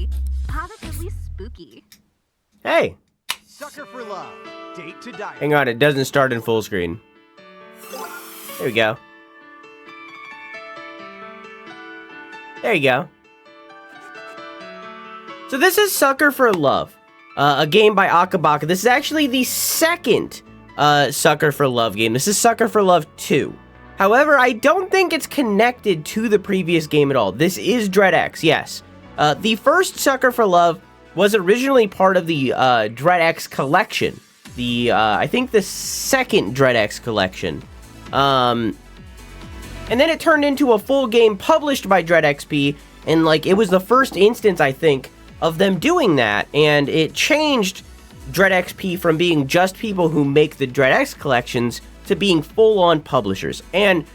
creepy. Positively spooky. Hey! Sucker for Love. Date to die. Hang on, it doesn't start in full screen. There we go. There you go. So this is Sucker for Love, a game by Akabaka. This is actually the second Sucker for Love game. This is Sucker for Love 2. However, I don't think it's connected to the previous game at all. This is Dread X, yes. The first Sucker for Love was originally part of the Dread X collection. I think the second Dread X collection. And then it turned into a full game published by Dread XP, and like it was the first instance, I think, of them doing that, and it changed Dread XP from being just people who make the Dread X collections to being full-on publishers. And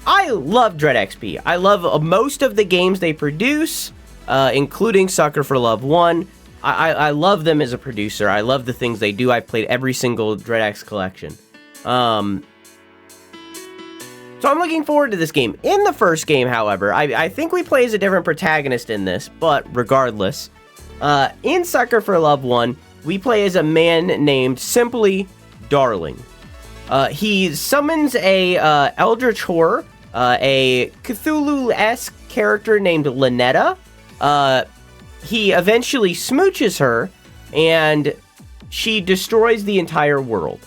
I love Dread XP. I love most of the games they produce, including Sucker for Love 1. I love them as a producer. I love the things they do. I've played every single Dread X collection. So I'm looking forward to this game. In the first game, however, I think we play as a different protagonist in this, but regardless, in Sucker for Love 1, we play as a man named simply Darling. He summons a eldritch horror, a Cthulhu-esque character named Lynetta. He eventually smooches her, and she destroys the entire world.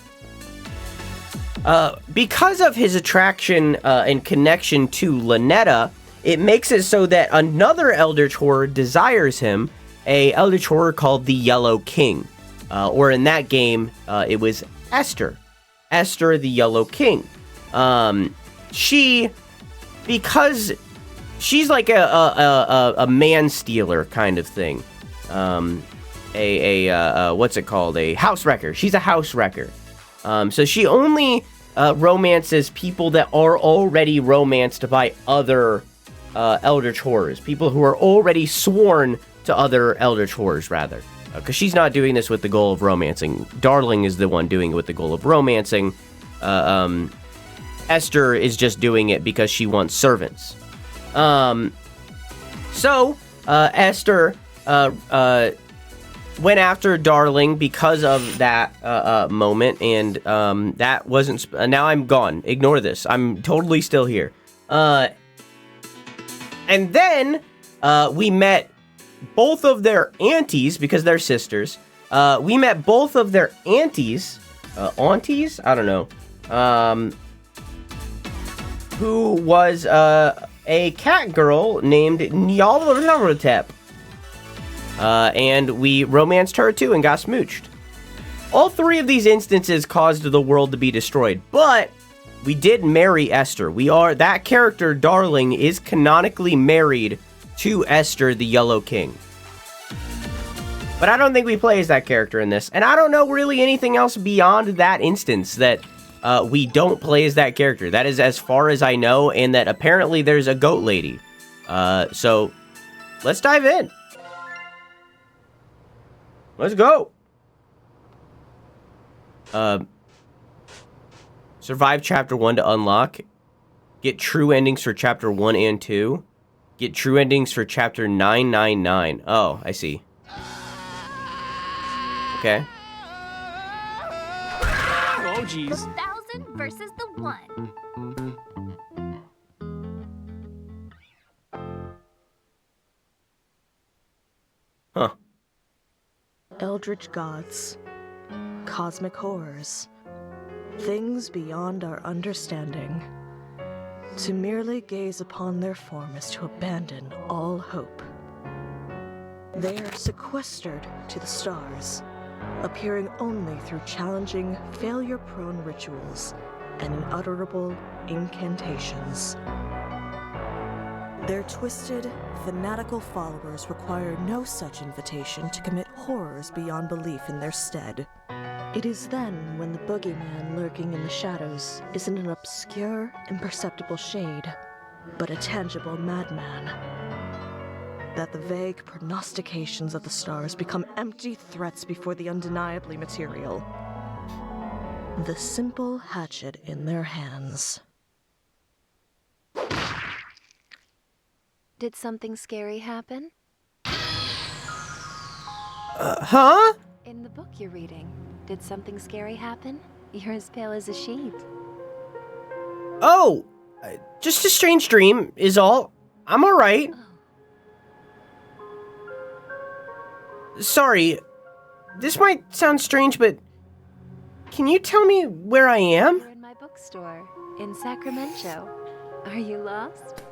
Because of his attraction and connection to Lynetta, it makes it so that another eldritch horror desires him, a eldritch horror called the Yellow King. Or in that game, it was Esther. Esther the Yellow King. Because she's like a man-stealer kind of thing. What's it called? A house wrecker. She's a house wrecker. So she only romances people that are already romanced by other eldritch horrors. People who are already sworn to other eldritch horrors, rather. Because she's not doing this with the goal of romancing. Darling is the one doing it with the goal of romancing. Esther is just doing it because she wants servants. So Esther went after Darling because of that moment, and that wasn't... now I'm gone. Ignore this. I'm totally still here. And then we met both of their aunties, because they're sisters. We met both of their aunties. Aunties? I don't know. Who was a cat girl named Nyarlathotep. And we romanced her too and got smooched. All three of these instances caused the world to be destroyed, but we did marry Esther. That character, Darling, is canonically married to Esther, the Yellow King. But I don't think we play as that character in this, and I don't know really anything else beyond that instance that we don't play as that character. That is as far as I know, and that apparently there's a goat lady. So let's dive in. Let's go. Survive Chapter 1 to unlock. Get true endings for Chapter 1 and 2. Get true endings for Chapter 999. Oh, I see. Okay. Oh, jeez. The 1,000 versus the 1. Huh. Eldritch gods, cosmic horrors, things beyond our understanding. To merely gaze upon their form is to abandon all hope. They are sequestered to the stars, appearing only through challenging, failure-prone rituals and unutterable incantations. Their twisted, fanatical followers require no such invitation to commit horrors beyond belief in their stead. It is then when the boogeyman lurking in the shadows isn't an obscure, imperceptible shade, but a tangible madman, that the vague prognostications of the stars become empty threats before the undeniably material. The simple hatchet in their hands. Did something scary happen? Huh? In the book you're reading, did something scary happen? You're as pale as a sheet. Oh, just a strange dream is all. I'm alright. Sorry, this might sound strange, but can you tell me where I am? You're in my bookstore, in Sacramen-Cho. Are you lost?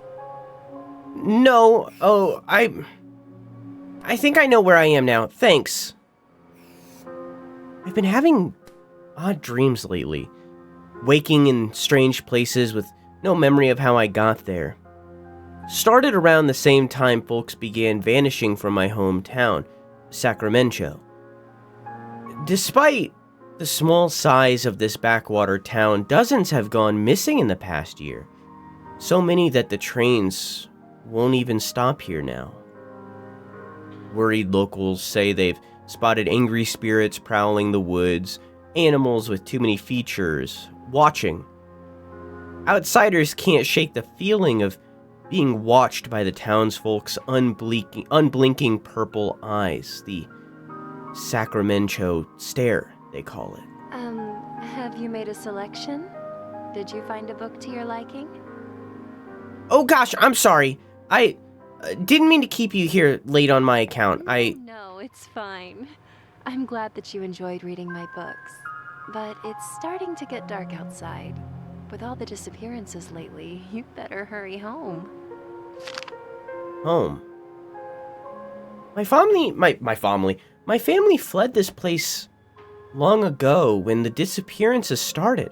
No, oh, I think I know where I am now, thanks. I've been having odd dreams lately, waking in strange places with no memory of how I got there. Started around the same time folks began vanishing from my hometown, Sacramen-Cho. Despite the small size of this backwater town, dozens have gone missing in the past year. So many that the trains won't even stop here now. Worried locals say they've spotted angry spirits prowling the woods, animals with too many features, watching. Outsiders can't shake the feeling of being watched by the townsfolk's unblinking purple eyes, the Sacramen-Cho stare, they call it. Have you made a selection? Did you find a book to your liking? Oh gosh, I'm sorry. I didn't mean to keep you here late on my account. No, it's fine. I'm glad that you enjoyed reading my books. But it's starting to get dark outside. With all the disappearances lately, you'd better hurry home. Home. My family fled this place long ago when the disappearances started.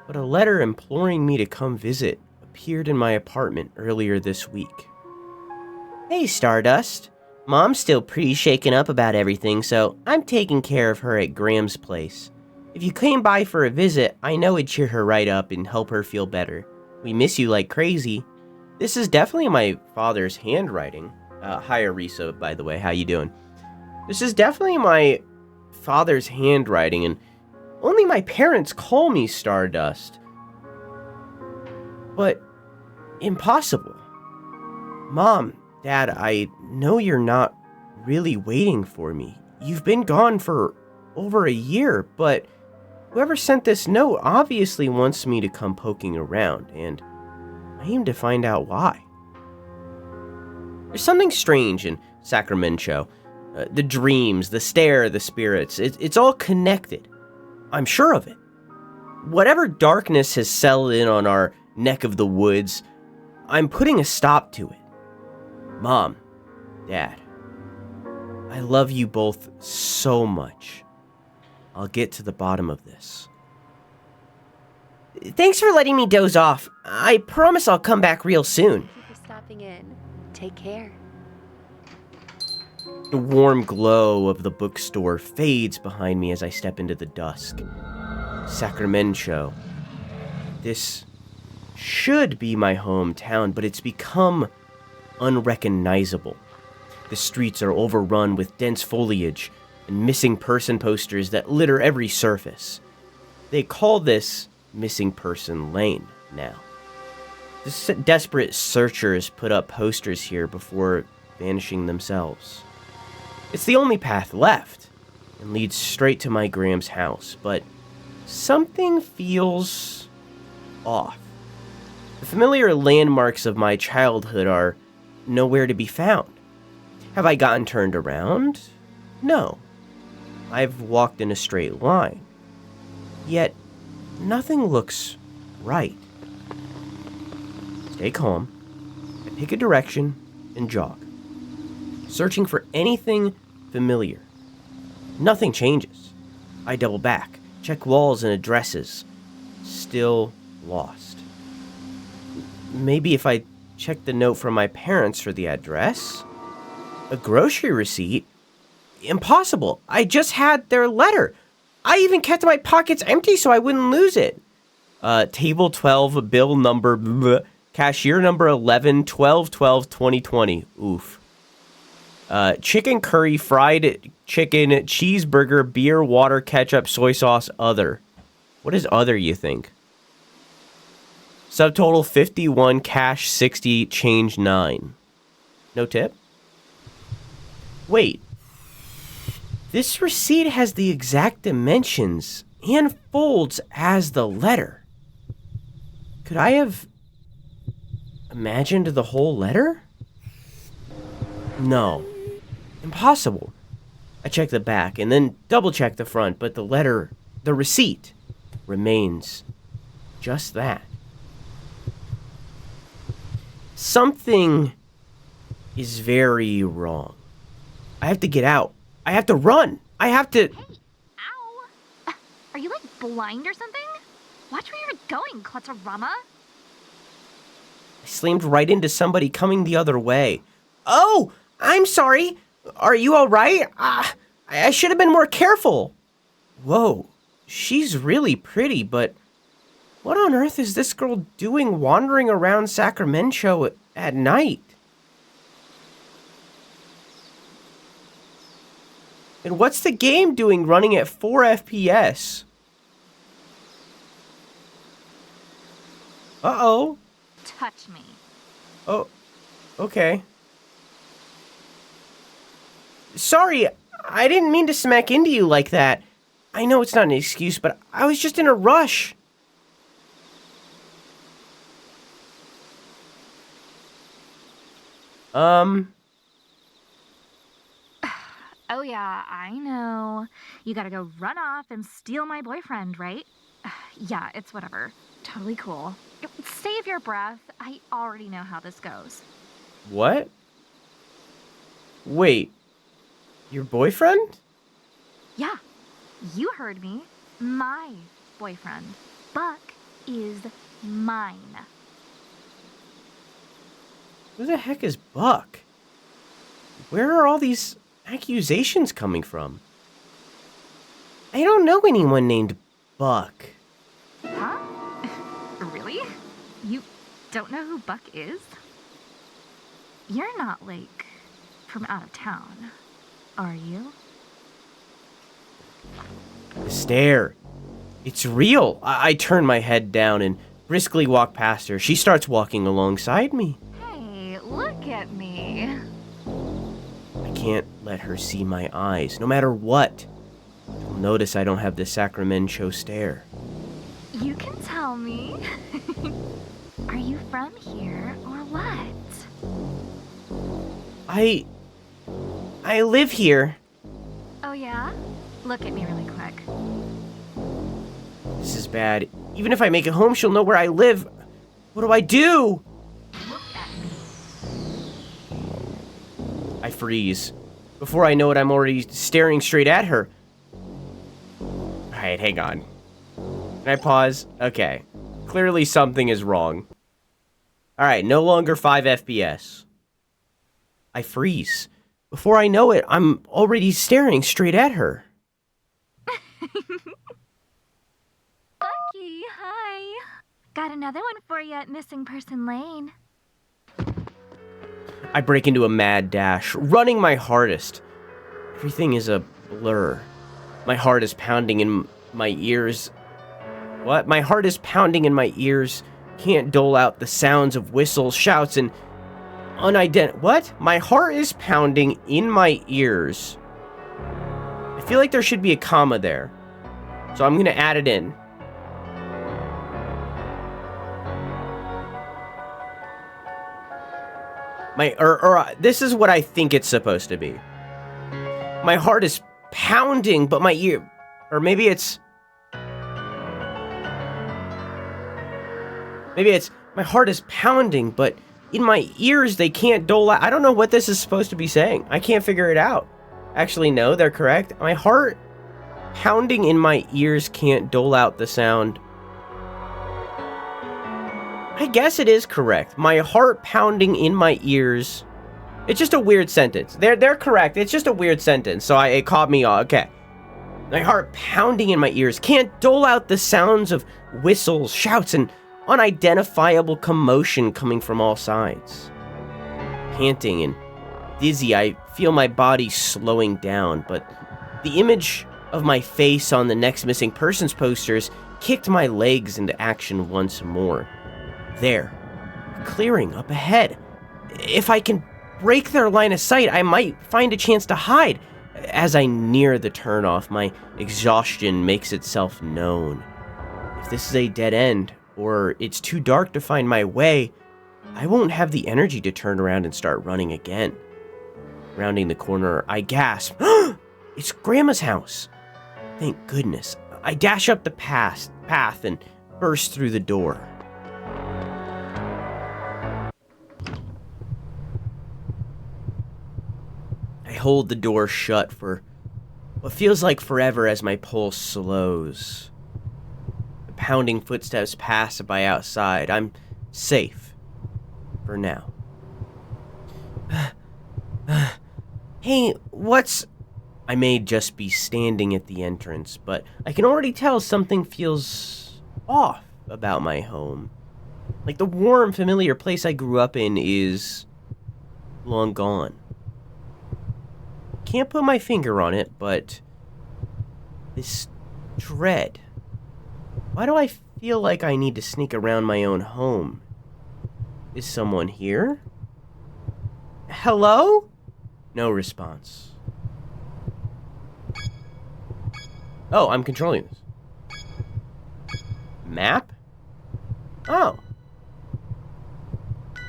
But a letter imploring me to come visit appeared in my apartment earlier this week. Hey, Stardust. Mom's still pretty shaken up about everything, so I'm taking care of her at Graham's place. If you came by for a visit, I know it'd cheer her right up and help her feel better. We miss you like crazy. This is definitely my father's handwriting. Hi, Arisa, by the way. How you doing? This is definitely my father's handwriting, and only my parents call me Stardust. But impossible. Mom, Dad, I know you're not really waiting for me. You've been gone for over a year, but whoever sent this note obviously wants me to come poking around, and I aim to find out why. There's something strange in Sacramen-Cho. The dreams, the stare, the spirits, it's all connected. I'm sure of it. Whatever darkness has settled in on our neck of the woods, I'm putting a stop to it. Mom, Dad, I love you both so much. I'll get to the bottom of this. Thanks for letting me doze off. I promise I'll come back real soon. Thank you for stopping in. Take care. The warm glow of the bookstore fades behind me as I step into the dusk. Sacramen-Cho. This should be my hometown, but it's become unrecognizable. The streets are overrun with dense foliage and missing person posters that litter every surface. They call this Missing Person Lane now. The desperate searchers put up posters here before vanishing themselves. It's the only path left and leads straight to my Graham's house, but something feels off. The familiar landmarks of my childhood are nowhere to be found. Have I gotten turned around? No. I've walked in a straight line. Yet, nothing looks right. Stay calm. I pick a direction and jog, searching for anything familiar. Nothing changes. I double back, check walls and addresses. Still lost. Maybe if I check the note from my parents for the address? A grocery receipt? Impossible. I just had their letter. I even kept my pockets empty so I wouldn't lose it. Table 12, bill number, cashier number 11, 12/12/2020. Oof. Chicken curry, fried chicken, cheeseburger, beer, water, ketchup, soy sauce, other. What is other, you think? Subtotal 51, cash 60, change 9. No tip? Wait. This receipt has the exact dimensions and folds as the letter. Could I have imagined the whole letter? No. Impossible. I checked the back and then double-checked the front, but the receipt, remains just that. Something is very wrong. I have to get out. I have to run. I have to... Hey, ow! Are you like blind or something? Watch where you're going, Clutterama. I slammed right into somebody coming the other way. Oh, I'm sorry. Are you all right? I should have been more careful. Whoa, she's really pretty, but what on earth is this girl doing wandering around Sacramen-Cho at night? And what's the game doing running at 4 FPS? Uh-oh. Touch me. Oh, okay. Sorry, I didn't mean to smack into you like that. I know it's not an excuse, but I was just in a rush. Oh yeah, I know. You gotta go run off and steal my boyfriend, right? Yeah, it's whatever. Totally cool. Save your breath. I already know how this goes. What? Wait, your boyfriend? Yeah, you heard me. My boyfriend. Buck is mine. Who the heck is Buck? Where are all these accusations coming from? I don't know anyone named Buck. Huh? Really? You don't know who Buck is? You're not, like, from out of town, are you? The stare. It's real. I turn my head down and briskly walk past her. She starts walking alongside me. Hey, look at me. I can't let her see my eyes, no matter what. You'll notice I don't have the Sacramen-Cho stare. You can tell me. Are you from here or what? I live here. Oh yeah? Look at me really quick. This is bad. Even if I make it home, she'll know where I live. What do I do? Look at me. I freeze. Before I know it, I'm already staring straight at her. Alright, hang on. Can I pause? Okay. Clearly something is wrong. Alright, no longer 5 FPS. I freeze. Before I know it, I'm already staring straight at her. Bucky, hi. Got another one for you at Missing Person Lane. I break into a mad dash, running my hardest. Everything is a blur. My heart is pounding in my ears. What? My heart is pounding in my ears. Can't dole out the sounds of whistles, shouts, and What? My heart is pounding in my ears. I feel like there should be a comma there. So I'm gonna add it in. This is what I think it's supposed to be. My heart is pounding, but my ear... Or maybe it's... My heart is pounding, but in my ears they can't dole out... I don't know what this is supposed to be saying. I can't figure it out. Actually, no, they're correct. My heart pounding in my ears can't dole out the sound. I guess it is correct. My heart pounding in my ears. It's just a weird sentence. They're correct. It's just a weird sentence. So it caught me off. Okay. My heart pounding in my ears can't dole out the sounds of whistles, shouts, and unidentifiable commotion coming from all sides. Panting and dizzy, I feel my body slowing down, but the image of my face on the next missing persons posters kicked my legs into action once more. There, a clearing up ahead. If I can break their line of sight, I might find a chance to hide. As I near the turnoff, my exhaustion makes itself known. If this is a dead end, or it's too dark to find my way, I won't have the energy to turn around and start running again. Rounding the corner, I gasp. It's Grandma's house. Thank goodness. I dash up the path and burst through the door. I hold the door shut for what feels like forever as my pulse slows. The pounding footsteps pass by outside. I'm safe. For now. Hey, what's... I may just be standing at the entrance, but I can already tell something feels off about my home. Like the warm, familiar place I grew up in is long gone. Can't put my finger on it, but this dread. Why do I feel like I need to sneak around my own home? Is someone here? Hello? No response. Oh, I'm controlling this. Map? Oh.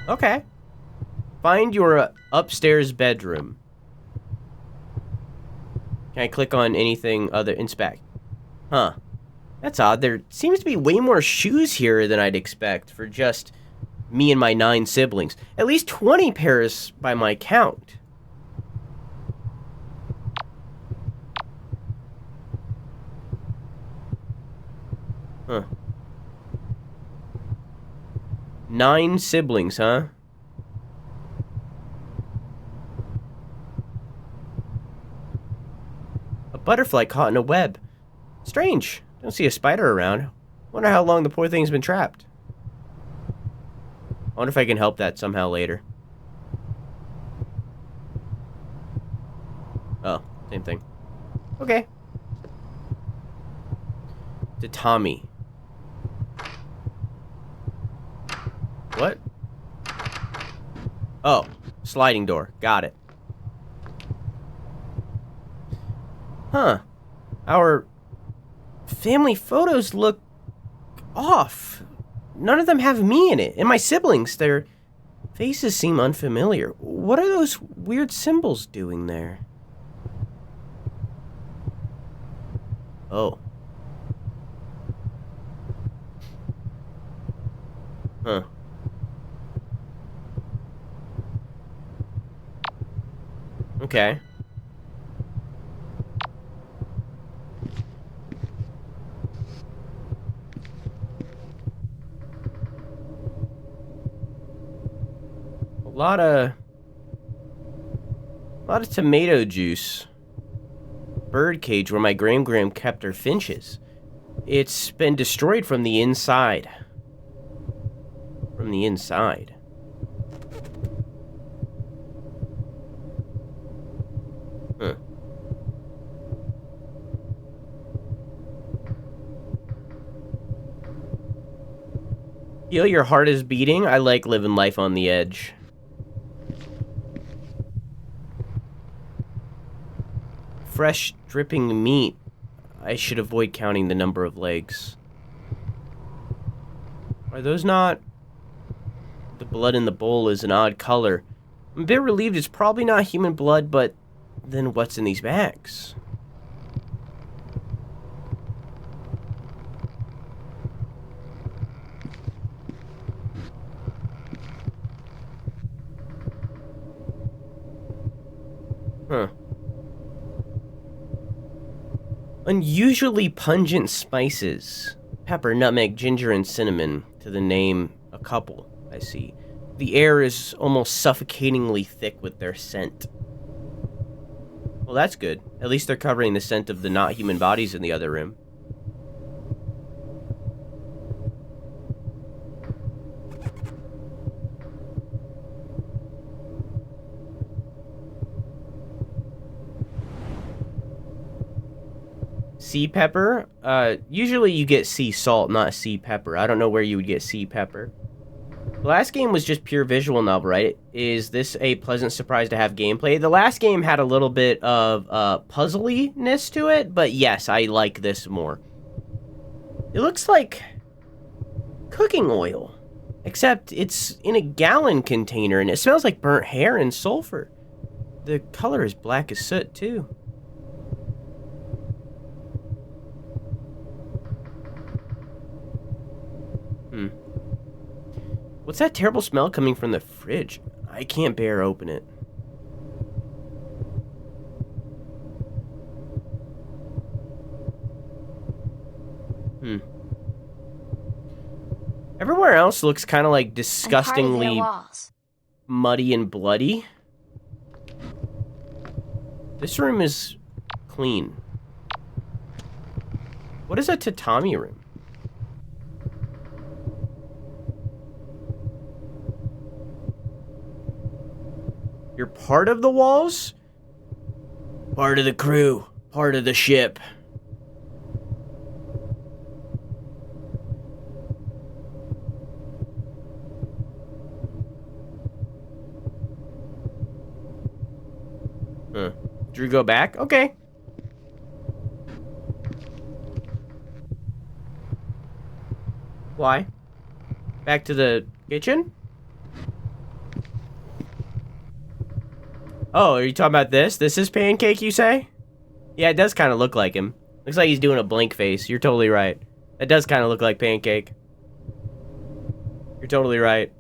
Okay. Find your upstairs bedroom. Can I click on anything other? Inspect. Huh. That's odd. There seems to be way more shoes here than I'd expect for just me and my 9 siblings. At least 20 pairs by my count. Huh. 9 siblings, huh? A butterfly caught in a web. Strange. Don't see a spider around. Wonder how long the poor thing's been trapped. I wonder if I can help that somehow later. Oh, same thing. Okay. To Tommy. What? Oh, sliding door. Got it. Huh. Our family photos look off. None of them have me in it. And my siblings, their faces seem unfamiliar. What are those weird symbols doing there? Oh. Huh. Okay. A lot of tomato juice. Bird cage where my Gram kept her finches. It's been destroyed from the inside. From the inside. Huh. Feel your heart is beating? I like living life on the edge. Fresh, dripping meat. I should avoid counting the number of legs. Are those not... The blood in the bowl is an odd color. I'm a bit relieved it's probably not human blood, but then what's in these bags? Huh. Unusually pungent spices. Pepper, nutmeg, ginger, and cinnamon, to the name a couple, I see. The air is almost suffocatingly thick with their scent. Well, that's good. At least they're covering the scent of the not-human bodies in the other room. Sea pepper? Usually you get sea salt, not sea pepper. I don't know where you would get sea pepper. The last game was just pure visual novel, right? Is this a pleasant surprise to have gameplay? The last game had a little bit of puzzliness to it, but yes, I like this more. It looks like cooking oil, except it's in a gallon container, and it smells like burnt hair and sulfur. The color is black as soot, too. What's that terrible smell coming from the fridge? I can't bear open it. Everywhere else looks kind of like disgustingly muddy and bloody. This room is clean. What is a tatami room? You're part of the walls? Part of the crew. Part of the ship. Drew, go back? Okay. Why? Back to the kitchen? Oh, are you talking about this? This is Pancake, you say? Yeah, it does kind of look like him. Looks like he's doing a blank face. You're totally right. It does kind of look like Pancake. You're totally right.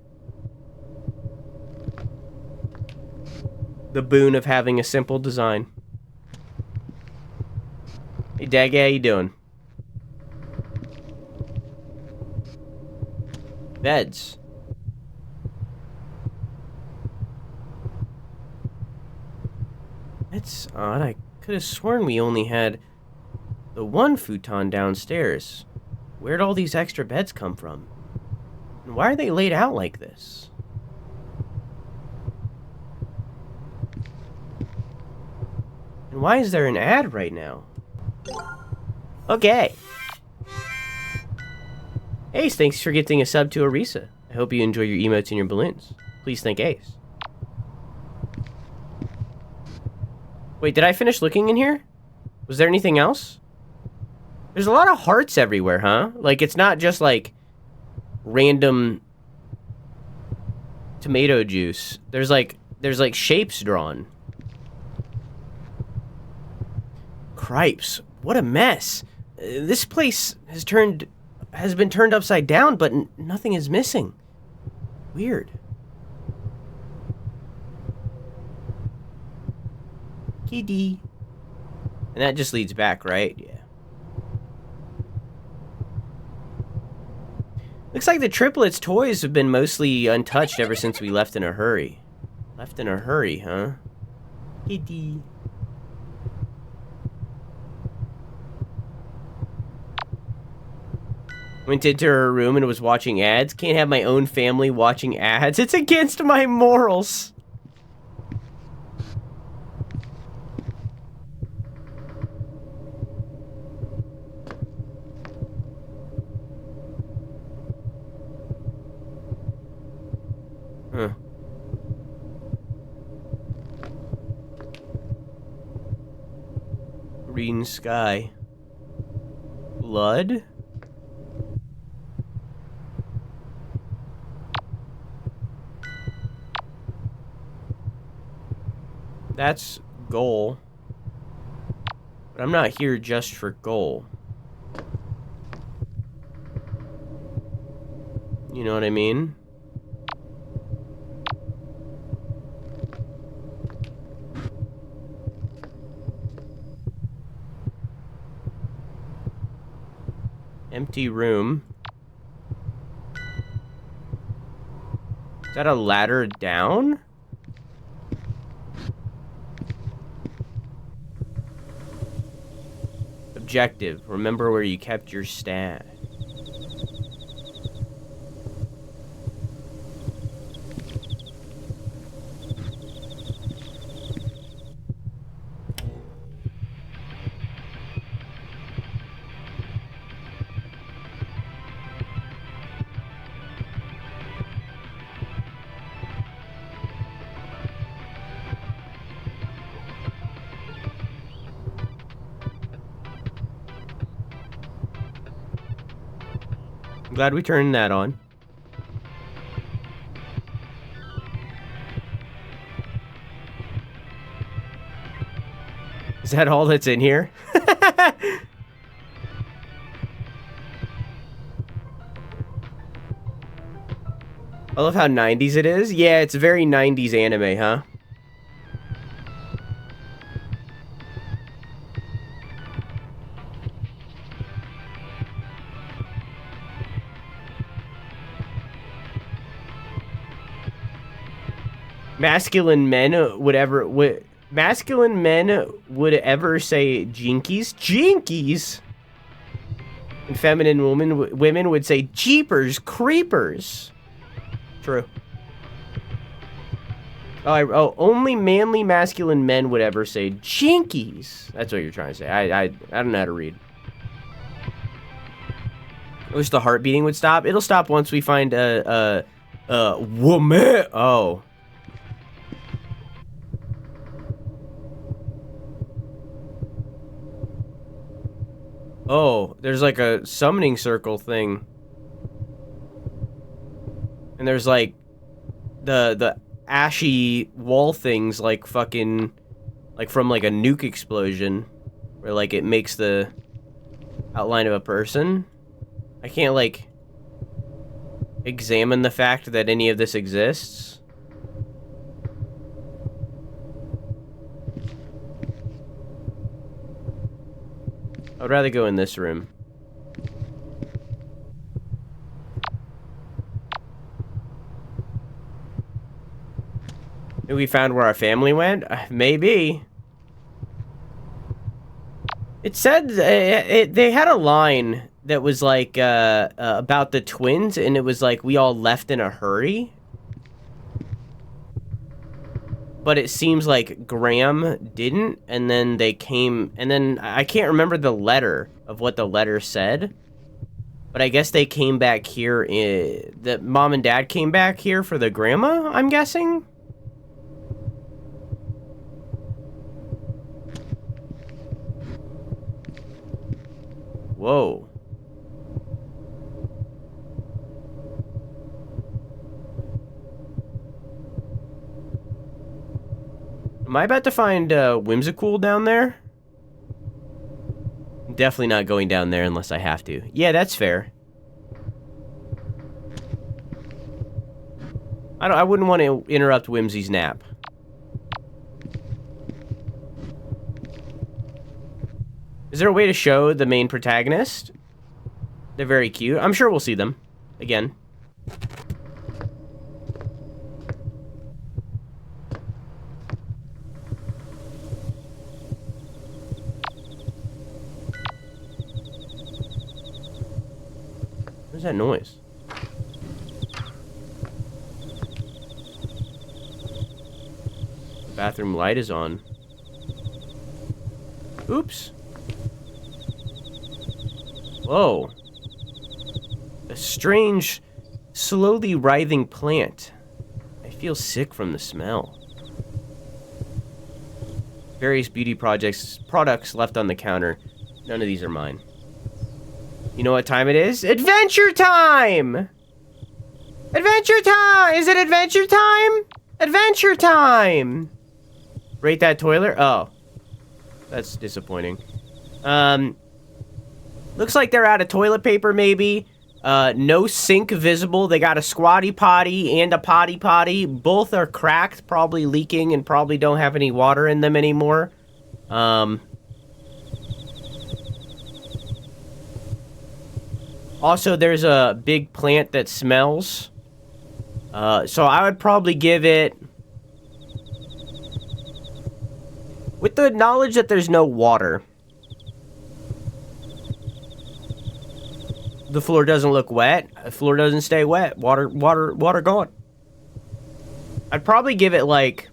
The boon of having a simple design. Hey, Dag, how you doing? Beds. That's odd. I could have sworn we only had the one futon downstairs. Where'd all these extra beds come from? And why are they laid out like this? And why is there an ad right now? Okay. Ace, thanks for gifting a sub to Arisa. I hope you enjoy your emotes and your balloons. Please thank Ace. Wait, did I finish looking in here? Was there anything else? There's a lot of hearts everywhere, huh? Like, it's not just, like, random tomato juice. There's, like, shapes drawn. Cripes. What a mess. This place has been turned upside down, but nothing is missing. Weird. Kitty. And that just leads back, right? Yeah. Looks like the triplets' toys have been mostly untouched ever since we left in a hurry. Left in a hurry, huh? Kitty. Went into her room and was watching ads. Can't have my own family watching ads. It's against my morals. Huh. Green sky. Blood? That's goal. But I'm not here just for goal. You know what I mean? Empty room. Is that a ladder down? Objective. Remember where you kept your stash. I'm glad we turned that on. Is that all that's in here? I love how 90s it is. Yeah, it's very 90s anime, huh? Masculine men would ever say jinkies? Jinkies? And feminine women would say jeepers creepers. True. Oh, only manly masculine men would ever say jinkies. That's what you're trying to say. I don't know how to read. I wish the heart beating would stop. It'll stop once we find a woman. Oh. Oh, there's like a summoning circle thing. And there's like the ashy wall things like fucking like from like a nuke explosion where like it makes the outline of a person. I can't like examine the fact that any of this exists. I'd rather go in this room. Maybe we found where our family went? Maybe. It said they had a line that was like about the twins, and it was like we all left in a hurry. But it seems like Graham didn't, and then they came, and then I can't remember the letter of what the letter said. But I guess they came back here, the mom and dad came back here for the grandma, I'm guessing? Whoa. Am I about to find Whimsicool down there? I'm definitely not going down there unless I have to. Yeah, that's fair. I wouldn't want to interrupt Whimsy's nap. Is there a way to show the main protagonist? They're very cute. I'm sure we'll see them again. What's that noise? The bathroom light is on. Oops. Whoa. A strange, slowly writhing plant. I feel sick from the smell. Various beauty products left on the counter. None of these are mine. You know what time it is? Adventure time! Adventure time! Is it adventure time? Adventure time! Rate that toilet? Oh. That's disappointing. Looks like they're out of toilet paper, maybe. No sink visible. They got a squatty potty and a potty potty. Both are cracked, probably leaking, and probably don't have any water in them anymore. Also, there's a big plant that smells. So I would probably give it... With the knowledge that there's no water... The floor doesn't look wet. The floor doesn't stay wet. Water gone. I'd probably give it like...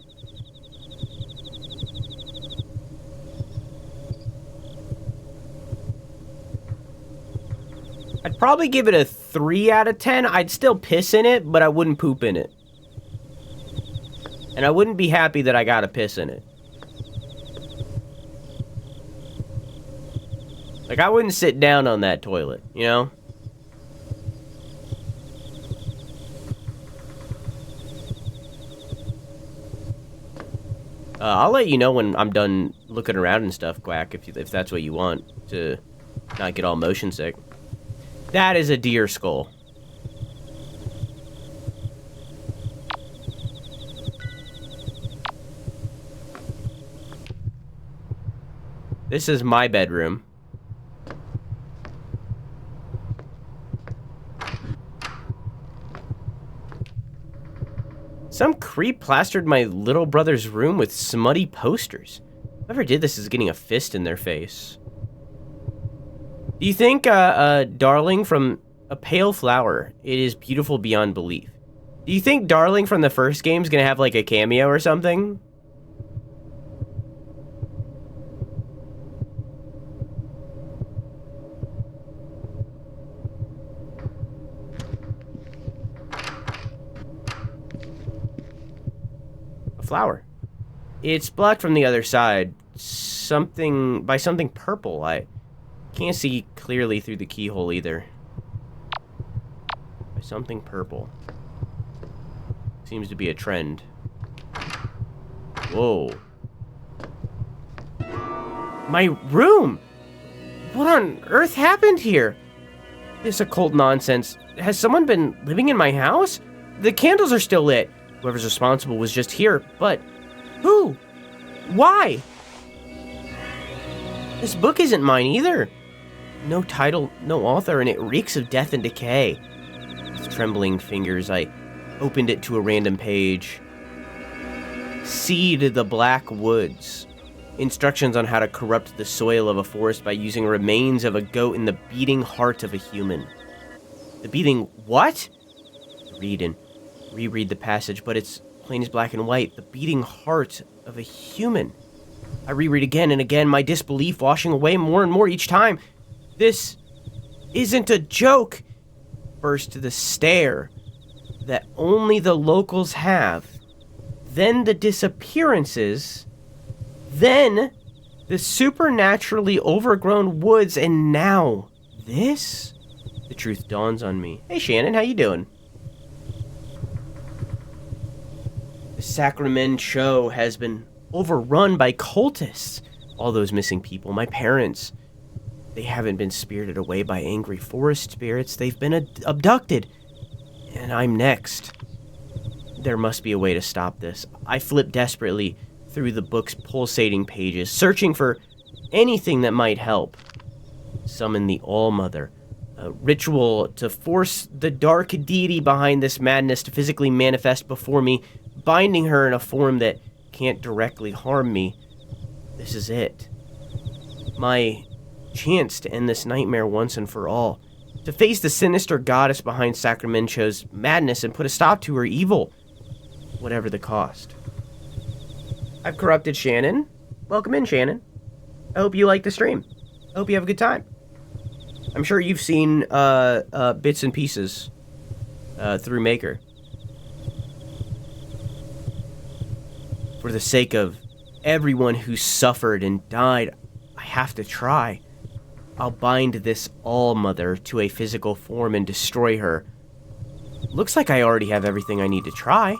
I'd probably give it a 3 out of 10. I'd still piss in it, but I wouldn't poop in it. And I wouldn't be happy that I got to piss in it. Like, I wouldn't sit down on that toilet, you know? I'll let you know when I'm done looking around and stuff, Quack, if that's what you want, to not get all motion sick. That is a deer skull. This is my bedroom. Some creep plastered my little brother's room with smutty posters. Whoever did this is getting a fist in their face. Do you think, Darling from A Pale Flower, it is beautiful beyond belief? Do you think Darling from the first game is gonna have, like, a cameo or something? Flower. It's blocked from the other side. Something purple. I can't see clearly through the keyhole either. By something purple. Seems to be a trend. Whoa. My room! What on earth happened here? This occult nonsense. Has someone been living in my house? The candles are still lit. Whoever's responsible was just here, but who? Why? This book isn't mine either. No title, no author, and it reeks of death and decay. With trembling fingers, I opened it to a random page. Seed the Black Woods. Instructions on how to corrupt the soil of a forest by using remains of a goat in the beating heart of a human. The beating what? Read and reread the passage, but it's plain as black and white. The beating heart of a human. I reread again and again, my disbelief washing away more and more each time. This isn't a joke. First the stare that only the locals have. Then the disappearances. Then the supernaturally overgrown woods, and now this? The truth dawns on me. Hey Shannon, how you doing? The Sacramen-Cho has been overrun by cultists. All those missing people, my parents, they haven't been spirited away by angry forest spirits. They've been abducted. And I'm next. There must be a way to stop this. I flip desperately through the book's pulsating pages, searching for anything that might help. Summon the All-Mother. A ritual to force the dark deity behind this madness to physically manifest before me, binding her in a form that can't directly harm me. This is it. My chance to end this nightmare once and for all. To face the sinister goddess behind Sacramen-Cho's madness and put a stop to her evil. Whatever the cost. I've corrupted Shannon. Welcome in, Shannon. I hope you like the stream. I hope you have a good time. I'm sure you've seen bits and pieces through Maker. For the sake of everyone who suffered and died, I have to try. I'll bind this All-Mother to a physical form and destroy her. Looks like I already have everything I need to try.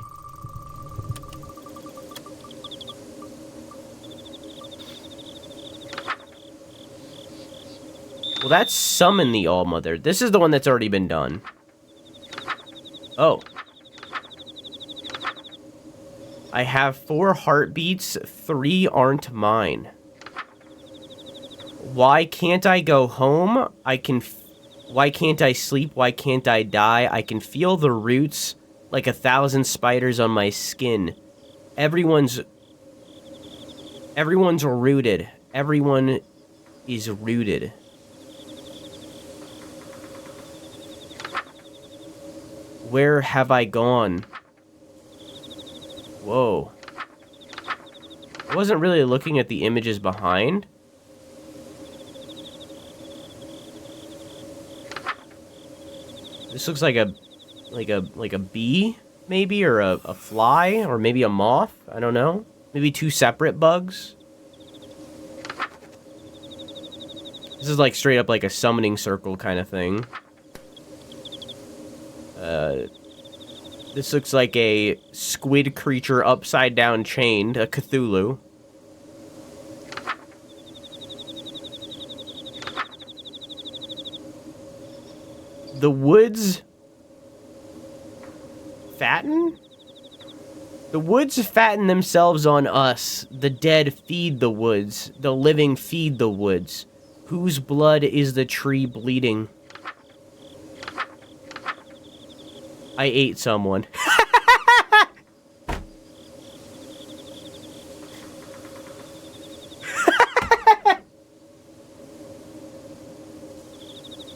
Well, that's summon the All-Mother. This is the one that's already been done. Oh. I have 4 heartbeats, 3 aren't mine. Why can't I go home? Why can't I sleep? Why can't I die? I can feel the roots like 1,000 spiders on my skin. Everyone's rooted. Everyone is rooted. Where have I gone? Whoa. I wasn't really looking at the images behind. This looks like a bee, maybe, or a fly, or maybe a moth. I don't know. Maybe 2 separate bugs. This is like straight up like a summoning circle kind of thing. This looks like a squid creature upside down chained, a Cthulhu. The woods fatten? The woods fatten themselves on us. The dead feed the woods. The living feed the woods. Whose blood is the tree bleeding? I ate someone.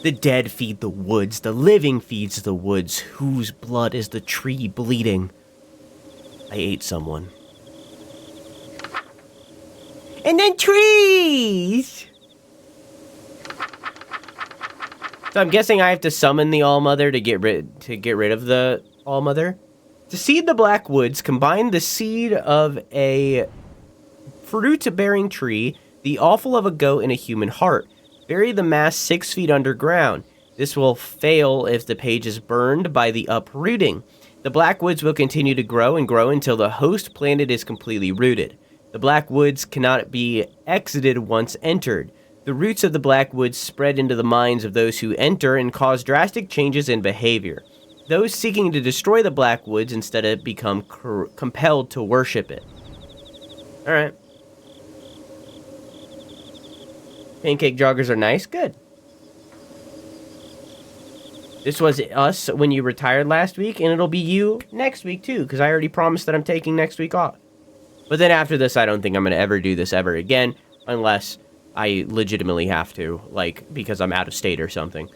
The dead feed the woods. The living feeds the woods. Whose blood is the tree bleeding? I ate someone. And then trees! So I'm guessing I have to summon the All-Mother to get rid of the All-Mother. To seed the black woods, combine the seed of a fruit-bearing tree, the offal of a goat, and a human heart. Bury the mass 6 feet underground. This will fail if the page is burned by the uprooting. The black woods will continue to grow and grow until the host planet is completely rooted. The black woods cannot be exited once entered. The roots of the black woods spread into the minds of those who enter and cause drastic changes in behavior. Those seeking to destroy the black woods instead become compelled to worship it. Alright. Pancake joggers are nice. Good. This was us when you retired last week, and it'll be you next week too, because I already promised that I'm taking next week off. But then after this, I don't think I'm going to ever do this ever again, unless I legitimately have to, like, because I'm out of state or something.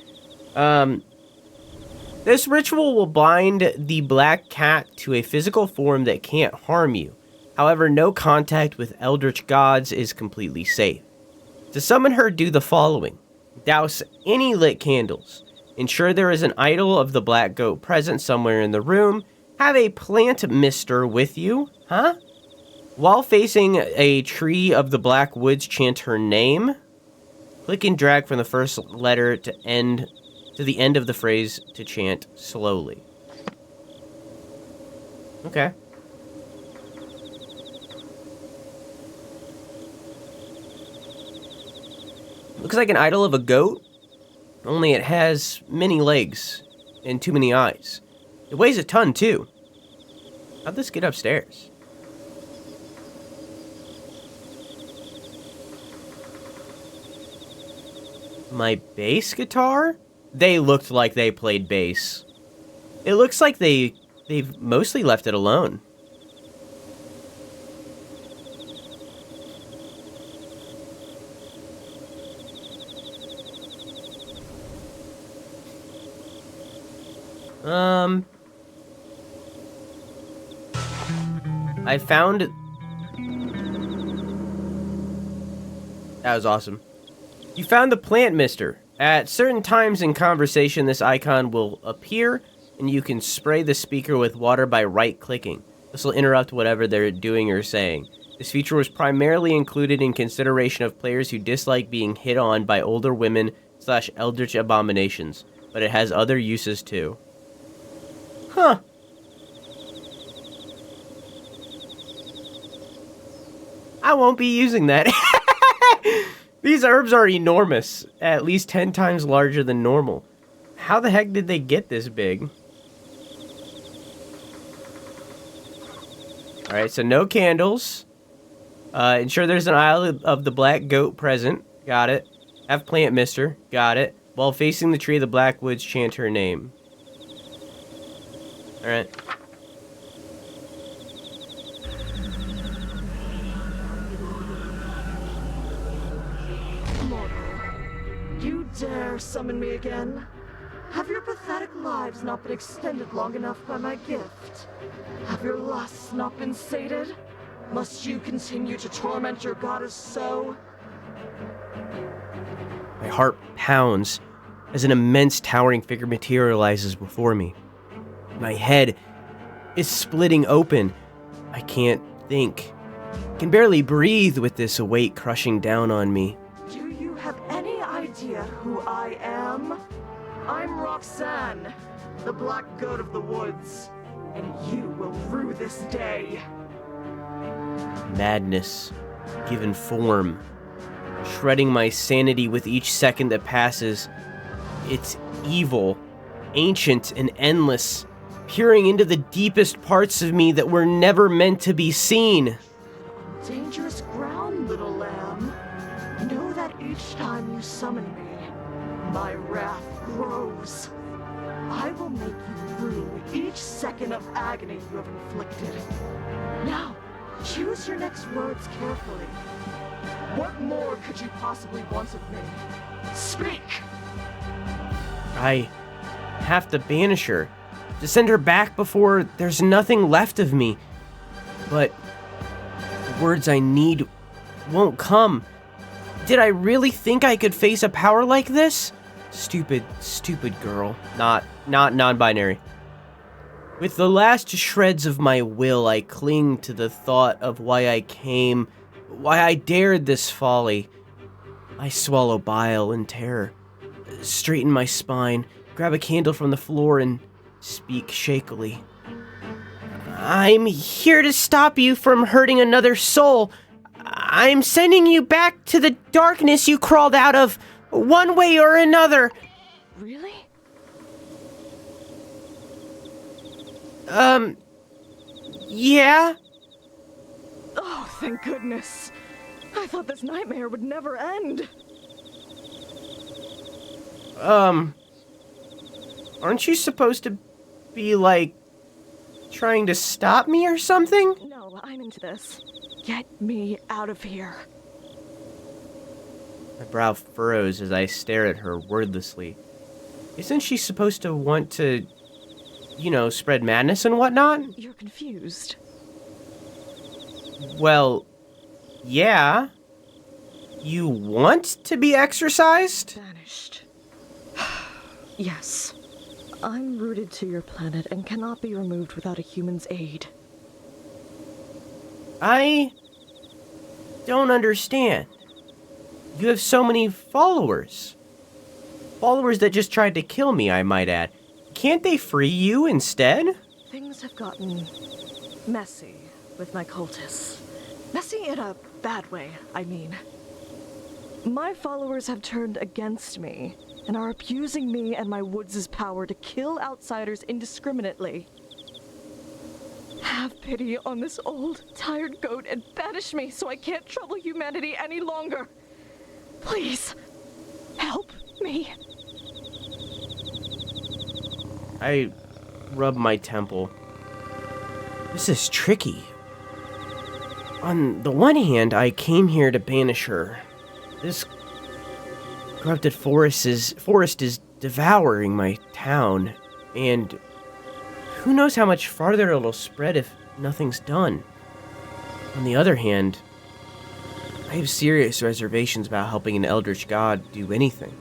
This ritual will bind the black cat to a physical form that can't harm you. However, no contact with eldritch gods is completely safe. To summon her, do the following. Douse any lit candles. Ensure there is an idol of the black goat present somewhere in the room. Have a plant mister with you. Huh? While facing a tree of the black woods, chant her name. Click and drag from the first letter to the end of the phrase to chant slowly. Okay. Looks like an idol of a goat, only it has many legs and too many eyes. It weighs a ton, too. How'd this get upstairs? My bass guitar? They looked like they played bass. It looks like they've mostly left it alone. I found... That was awesome. You found the plant mister. At certain times in conversation, this icon will appear, and you can spray the speaker with water by right-clicking. This will interrupt whatever they're doing or saying. This feature was primarily included in consideration of players who dislike being hit on by older women / eldritch abominations, but it has other uses too. Huh. I won't be using that. These herbs are enormous, at least 10 times larger than normal. How the heck did they get this big? Alright, so no candles. Ensure there's an aisle of the black goat present. Got it. Have plant mister. Got it. While facing the tree of the black woods, chant her name. Alright. You dare summon me again? Have your pathetic lives not been extended long enough by my gift? Have your lusts not been sated? Must you continue to torment your goddess so? My heart pounds as an immense towering figure materializes before me. My head is splitting open. I can't think. I can barely breathe with this weight crushing down on me. Do you have any idea who I am? I'm Rhok'zan, the black goat of the woods. and you will rue this day. Madness, given form, shredding my sanity with each second that passes. It's evil, ancient, and endless, peering into the deepest parts of me that were never meant to be seen. Dangerous ground, little lamb. Know that each time you summon me, my wrath grows. I will make you rue each second of agony you have inflicted. Now, choose your next words carefully. What more could you possibly want of me? Speak! I have to banish her, to send her back before there's nothing left of me. But the words I need won't come. Did I really think I could face a power like this? Stupid girl. Not non-binary. With the last shreds of my will, I cling to the thought of why I came, why I dared this folly. I swallow bile in terror, straighten my spine, grab a candle from the floor, and speak shakily. I'm here to stop you from hurting another soul. I'm sending you back to the darkness you crawled out of, one way or another. Really? Yeah? Oh, thank goodness. I thought this nightmare would never end. Aren't you supposed to be, like, trying to stop me or something? No, I'm into this. Get me out of here. My brow furrows as I stare at her wordlessly. Isn't she supposed to want to, spread madness and whatnot? You're confused. Well, yeah. You want to be exorcised? Vanished. Yes. I'm rooted to your planet and cannot be removed without a human's aid. I don't understand. You have so many followers. Followers that just tried to kill me, I might add. Can't they free you instead? Things have gotten messy with my cultists. Messy in a bad way, I mean. My followers have turned against me and are abusing me and my woods' power to kill outsiders indiscriminately. Have pity on this old, tired goat and banish me so I can't trouble humanity any longer. Please, help me. I rub my temple. This is tricky. On the one hand, I came here to banish her. This corrupted forest is devouring my town, and who knows how much farther it'll spread if nothing's done. On the other hand, I have serious reservations about helping an eldritch god do anything.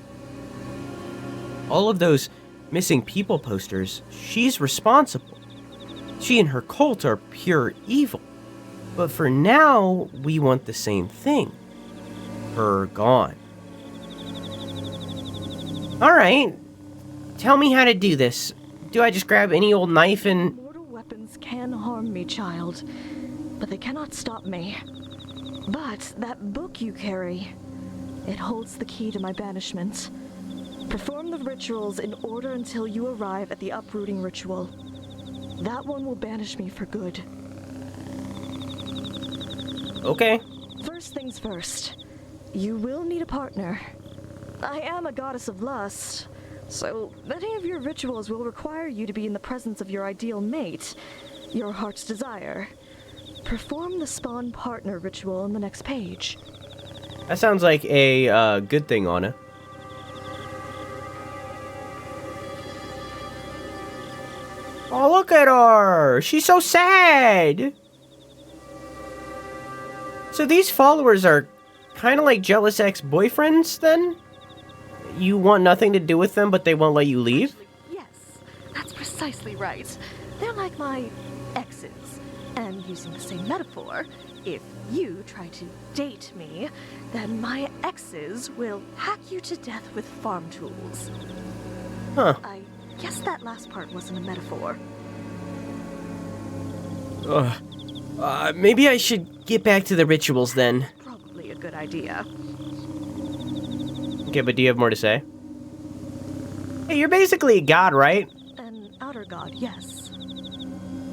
All of those missing people posters, she's responsible. She and her cult are pure evil. But for now, we want the same thing. Her gone. Alright, tell me how to do this. Do I just grab any old knife and... Mortal weapons can harm me, child, but they cannot stop me. But that book you carry, it holds the key to my banishment. Perform the rituals in order until you arrive at the uprooting ritual. That one will banish me for good. Okay. First things first, you will need a partner. I am a goddess of lust, so many of your rituals will require you to be in the presence of your ideal mate, your heart's desire. Perform the spawn partner ritual on the next page. That sounds like a good thing, Anna. Oh, look at her! She's so sad! So these followers are kind of like jealous ex-boyfriends, then? You want nothing to do with them, but they won't let you leave? Actually, yes, that's precisely right. They're like my exes. And using the same metaphor, if you try to date me, then my exes will hack you to death with farm tools. Huh. I guess that last part wasn't a metaphor. Maybe I should get back to the rituals then. Probably a good idea. Okay, but do you have more to say? Hey, you're basically a god, right? An outer god, yes.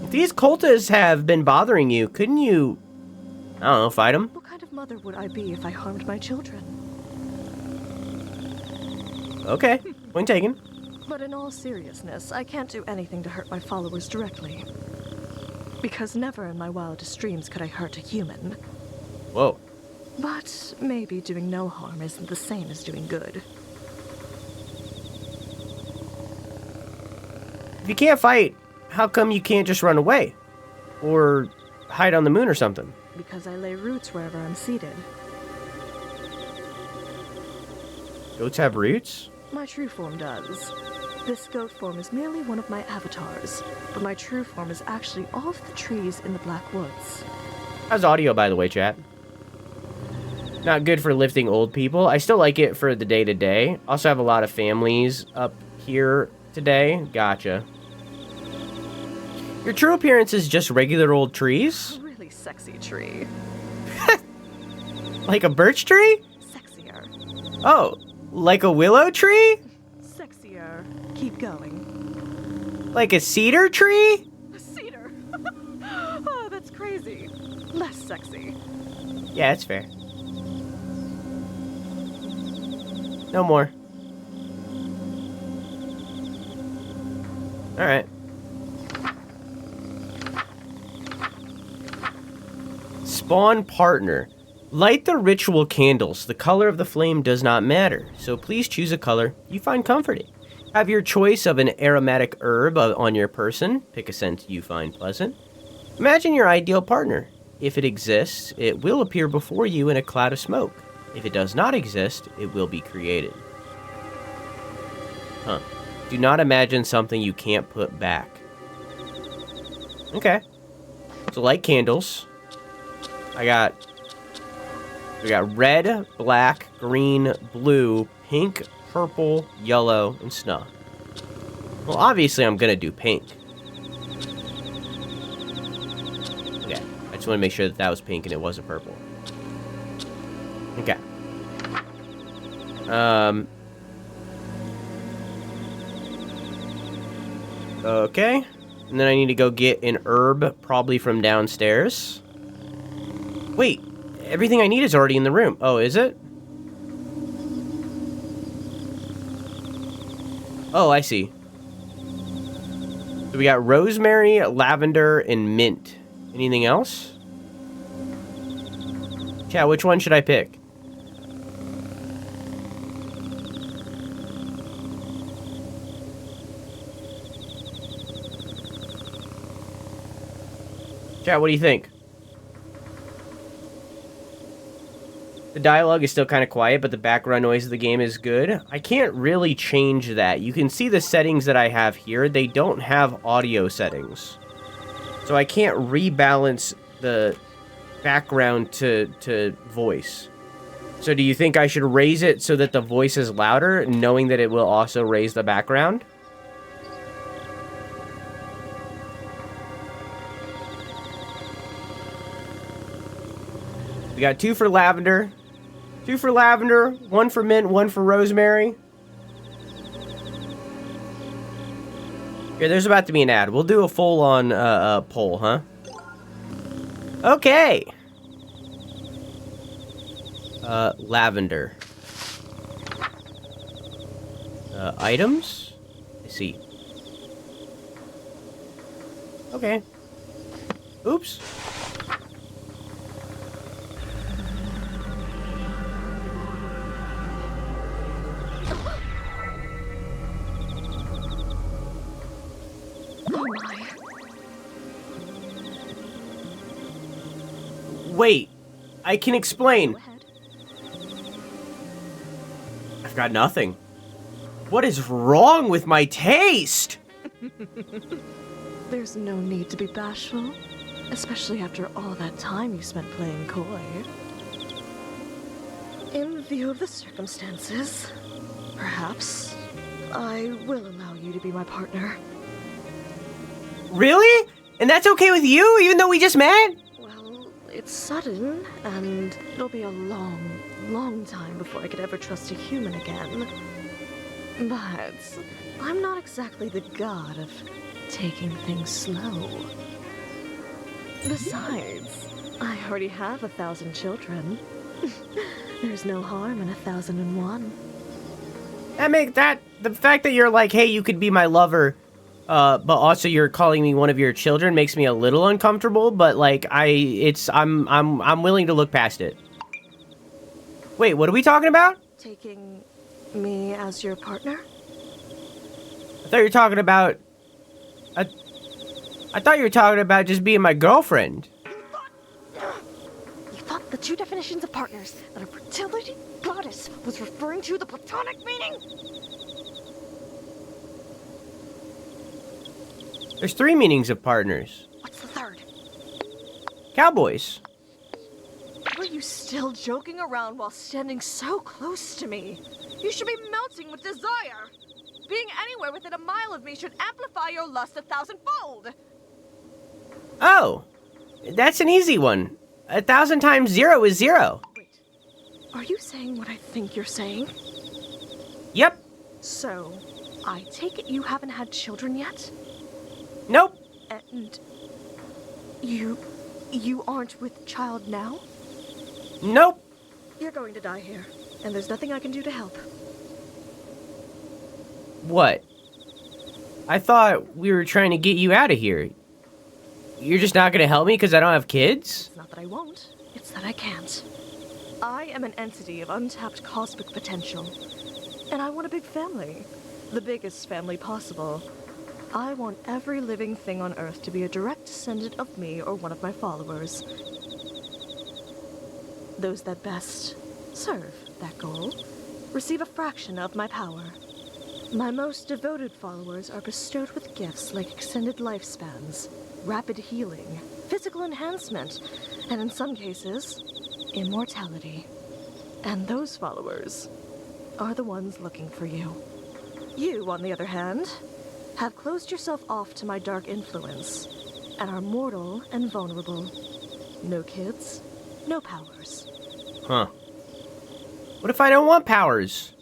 If these cultists have been bothering you, couldn't you, I don't know, fight them? What kind of mother would I be if I harmed my children? Okay, point taken. But in all seriousness, I can't do anything to hurt my followers directly. Because never in my wildest dreams could I hurt a human. Whoa. But maybe doing no harm isn't the same as doing good. If you can't fight, how come you can't just run away? Or hide on the moon or something? Because I lay roots wherever I'm seated. Goats have roots? My true form does. This goat form is merely one of my avatars, but my true form is actually all of the trees in the Black Woods. How's audio, by the way, chat? Not good for lifting old people. I still like it for the day-to-day. Also have a lot of families up here today. Gotcha. Your true appearance is just regular old trees? A really sexy tree. Like a birch tree? Sexier. Oh, like a willow tree? Sexier. Keep going. Like a cedar tree? A cedar. Oh, that's crazy. Less sexy. Yeah, that's fair. No more. Alright. Spawn partner. Light the ritual candles. The color of the flame does not matter, so please choose a color you find comforting. Have your choice of an aromatic herb on your person. Pick a scent you find pleasant. Imagine your ideal partner. If it exists, it will appear before you in a cloud of smoke. If it does not exist, it will be created. Huh. Do not imagine something you can't put back. Okay. So light candles. We got red, black, green, blue, pink, purple, yellow, and snuff. Well, obviously I'm gonna do pink. Okay, I just want to make sure that that was pink and it wasn't purple. Okay. Okay. And then I need to go get an herb, probably from downstairs. Wait, everything I need is already in the room. Oh, is it? Oh, I see. So we got rosemary, lavender, and mint. Anything else? Chat, which one should I pick? Chat, what do you think? The dialogue is still kind of quiet, but the background noise of the game is good. I can't really change that. You can see the settings that I have here. They don't have audio settings. So I can't rebalance the background to voice. So do you think I should raise it so that the voice is louder, knowing that it will also raise the background? We got 2 for lavender. 2 for lavender, 1 for mint, 1 for rosemary. Here, there's about to be an ad. We'll do a full-on poll, huh? Okay. Lavender. Items? I see. Okay. Oops. Wait, I can explain. Go ahead. I've got nothing. What is wrong with my taste? There's no need to be bashful, especially after all that time you spent playing coy. In view of the circumstances, perhaps I will allow you to be my partner. Really? And that's okay with you, even though we just met? Well, it's sudden, and it'll be a long, long time before I could ever trust a human again. But I'm not exactly the god of taking things slow. Besides, I already have 1,000 children. There's no harm in 1,001. The fact that you're like, hey, you could be my lover, but also you're calling me one of your children makes me a little uncomfortable, but like, I'm willing to look past it. Wait, what are we talking about? Taking me as your partner? I thought you were talking about... I thought you were talking about just being my girlfriend. You thought the two definitions of partners that a fertility goddess was referring to the platonic meaning? There's 3 meanings of partners. What's the third? Cowboys. Are you still joking around while standing so close to me? You should be melting with desire. Being anywhere within a mile of me should amplify your lust 1,000-fold. Oh, that's an easy one. 1,000 times 0 is 0. Wait, are you saying what I think you're saying? Yep. So, I take it you haven't had children yet? Nope. And you aren't with child now? Nope. You're going to die here, and there's nothing I can do to help. What? I thought we were trying to get you out of here. You're just not gonna help me because I don't have kids? It's not that I won't, it's that I can't. I am an entity of untapped cosmic potential, and I want a big family. The biggest family possible. I want every living thing on Earth to be a direct descendant of me or one of my followers. Those that best serve that goal receive a fraction of my power. My most devoted followers are bestowed with gifts like extended lifespans, rapid healing, physical enhancement, and in some cases, immortality. And those followers are the ones looking for you. You, on the other hand, have closed yourself off to my dark influence, and are mortal and vulnerable. No kids, no powers. Huh. What if I don't want powers?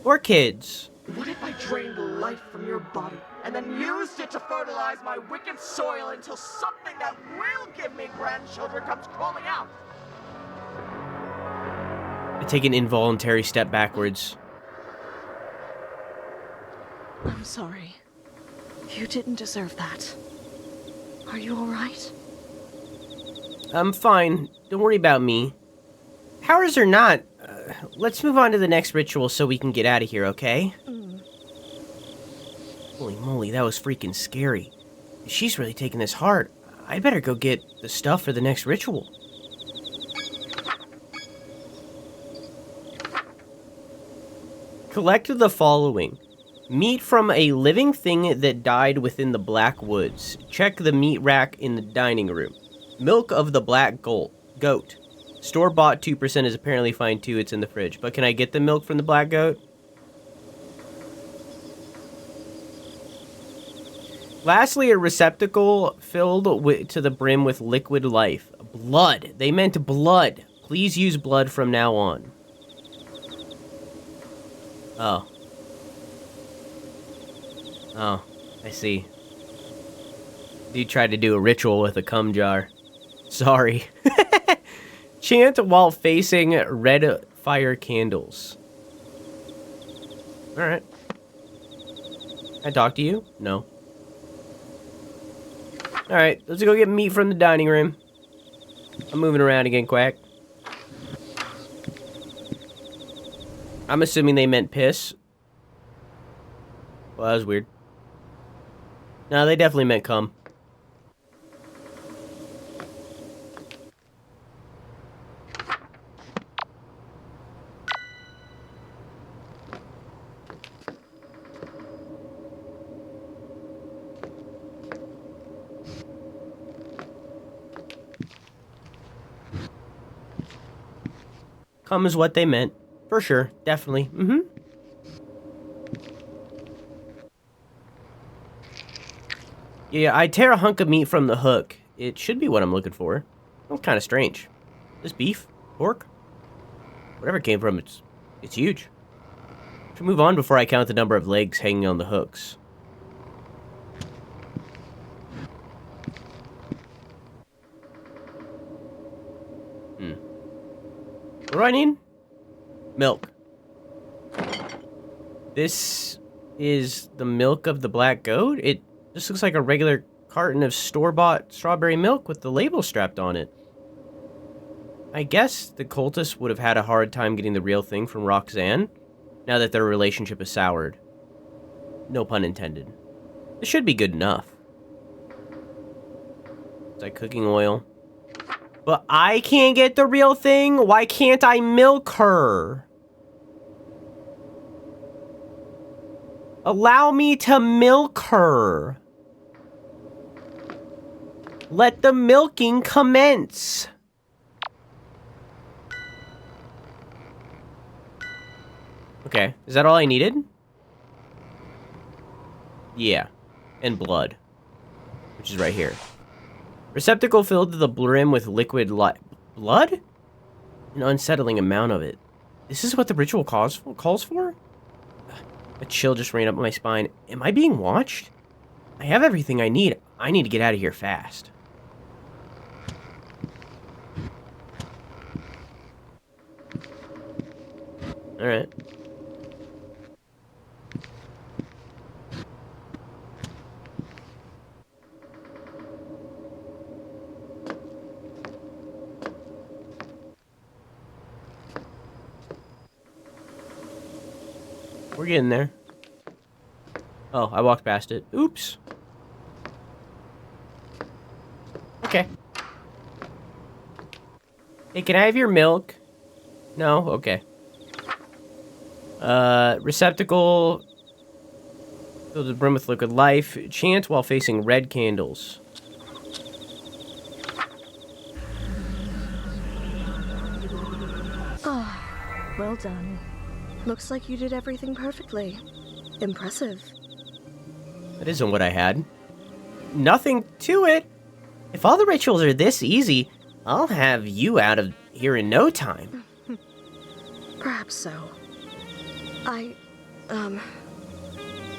Or kids? What if I drained life from your body and then used it to fertilize my wicked soil until something that will give me grandchildren comes crawling out? I take an involuntary step backwards. I'm sorry. You didn't deserve that. Are you alright? I'm fine. Don't worry about me. Powers or not, let's move on to the next ritual so we can get out of here, okay? Holy moly, that was freaking scary. She's really taking this hard. I better go get the stuff for the next ritual. Collect the following. Meat from a living thing that died within the Black Woods. Check the meat rack in the dining room. Milk of the black goat. Store-bought 2% is apparently fine too, it's in the fridge. But can I get the milk from the black goat? Lastly, a receptacle filled to the brim with liquid life. Blood. They meant blood. Please use blood from now on. Oh. Oh, I see. Dude tried to do a ritual with a cum jar. Sorry. Chant while facing red fire candles. Alright. Can I talk to you? No. Alright, let's go get meat from the dining room. I'm moving around again, Quack. I'm assuming they meant piss. Well, that was weird. No, they definitely meant cum. Cum is what they meant. For sure. Definitely. Mm-hmm. Yeah, I tear a hunk of meat from the hook. It should be what I'm looking for. That's kind of strange. This beef? Pork? Whatever it came from, it's huge. Should move on before I count the number of legs hanging on the hooks. What do I need? Milk. This is the milk of the black goat? It just looks like a regular carton of store-bought strawberry milk with the label strapped on it. I guess the cultists would have had a hard time getting the real thing from Rhok'zan, now that their relationship is soured. No pun intended. This should be good enough. It's like cooking oil. But I can't get the real thing? Why can't I milk her? Allow me to milk her. Let the milking commence. Okay, is that all I needed? Yeah, and blood, which is right here. Receptacle filled to the brim with liquid blood? An unsettling amount of it. This is what the ritual calls for? A chill just ran up my spine. Am I being watched? I have everything I need. I need to get out of here fast. Alright. We're getting there. Oh, I walked past it. Oops. Okay. Hey, can I have your milk? No? Okay. Receptacle. Fill the brim with liquid life. Chant while facing red candles. Ah, well done. Looks like you did everything perfectly. Impressive. That isn't what I had. Nothing to it. If all the rituals are this easy, I'll have you out of here in no time. Perhaps so. I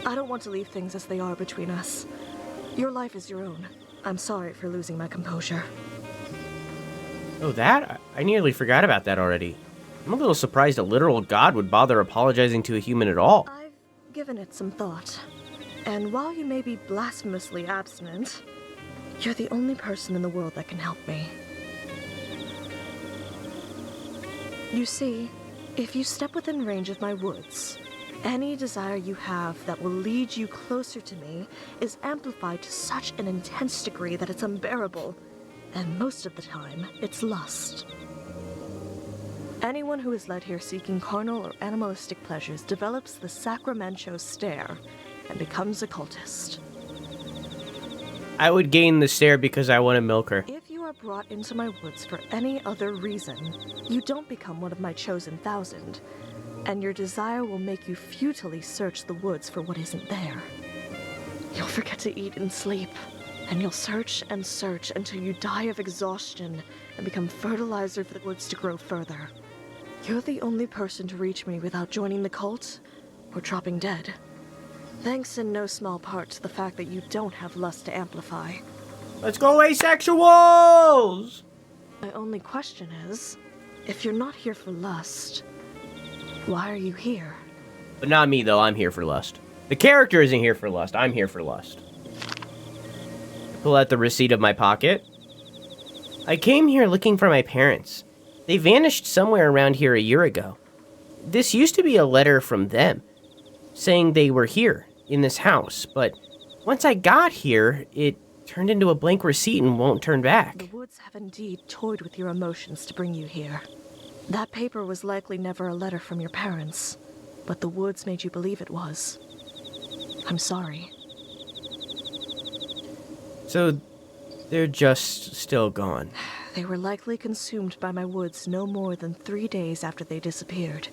don't want to leave things as they are between us. Your life is your own. I'm sorry for losing my composure. Oh, that? I nearly forgot about that already. I'm a little surprised a literal god would bother apologizing to a human at all. I've given it some thought. And while you may be blasphemously abstinent, you're the only person in the world that can help me. You see, if you step within range of my woods, any desire you have that will lead you closer to me is amplified to such an intense degree that it's unbearable, and most of the time, it's lust. Anyone who is led here seeking carnal or animalistic pleasures develops the Sacramen-Cho stare and becomes a cultist. I would gain the stare because I want to milk her. If you are brought into my woods for any other reason, you don't become one of my chosen 1,000, and your desire will make you futilely search the woods for what isn't there. You'll forget to eat and sleep, and you'll search and search until you die of exhaustion and become fertilizer for the woods to grow further. You're the only person to reach me without joining the cult or dropping dead. Thanks in no small part to the fact that you don't have lust to amplify. Let's go asexuals! My only question is, if you're not here for lust, why are you here? But not me, though. I'm here for lust. The character isn't here for lust. I'm here for lust. Pull out the receipt of my pocket. I came here looking for my parents. They vanished somewhere around here a year ago. This used to be a letter from them, saying they were here, in this house, but once I got here, it turned into a blank receipt and won't turn back. The woods have indeed toyed with your emotions to bring you here. That paper was likely never a letter from your parents, but the woods made you believe it was. I'm sorry. So, they're just still gone. They were likely consumed by my woods no more than 3 days after they disappeared.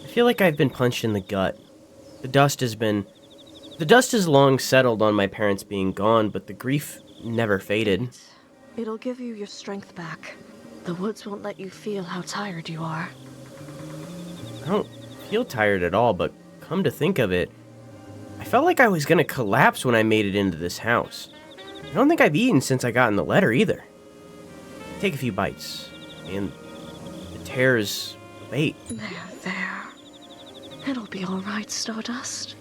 I feel like I've been punched in the gut. The dust has been The dust has long settled on my parents being gone, but the grief never faded. It'll give you your strength back. The woods won't let you feel how tired you are. I don't feel tired at all, but come to think of it, I felt like I was gonna collapse when I made it into this house. I don't think I've eaten since I got in the letter either. Take a few bites, and the tears abate. There. It'll be all right, Stardust.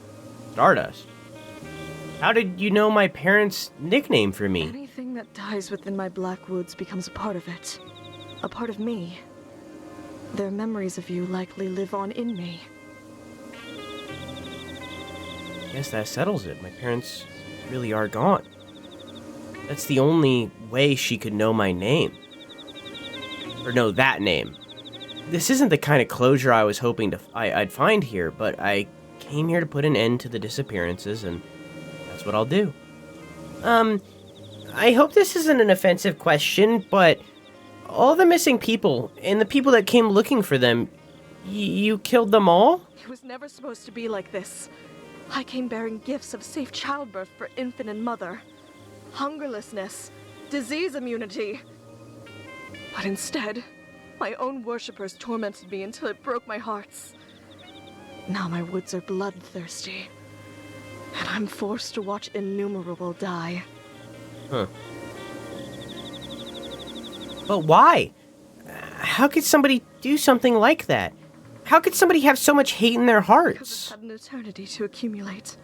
Stardust? How did you know my parents' nickname for me? Anything that dies within my black woods becomes a part of it. A part of me. Their memories of you likely live on in me. Guess that settles it. My parents really are gone. That's the only way she could know my name. Or know that name. This isn't the kind of closure I was hoping I'd find here, but I came here to put an end to the disappearances, and that's what I'll do. I hope this isn't an offensive question, but all the missing people, and the people that came looking for them, you killed them all? It was never supposed to be like this. I came bearing gifts of safe childbirth for infant and mother, hungerlessness, disease immunity. But instead, my own worshippers tormented me until it broke my hearts. Now my woods are bloodthirsty, and I'm forced to watch innumerable die. Huh. But why? How could somebody do something like that? How could somebody have so much hate in their Because hearts? it's had an eternity to accumulate.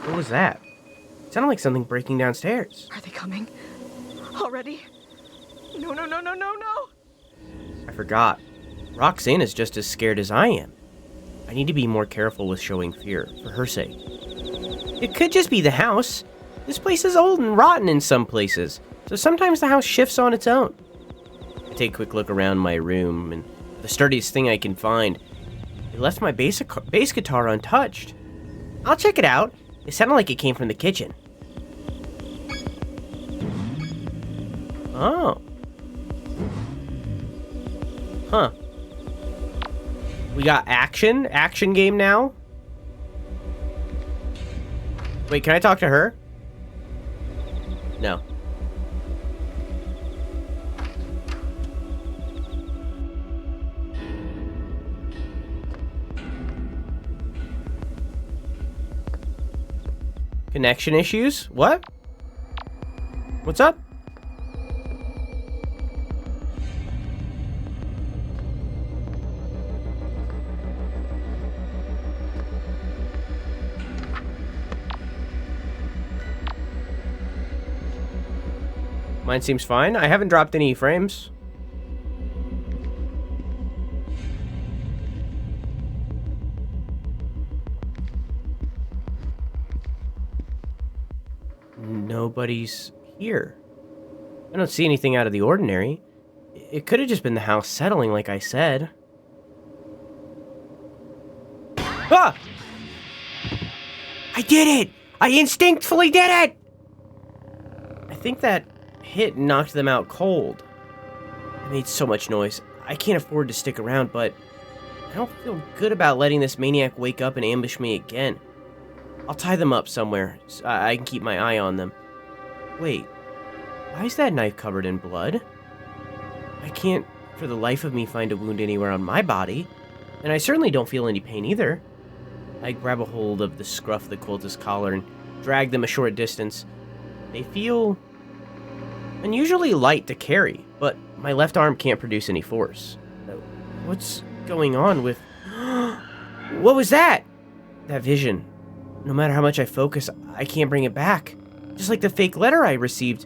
What was that? It sounded like something breaking downstairs. Are they coming? Already? No, no, no, no, no, no! I forgot. Rhok'zan is just as scared as I am. I need to be more careful with showing fear, for her sake. It could just be the house. This place is old and rotten in some places, so sometimes the house shifts on its own. I take a quick look around my room, and the sturdiest thing I can find, they left my bass guitar untouched. I'll check it out. It sounded like it came from the kitchen. Oh. Huh. We got action game now. Wait, can I talk to her? No. Connection issues? What? What's up? Mine seems fine. I haven't dropped any frames. Nobody's here. I don't see anything out of the ordinary. It could have just been the house settling, like I said. Ah! I did it! I instinctively did it! I think that hit knocked them out cold. I made so much noise. I can't afford to stick around, but I don't feel good about letting this maniac wake up and ambush me again. I'll tie them up somewhere so I can keep my eye on them. Wait, why is that knife covered in blood? I can't, for the life of me, find a wound anywhere on my body, and I certainly don't feel any pain either. I grab a hold of the scruff of the cultist's collar and drag them a short distance. They feel unusually light to carry, but my left arm can't produce any force. What's going on with... What was that? That vision. No matter how much I focus, I can't bring it back. Just like the fake letter I received.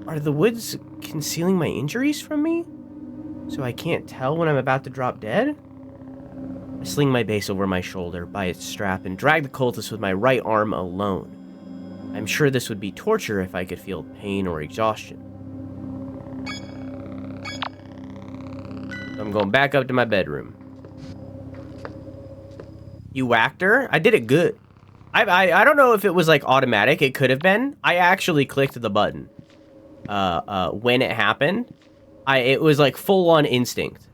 Are the woods concealing my injuries from me? So I can't tell when I'm about to drop dead? I sling my base over my shoulder by its strap and drag the cultist with my right arm alone. I'm sure this would be torture if I could feel pain or exhaustion. I'm going back up to my bedroom. You whacked her? I did it good. I don't know if it was like automatic. It could have been. I actually clicked the button when it happened. It was like full on instinct.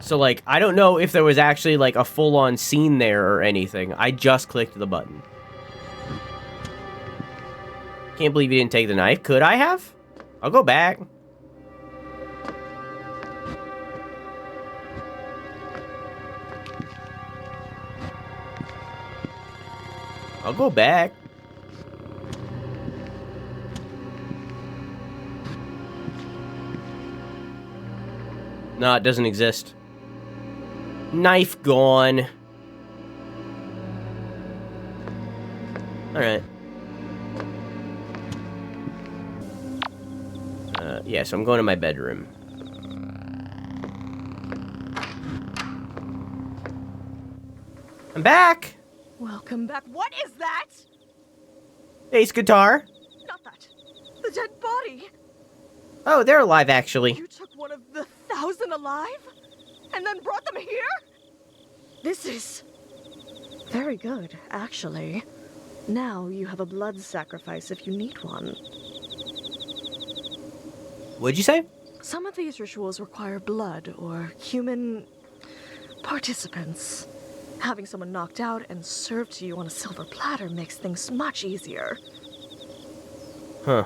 So, like, I don't know if there was actually, like, a full-on scene there or anything. I just clicked the button. Can't believe you didn't take the knife. Could I have? I'll go back. I'll go back. No, it doesn't exist. Knife gone. Alright. Yeah, so I'm going to my bedroom. I'm back! Welcome back. What is that? Bass guitar. Not that. The dead body. Oh, they're alive, actually. You took one of the 1,000 alive? And then brought them here? This is very good, actually. Now you have a blood sacrifice if you need one. What'd you say? Some of these rituals require blood or human participants. Having someone knocked out and served to you on a silver platter makes things much easier. Huh.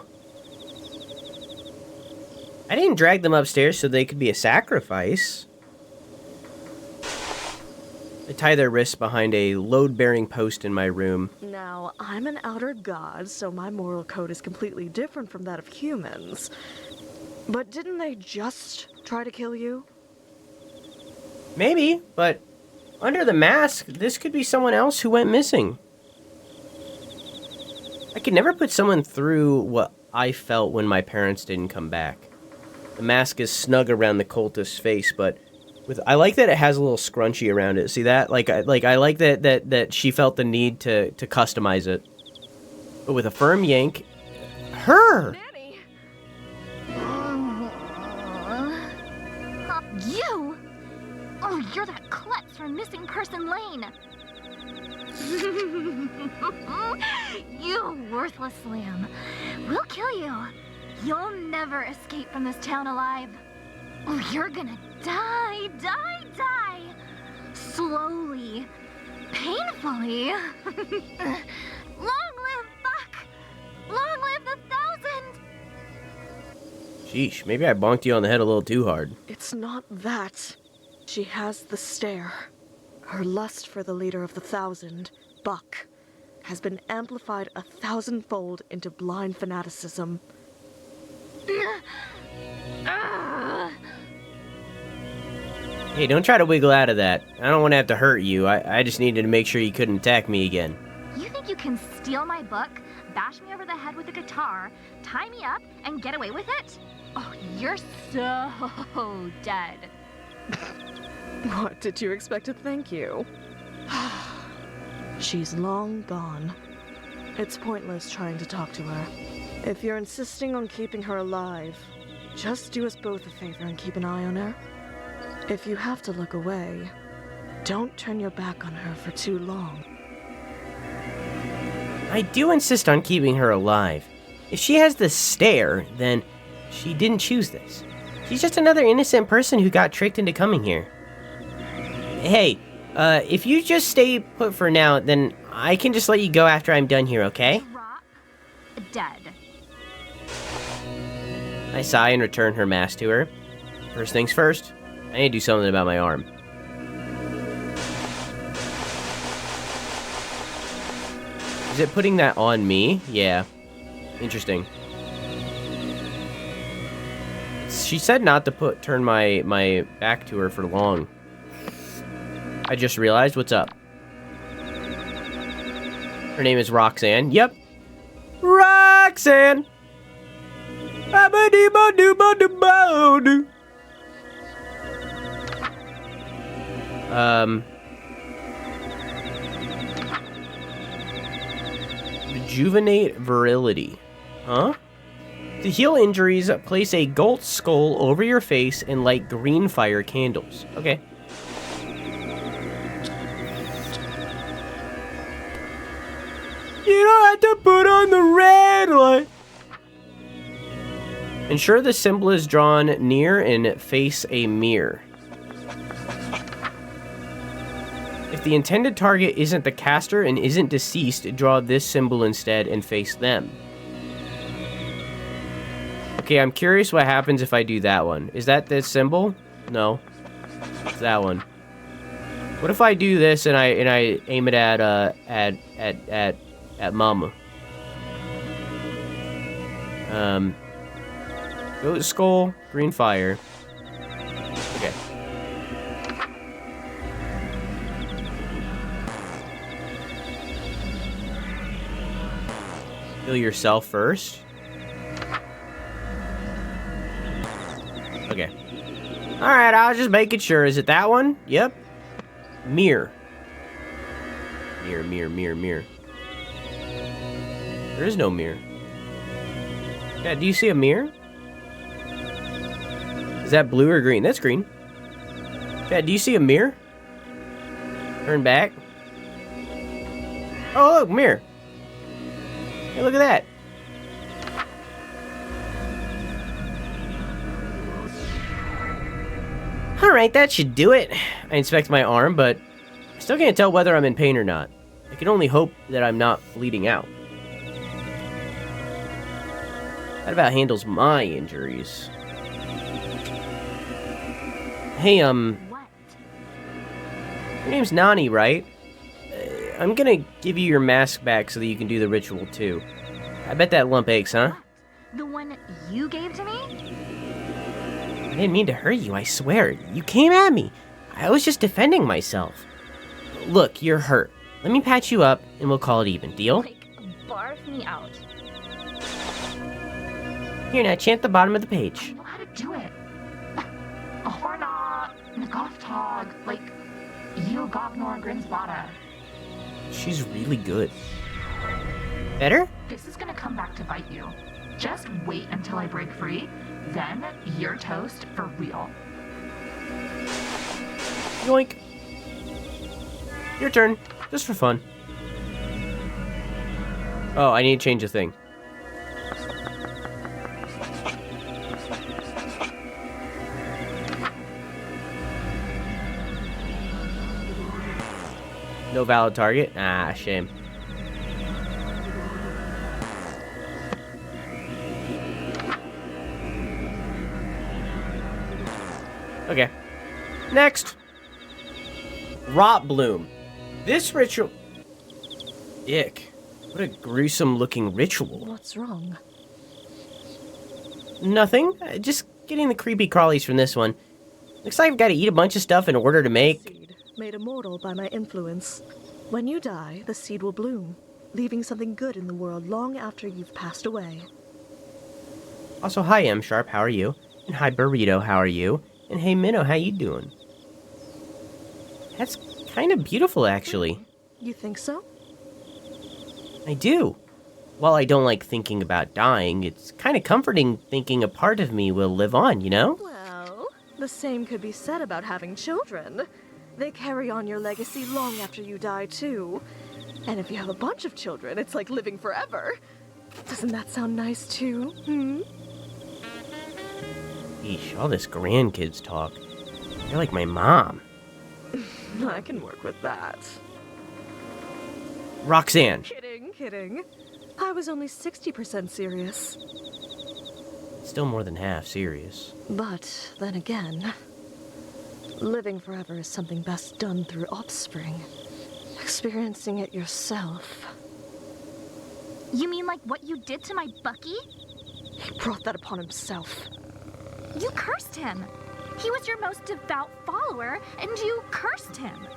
I didn't drag them upstairs so they could be a sacrifice. I tie their wrists behind a load-bearing post in my room. Now, I'm an outer god, so my moral code is completely different from that of humans. But didn't they just try to kill you? Maybe, but under the mask, this could be someone else who went missing. I could never put someone through what I felt when my parents didn't come back. The mask is snug around the cultist's face, but I like that it has a little scrunchie around it. See that? I like that she felt the need to customize it. But with a firm yank, her. Nanny! You! Oh, you're that klutz from Missing Person Lane. You worthless lamb. We'll kill you. You'll never escape from this town alive. Oh, you're gonna die. Slowly. Painfully. Long live Buck! Long live the 1,000! Sheesh, maybe I bonked you on the head a little too hard. It's not that. She has the stare. Her lust for the leader of the 1,000, Buck, has been amplified 1,000-fold into blind fanaticism. Hey, don't try to wiggle out of that. I don't want to have to hurt you. I just needed to make sure you couldn't attack me again. You think you can steal my book, bash me over the head with a guitar, tie me up, and get away with it? Oh, you're so dead. What, did you expect to thank you? She's long gone. It's pointless trying to talk to her. If you're insisting on keeping her alive, just do us both a favor and keep an eye on her. If you have to look away, don't turn your back on her for too long. I do insist on keeping her alive. If she has the stare, then she didn't choose this. She's just another innocent person who got tricked into coming here. Hey, if you just stay put for now, then I can just let you go after I'm done here, okay? Rock, dead. I sigh and return her mask to her. First things first, I need to do something about my arm. Is it putting that on me? Yeah. Interesting. She said not to turn my back to her for long. I just realized what's up. Her name is Rhok'zan. Yep. Rhok'zan! Rejuvenate virility. Huh? To heal injuries, place a gold skull over your face and light green fire candles. Okay. You don't have to put on the red light. Ensure the symbol is drawn near and face a mirror. If the intended target isn't the caster and isn't deceased, draw this symbol instead and face them. Okay, I'm curious what happens if I do that one. Is that this symbol? No. It's that one. What if I do this and I aim it at Mama? Goat skull, green fire. Okay. Kill yourself first. Okay. Alright, I was just making sure. Is it that one? Yep. Mirror. Mirror, mirror, mirror, mirror. There is no mirror. Yeah, do you see a mirror? Is that blue or green? That's green. Yeah, do you see a mirror? Turn back. Oh, look, mirror. Hey, look at that. Alright, that should do it. I inspect my arm, but I still can't tell whether I'm in pain or not. I can only hope that I'm not bleeding out. That about handles my injuries. Hey, What? your name's Nani, right? I'm gonna give you your mask back so that you can do the ritual too. I bet that lump aches, huh? The one you gave to me? I didn't mean to hurt you, I swear. You came at me. I was just defending myself. Look, you're hurt. Let me patch you up and we'll call it even, deal? Like, barf me out. Here, now chant the bottom of the I page. know how to do it. Horna, Nagothtog, like, you Gognor Grinsbada. She's really good. Better? This is gonna come back to bite you. Just wait until I break free, then you're toast for real. Yoink. Your turn. Just for fun. Oh, I need to change a thing. No valid target? Ah, shame. Okay. Next. Rot Bloom. This ritual... Ick. What a gruesome looking ritual. What's wrong? Nothing. Just getting the creepy crawlies from this one. Looks like I've got to eat a bunch of stuff in order to make... Seed, made immortal by my influence. When you die, the seed will bloom, leaving something good in the world long after you've passed away. Also, hi M Sharp, how are you? And hi Burrito, how are you? And hey Minnow, how you doing? That's kind of beautiful, actually. You think so? I do. While I don't like thinking about dying, it's kind of comforting thinking a part of me will live on, you know? Well, the same could be said about having children. They carry on your legacy long after you die, too. And if you have a bunch of children, it's like living forever. Doesn't that sound nice, too? Eesh, all this grandkids talk. They're like my mom. I can work with that. Rhok'zan. Kidding. I was only 60% serious. Still more than half serious. But then again, living forever is something best done through offspring. Experiencing it yourself. You mean like what you did to my Bucky? He brought that upon himself. You cursed him. He was your most devout follower, and you cursed him.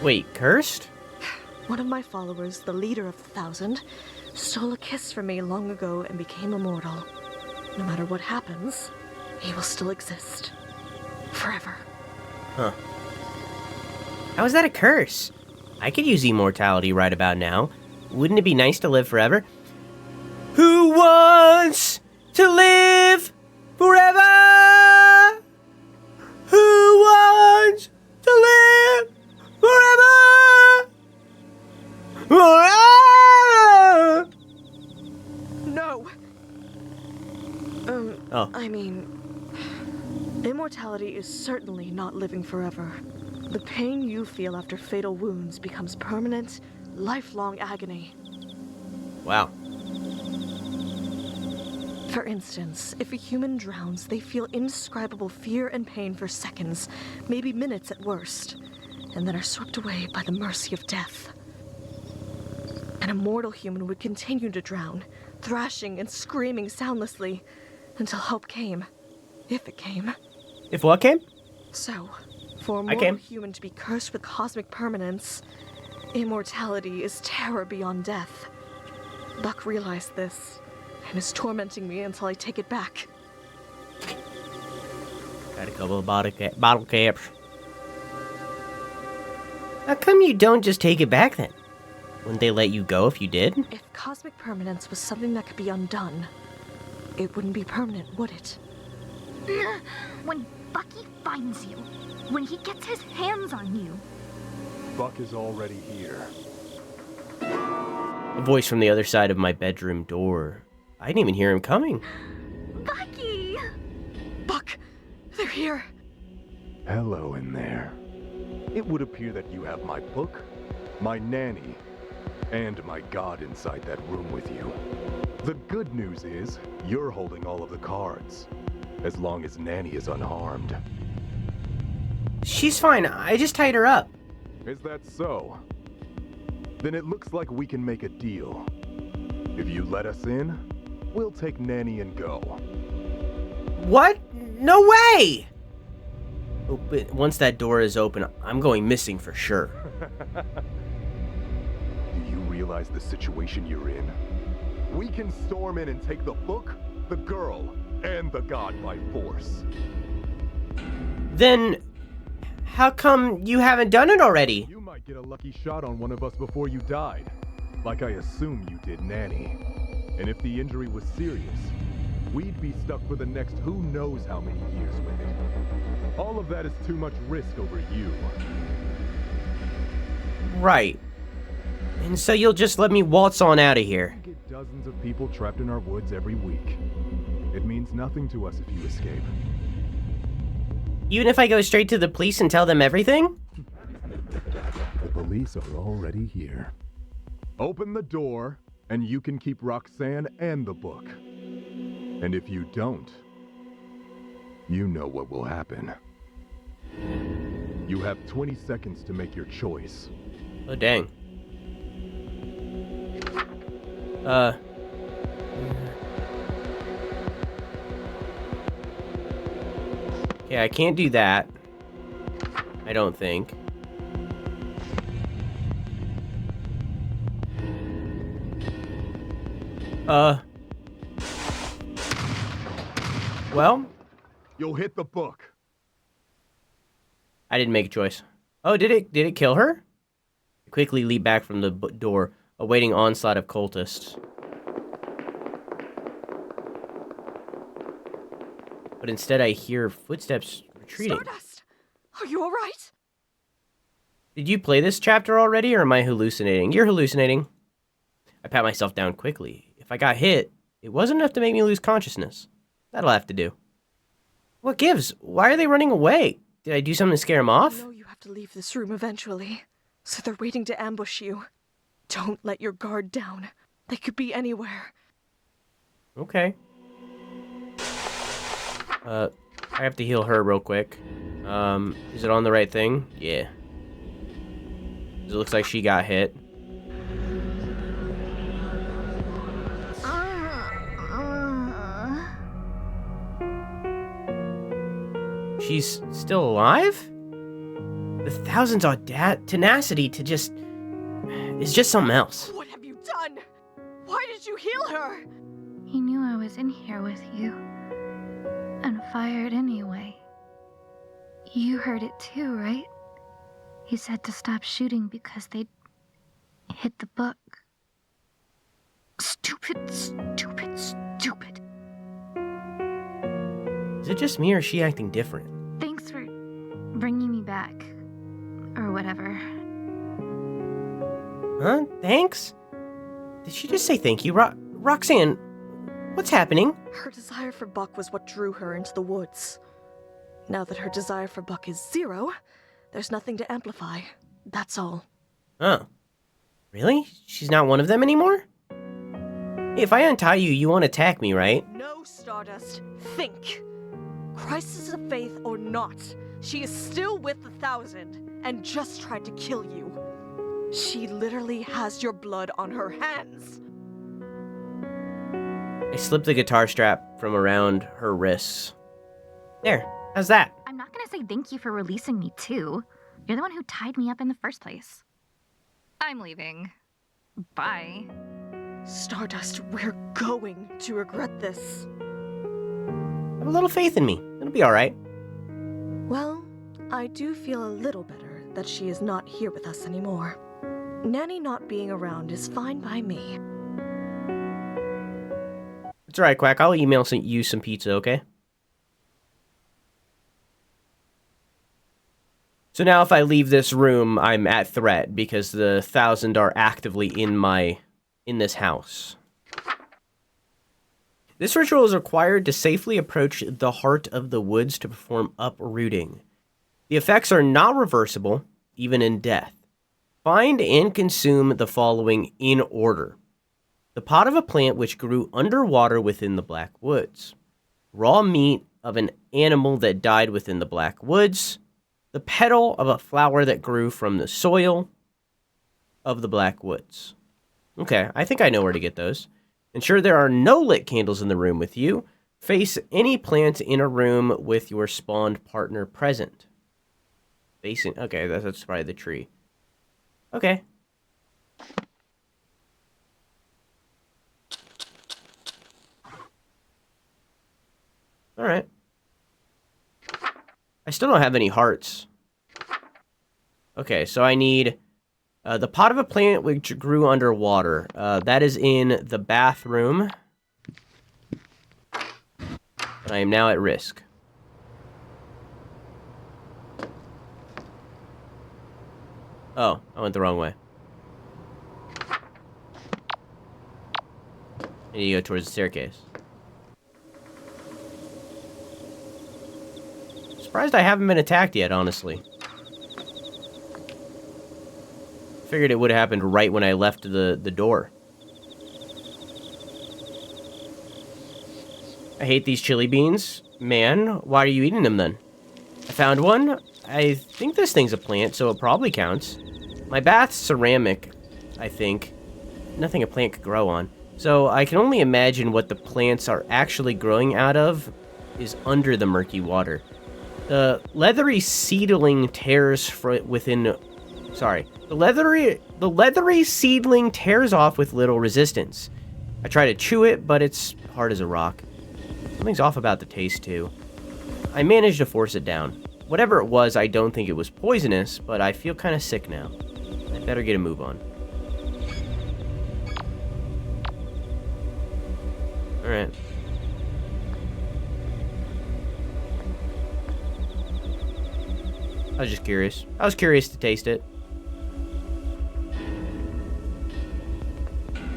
Wait, cursed? One of my followers, the leader of the 1,000, stole a kiss from me long ago and became immortal. No matter what happens, he will still exist. Forever. Huh. How is that a curse? I could use immortality right about now. Wouldn't it be nice to live forever? Who wants to live forever? Who wants to live forever? Forever! No! Oh. I mean, immortality is certainly not living forever. The pain you feel after fatal wounds becomes permanent, lifelong agony. Wow. For instance, if a human drowns, they feel indescribable fear and pain for seconds, maybe minutes at worst, and then are swept away by the mercy of death. An immortal human would continue to drown, thrashing and screaming soundlessly, until help came. If it came. If what came? So, for a I mortal came. human to be cursed with cosmic permanence, immortality is terror beyond death. Buck realized this, and is tormenting me until I take it back. Got a couple of bottle caps. How come you don't just take it back then? Wouldn't they let you go if you did? If cosmic permanence was something that could be undone, it wouldn't be permanent, would it? When Bucky finds you, when he gets his hands on you. Buck is already here. A voice from the other side of my bedroom door. I didn't even hear him coming. Bucky! Buck, they're here. Hello in there. It would appear that you have my book, my nanny, and my god inside that room with you. The good news is, you're holding all of the cards, as long as Nanny is unharmed. She's fine. I just tied her up. Is that so? Then it looks like we can make a deal. If you let us in, we'll take Nanny and go. What? No way! Once that door is open, I'm going missing for sure. Do you realize the situation you're in? We can storm in and take the book, the girl, and the god by force. Then, how come you haven't done it already? You might get a lucky shot on one of us before you died, like I assume you did Nanny. And if the injury was serious, we'd be stuck for the next who knows how many years with it. All of that is too much risk over you. Right. And so you'll just let me waltz on out of here. We get dozens of people trapped in our woods every week. It means nothing to us if you escape. Even if I go straight to the police and tell them everything? The police are already here. Open the door, and you can keep Rhok'zan and the book. And if you don't, you know what will happen. You have 20 seconds to make your choice. Oh, dang. Yeah, I can't do that. I don't think. Well, You'll hit the book. I didn't make a choice. Oh, did it kill her? I quickly leap back from the door, awaiting onslaught of cultists. But instead I hear footsteps retreating. Stardust! Are you alright? Did you play this chapter already, or am I hallucinating? You're hallucinating. I pat myself down quickly. If I got hit, it wasn't enough to make me lose consciousness. That'll have to do. What gives? Why are they running away? Did I do something to scare them off? You know you have to leave this room eventually, so they're waiting to ambush you. Don't let your guard down. They could be anywhere. Okay. I have to heal her real quick. Is it on the right thing? Yeah. It looks like she got hit. She's still alive? The Thousand's tenacity to just... is just something else. What have you done? Why did you heal her? He knew I was in here with you. And fired anyway. You heard it too, right? He said to stop shooting because they'd hit the book. Stupid, stupid, stupid. Is it just me or is she acting different? Thanks for bringing me back. Or whatever. Huh? Thanks? Did she just say thank you? Rhok'zan, what's happening? Her desire for Buck was what drew her into the woods. Now that her desire for Buck is zero, There's nothing to amplify. That's all. Oh. Really? She's not one of them anymore? Hey, if I untie you, you won't attack me, right? No, Stardust. Think. Crisis of faith or not, she is still with the 1,000 and just tried to kill you. She literally has your blood on her hands. I slipped the guitar strap from around her wrists. There. How's that? I'm not gonna say thank you for releasing me, too. You're the one who tied me up in the first place. I'm leaving. Bye. Stardust, we're going to regret this. Have a little faith in me. It'll be alright. Well, I do feel a little better that she is not here with us anymore. Nanny not being around is fine by me. It's alright, Quack. I'll email you some pizza, okay? So now if I leave this room, I'm at threat because the 1,000 are actively in this house. This ritual is required to safely approach the heart of the woods to perform uprooting. The effects are not reversible, even in death. Find and consume the following in order. The pot of a plant which grew underwater within the Black Woods. Raw meat of an animal that died within the Black Woods. The petal of a flower that grew from the soil of the Black Woods. Okay, I think I know where to get those. Ensure there are no lit candles in the room with you. Face any plant in a room with your spawned partner present. Facing, okay, that's probably the tree. Okay. Alright. I still don't have any hearts. Okay, so I need the pot of a plant which grew underwater. That is in the bathroom. I am now at risk. Oh, I went the wrong way. I need to go towards the staircase. Surprised I haven't been attacked yet, honestly. Figured it would have happened right when I left the door. I hate these chili beans. Man, why are you eating them then? I found one. I think this thing's a plant, so it probably counts. My bath's ceramic, I think. Nothing a plant could grow on. So I can only imagine what the plants are actually growing out of is under the murky water. The leathery seedling tears within... Sorry. The leathery seedling tears off with little resistance. I try to chew it, but it's hard as a rock. Something's off about the taste, too. I managed to force it down. Whatever it was, I don't think it was poisonous, but I feel kind of sick now. I better get a move on. Alright. I was just curious. I was curious to taste it.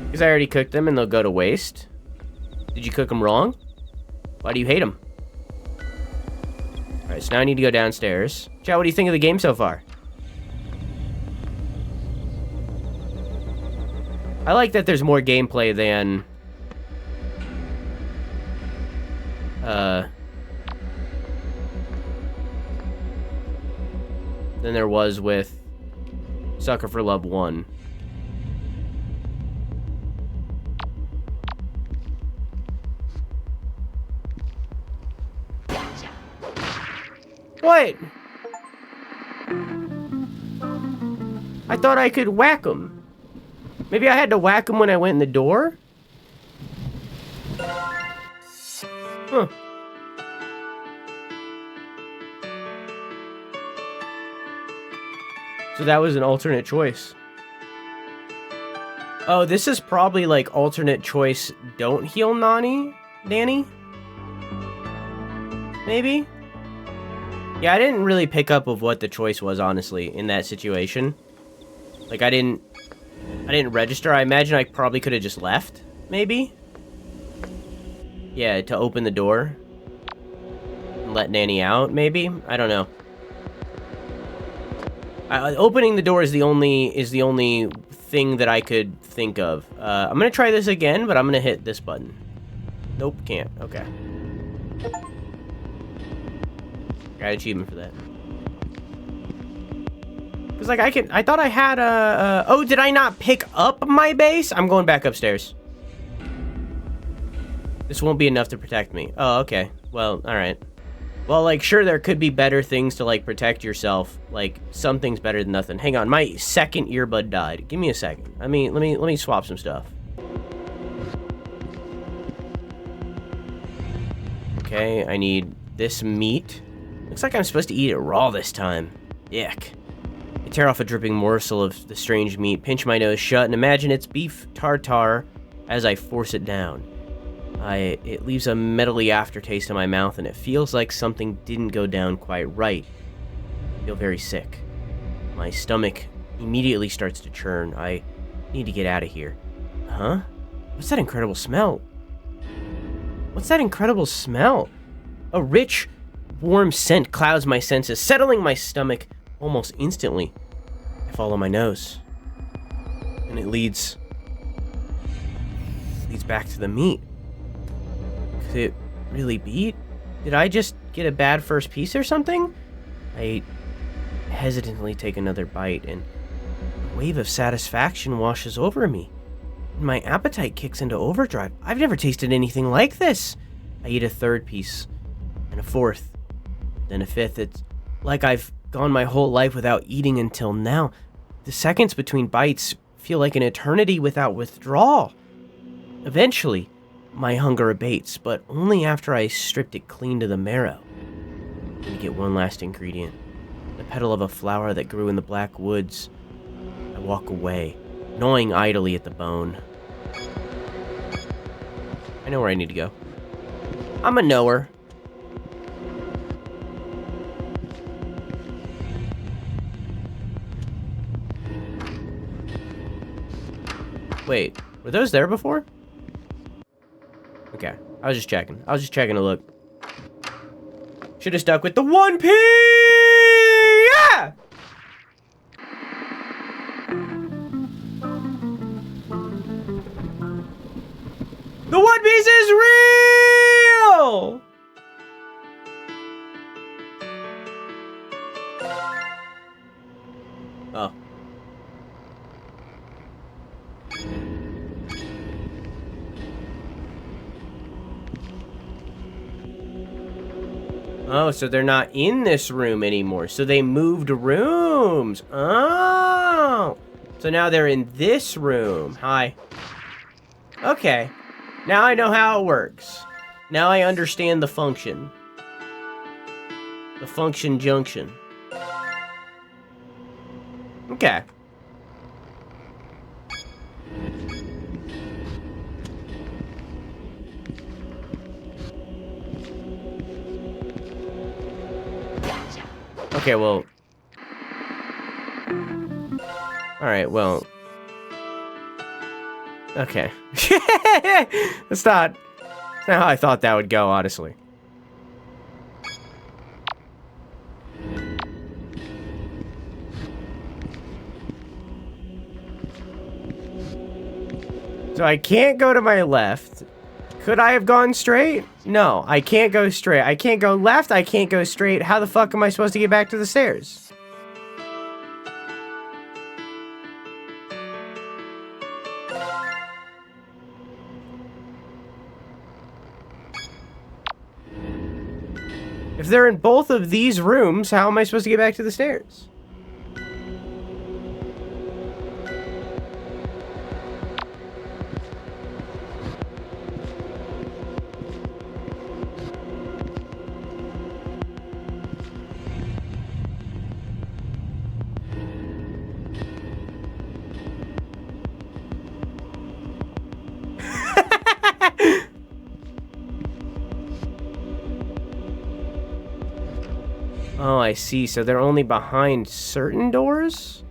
Because I already cooked them and they'll go to waste. Did you cook them wrong? Why do you hate them? Alright, so now I need to go downstairs. Chat, what do you think of the game so far? I like that there's more gameplay than... than there was with Sucker for Love 1. What? I thought I could whack him. Maybe I had to whack him when I went in the door? Huh. So that was an alternate choice. Oh, this is probably like alternate choice don't heal Nanny? Maybe? Yeah, I didn't really pick up of what the choice was, honestly, in that situation. Like, I didn't register. I imagine I probably could have just left, maybe? Yeah, to open the door. And let Nanny out, maybe? I don't know. Opening the door is the only thing that I could think of. I'm gonna try this again, but I'm gonna hit this button. Nope, can't. Okay. Got an achievement for that. Cause like I thought I had a. Oh, did I not pick up my base? I'm going back upstairs. This won't be enough to protect me. Oh, okay. Well, all right. Well, like, sure, there could be better things to, like, protect yourself. Like, something's better than nothing. Hang on, my second earbud died. Give me a second. I mean, let me swap some stuff. Okay, I need this meat. Looks like I'm supposed to eat it raw this time. Yuck. I tear off a dripping morsel of the strange meat, pinch my nose shut, and imagine it's beef tartare as I force it down. It leaves a metally aftertaste in my mouth, and it feels like something didn't go down quite right. I feel very sick. My stomach immediately starts to churn. I need to get out of here. Huh? What's that incredible smell? What's that incredible smell? A rich, warm scent clouds my senses, settling my stomach almost instantly. I follow my nose, and it leads back to the meat. Could it really be? Did I just get a bad first piece or something? I hesitantly take another bite, and a wave of satisfaction washes over me. My appetite kicks into overdrive. I've never tasted anything like this. I eat a third piece, and a fourth, then a fifth. It's like I've gone my whole life without eating until now. The seconds between bites feel like an eternity without withdrawal. Eventually, my hunger abates, but only after I stripped it clean to the marrow. Let me get one last ingredient. The petal of a flower that grew in the black woods. I walk away, gnawing idly at the bone. I know where I need to go. I'm a knower. Wait, were those there before? Okay, I was just checking. I was just checking to look. Should have stuck with the 1P! Yeah! The One Piece is real! Oh. Oh, so they're not in this room anymore. So they moved rooms. Oh. So now they're in this room. Hi. Okay. Now I know how it works. Now I understand the function. The function junction. Okay. Okay, well... Alright, well... Okay. That's not how I thought that would go, honestly. So I can't go to my left. Could I have gone straight? No, I can't go straight. I can't go left, I can't go straight. How the fuck am I supposed to get back to the stairs? If they're in both of these rooms, how am I supposed to get back to the stairs? Oh, I see. So they're only behind certain doors?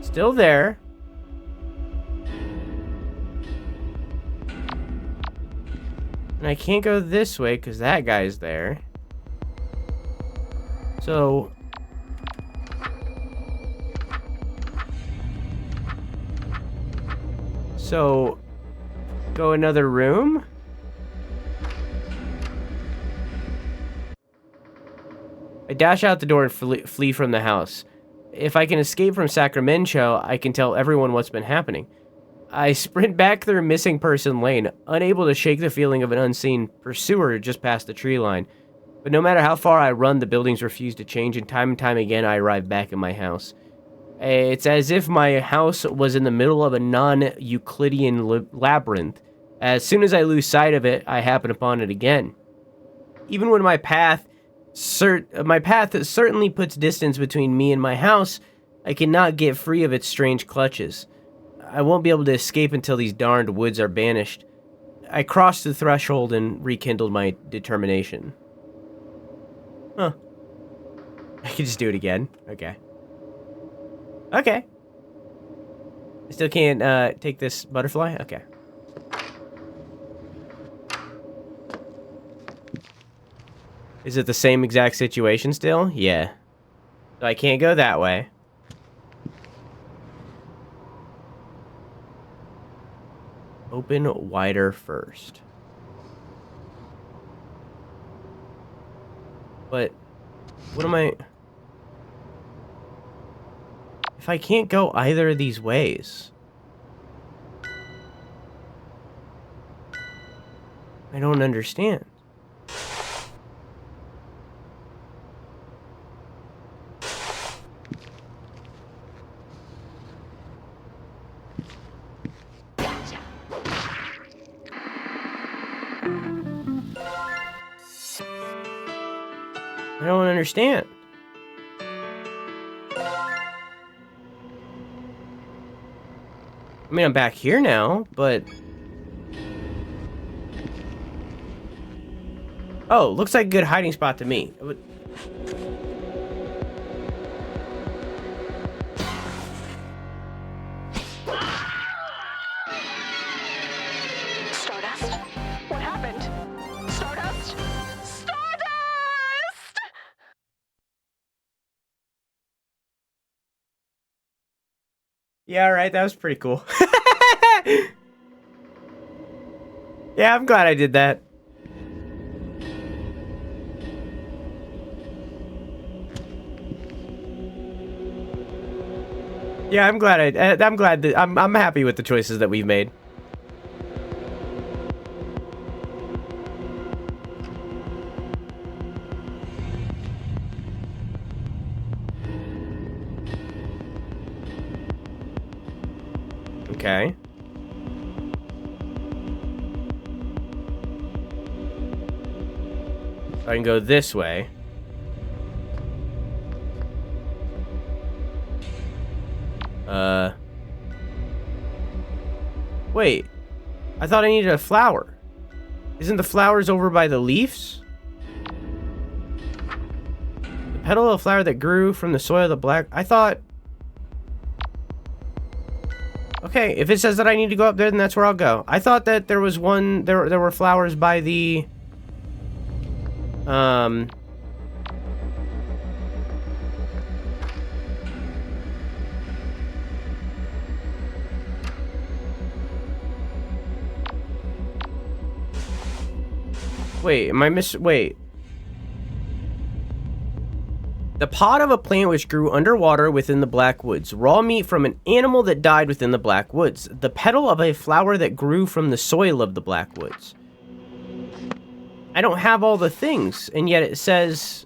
Still there. And I can't go this way because that guy's there. So... go another room? I dash out the door and flee from the house. If I can escape from Sacramen-Cho, I can tell everyone what's been happening. I sprint back through missing person lane, unable to shake the feeling of an unseen pursuer just past the tree line. But no matter how far I run, the buildings refuse to change, and time again I arrive back in my house. It's as if my house was in the middle of a non-Euclidean labyrinth. As soon as I lose sight of it, I happen upon it again. Even when my path certainly puts distance between me and my house, I cannot get free of its strange clutches. I won't be able to escape until these darned woods are banished. I crossed the threshold and rekindled my determination. Huh. I can just do it again. Okay. Okay. I still can't take this butterfly? Okay. Is it the same exact situation still? Yeah. So I can't go that way. Open wider first. But what am I... If I can't go either of these ways... I don't understand. I don't understand. I mean, I'm back here now, but... Oh, looks like a good hiding spot to me. Stardust? What happened? Stardust? Stardust! Yeah, alright, that was pretty cool. Yeah, I'm glad I did that. Yeah, I'm glad I'm happy with the choices that we've made. Okay. I can go this way. Wait. I thought I needed a flower. Isn't the flowers over by the leaves? The petal of a flower that grew from the soil of the black... I thought... Okay, if it says that I need to go up there, then that's where I'll go. I thought that there was one... There were flowers by the... Wait, am I wait. The pod of a plant which grew underwater within the Black Woods. Raw meat from an animal that died within the Black Woods. The petal of a flower that grew from the soil of the Black Woods. I don't have all the things, and yet it says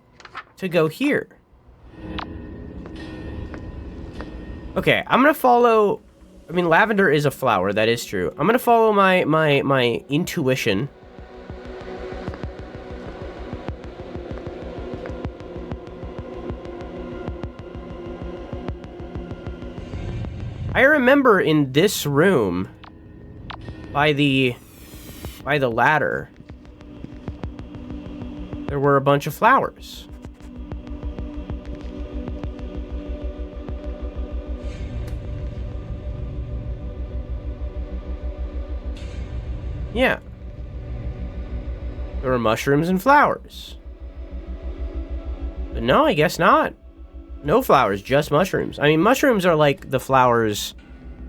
to go here. Okay, I'm gonna follow... I mean, lavender is a flower, that is true. I'm gonna follow my intuition. I remember in this room, by the ladder, there were a bunch of flowers. Yeah. There were mushrooms and flowers. But no, I guess not. No flowers, just mushrooms. I mean, mushrooms are like the flowers.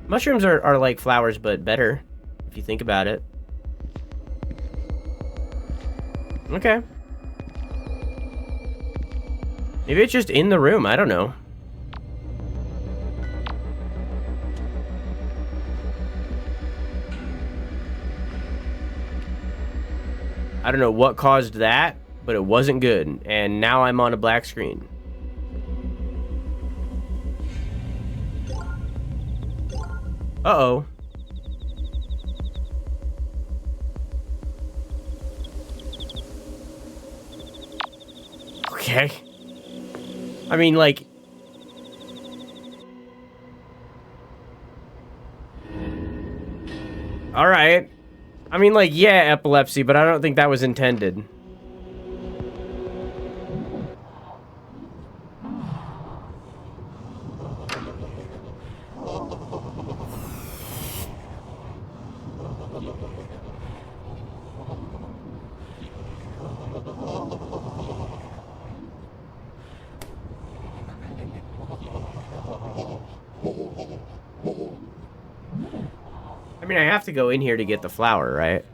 Mushrooms are like flowers, but better, if you think about it. Okay. Maybe it's just in the room, I don't know. I don't know what caused that, but it wasn't good, and now I'm on a black screen. Uh-oh. Okay. I mean, like... Alright. I mean, like, yeah, epilepsy, but I don't think that was intended. I mean, I have to go in here to get the flower, right?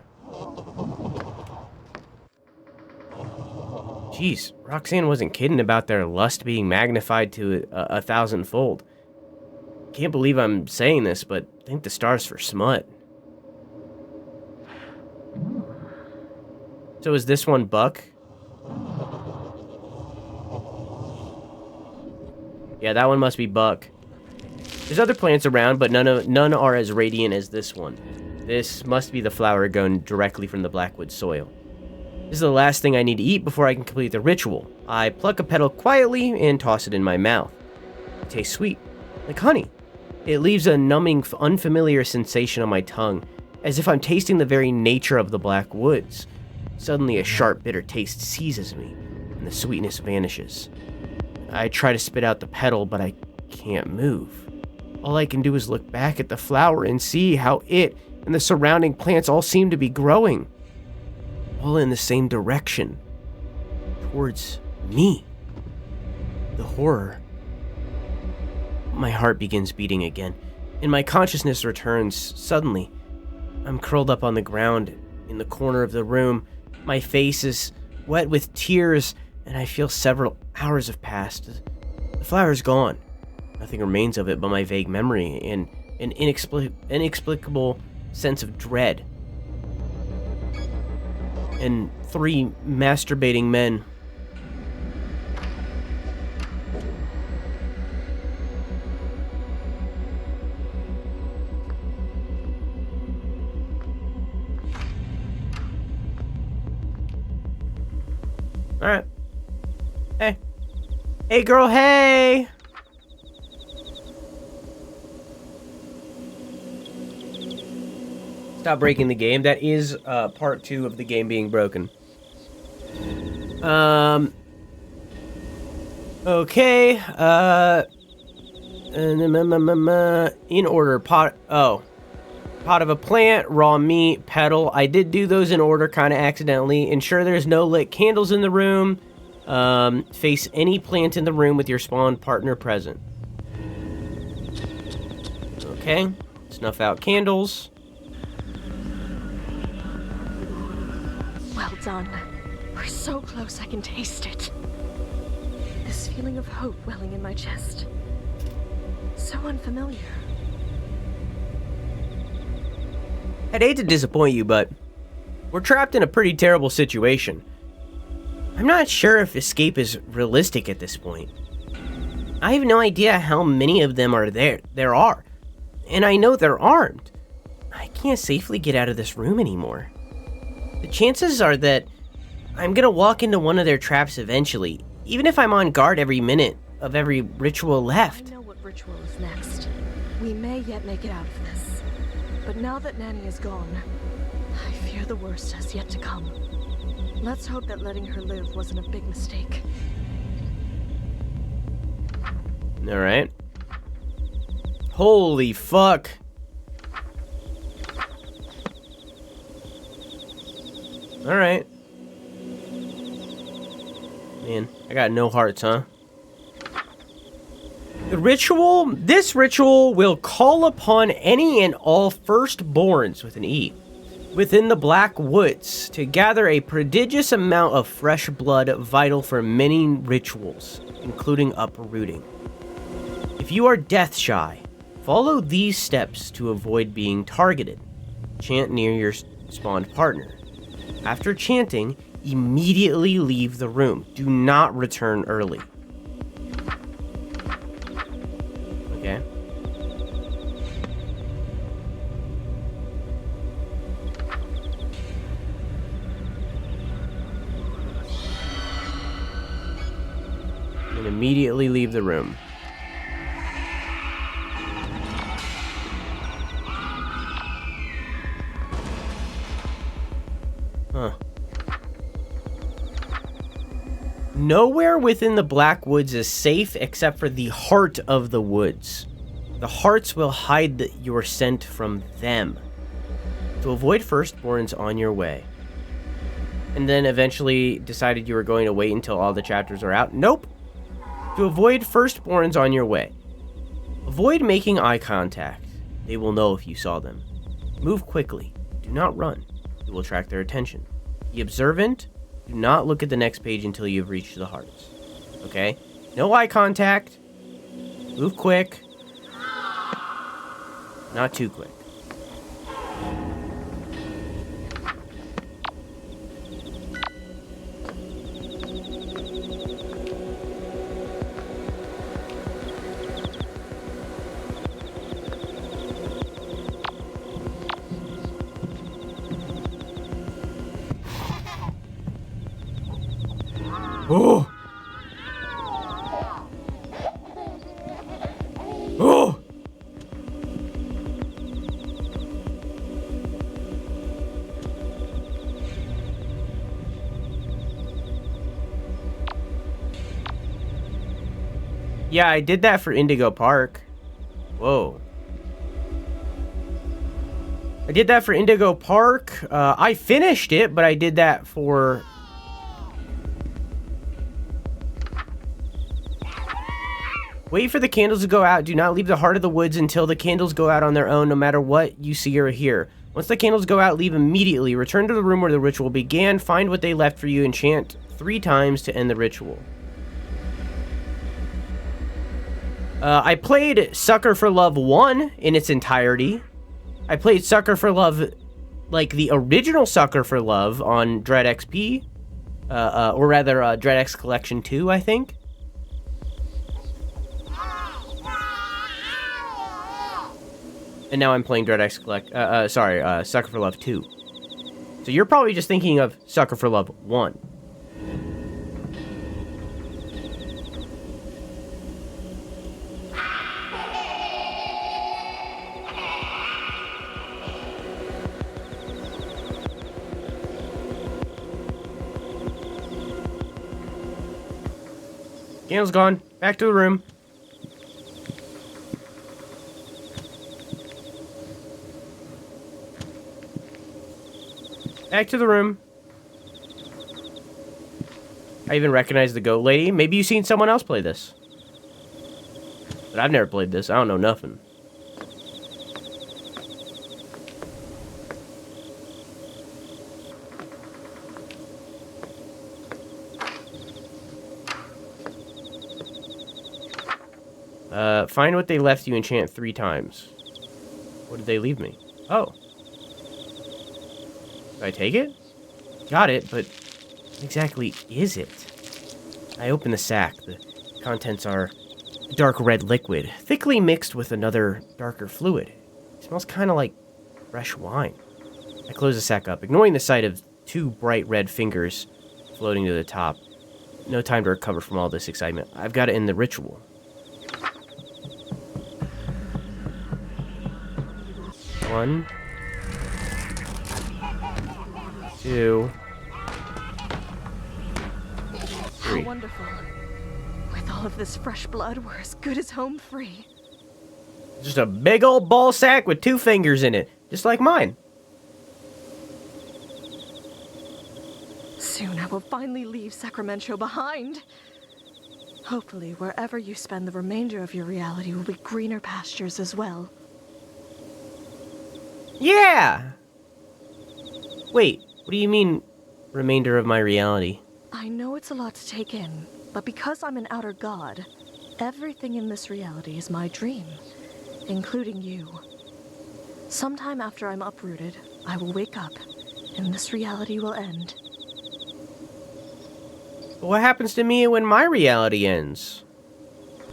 Jeez, Rhok'zan wasn't kidding about their lust being magnified to a thousandfold. Can't believe I'm saying this, but thank the stars for smut. So is this one Buck? Yeah, that one must be Buck. There's other plants around, but none are as radiant as this one. This must be the flower grown directly from the Blackwood soil. This is the last thing I need to eat before I can complete the ritual. I pluck a petal quietly and toss it in my mouth. It tastes sweet, like honey. It leaves a numbing, unfamiliar sensation on my tongue, as if I'm tasting the very nature of the Black Woods. Suddenly a sharp, bitter taste seizes me, and the sweetness vanishes. I try to spit out the petal, but I can't move. All I can do is look back at the flower and see how it and the surrounding plants all seem to be growing. All in the same direction. Towards me. The horror. My heart begins beating again, and my consciousness returns suddenly. I'm curled up on the ground in the corner of the room. My face is wet with tears, and I feel several hours have passed. The flower's gone. Nothing remains of it but my vague memory and an inexplicable sense of dread. And 3 masturbating men. Alright. Hey. Hey, girl, hey! Stop breaking the game. That is part 2 of the game being broken. Okay. In order. Pot of a plant, raw meat, petal. I did do those in order, kind of accidentally. Ensure there's no lit candles in the room. Face any plant in the room with your spawn partner present. Okay. Snuff out candles. Well done. We're so close I can taste it. This feeling of hope welling in my chest. So unfamiliar. I'd hate to disappoint you, but we're trapped in a pretty terrible situation. I'm not sure if escape is realistic at this point. I have no idea how many of them there are. And I know they're armed. I can't safely get out of this room anymore. The chances are that I'm gonna walk into one of their traps eventually, even if I'm on guard every minute of every ritual left. I know what ritual is next. We may yet make it out of this. But now that Nanny is gone, I fear the worst has yet to come. Let's hope that letting her live wasn't a big mistake. Alright. Holy fuck. Alright. Man, I got no hearts, huh? This ritual will call upon any and all firstborns, with an E, within the Black Woods to gather a prodigious amount of fresh blood vital for many rituals, including uprooting. If you are death shy, follow these steps to avoid being targeted. Chant near your spawned partner. After chanting, immediately leave the room. Do not return early. Okay. And immediately leave the room. Huh. Nowhere within the Black Woods is safe except for the heart of the woods. The hearts will hide your scent from them. To avoid firstborns on your way. And then eventually decided you were going to wait until all the chapters are out. Nope. To avoid firstborns on your way. Avoid making eye contact. They will know if you saw them. Move quickly. Do not run. It will attract their attention. Be observant. Do not look at the next page until you've reached the hearts. Okay? No eye contact. Move quick. Not too quick. Oh! Oh! Yeah, I did that for Indigo Park. Whoa. I did that for Indigo Park. I finished it, but I did that for... Wait for the candles to go out. Do not leave the heart of the woods until the candles go out on their own, no matter what you see or hear. Once the candles go out, leave immediately. Return to the room where the ritual began. Find what they left for you and chant 3 times to end the ritual. I played Sucker for Love 1 in its entirety. I played Sucker for Love, like the original Sucker for Love on Dread XP. Or rather, Dread X Collection 2, I think. And now I'm playing Dread X Sucker for Love 2. So you're probably just thinking of Sucker for Love 1. Candle's gone. Back to the room. Back to the room. I even recognize the goat lady. Maybe you've seen someone else play this. But I've never played this. I don't know nothing. Find what they left you and chant 3 times. What did they leave me? Oh. Did I take it? Got it, but what exactly is it? I open the sack. The contents are dark red liquid, thickly mixed with another darker fluid. It smells kind of like fresh wine. I close the sack up, ignoring the sight of 2 bright red fingers floating to the top. No time to recover from all this excitement. I've got to end the ritual. 1, 2, 3. How wonderful. With all of this fresh blood, we're as good as home free. Just a big old ball sack with 2 fingers in it, just like mine. Soon I will finally leave Sacramen-Cho behind. Hopefully, wherever you spend the remainder of your reality will be greener pastures as well. Yeah! Wait, what do you mean, remainder of my reality? I know it's a lot to take in, but because I'm an outer god, everything in this reality is my dream, including you. Sometime after I'm uprooted, I will wake up, and this reality will end. What happens to me when my reality ends?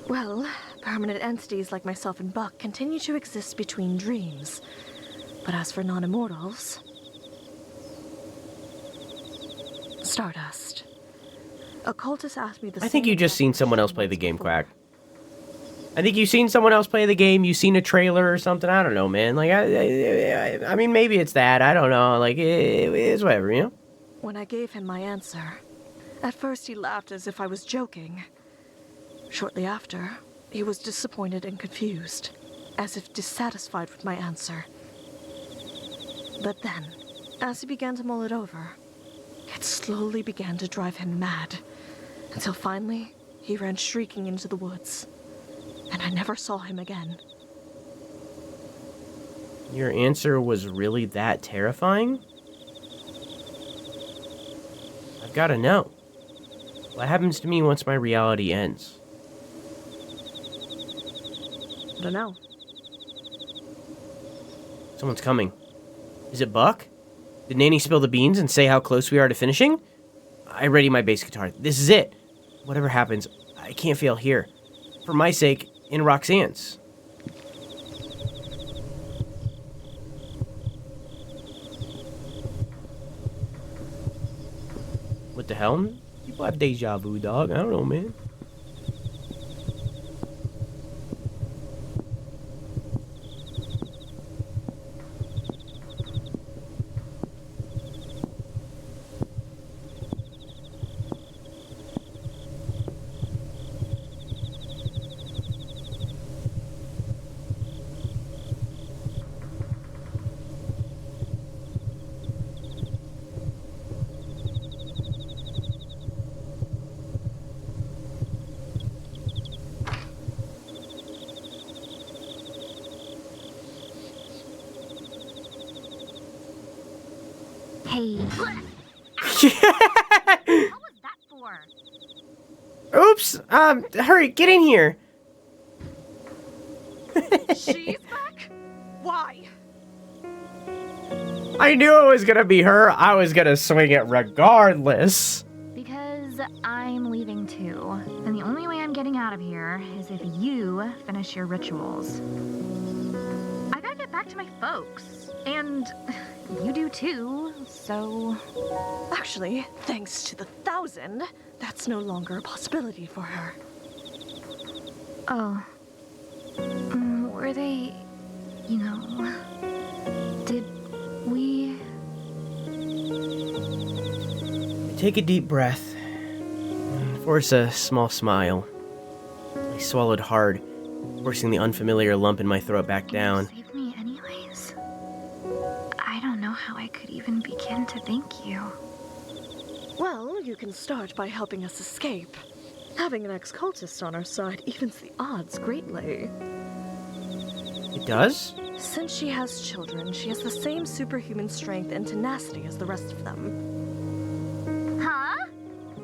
Well, permanent entities like myself and Buck continue to exist between dreams. But as for non-immortals... Stardust. A cultist asked me the I think same you just exact seen someone else question play the once game, before. Quack. I think you've seen someone else play the game, you've seen a trailer or something, I don't know, man. Like, I mean, maybe it's that, I don't know, like, it's whatever, you know? When I gave him my answer, at first he laughed as if I was joking. Shortly after, he was disappointed and confused, as if dissatisfied with my answer. But then, as he began to mull it over, it slowly began to drive him mad, until finally, he ran shrieking into the woods, and I never saw him again. Your answer was really that terrifying? I've gotta know. What happens to me once my reality ends? I don't know. Someone's coming. Is it Buck? Did Nanny spill the beans and say how close we are to finishing? I ready my bass guitar. This is it. Whatever happens, I can't fail here. For my sake, in Rhok'zan's. What the hell? People have deja vu, dog. I don't know, man. Hey. What was that for? Oops! Hurry, get in here! She's back? Why? I knew it was gonna be her. I was gonna swing it regardless. Because I'm leaving too. And the only way I'm getting out of here is if you finish your rituals. I gotta get back to my folks. And you do too, so... Actually, thanks to the 1,000, that's no longer a possibility for her. Oh. Were they... you know... did we... Take a deep breath. Force a small smile. I swallowed hard, forcing the unfamiliar lump in my throat back down. You saved me anyways. I don't know how I could even begin to thank you. Well, you can start by helping us escape. Having an ex-cultist on our side evens the odds greatly. It does? Since she has children, she has the same superhuman strength and tenacity as the rest of them. Huh?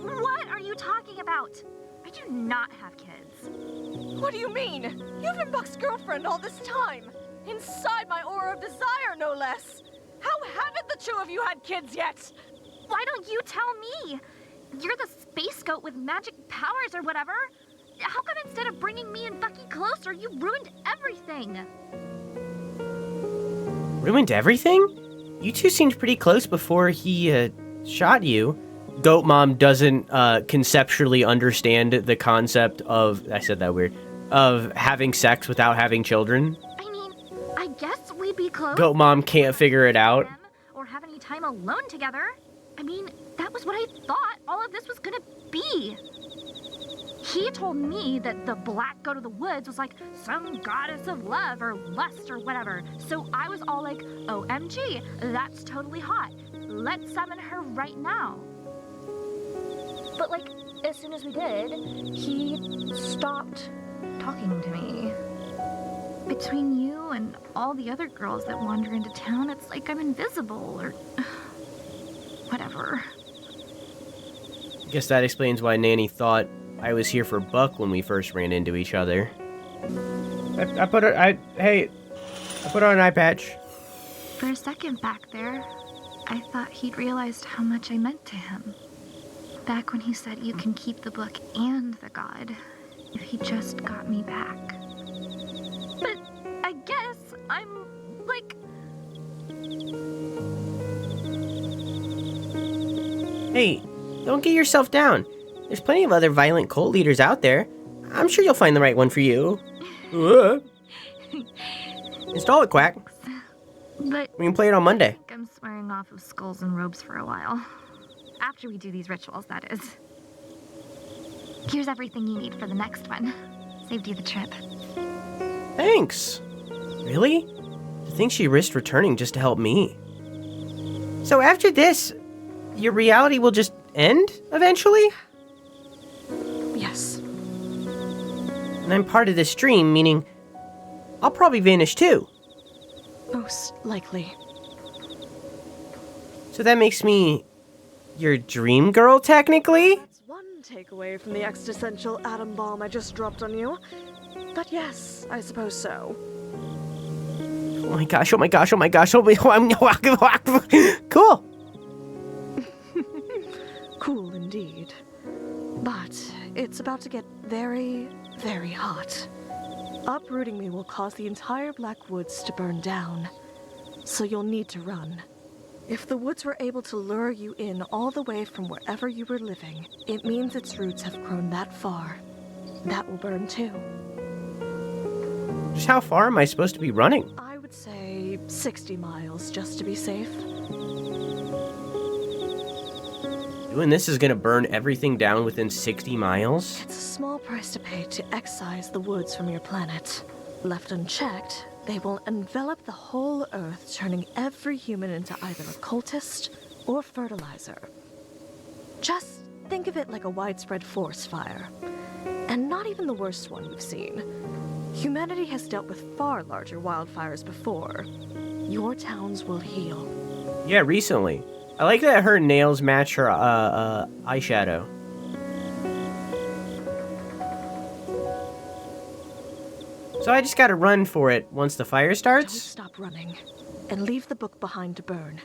What are you talking about? I do not have kids. What do you mean? You've been Buck's girlfriend all this time! Inside my aura of desire, no less! How haven't the two of you had kids yet? Why don't you tell me? You're the space goat with magic powers or whatever. How come instead of bringing me and Bucky closer, you ruined everything? Ruined everything? You two seemed pretty close before he, shot you. Goat Mom doesn't, conceptually understand the concept of, I said that weird, of having sex without having children. I mean, I guess we'd be close. Goat Mom can't figure it out. Or have any time alone together. I mean, that was what I thought all of this was gonna be. He told me that the black goat of the woods was like some goddess of love or lust or whatever. So I was all like, OMG, that's totally hot. Let's summon her right now. But, like, as soon as we did, he stopped talking to me. Between you and all the other girls that wander into town, it's like I'm invisible or whatever. Guess that explains why Nanny thought I was here for Buck when we first ran into each other. I put on an eye patch. For a second back there, I thought he'd realized how much I meant to him. Back when he said you can keep the book and the god, if he just got me back. But I guess I'm, like... Hey, don't get yourself down. There's plenty of other violent cult leaders out there. I'm sure you'll find the right one for you. Install it, Quack. But We can play it on Monday. I think I'm swearing off of skulls and robes for a while. After we do these rituals, that is. Here's everything you need for the next one. Saved you the trip. Thanks. Really? To think she risked returning just to help me. So after this, your reality will just end eventually? Yes. And I'm part of this dream, meaning I'll probably vanish too. Most likely. So that makes me your dream girl, technically? That's one takeaway from the existential atom bomb I just dropped on you. But yes, I suppose so. Oh my gosh, oh my gosh, oh my gosh, oh my cool. Cool indeed. But it's about to get very, very hot. Uprooting me will cause the entire Black Woods to burn down. So you'll need to run. If the woods were able to lure you in all the way from wherever you were living, it means its roots have grown that far. That will burn too. Just how far am I supposed to be running? I would say 60 miles just to be safe. Doing this is gonna burn everything down within 60 miles? It's a small price to pay to excise the woods from your planet. Left unchecked, they will envelop the whole Earth, turning every human into either a cultist or fertilizer. Just think of it like a widespread forest fire. And not even the worst one we've seen. Humanity has dealt with far larger wildfires before. Your towns will heal. Yeah, recently. I like that her nails match her eyeshadow. So I just gotta run for it once the fire Don't starts? stop running, and leave the book behind to burn.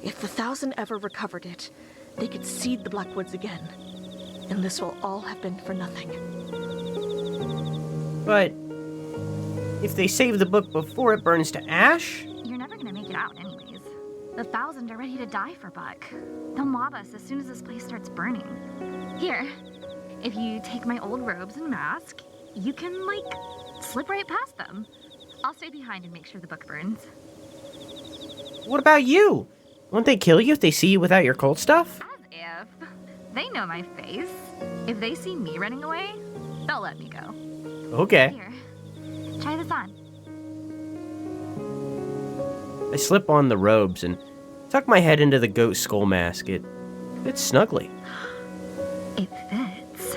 If the 1,000 ever recovered it, they could seed the Blackwoods again. And this will all have been for nothing. But if they save the book before it burns to ash? You're never gonna make it out anyways. The 1,000 are ready to die for Buck. They'll mob us as soon as this place starts burning. Here, if you take my old robes and mask, you can, like, slip right past them. I'll stay behind and make sure the book burns. What about you? Won't they kill you if they see you without your cult stuff? As if. They know my face. If they see me running away, they'll let me go. Okay. Here, try this on. I slip on the robes and tuck my head into the goat skull mask. It fits snugly. It fits.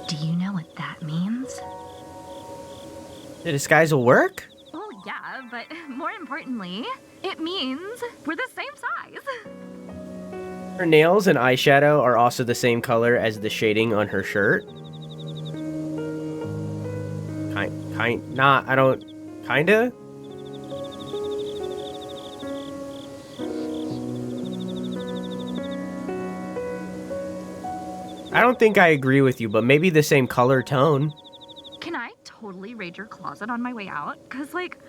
Do you know what that means? The disguise will work? Oh, yeah, but more importantly, it means we're the same size. Her nails and eyeshadow are also the same color as the shading on her shirt. Kinda? I don't think I agree with you, but maybe the same color tone. Can I totally raid your closet on my way out? Because, like,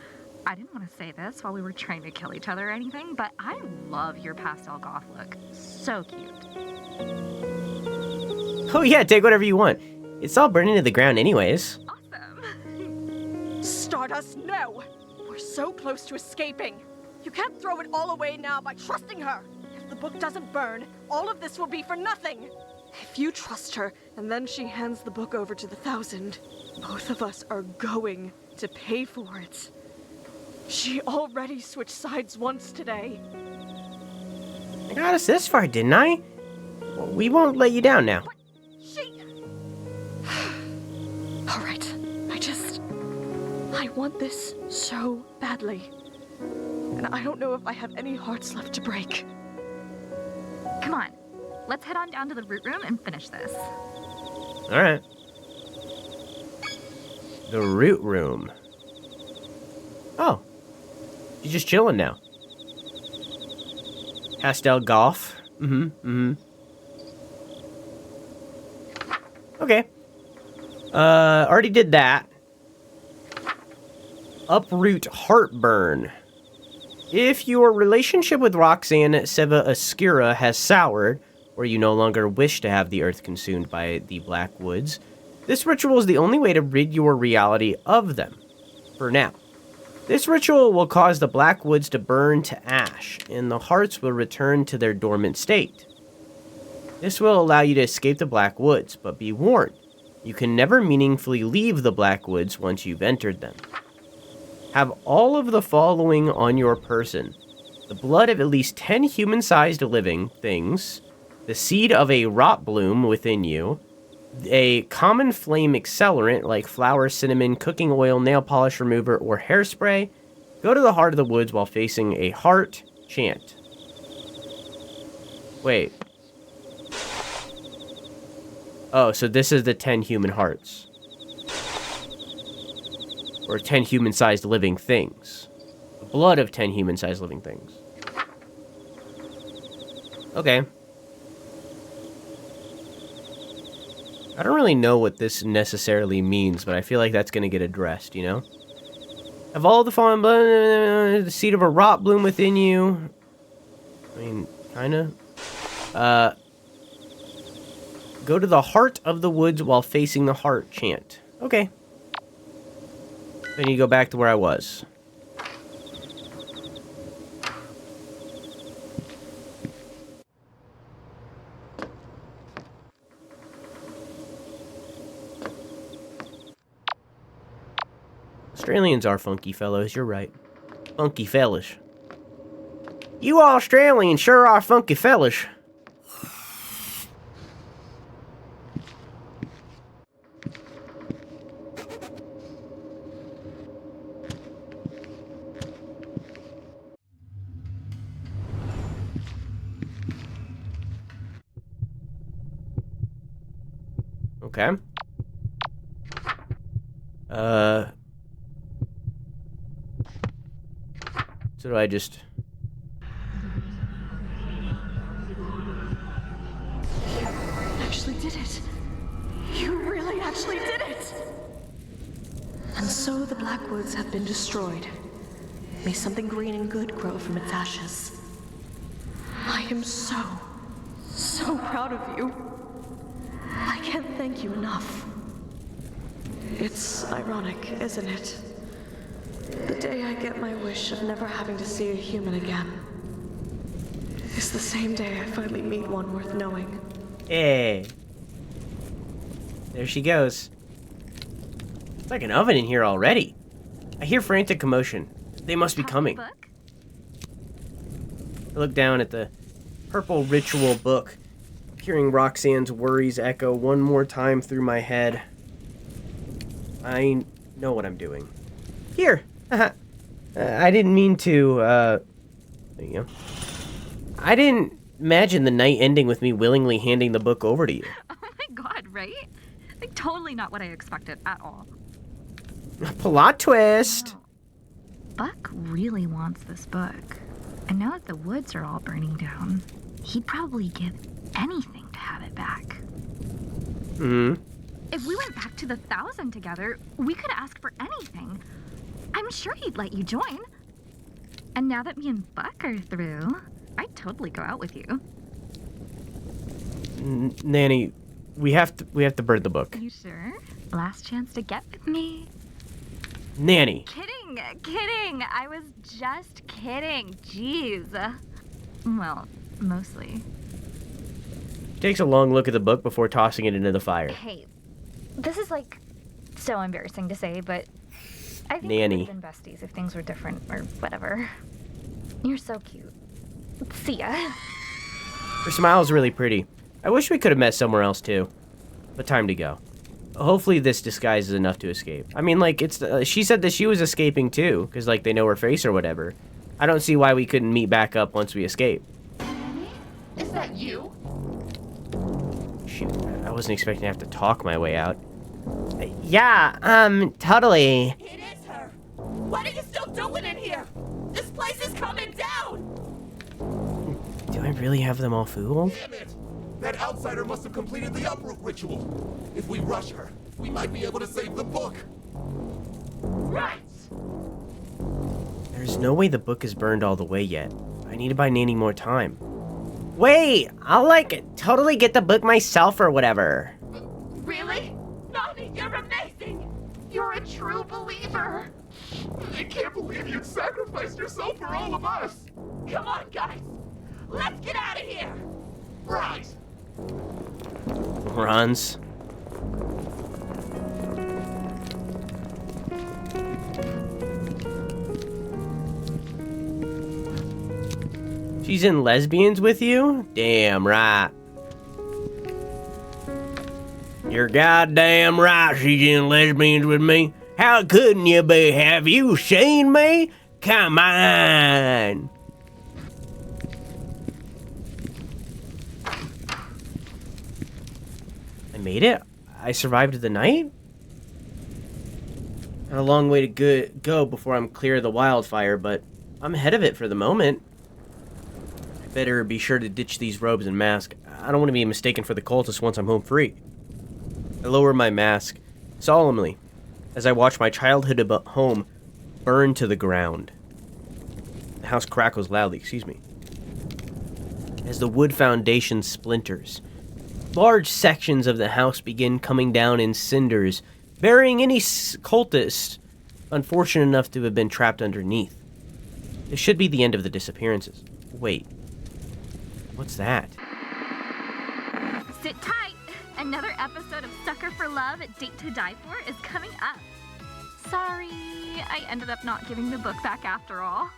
I didn't want to say this while we were trying to kill each other or anything, but I love your pastel goth look. So cute. Oh yeah, take whatever you want. It's all burning to the ground anyways. Awesome. Stardust, no! We're so close to escaping. You can't throw it all away now by trusting her. If the book doesn't burn, all of this will be for nothing. If you trust her, and then she hands the book over to the 1,000, both of us are going to pay for it. She already switched sides once today. I got us this far, didn't I? Well, we won't let you down now. What? want this so badly. And I don't know if I have any hearts left to break. Come on, let's head on down to the root room and finish this. Alright. The root room. Oh. She's just chilling now. Pastel golf. Okay. Already did that. Uproot heartburn. If your relationship with Rhok'zan Seva Askira has soured, or you no longer wish to have the earth consumed by the Black Woods, this ritual is the only way to rid your reality of them. For now. This ritual will cause the Black Woods to burn to ash, and the hearts will return to their dormant state. This will allow you to escape the Black Woods, but be warned, you can never meaningfully leave the Black Woods once you've entered them. Have all of the following on your person: the blood of at least 10 human-sized living things, the seed of a rot bloom within you, a common flame accelerant like flour, cinnamon, cooking oil, nail polish remover, or hairspray. Go to the heart of the woods while facing a heart chant. Wait. Oh, so this is the 10 human hearts. Or 10 human-sized living things. The blood of 10 human-sized living things. Okay. I don't really know what this necessarily means, but I feel like that's going to get addressed, you know? Have all the fallen blood, the seed of a rot bloom within you. I mean, kinda. Go to the heart of the woods while facing the heart chant. Okay. I need to go back to where I was. Australians are funky fellows, you're right. Funky fellas. You Australians sure are funky fellas. Okay. So do I just... Actually did it. You really actually did it. And so the Black Woods have been destroyed. May something green and good grow from its ashes. I am so proud of you. I can't thank you enough. It's ironic, isn't it? The day I get my wish of never having to see a human again is the same day I finally meet one worth knowing. Hey. There she goes. It's like an oven in here already. I hear frantic commotion. They must be coming. I look down at the purple ritual book, hearing Roxanne's worries echo one more time through my head. I know what I'm doing. Here! I didn't mean to, there you go. I didn't imagine the night ending with me willingly handing the book over to you. Oh my god, right? Like, totally not what I expected at all. Plot twist! Buck really wants this book. And now that the woods are all burning down, he'd probably give anything to have it back. If we went back to the 1,000 together, we could ask for anything. I'm sure he'd let you join. And now that me and Buck are through, I'd totally go out with you. Nanny, we have to burn the book. You sure? Last chance to get with me. Nanny. Kidding. I was just kidding. Jeez. Well, mostly. Takes a long look at the book before tossing it into the fire. Hey, this is like so embarrassing to say, but I think Nanny. we would have been besties if things were different or whatever. You're so cute. See ya. Her smile's really pretty. I wish we could have met somewhere else too. But time to go. hopefully this disguise is enough to escape. I mean, like, it's she said that she was escaping too, because, like, they know her face or whatever. I don't see why we couldn't meet back up once we escape. Is that you? Shoot, I wasn't expecting to have to talk my way out. Yeah, totally. It is her. What are you still doing in here? This place is coming down. Do I really have them all fooled? Damn it! That outsider must have completed the uproot ritual. If we rush her, we might be able to save the book. Right. There's no way the book is burned all the way yet. I need to buy Nanny more time. Wait, I'll, like, totally get the book myself or whatever. Really? Nani, you're amazing. You're a true believer. I can't believe you'd sacrificed yourself for all of us. Come on, guys. Let's get out of here. Right. Runs. She's in lesbians with you? Damn right. You're goddamn right she's in lesbians with me. How couldn't you be? Have you seen me? Come on. I made it? I survived the night? Got a long way to go before I'm clear of the wildfire, but I'm ahead of it for the moment. I better be sure to ditch these robes and mask. I don't want to be mistaken for the cultist once I'm home free. I lower my mask solemnly as I watch my childhood home burn to the ground. The house crackles loudly, excuse me, as the wood foundation splinters. Large sections of the house begin coming down in cinders, burying any cultist unfortunate enough to have been trapped underneath. This should be the end of the disappearances. Wait, what's that? Sit tight. Another episode of Sucker for Love, Date to Die For is coming up. Sorry, I ended up not giving the book back after all.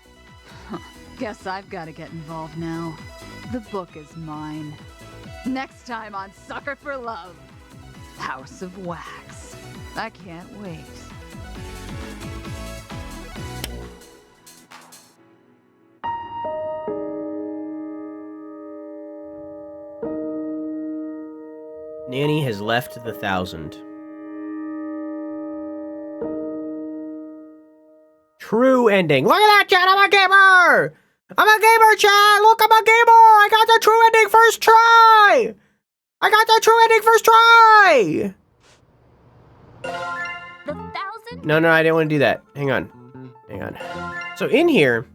Guess I've got to get involved now. The book is mine. Next time on Sucker for Love, House of Wax. I can't wait. Nanny has left the 1,000. True ending. Look at that, chat! I'm a gamer! I'm a gamer, chat! Look, I'm a gamer! I got the true ending first try! I got the true ending first try! The 1,000? No, I didn't want to do that. Hang on. So in here,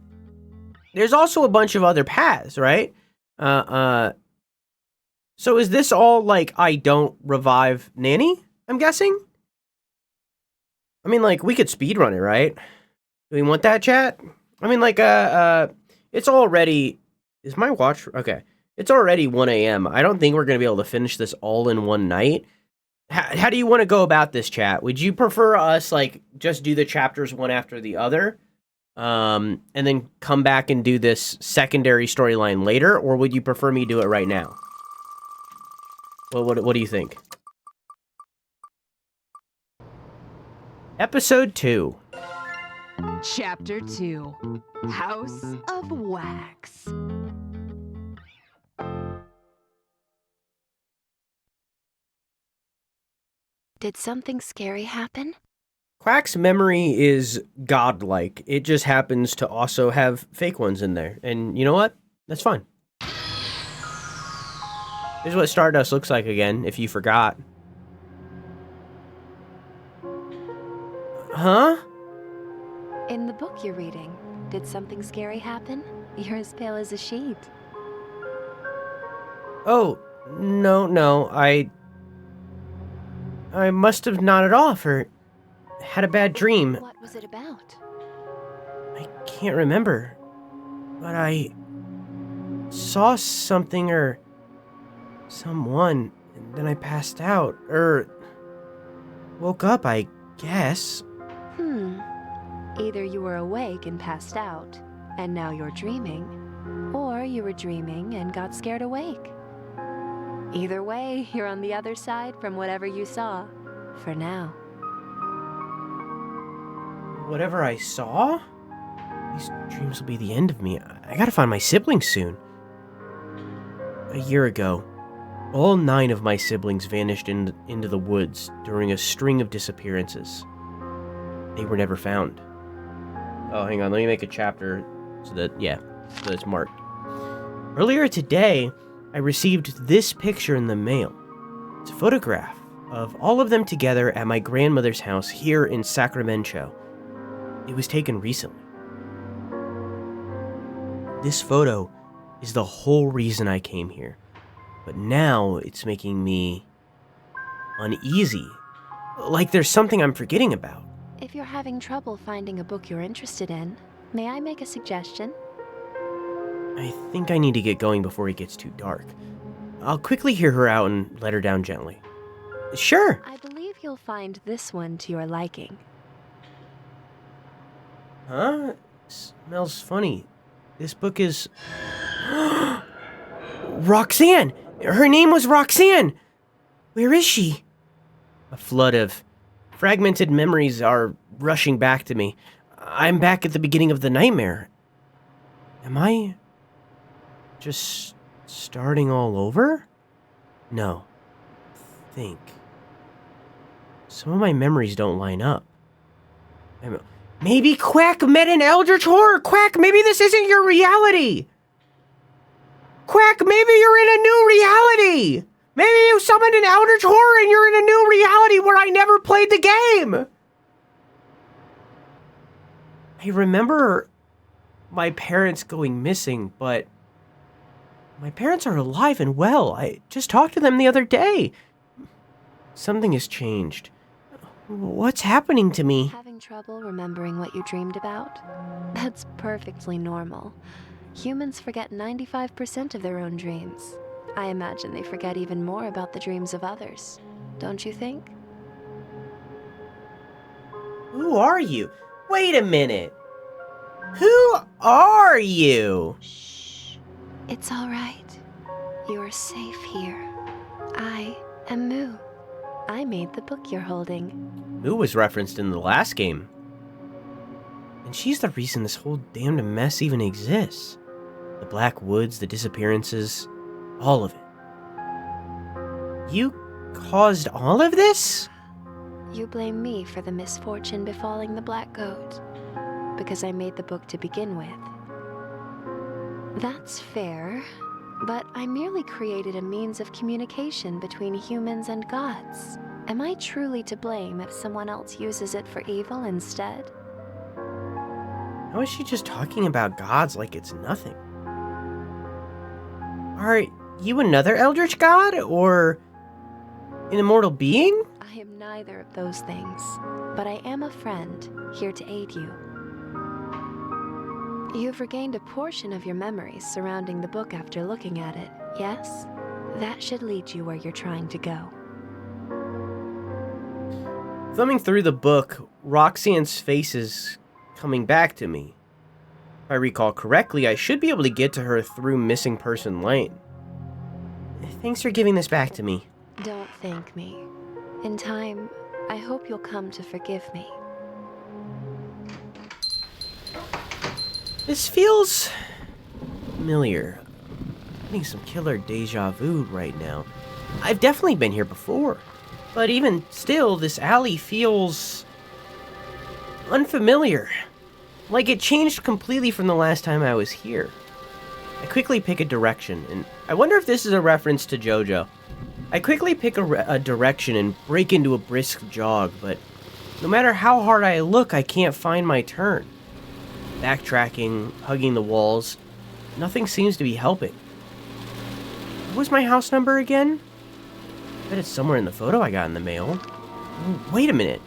there's also a bunch of other paths, right? So is this all, like, I don't revive Nanny, I'm guessing? I mean, like, we could speedrun it, right? Do we want that, chat? I mean, like, it's already... Is my watch... Okay. It's already 1 a.m. I don't think we're going to be able to finish this all in one night. How do you want to go about this, chat? Would you prefer us, like, just do the chapters one after the other? And then come back and do this secondary storyline later? Or would you prefer me do it right now? Well, what do you think? Episode 2. Chapter 2. House of Wax. Did something scary happen? Quack's memory is godlike. It just happens to also have fake ones in there. And you know what? That's fine. Here's what Stardust looks like again, if you forgot. Huh? In the book you're reading, did something scary happen? You're as pale as a sheet. Oh, no, I must have nodded off or had a bad dream. What was it about? I can't remember, but I saw something or someone, and then I passed out, woke up, I guess. Either you were awake and passed out, and now you're dreaming, or you were dreaming and got scared awake. Either way, you're on the other side from whatever you saw. For now. Whatever I saw? These dreams will be the end of me. I gotta find my siblings soon. A year ago, all 9 of my siblings vanished into the woods during a string of disappearances. They were never found. Oh, hang on, let me make a chapter so that it's marked. Earlier today, I received this picture in the mail. It's a photograph of all of them together at my grandmother's house here in Sacramen-Cho. It was taken recently. This photo is the whole reason I came here, but now it's making me uneasy, like there's something I'm forgetting about. If you're having trouble finding a book you're interested in, may I make a suggestion? I think I need to get going before it gets too dark. I'll quickly hear her out and let her down gently. Sure. I believe you'll find this one to your liking. Huh? Smells funny. This book is... Rhok'zan! Her name was Rhok'zan! Where is she? A flood of fragmented memories are rushing back to me. I'm back at the beginning of the nightmare. Am I just starting all over? No. Think. Some of my memories don't line up. Maybe Quack met an eldritch horror! Quack, maybe this isn't your reality! Quack, maybe you're in a new reality! Maybe you summoned an eldritch horror and you're in a new reality where I never played the game! I remember my parents going missing, but my parents are alive and well. I just talked to them the other day. Something has changed. What's happening to me? Having trouble remembering what you dreamed about? That's perfectly normal. Humans forget 95% of their own dreams. I imagine they forget even more about the dreams of others. Don't you think? Who are you? Wait a minute. Who are you? Shh. It's all right. You're safe here. I am Moo. I made the book you're holding. Moo was referenced in the last game. And she's the reason this whole damned mess even exists. The Black Woods, the disappearances, all of it. You caused all of this? You blame me for the misfortune befalling the Black Goat, because I made the book to begin with. That's fair, but I merely created a means of communication between humans and gods. Am I truly to blame if someone else uses it for evil instead? How is she just talking about gods like it's nothing? Are you another eldritch god, or an immortal being? I am neither of those things, but I am a friend, here to aid you. You've regained a portion of your memories surrounding the book after looking at it, yes? That should lead you where you're trying to go. Thumbing through the book, Rhok'zan's face is coming back to me. If I recall correctly, I should be able to get to her through Missing Person Lane. Thanks for giving this back to me. Don't thank me. In time, I hope you'll come to forgive me. This feels familiar. I'm getting some killer deja vu right now. I've definitely been here before, but even still, this alley feels unfamiliar. Like it changed completely from the last time I was here. I quickly pick a direction, and I wonder if this is a reference to JoJo. I quickly pick a direction and break into a brisk jog, but no matter how hard I look, I can't find my turn. Backtracking, hugging the walls, nothing seems to be helping. What was my house number again? I bet it's somewhere in the photo I got in the mail. Oh, wait a minute.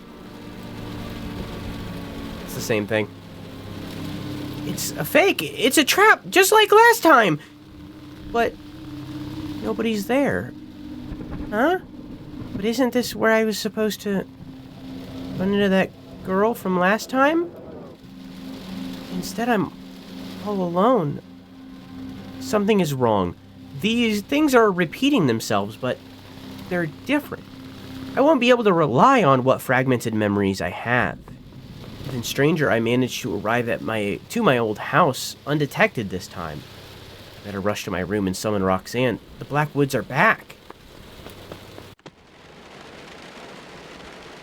It's the same thing. It's a fake. It's a trap, just like last time. But nobody's there. Huh? But isn't this where I was supposed to run into that girl from last time? Instead, I'm all alone. Something is wrong. These things are repeating themselves, but they're different. I won't be able to rely on what fragmented memories I have. Even stranger, I managed to arrive at my old house undetected this time. I better rush to my room and summon Rhok'zan. The Black Woods are back.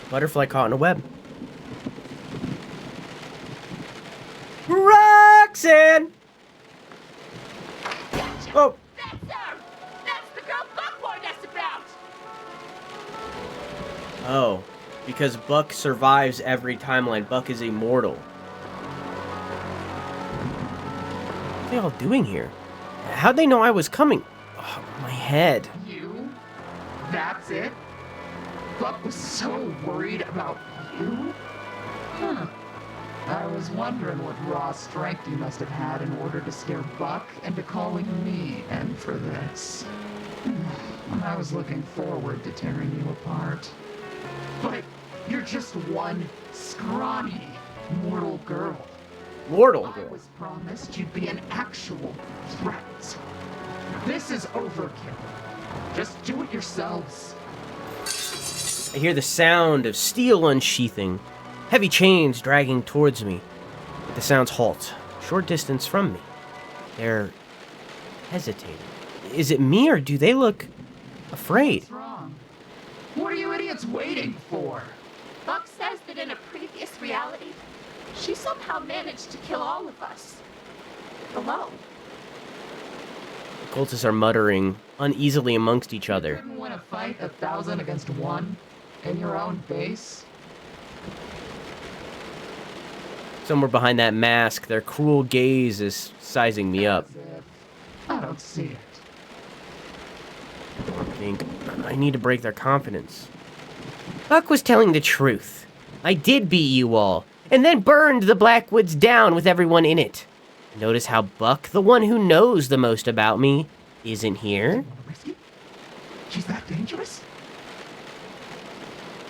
Butterfly caught in a web. Rhok'zan! Oh! That's her! That's the girl Buck warned us about! Oh. Because Buck survives every timeline. Buck is immortal. What are they all doing here? How'd they know I was coming? Oh, my head. You? That's it? Buck was so worried about you? Huh. I was wondering what raw strength you must have had in order to scare Buck into calling me in for this. I was looking forward to tearing you apart. But you're just one scrawny mortal girl. Mortal I girl. was promised you'd be an actual threat. This is overkill. Just do it yourselves. I hear the sound of steel unsheathing, heavy chains dragging towards me. But the sounds halt, short distance from me. They're hesitating. Is it me or do they look afraid? What's wrong? What are you idiots waiting for? Buck says that in a previous reality, she somehow managed to kill all of us. Alone. The cultists are muttering uneasily amongst each You other. couldn't win a fight 1,000 against 1 in your own base? Somewhere behind that mask, their cruel gaze is sizing me up. As if I don't see it. I think I need to break their confidence. Buck was telling the truth. I did beat you all, and then burned the Blackwoods down with everyone in it. Notice how Buck, the one who knows the most about me, isn't here? Risk it? She's that dangerous?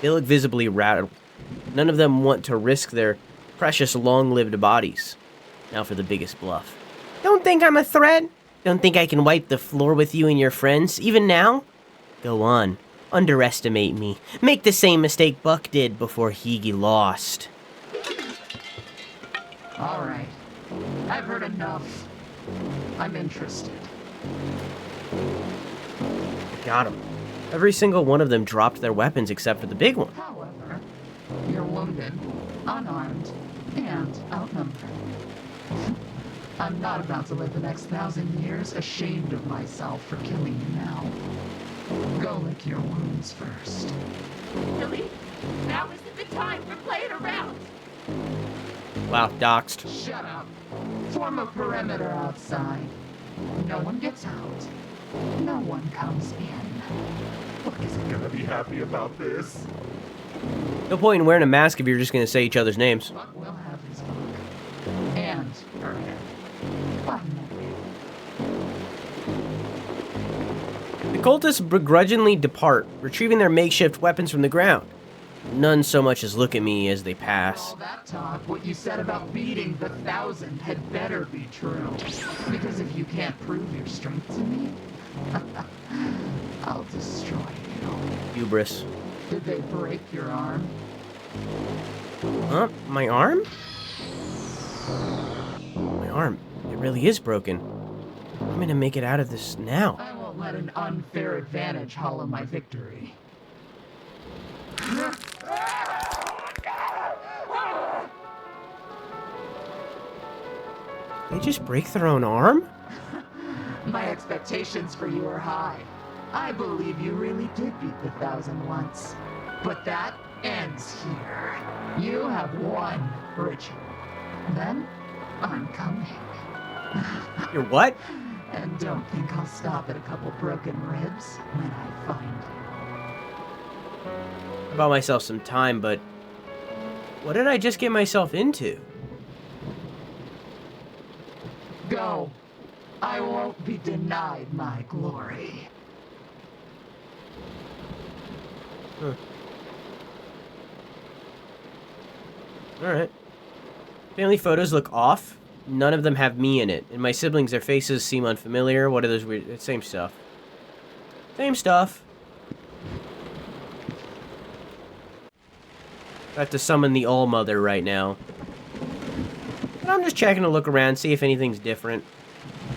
They look visibly rattled. None of them want to risk their precious long-lived bodies. Now for the biggest bluff. Don't think I'm a threat? Don't think I can wipe the floor with you and your friends, even now? Go on. Underestimate me. Make the same mistake Buck did before he lost. All right. I've heard enough. I'm interested. Got him. Every single one of them dropped their weapons except for the big one. However, you're wounded, unarmed, and outnumbered. I'm not about to live the next 1,000 years ashamed of myself for killing you now. Go lick your wounds first. Really? Now isn't the time for playing around. Wow, doxed. Shut up. Form a perimeter outside. No one gets out. No one comes in. Buck isn't gonna be happy about this. No point in wearing a mask if you're just gonna say each other's names. Buck will have his book. And her head. Finally. The cultists begrudgingly depart, retrieving their makeshift weapons from the ground. None so much as look at me as they pass. All that talk, what you said about beating the 1,000 had better be true. Because if you can't prove your strength to me, I'll destroy you. Hubris. Did they break your arm? Huh? My arm? My arm. It really is broken. I'm gonna make it out of this now. I won't let an unfair advantage hollow my victory. They just break their own arm? My expectations for you are high. I believe you really did beat the 1,000 once. But that ends here. You have one ritual. Then, I'm coming. You're what? And don't think I'll stop at a couple broken ribs when I find you. I bought myself some time, but what did I just get myself into? Go. I won't be denied my glory. Huh. Alright. Family photos look off. None of them have me in it. And my siblings, their faces seem unfamiliar. What are those weird... Same stuff. Same stuff. I have to summon the All-Mother right now. But I'm just checking to look around, see if anything's different.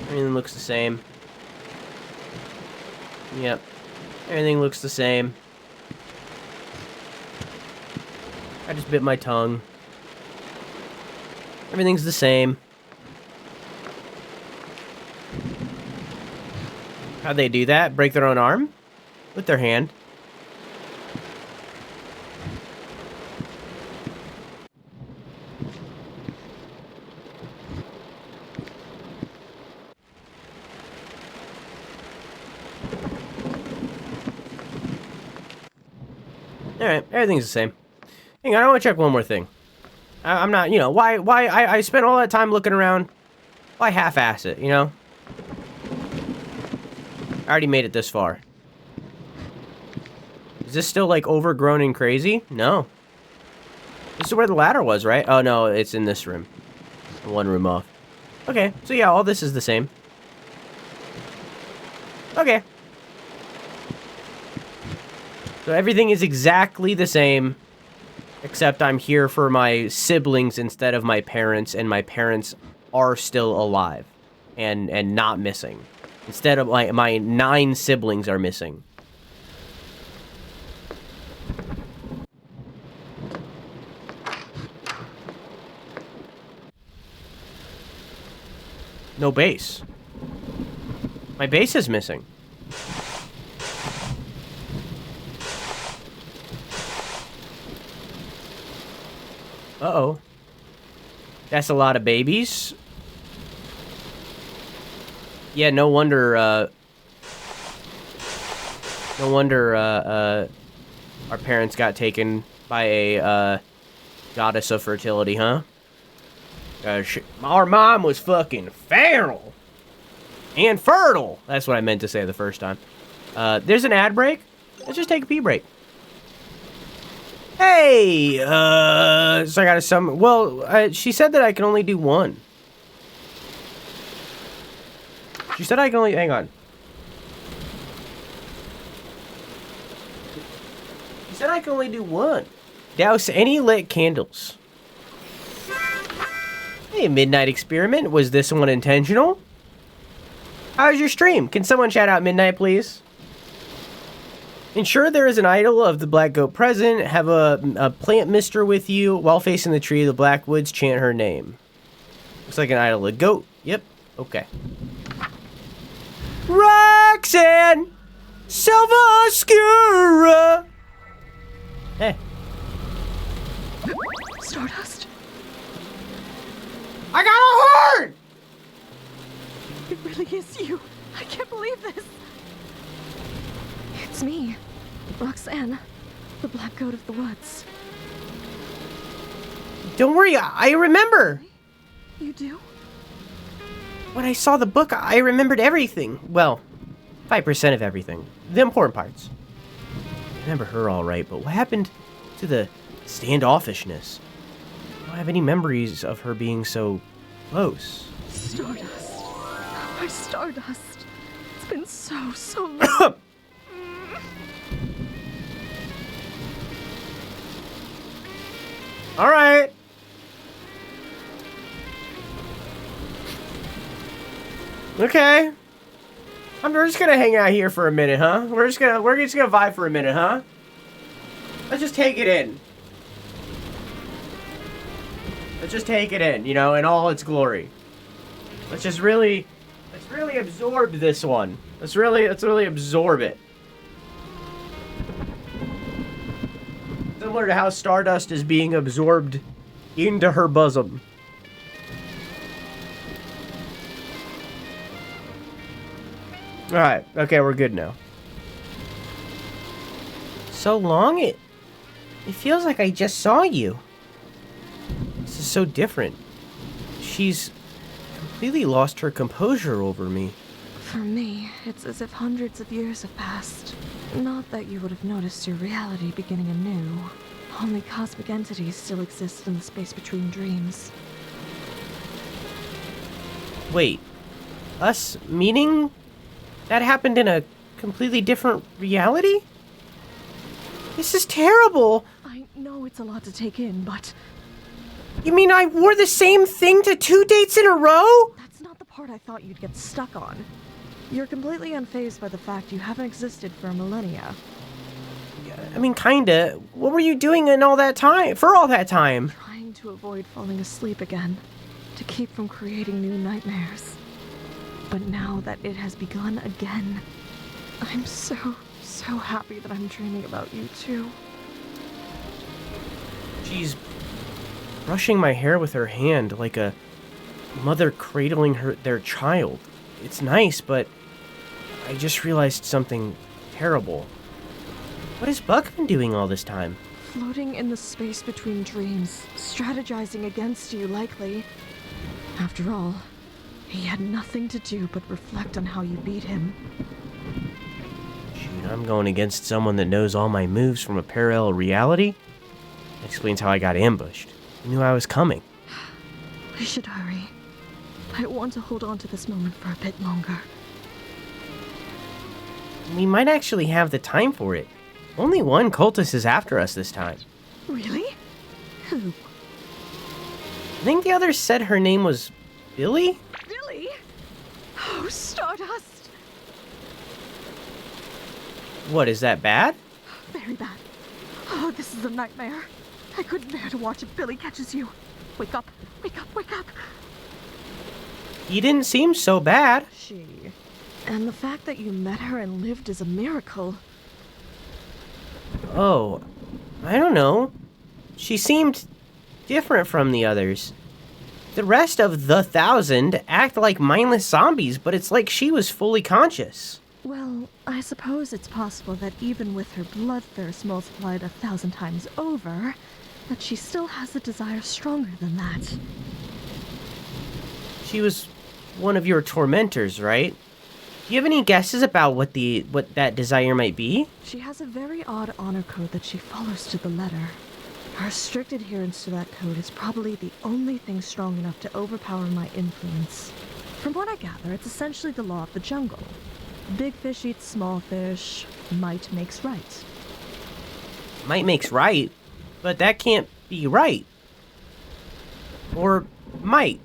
Everything looks the same. Yep. Everything looks the same. I just bit my tongue. Everything's the same. How'd they do that? Break their own arm? With their hand. Alright, everything's the same. Hang on, I want to check one more thing. I'm not, you know, why I spent all that time looking around. Why half-ass it, you know? I already made it this far. Is this still, like, overgrown and crazy? No. This is where the ladder was, right? Oh, no, it's in this room. One room off. Okay, so yeah, all this is the same. Okay. So everything is exactly the same, except I'm here for my siblings instead of my parents, and my parents are still alive and not missing. Instead of my 9 siblings are missing. No base. My base is missing. Uh-oh. That's a lot of babies. Yeah, no wonder, our parents got taken by a, goddess of fertility, huh? Our mom was fucking feral. And fertile. That's what I meant to say the first time. There's an ad break. Let's just take a pee break. Hey, so I gotta summon. Well, she said that I can only do one. She said I can only. Hang on. She said I can only do one. Douse any lit candles. Hey, Midnight Experiment. Was this one intentional? How's your stream? Can someone shout out Midnight, please? Ensure there is an idol of the black goat present. Have a plant mister with you. While facing the tree of the black woods, chant her name. Looks like an idol of goat. Yep. Okay. Rhok'zan! Silva Oscura! Hey. Stardust? I got a horn! It really is you. I can't believe this. It's me, Rhok'zan, the black goat of the woods. Don't worry, I remember. You do? When I saw the book, I remembered everything. Well, 5% of everything. The important parts. I remember her all right, but what happened to the standoffishness? I don't have any memories of her being so close. Stardust. My Stardust. It's been so long. All right. Okay. We're just gonna hang out here for a minute, huh? We're just gonna vibe for a minute, huh? Let's just take it in. Let's just take it in, you know, in all its glory. Let's really absorb this one. Let's really absorb it. Similar to how Stardust is being absorbed into her bosom. Alright, okay, we're good now. So long, it feels like I just saw you. This is so different. She's completely lost her composure over me. For me, it's as if hundreds of years have passed. Not that you would have noticed your reality beginning anew. Only cosmic entities still exist in the space between dreams. Wait, us meaning that happened in a completely different reality? This is terrible. know it's a lot to take in, but... You mean I wore the same thing to 2 dates in a row? That's not the part I thought you'd get stuck on. You're completely unfazed by the fact you haven't existed for millennia. I mean, kinda. What were you doing in all that time? For all that time? Trying to avoid falling asleep again, to keep from creating new nightmares. But now that it has begun again, I'm so happy that I'm dreaming about you too. She's brushing my hair with her hand like a mother cradling their child. It's nice, but I just realized something terrible. What has Buck been doing all this time? Floating in the space between dreams, strategizing against you, likely. After all, he had nothing to do but reflect on how you beat him. Shoot, I'm going against someone that knows all my moves from a parallel reality? That explains how I got ambushed. He knew I was coming. We should hurry. I want to hold on to this moment for a bit longer. We might actually have the time for it. Only one cultist is after us this time. Really? Who? I think the others said her name was Billy? Billy? Oh, Stardust! What, is that bad? Very bad. Oh, this is a nightmare. I couldn't bear to watch if Billy catches you. Wake up, wake up, wake up! He didn't seem so bad. She. And the fact that you met her and lived is a miracle. Oh, I don't know. She seemed different from the others. The rest of the 1,000 act like mindless zombies, but it's like she was fully conscious. Well, I suppose it's possible that even with her bloodthirst multiplied 1,000 times over, that she still has a desire stronger than that. She was one of your tormentors, right? Do you have any guesses about what that desire might be? She has a very odd honor code that she follows to the letter. Her strict adherence to that code is probably the only thing strong enough to overpower my influence. From what I gather, it's essentially the law of the jungle. Big fish eats small fish. Might makes right. Might makes right, but that can't be right. Or might.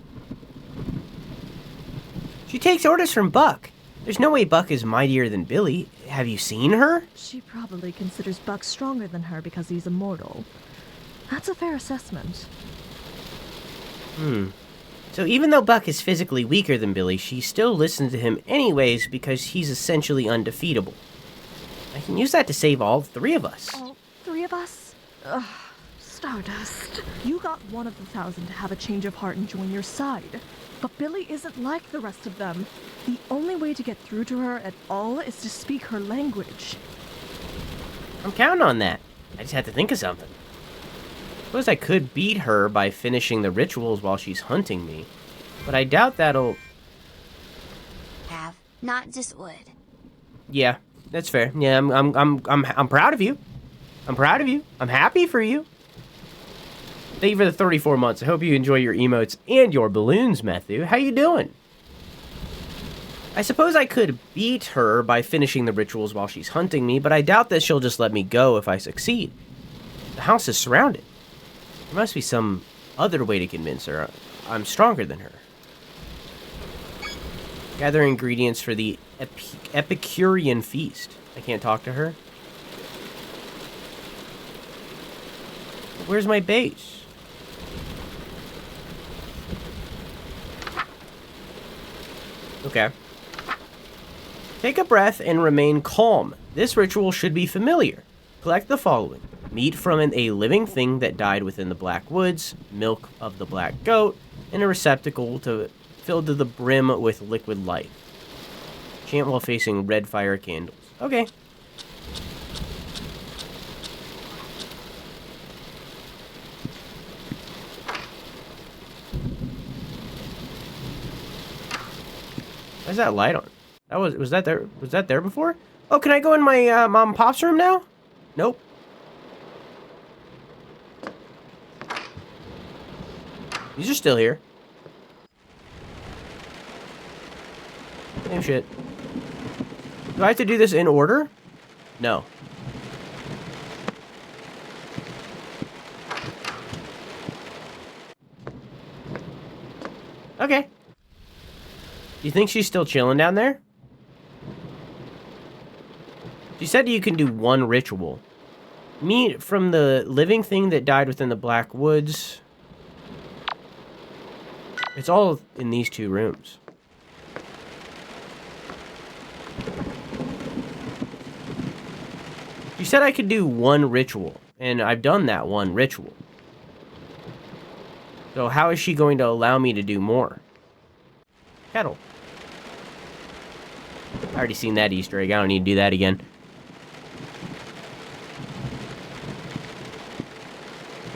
She takes orders from Buck. There's no way Buck is mightier than Billy. Have you seen her? She probably considers Buck stronger than her because he's immortal. That's a fair assessment. So even though Buck is physically weaker than Billy, she still listens to him anyways because he's essentially undefeatable. I can use that to save all 3 of us. All 3 of us? Ugh, Stardust. You got one of the 1,000 to have a change of heart and join your side. But Billy isn't like the rest of them. The only way to get through to her at all is to speak her language. I'm counting on that. I just had to think of something. Suppose I could beat her by finishing the rituals while she's hunting me, but I doubt that'll... Have, not just would. Yeah, that's fair. Yeah, I'm proud of you. I'm proud of you. I'm happy for you. Thank you for the 34 months. I hope you enjoy your emotes and your balloons, Matthew. How you doing? I suppose I could beat her by finishing the rituals while she's hunting me, but I doubt that she'll just let me go if I succeed. The house is surrounded. There must be some other way to convince her I'm stronger than her. Gather ingredients for the Epicurean feast. I can't talk to her. Where's my base? Okay. Take a breath and remain calm. This ritual should be familiar. Collect the following. Meat from a living thing that died within the black woods, milk of the black goat, and a receptacle filled to the brim with liquid light. Chant while facing red fire candles. Okay. Why's that light on? Was that there before? Oh, can I go in my mom and pop's room now? Nope. These are still here. Same shit. Do I have to do this in order? No. Okay. You think she's still chilling down there? She said you can do one ritual. Meet from the living thing that died within the Black Woods. It's all in these 2 rooms. You said I could do one ritual, and I've done that one ritual. So how is she going to allow me to do more? Kettle. I already seen that Easter egg. I don't need to do that again.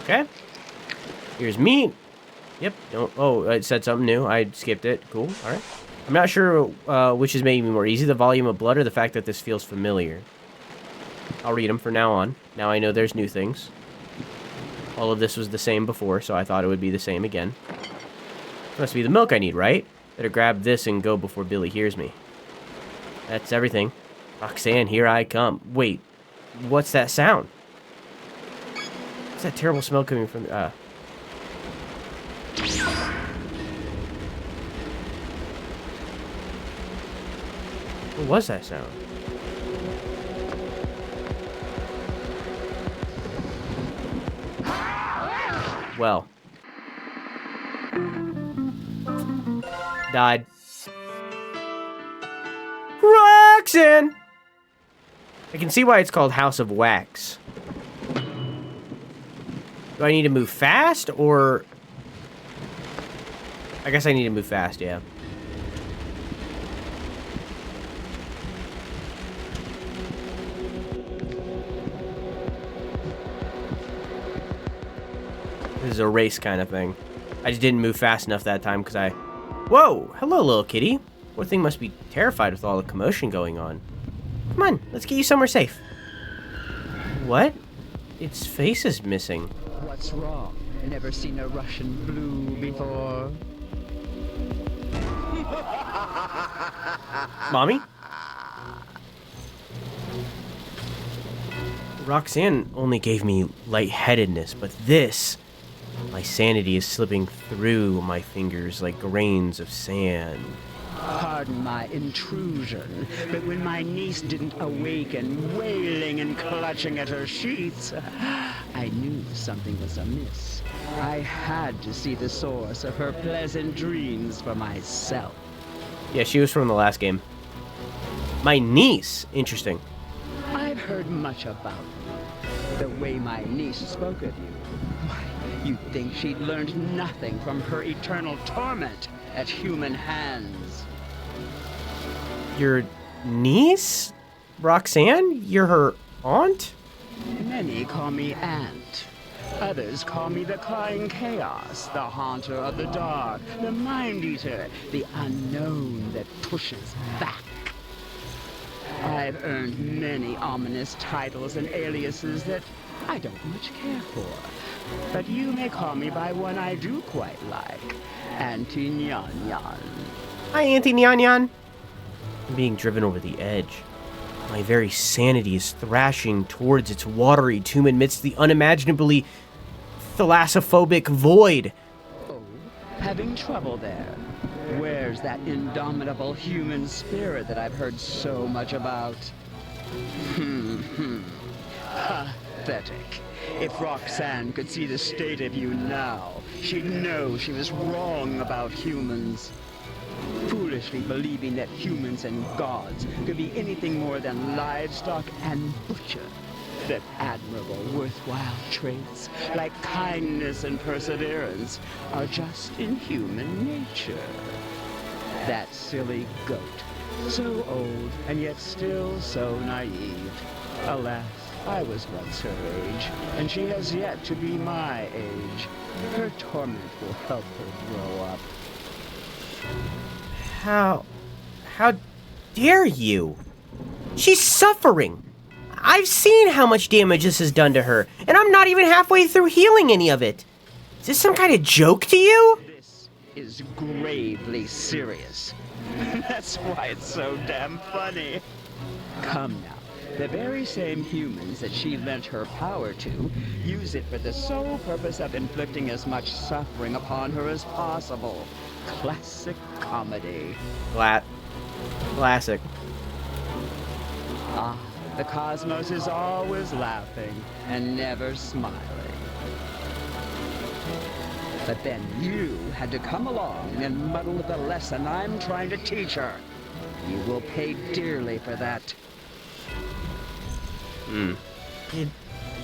Okay. Here's meat. Yep. Oh, it said something new. I skipped it. Cool. All right. I'm not sure which is making me more easy, the volume of blood or the fact that this feels familiar. I'll read them from now on. Now I know there's new things. All of this was the same before, so I thought it would be the same again. Must be the milk I need, right? Better grab this and go before Billy hears me. That's everything. Rhok'zan, here I come. Wait, what's that sound? What's that terrible smell coming from... What was that sound? Well. Died. Rhok'zan! I can see why it's called House of Wax. Do I need to move fast, or... I guess I need to move fast, yeah. This is a race kind of thing. I just didn't move fast enough that time because I... Whoa! Hello, little kitty. Poor thing must be terrified with all the commotion going on. Come on, let's get you somewhere safe. What? Its face is missing. What's wrong? Never seen a Russian blue before? Mommy? Rhok'zan only gave me lightheadedness, but this... My sanity is slipping through my fingers like grains of sand. Pardon my intrusion, but when my niece didn't awaken, wailing and clutching at her sheets, I knew something was amiss. I had to see the source of her pleasant dreams for myself. Yeah, she was from the last game. My niece? Interesting. I've heard much about you. The way my niece spoke of you. Why, you'd think she'd learned nothing from her eternal torment at human hands. Your niece? Rhok'zan? You're her aunt? Many call me Aunt. Others call me the Crying Chaos, the Haunter of the Dark, the Mind Eater, the Unknown that pushes back. I've earned many ominous titles and aliases that I don't much care for. But you may call me by one I do quite like, Auntie Nyan Nyan. Hi, Auntie Nyan Nyan. I'm being driven over the edge. My very sanity is thrashing towards its watery tomb amidst the unimaginably thalassophobic void. Oh, having trouble there? Where's that indomitable human spirit that I've heard so much about? Pathetic. If Rhok'zan could see the state of you now, she'd know she was wrong about humans. Foolishly believing that humans and gods could be anything more than livestock and butcher. That admirable, worthwhile traits, like kindness and perseverance, are just in human nature. That silly goat, so old and yet still so naive. Alas, I was once her age, and she has yet to be my age. Her torment will help her grow up. How dare you? She's suffering. I've seen how much damage this has done to her, and I'm not even halfway through healing any of it. Is this some kind of joke to you? This is gravely serious. That's why it's so damn funny. Come now. The very same humans that she lent her power to use it for the sole purpose of inflicting as much suffering upon her as possible. classic comedy. Classic. Ah, the cosmos is always laughing and never smiling. But then you had to come along and muddle the lesson I'm trying to teach her. You will pay dearly for that. Did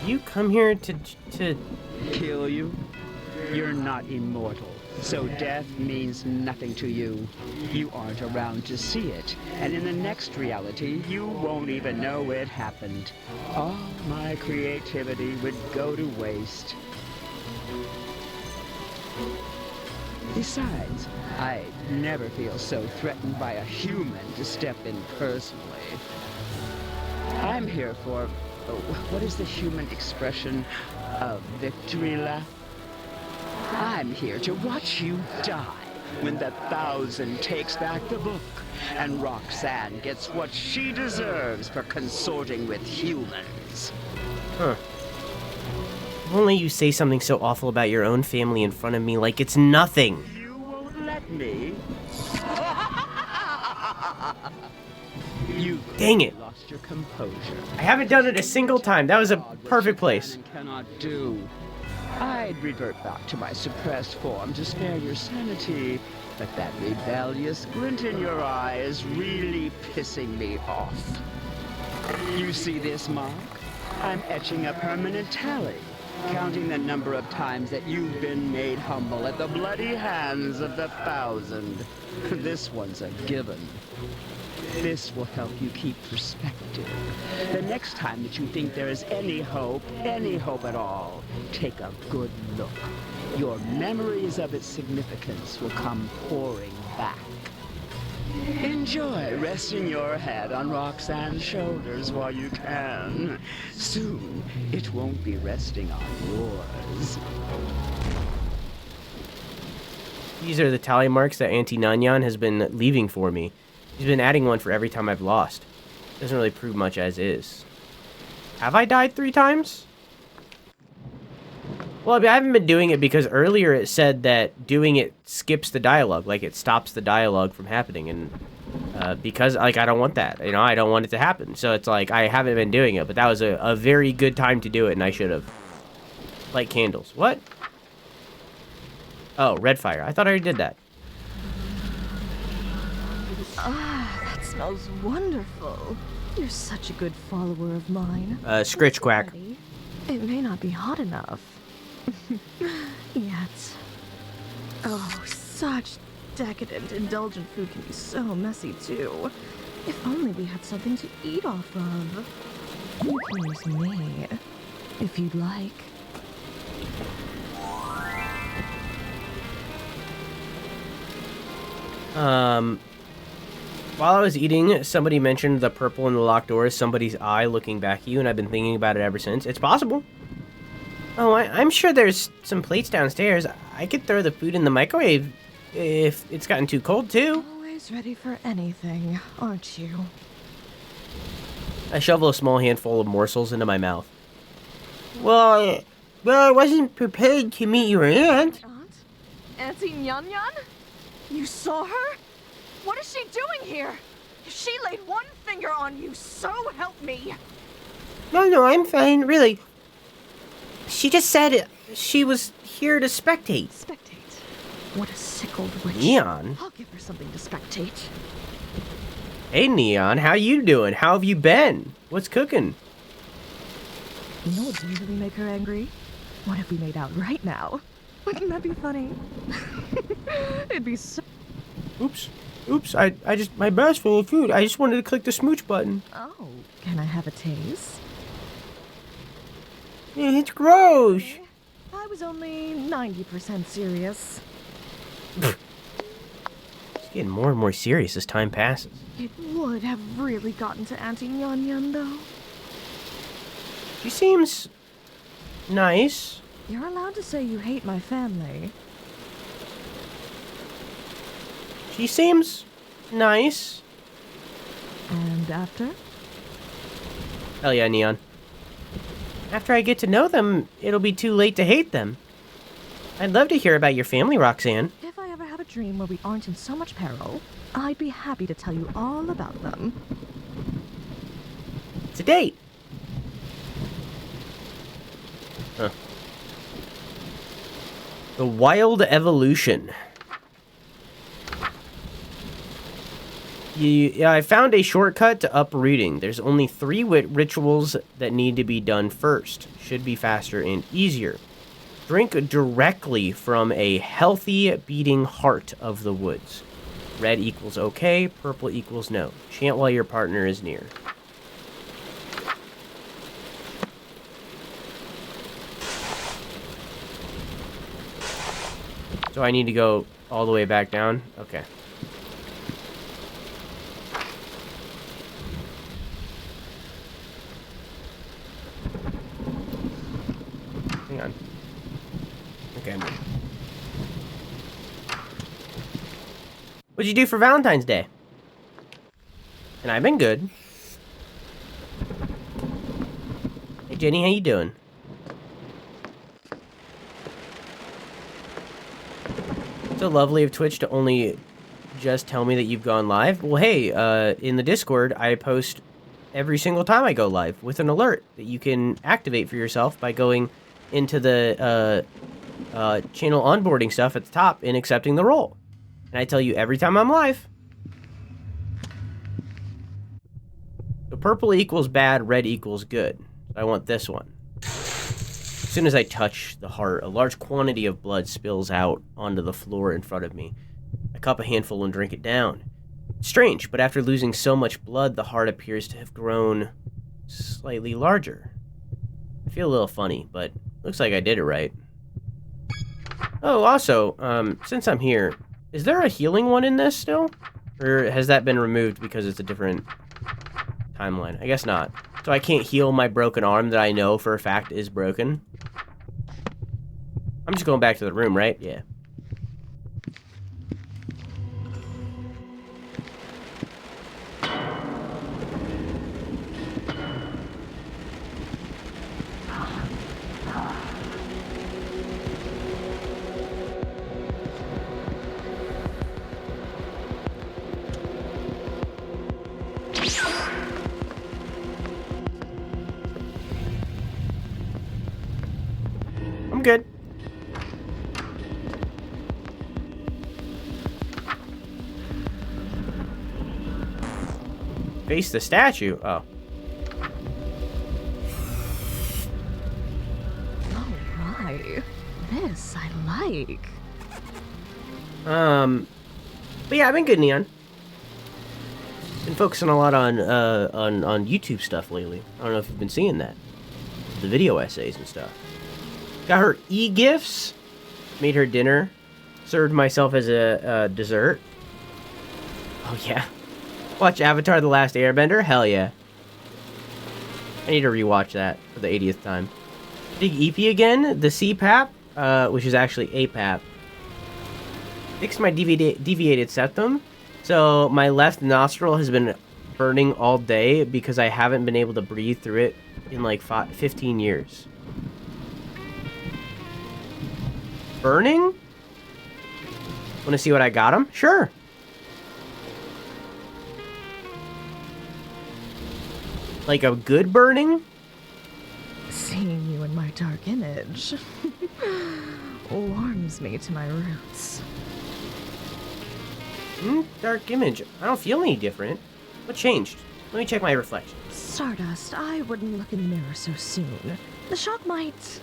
you come here to kill you? You're not immortal, so death means nothing to you. You aren't around to see it, and in the next reality, you won't even know it happened. All my creativity would go to waste. Besides, I'd never feel so threatened by a human to step in personally. I'm here for, what is the human expression? A victory lap? I'm here to watch you die when the 1,000 takes back the book and Rhok'zan gets what she deserves for consorting with humans. Huh. Won't let you say something so awful about your own family in front of me like it's nothing. You won't let me? You Dang it. Lost your composure. I haven't done it a single time. That was a perfect place. Cannot do. I'd revert back to my suppressed form to spare your sanity, but that rebellious glint in your eye is really pissing me off. You see this mark? I'm etching a permanent tally, counting the number of times that you've been made humble at the bloody hands of the 1,000. This one's a given. This will help you keep perspective. The next time that you think there is any hope at all, take a good look. Your memories of its significance will come pouring back. Enjoy resting your head on Rhok'zan's shoulders while you can. Soon, it won't be resting on yours. These are the tally marks that Auntie Nanyan has been leaving for me. She's been adding one for every time I've lost. Doesn't really prove much as is. Have I died 3 times? Well, I mean, I haven't been doing it because earlier it said that doing it skips the dialogue, like it stops the dialogue from happening, and because like I don't want that, you know, I don't want it to happen. So it's like I haven't been doing it, but that was a very good time to do it, and I should have. Light candles. What? Oh, red fire. I thought I already did that. Ah, that smells wonderful. You're such a good follower of mine. Scritch quack. It may not be hot enough. Yet. Oh, such decadent, indulgent food can be so messy, too. If only we had something to eat off of. You can use me, if you'd like. While I was eating, somebody mentioned the purple in the locked doors, somebody's eye looking back at you, and I've been thinking about it ever since. It's possible. Oh, I'm sure there's some plates downstairs. I could throw the food in the microwave if it's gotten too cold, too. Always ready for anything, aren't you? I shovel a small handful of morsels into my mouth. Well, I wasn't prepared to meet your aunt. Aunt? Auntie Nyan? You saw her? What is she doing here? If she laid one finger on you, so help me. No, I'm fine, really. She just said she was here to spectate. Spectate? What a sickled witch. Neon? I'll give her something to spectate. Hey, Neon, how you doing? How have you been? What's cooking? You know what'd usually make her angry? What if we made out right now? Wouldn't that be funny? It'd be so... Oops, I just, my mouth's full of food. I just wanted to click the smooch button. Oh, can I have a taste? It's gross. I was only 90% serious. It's getting more and more serious as time passes. It would have really gotten to Auntie Nyan, though. She seems nice. You're allowed to say you hate my family. She seems nice. And after? Hell yeah, Neon. After I get to know them, it'll be too late to hate them. I'd love to hear about your family, Rhok'zan. If I ever have a dream where we aren't in so much peril, I'd be happy to tell you all about them. It's a date. Huh. The Wild Evolution. Yeah, I found a shortcut to uprooting. There's only 3 rituals that need to be done first. Should be faster and easier. Drink directly from a healthy beating heart of the woods. Red equals okay, purple equals no. Chant while your partner is near. So I need to go all the way back down? Okay. Hang on. Okay, I'm good. What'd you do for Valentine's Day? And I've been good. Hey Jenny, how you doing? So lovely of Twitch to only just tell me that you've gone live. Well, hey, in the Discord, I post every single time I go live with an alert that you can activate for yourself by going into the channel onboarding stuff at the top and accepting the role. And I tell you every time I'm live. So purple equals bad, red equals good. I want this one. As soon as I touch the heart, a large quantity of blood spills out onto the floor in front of me. I cup a handful and drink it down. Strange, but after losing so much blood, the heart appears to have grown slightly larger. I feel a little funny, but looks like I did it right. Oh, also, since I'm here, is there a healing one in this still? Or has that been removed because it's a different timeline? I guess not. So I can't heal my broken arm that I know for a fact is broken. I'm just going back to the room, right? Yeah. I'm good. Face the statue? Oh. Oh my. This I like. But yeah, I've been good, Neon. Been focusing a lot on YouTube stuff lately. I don't know if you've been seeing that. The video essays and stuff. Got her e-gifts. Made her dinner. Served myself as a dessert. Oh yeah. Watch Avatar: The Last Airbender? Hell yeah. I need to rewatch that for the 80th time. Big EP again. The CPAP, which is actually APAP. Fixed my deviated septum. So my left nostril has been burning all day because I haven't been able to breathe through it in like 15 years. Burning? Want to see what I got him? Sure. Like a good burning? Seeing you in my dark image warms me to my roots. Dark image. I don't feel any different. What changed? Let me check my reflection. Stardust, I wouldn't look in the mirror so soon. The shock might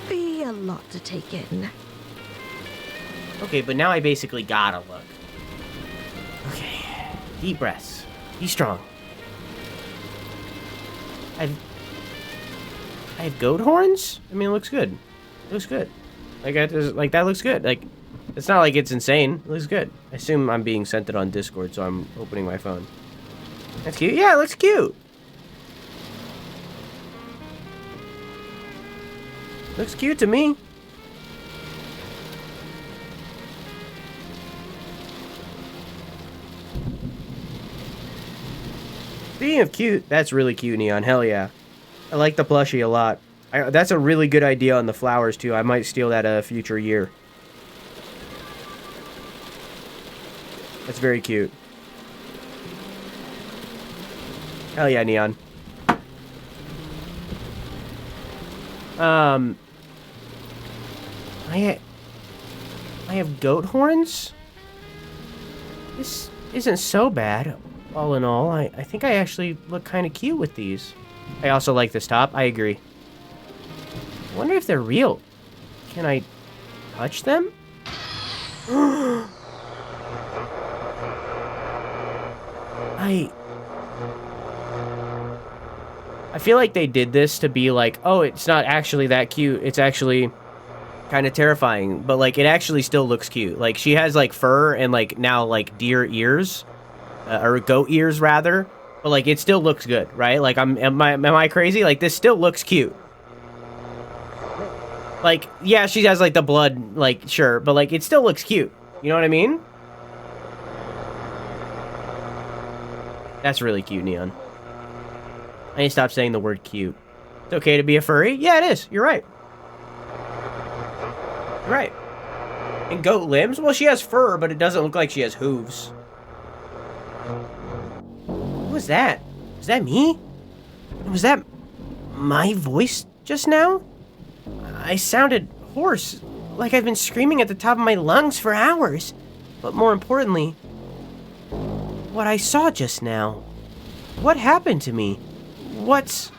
be a lot to take in. Okay, but now I basically gotta look. Okay. Deep breaths. Be strong. I have goat horns? I mean, it looks good. It looks good. Like, that looks good. Like, it's not like it's insane. It looks good. I assume I'm being sent it on Discord, so I'm opening my phone. That's cute. Yeah, it looks cute. Looks cute to me. Speaking of cute, that's really cute, Neon. Hell yeah. I like the plushie a lot. That's a really good idea on the flowers, too. I might steal that a future year. That's very cute. Hell yeah, Neon. I have goat horns? This isn't so bad, all in all. I think I actually look kind of cute with these. I also like this top. I agree. I wonder if they're real. Can I touch them? I feel like they did this to be like, oh, it's not actually that cute. It's actually kind of terrifying, but like it actually still looks cute. Like she has like fur and like now like deer ears, or goat ears rather. But like it still looks good, right? Like am I crazy? Like this still looks cute. Like yeah, she has like the blood, like sure, but like it still looks cute. You know what I mean? That's really cute, Neon. I need to stop saying the word cute. It's okay to be a furry? Yeah, it is. You're right. You're right. And goat limbs? Well, she has fur, but it doesn't look like she has hooves. What was that? Was that me? Was that my voice just now? I sounded hoarse, like I've been screaming at the top of my lungs for hours. But more importantly, what I saw just now. What happened to me? What's...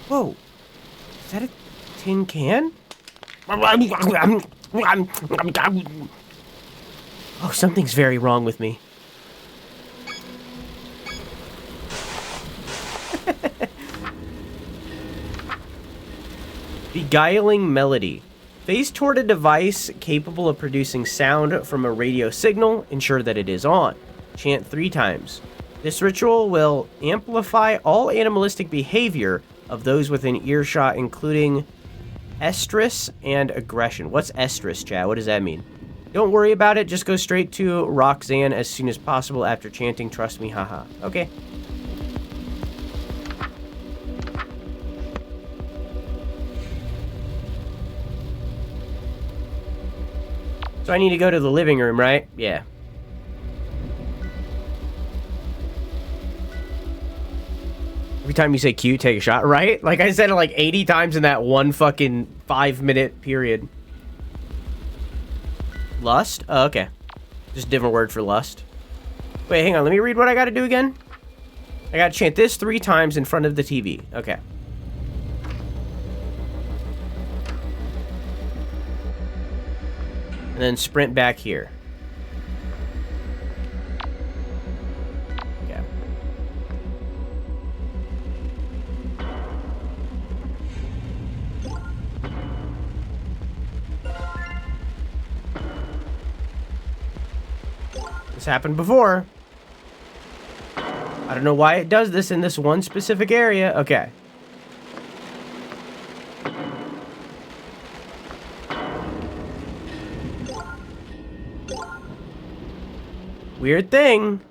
Whoa. Is that a tin can? Oh, something's very wrong with me. Beguiling melody. Face toward a device capable of producing sound from a radio signal. Ensure that it is on. Chant 3 times. This ritual will amplify all animalistic behavior of those within earshot, including estrus and aggression. What's estrus, chat? What does that mean? Don't worry about it. Just go straight to Rhok'zan as soon as possible after chanting. Trust me, haha. Okay. So I need to go to the living room, right? Yeah. Every time you say cute, take a shot, right? Like I said it like 80 times in that one fucking 5-minute period. Lust? Oh, okay. Just a different word for lust. Wait, hang on. Let me read what I gotta do again. I gotta chant this 3 times in front of the TV. Okay. And then sprint back here. Okay. This happened before. I don't know why it does this in this one specific area. Okay. Weird thing.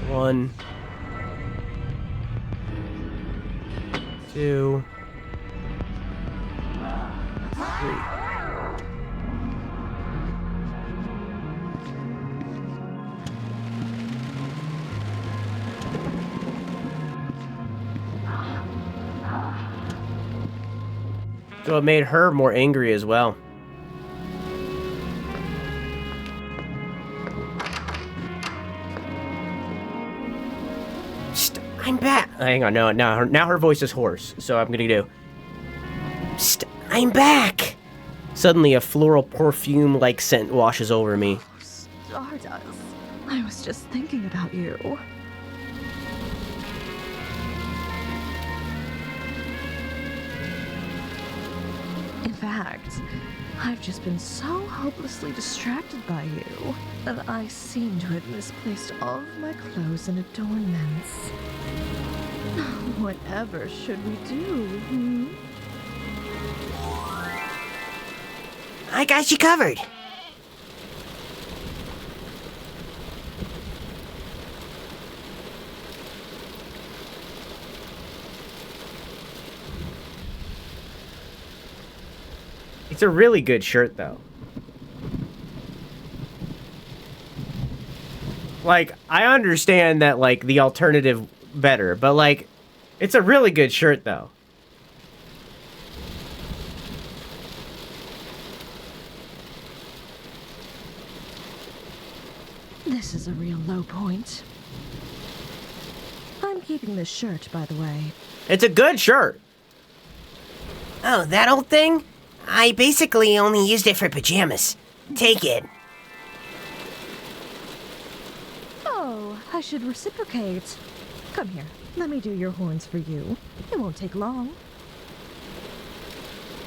One. 2. 3. So it made her more angry as well. I'm back. Hang on, no, now her voice is hoarse, so I'm gonna do. Psst, I'm back. Suddenly, a floral perfume-like scent washes over me. Stardust, I was just thinking about you. In fact, I've just been so hopelessly distracted by you that I seem to have misplaced all of my clothes and adornments. Whatever should we do, I got you covered. It's a really good shirt, though. Like, I understand that, like, the alternative better, but, like, it's a really good shirt, though. This is a real low point. I'm keeping this shirt, by the way. It's a good shirt. Oh, that old thing? I basically only used it for pajamas. Take it. Oh, I should reciprocate. Come here, let me do your horns for you. It won't take long.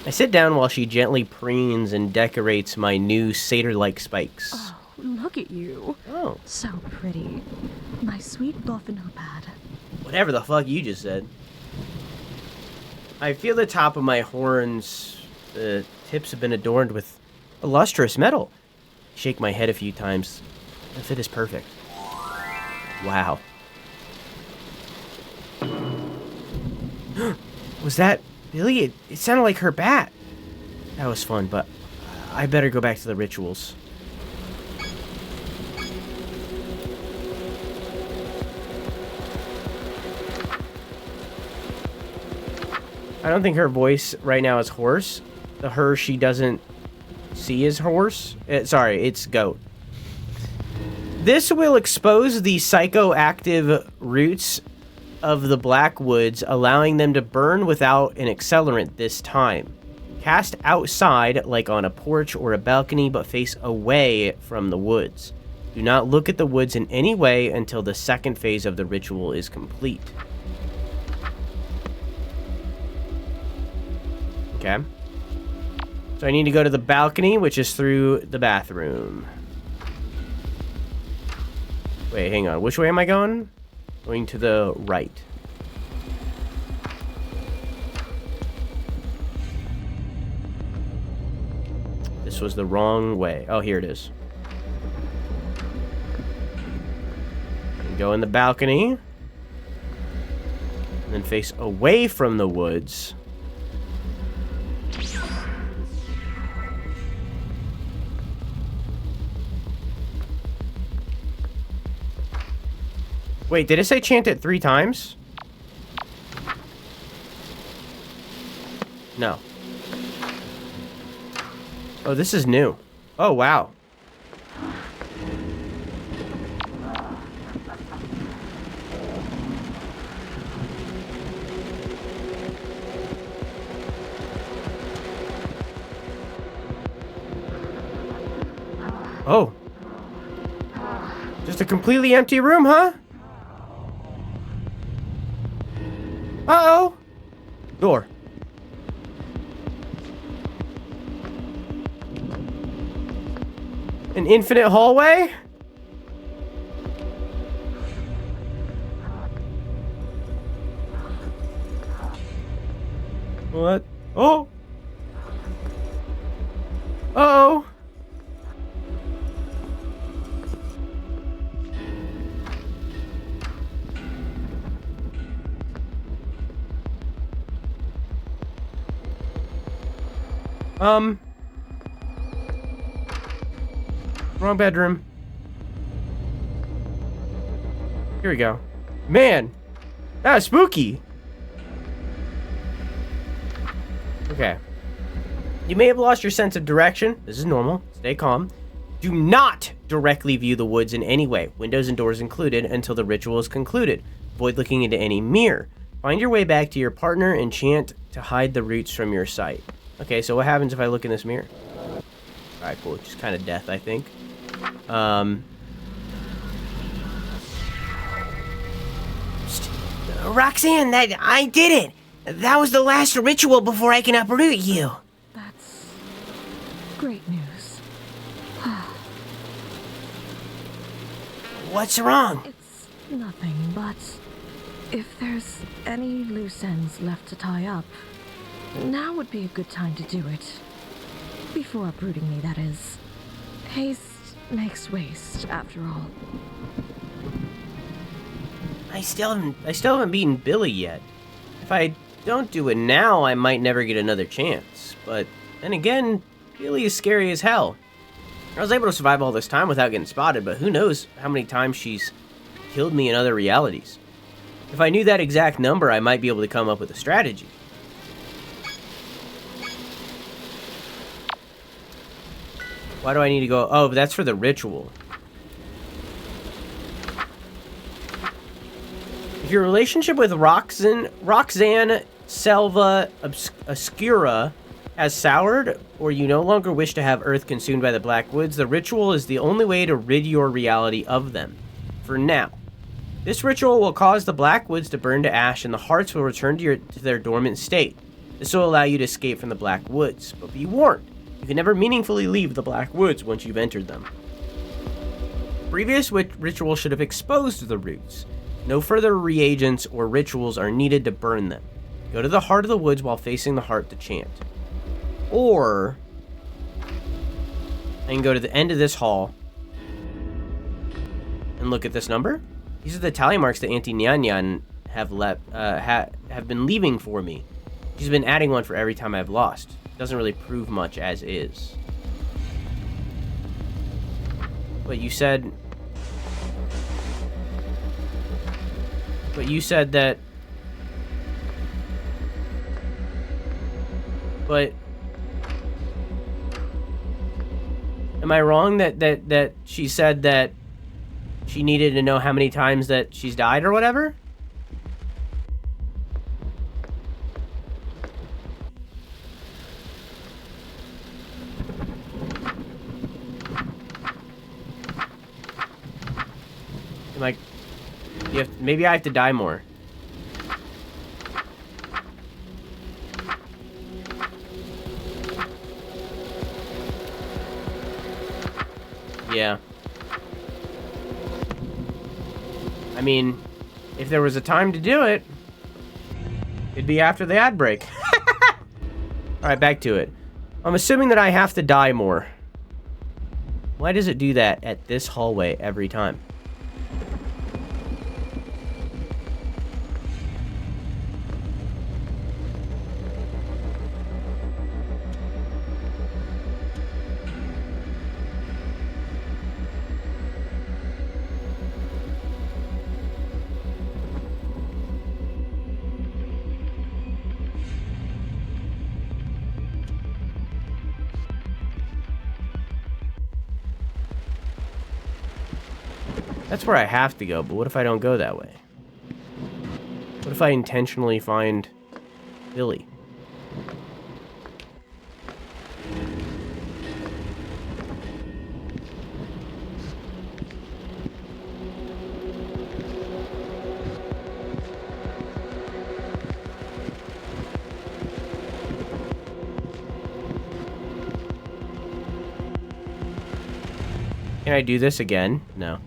I sit down while she gently preens and decorates my new satyr-like spikes. Oh, look at you. Oh. So pretty. My sweet Boffinopad. Whatever the fuck you just said. I feel the top of my horns. The tips have been adorned with a lustrous metal. Shake my head a few times. The fit is perfect. Wow. Was that Billy? It sounded like her bat. That was fun, but I better go back to the rituals. I don't think her voice right now is horse. The her she doesn't see is horse. Sorry, it's goat. This will expose the psychoactive roots of the black woods, allowing them to burn without an accelerant this time. Cast outside, like on a porch or a balcony, but face away from the woods. Do not look at the woods in any way until the second phase of the ritual is complete. Okay. So I need to go to the balcony, which is through the bathroom. Wait, hang on. Which way am I going? Going to the right. This was the wrong way. Oh, here it is. Go in the balcony. And then face away from the woods. Wait, did it say chant it 3 times? No. Oh, this is new. Oh, wow. Oh. Just a completely empty room, huh? Uh-oh. Door. An infinite hallway? What? Oh. Uh-oh. Wrong bedroom. Here we go. Man, that was spooky. Okay. You may have lost your sense of direction. This is normal. Stay calm. Do not directly view the woods in any way, windows and doors included, until the ritual is concluded. Avoid looking into any mirror. Find your way back to your partner and chant to hide the roots from your sight. Okay, so what happens if I look in this mirror? Alright, cool. Just kind of death, I think. Rhok'zan, I did it! That was the last ritual before I can uproot you. That's great news. What's wrong? It's nothing, but if there's any loose ends left to tie up, now would be a good time to do it. Before uprooting me, that is. Haste makes waste, after all. I still haven't beaten Billy yet. If I don't do it now, I might never get another chance. But Then again, Billy is scary as hell. I was able to survive all this time without getting spotted, but who knows how many times she's killed me in other realities. If I knew that exact number, I might be able to come up with a strategy. Why do I need to go? Oh, that's for the ritual. If your relationship with Rhok'zan Selva Obscura has soured, or you no longer wish to have Earth consumed by the Black Woods, the ritual is the only way to rid your reality of them. For now. This ritual will cause the Black Woods to burn to ash, and the hearts will return to their dormant state. This will allow you to escape from the Black Woods. But be warned, you can never meaningfully leave the Black Woods once you've entered them. Previous ritual should have exposed the roots. No further reagents or rituals are needed to burn them. Go to the heart of the woods while facing the heart to chant. Or I can go to the end of this hall and look at this number. These are the tally marks that Auntie Nyan Nyan have been leaving for me. She's been adding one for every time I've lost. Doesn't really prove much as is. But you said that. But am I wrong that she said that she needed to know how many times that she's died or whatever? Like, maybe I have to die more. Yeah. I mean, if there was a time to do it, it'd be after the ad break. Alright, back to it. I'm assuming that I have to die more. Why does it do that at this hallway every time? That's where I have to go, but what if I don't go that way? What if I intentionally find Billy? Can I do this again? No.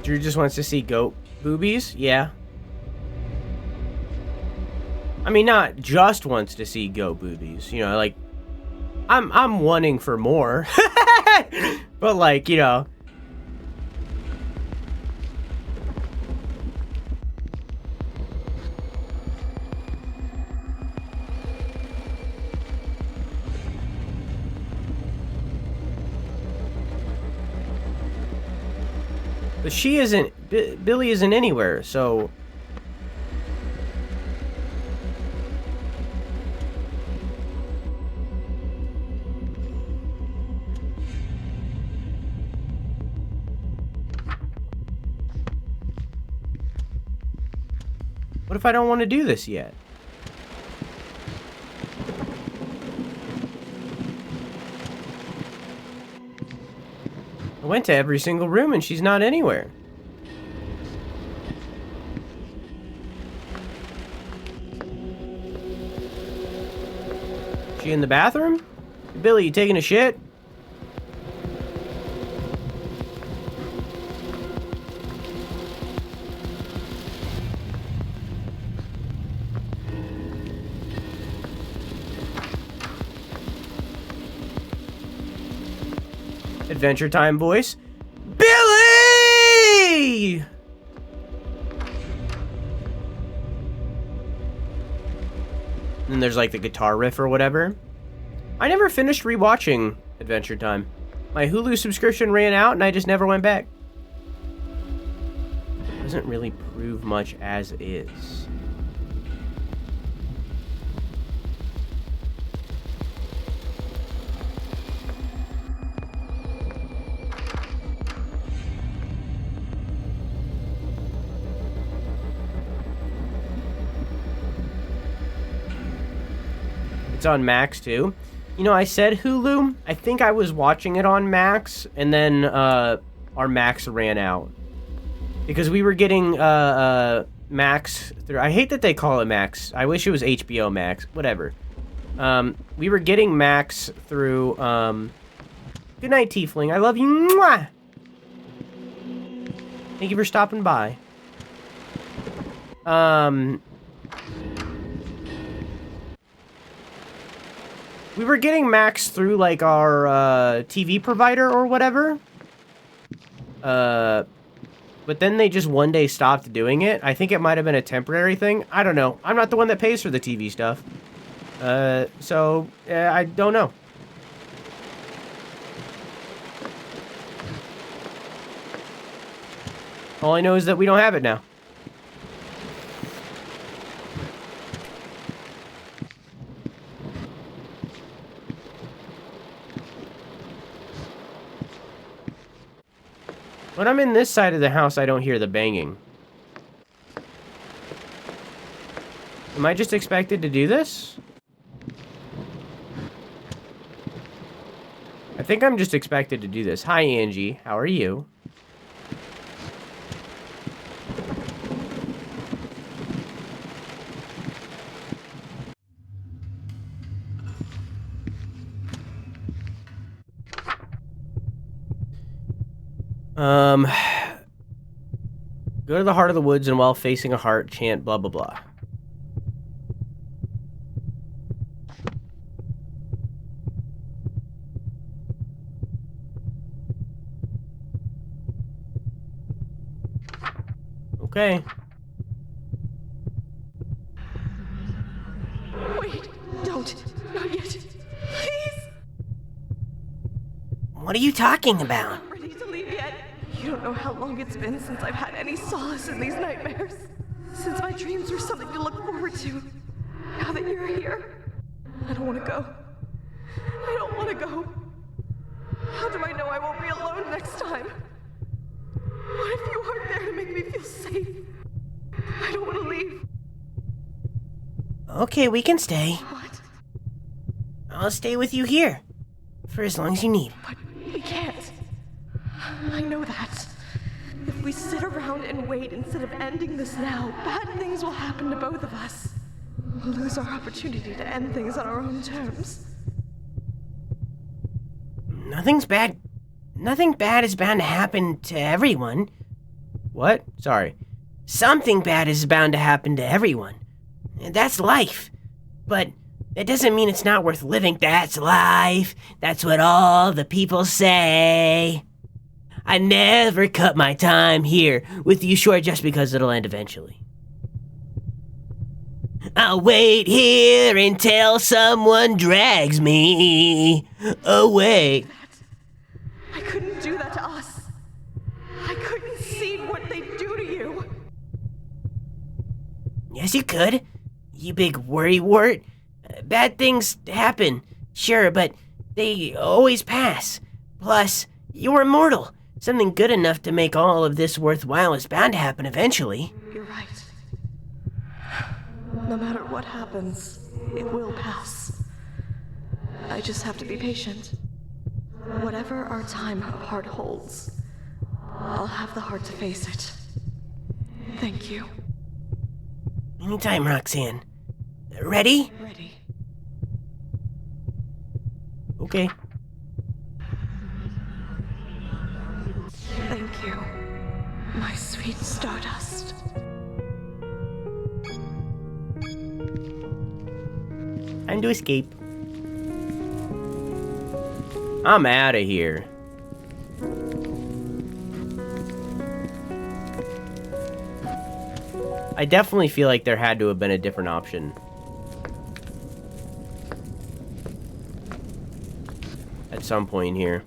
Drew just wants to see goat boobies? Yeah. I mean, not just wants to see goat boobies. You know, like, I'm wanting for more. But, like, you know. But she isn't, Billy isn't anywhere, so. What if I don't want to do this yet? I went to every single room and she's not anywhere. She in the bathroom? Billy, you taking a shit? Adventure Time voice. Billy! And there's like the guitar riff or whatever. I never finished rewatching Adventure Time. My Hulu subscription ran out and I just never went back. Doesn't really prove much as is. It's on Max too. You know, I said Hulu. I think I was watching it on Max, and then our Max ran out. Because we were getting Max through... I hate that they call it Max. I wish it was HBO Max. Whatever. We were getting Max through... Good night, Tiefling. I love you. Mwah! Thank you for stopping by. We were getting Max through, like, our TV provider or whatever. But then they just one day stopped doing it. I think it might have been a temporary thing. I don't know. I'm not the one that pays for the TV stuff. So, I don't know. All I know is that we don't have it now. When I'm in this side of the house, I don't hear the banging. Am I just expected to do this? I think I'm just expected to do this. Hi, Angie. How are you? Go to the heart of the woods and while facing a heart, chant blah, blah, blah. Okay. Wait, don't. Not yet. Please. What are you talking about? I'm not ready to leave yet. You don't know how long it's been since I've had any solace in these nightmares. Since my dreams were something to look forward to. Now that you're here, I don't want to go. I don't want to go. How do I know I won't be alone next time? What if you aren't there to make me feel safe? I don't want to leave. Okay, we can stay. What? I'll stay with you here. For as long as you need. But we can't. I know that. If we sit around and wait instead of ending this now, bad things will happen to both of us. We'll lose our opportunity to end things on our own terms. Nothing's bad. Nothing bad is bound to happen to everyone. What? Sorry. Something bad is bound to happen to everyone. That's life. But that doesn't mean it's not worth living. That's life. That's what all the people say. I never cut my time here with you short just because it'll end eventually. I'll wait here until someone drags me away. I couldn't do that to us. I couldn't see what they do to you. Yes, you could. You big worrywart. Bad things happen, sure, but they always pass. Plus, you're immortal. Something good enough to make all of this worthwhile is bound to happen eventually. You're right. No matter what happens, it will pass. I just have to be patient. Whatever our time apart holds, I'll have the heart to face it. Thank you. Anytime, Rhok'zan. Ready? Ready. Okay. Thank you, my sweet Stardust. Time to escape. I'm out of here. I definitely feel like there had to have been a different option. At some point here.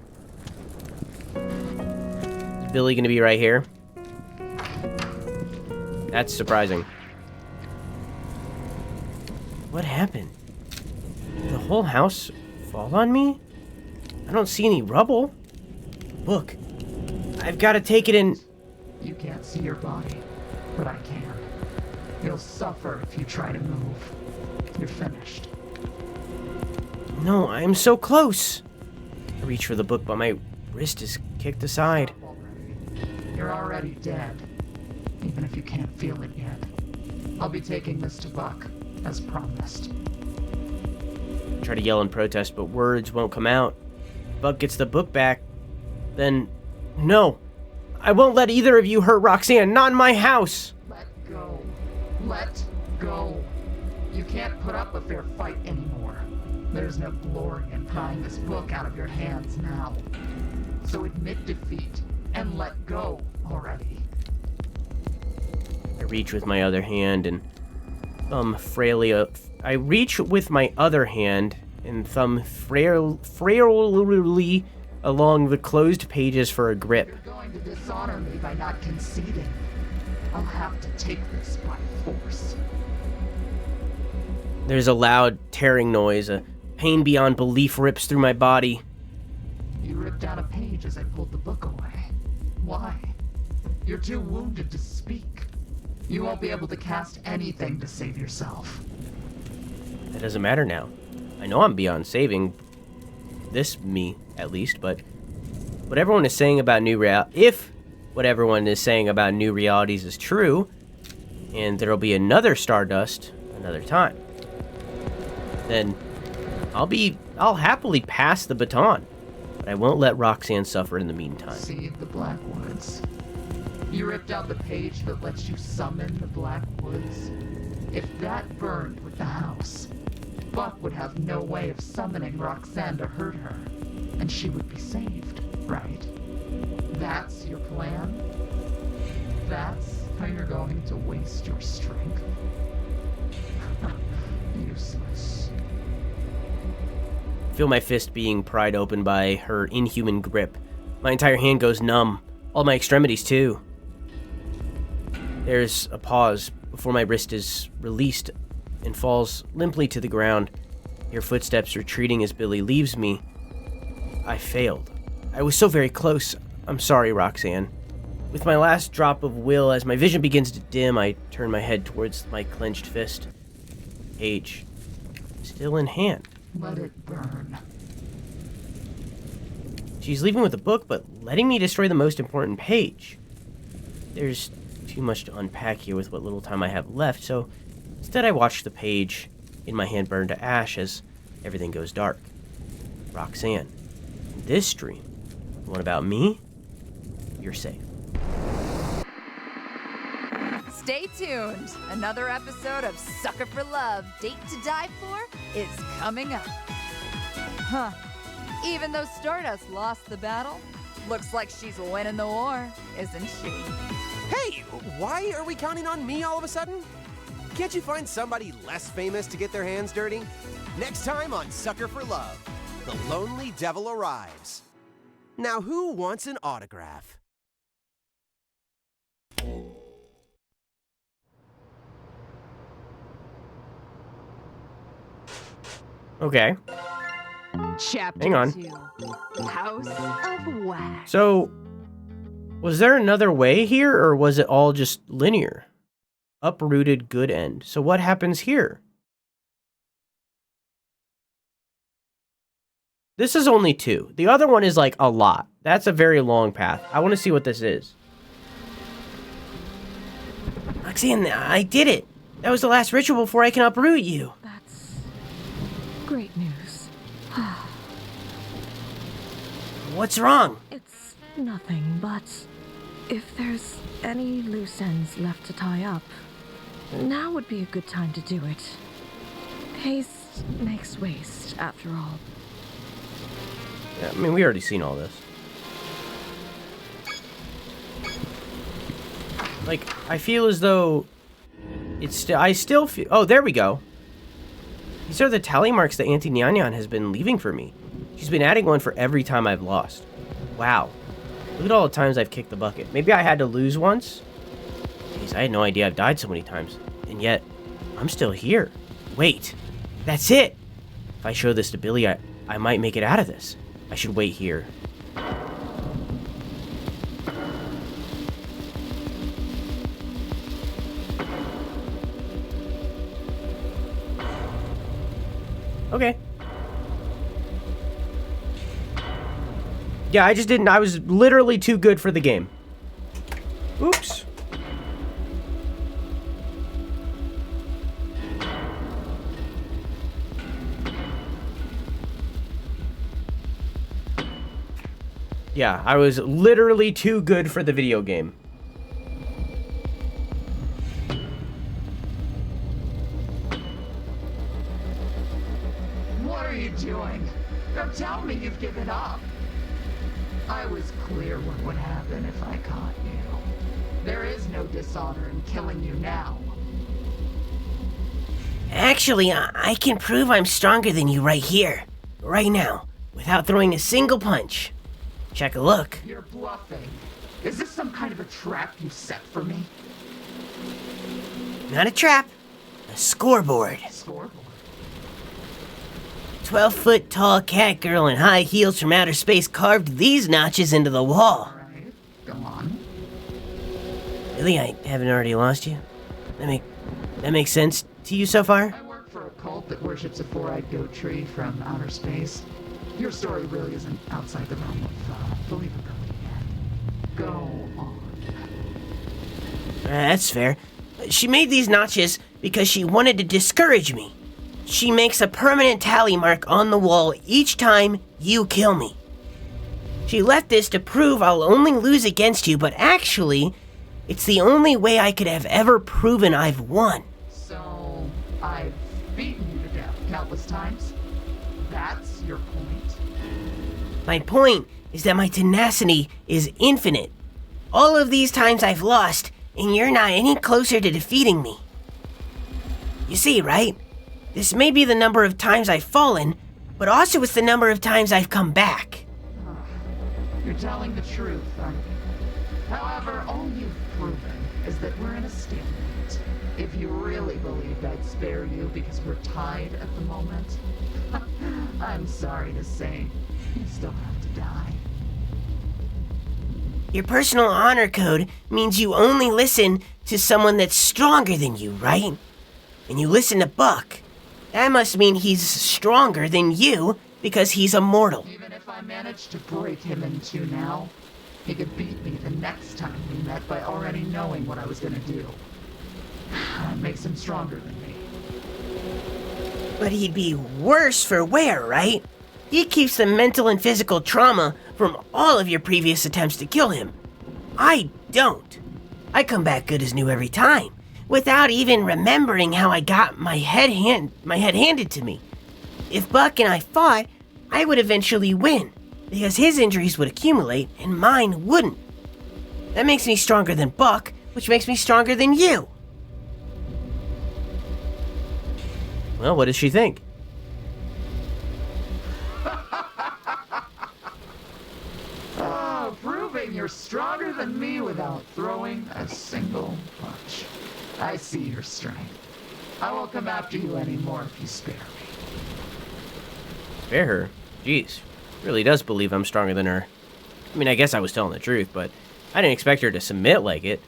Is Billy gonna be right here? That's surprising. What happened? Did the whole house fall on me? I don't see any rubble. Look, I've got to take it in. You can't see your body, but I can. You'll suffer if you try to move. You're finished. No, I'm so close. I reach for the book, but my wrist is kicked aside. You're already dead, even if you can't feel it yet. I'll be taking this to Buck, as promised. I try to yell in protest, but words won't come out. Buck gets the book back. Then, no. I won't let either of you hurt Rhok'zan, not in my house. Let go. Let go. You can't put up a fair fight anymore. There's no glory in prying this book out of your hands now. So admit defeat and let go already. I reach with my other hand and thumb frailly along the closed pages for a grip. You're going to dishonor me by not conceding. I'll have to take this by force. There's a loud tearing noise. A pain beyond belief rips through my body. You ripped out a page as I pulled the book away. Why? You're too wounded to speak. You won't be able to cast anything to save yourself. That doesn't matter now. I know I'm beyond saving. This me, at least, but what everyone is saying about if what everyone is saying about new realities is true, and there'll be another Stardust another time, then I'll happily pass the baton, but I won't let Rhok'zan suffer in the meantime. See the Black Woods. You ripped out the page that lets you summon the Black Woods. If that burned with the house, Buck would have no way of summoning Rhok'zan to hurt her, and she would be saved, right? That's your plan? That's how you're going to waste your strength? Useless. Feel my fist being pried open by her inhuman grip. My entire hand goes numb. All my extremities, too. There's a pause before my wrist is released and falls limply to the ground. Hear footsteps retreating as Billy leaves me. I failed. I was so very close. I'm sorry, Rhok'zan. With my last drop of will, as my vision begins to dim, I turn my head towards my clenched fist. Page. Still in hand. Let it burn. She's leaving with the book, but letting me destroy the most important page. There's too much to unpack here with what little time I have left, so instead I watch the page in my hand burn to ash as everything goes dark. Rhok'zan, this dream, the one about me, you're safe. Stay tuned. Another episode of Sucker for Love, Date to Die For is coming up. Huh. Even though Stardust lost the battle, looks like she's winning the war, isn't she? Hey, why are we counting on me all of a sudden? Can't you find somebody less famous to get their hands dirty? Next time on Sucker for Love, the lonely devil arrives. Now who wants an autograph? Okay. Chapter Hang on. 2. House of Wax. So, was there another way here, or was it all just linear? Uprooted, good end. So what happens here? This is only 2. The other one is like a lot. That's a very long path. I want to see what this is. Rhok'zan, I did it. That was the last ritual before I can uproot you. That's great news. What's wrong? It's nothing, but if there's any loose ends left to tie up, now would be a good time to do it. Haste makes waste, after all. Yeah, I mean, we already seen all this. Like, I feel as though I still feel... Oh, there we go. These are the tally marks that Auntie Nyan has been leaving for me. She's been adding one for every time I've lost. Wow. Look at all the times I've kicked the bucket. Maybe I had to lose once? Jeez, I had no idea I've died so many times. And yet, I'm still here. Wait. That's it! If I show this to Billy, I might make it out of this. I should wait here. Okay. Yeah, I just didn't. I was literally too good for the game. Oops. Yeah, I was literally too good for the video game. What are you doing? Don't tell me you've given up. I was clear what would happen if I caught you. There is no dishonor in killing you now. Actually, I can prove I'm stronger than you right here, right now, without throwing a single punch. Check a look. You're bluffing. Is this some kind of a trap you set for me? Not a trap, a scoreboard. Scoreboard? 12-foot tall cat girl in high heels from outer space carved these notches into the wall. Alright, go on. Really, I haven't already lost you? That makes sense to you so far? I work for a cult that worships a four-eyed goat tree from outer space. Your story really isn't outside the realm of believability yet. Go on. That's fair. She made these notches because she wanted to discourage me. She makes a permanent tally mark on the wall each time you kill me. She left this to prove I'll only lose against you, but actually, it's the only way I could have ever proven I've won. So, I've beaten you to death countless times? That's your point? My point is that my tenacity is infinite. All of these times I've lost, and you're not any closer to defeating me. You see, right? This may be the number of times I've fallen, but also it's the number of times I've come back. You're telling the truth, aren't you? However, all you've proven is that we're in a stalemate. If you really believed I'd spare you because we're tied at the moment, I'm sorry to say, you still have to die. Your personal honor code means you only listen to someone that's stronger than you, right? And you listen to Buck. That must mean he's stronger than you because he's immortal. Even if I managed to break him in two now, he could beat me the next time we met by already knowing what I was gonna do. That makes him stronger than me. But he'd be worse for wear, right? He keeps the mental and physical trauma from all of your previous attempts to kill him. I don't. I come back good as new every time, without even remembering how I got my head handed to me. If Buck and I fought, I would eventually win, because his injuries would accumulate and mine wouldn't. That makes me stronger than Buck, which makes me stronger than you. Well, what does she think? Proving you're stronger than me without throwing a single punch. I see your strength. I won't come after you anymore if you spare me. Spare her? Jeez. Really does believe I'm stronger than her. I mean, I guess I was telling the truth, but I didn't expect her to submit like it.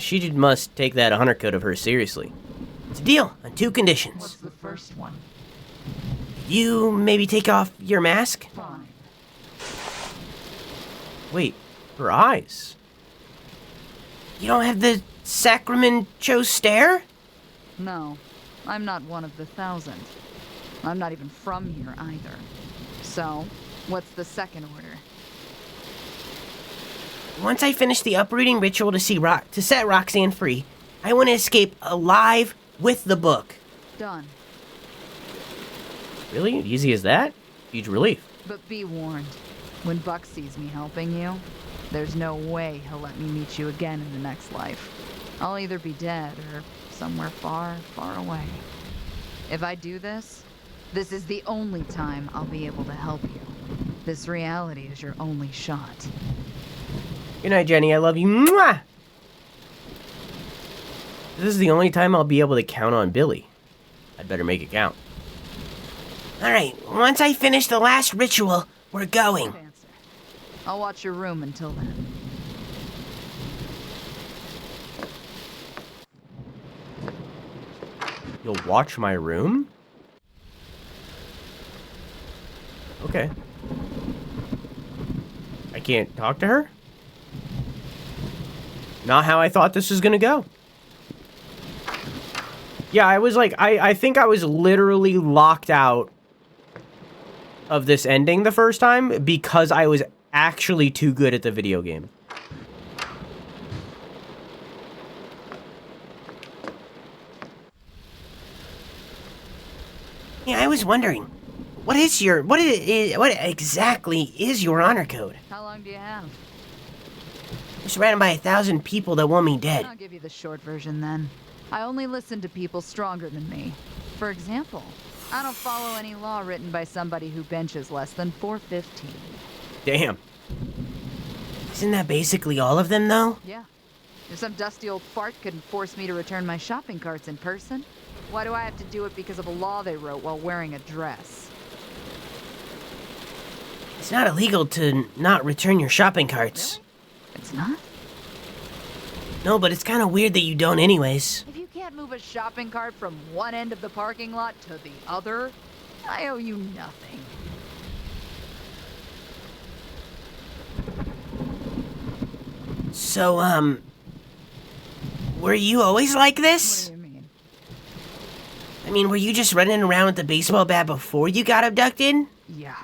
She must take that honor code of hers seriously. It's a deal on two conditions. What's the first one? You maybe take off your mask? Fine. Wait, her eyes. You don't have the Sacramen-Cho stare? No, I'm not one of the 1,000. I'm not even from here either. So, what's the second order? Once I finish the uprooting ritual to set Rhok'zan free, I want to escape alive with the book. Done. Really? Easy as that? Huge relief. But be warned. When Buck sees me helping you, there's no way he'll let me meet you again in the next life. I'll either be dead or somewhere far, far away. If I do this, this is the only time I'll be able to help you. This reality is your only shot. Good night, Jenny. I love you. Mwah! This is the only time I'll be able to count on Billy. I'd better make it count. Alright, once I finish the last ritual, we're going. I'll watch your room until then. You'll watch my room? Okay. I can't talk to her? Not how I thought this was gonna go. Yeah, I was like, I think I was literally locked out of this ending the first time because I was actually too good at the video game. Yeah, I was wondering, what exactly is your honor code? How long do you have? I'm surrounded by 1,000 people that want me dead. I'll give you the short version then. I only listen to people stronger than me. For example, I don't follow any law written by somebody who benches less than 415. Damn. Isn't that basically all of them, though? Yeah. If some dusty old fart couldn't force me to return my shopping carts in person, why do I have to do it because of a law they wrote while wearing a dress? It's not illegal to not return your shopping carts. Really? It's not? No, but it's kind of weird that you don't anyways. If you can't move a shopping cart from one end of the parking lot to the other, I owe you nothing. So, were you always like this? What do you mean? I mean, were you just running around with the baseball bat before you got abducted? Yeah.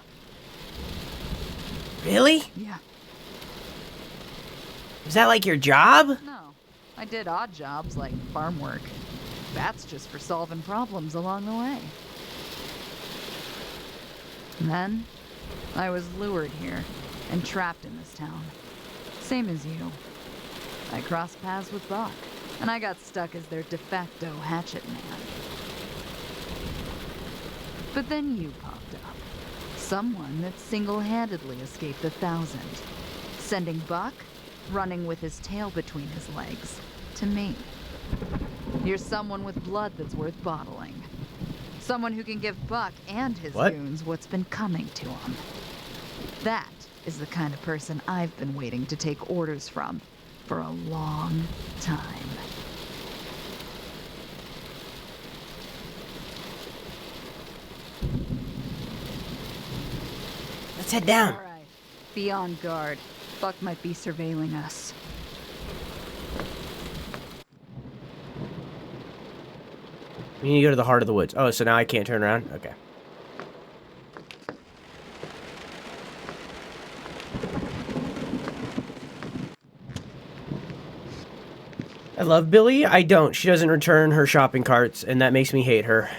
Really? Yeah. Was that like your job? No. I did odd jobs like farm work. That's just for solving problems along the way. And then, I was lured here and trapped in this town. Same as you. I crossed paths with Buck, and I got stuck as their de facto hatchet man. But then you popped up. Someone that single-handedly escaped 1,000. Sending Buck, running with his tail between his legs, to me. You're someone with blood that's worth bottling. Someone who can give Buck and his goons what's been coming to him. That is the kind of person I've been waiting to take orders from for a long time. Let's head down. All right. Be on guard. Buck might be surveilling us. We need to go to the heart of the woods. Oh, so now I can't turn around? Okay. I love Billy. I don't. She doesn't return her shopping carts, and that makes me hate her.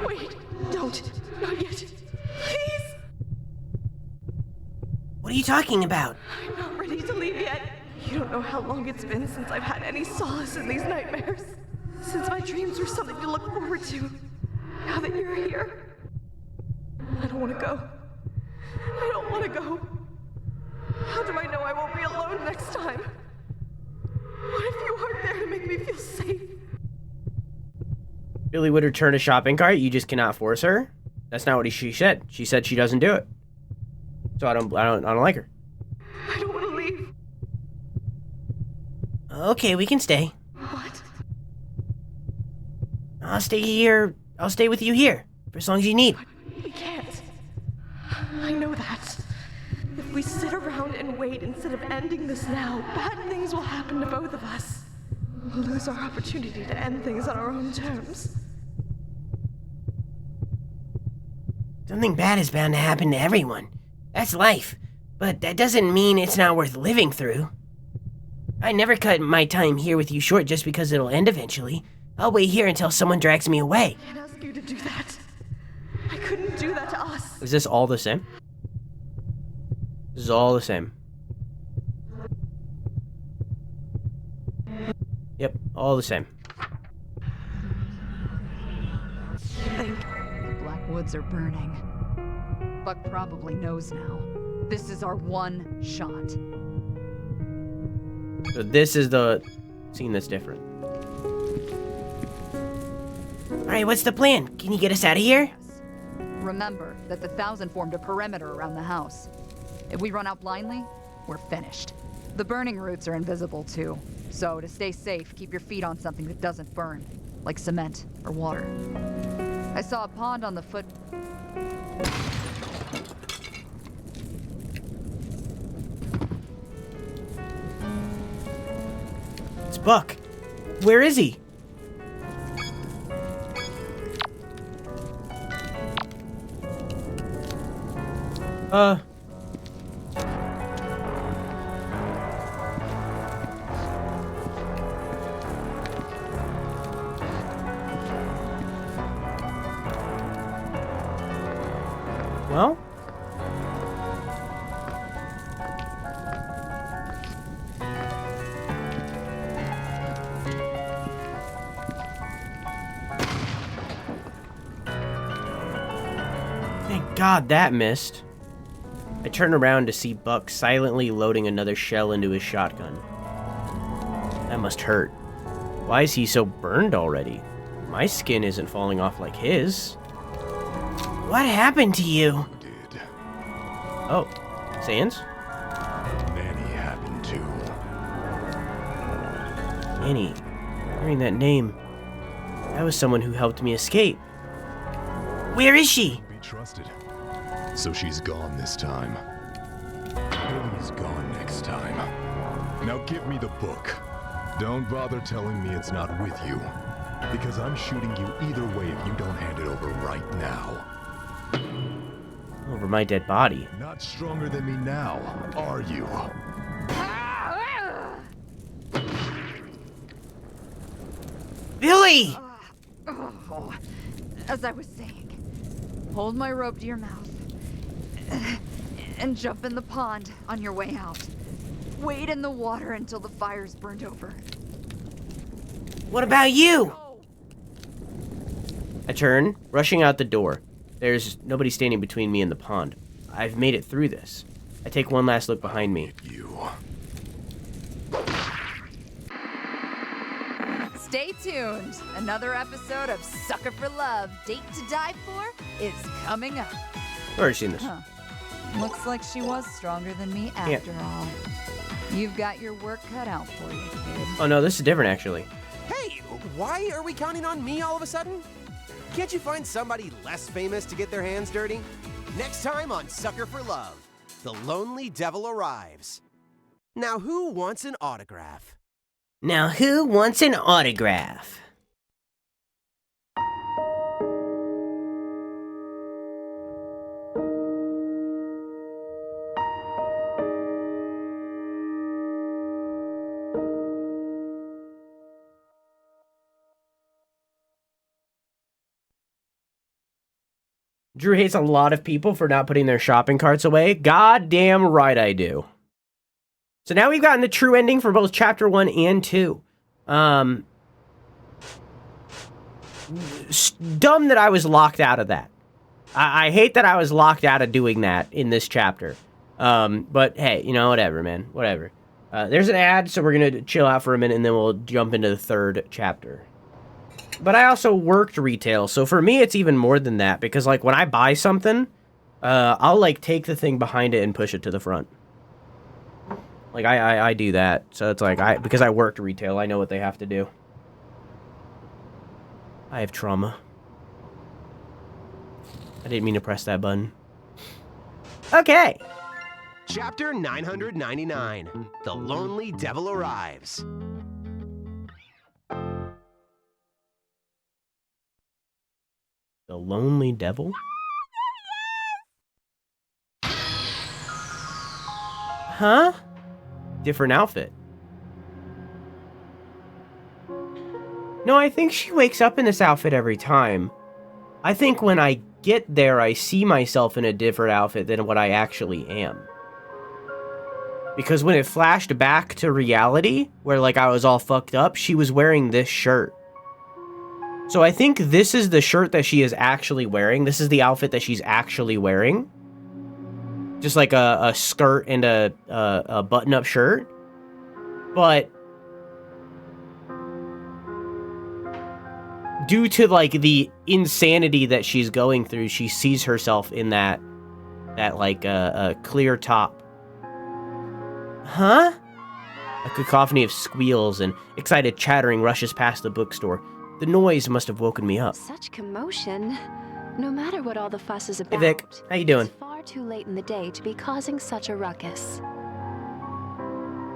Wait, don't. Not yet. Please. What are you talking about? I'm not ready to leave yet. You don't know how long it's been since I've had any solace in these nightmares. Since my dreams were something to look forward to. Now that you're here, I don't want to go. I don't want to go. How do I know I won't be alone next time? What if you aren't there to make me feel safe? Billy would return a shopping cart. You just cannot force her. That's not what she said. She said she doesn't do it. So I don't like her. I don't want to leave. Okay, we can stay. What? I'll stay here. I'll stay with you here for as long as you need. We can't. I know that. If we sit around and wait instead of ending this now, bad things will happen to both of us. We'll lose our opportunity to end things on our own terms. Something bad is bound to happen to everyone. That's life. But that doesn't mean it's not worth living through. I never cut my time here with you short just because it'll end eventually. I'll wait here until someone drags me away. I can't ask you to do that. I couldn't do that to us. Is this all the same? This is all the same. Yep, all the same. The Black Woods are burning. Buck probably knows now. This is our one shot. So this is the scene that's different. Alright, what's the plan? Can you get us out of here? Remember that the 1,000 formed a perimeter around the house. If we run out blindly, we're finished. The burning roots are invisible too, so to stay safe, keep your feet on something that doesn't burn, like cement or water. I saw a pond on the foot... It's Buck. Where is he? Well? Thank God that missed. I turn around to see Buck silently loading another shell into his shotgun. That must hurt. Why is he so burned already? My skin isn't falling off like his. What happened to you? Did. Oh, Sans? Nanny happened too. Annie. Hearing that name. That was someone who helped me escape. Where is she? Be trusted. So she's gone this time. Lily's gone next time. Now give me the book. Don't bother telling me it's not with you. Because I'm shooting you either way if you don't hand it over right now. Over my dead body. Not stronger than me now, are you? Billy! Oh, as I was saying, hold my rope to your mouth and jump in the pond on your way out. Wade in the water until the fire's burned over. What about you? I turn, rushing out the door. There's nobody standing between me and the pond. I've made it through this. I take one last look behind me. Stay tuned. Another episode of Sucker for Love, Date to Die For is coming up. I've already seen this. Huh. Looks like she was stronger than me after all. You've got your work cut out for you, kid. Oh no, this is different actually. Hey, why are we counting on me all of a sudden? Can't you find somebody less famous to get their hands dirty? Next time on Sucker for Love, the lonely devil arrives. Now who wants an autograph? Now who wants an autograph? Drew hates a lot of people for not putting their shopping carts away. Goddamn right I do. So now we've gotten the true ending for both Chapter 1 and 2. Dumb that I was locked out of that. I hate that I was locked out of doing that in this chapter. But hey, you know, whatever, man. Whatever. There's an ad, so we're going to chill out for a minute, and then we'll jump into the third chapter. But I also worked retail, so for me, it's even more than that. Because, like, when I buy something, I'll, like, take the thing behind it and push it to the front. Like, I do that. So it's like, because I worked retail, I know what they have to do. I have trauma. I didn't mean to press that button. Okay. Chapter 999, The Lonely Devil Arrives. The Lonely Devil? Huh? Different outfit. No, I think she wakes up in this outfit every time. I think when I get there, I see myself in a different outfit than what I actually am. Because when it flashed back to reality, where like I was all fucked up, she was wearing this shirt. So I think this is the shirt that she is actually wearing. This is the outfit that she's actually wearing. Just like a skirt and a button-up shirt. But due to like the insanity that she's going through, she sees herself in that like a clear top. Huh? A cacophony of squeals and excited chattering rushes past the bookstore. The noise must have woken me up. Such commotion. No matter what all the fuss is about. Hey Vic, how you doing? It's far too late in the day to be causing such a ruckus.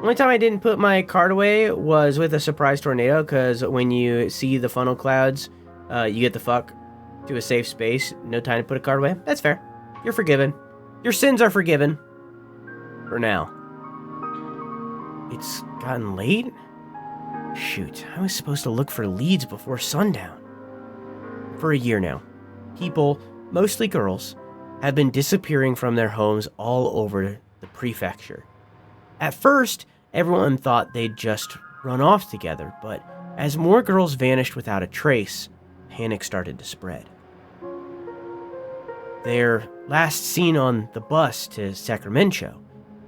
Only time I didn't put my card away was with a surprise tornado, because when you see the funnel clouds, you get the fuck to a safe space. No time to put a card away. That's fair. You're forgiven. Your sins are forgiven. For now. It's gotten late? Shoot, I was supposed to look for leads before sundown. For a year now, people, mostly girls, have been disappearing from their homes all over the prefecture. At first, everyone thought they'd just run off together, but as more girls vanished without a trace, panic started to spread. They're last seen on the bus to Sacramen-Cho.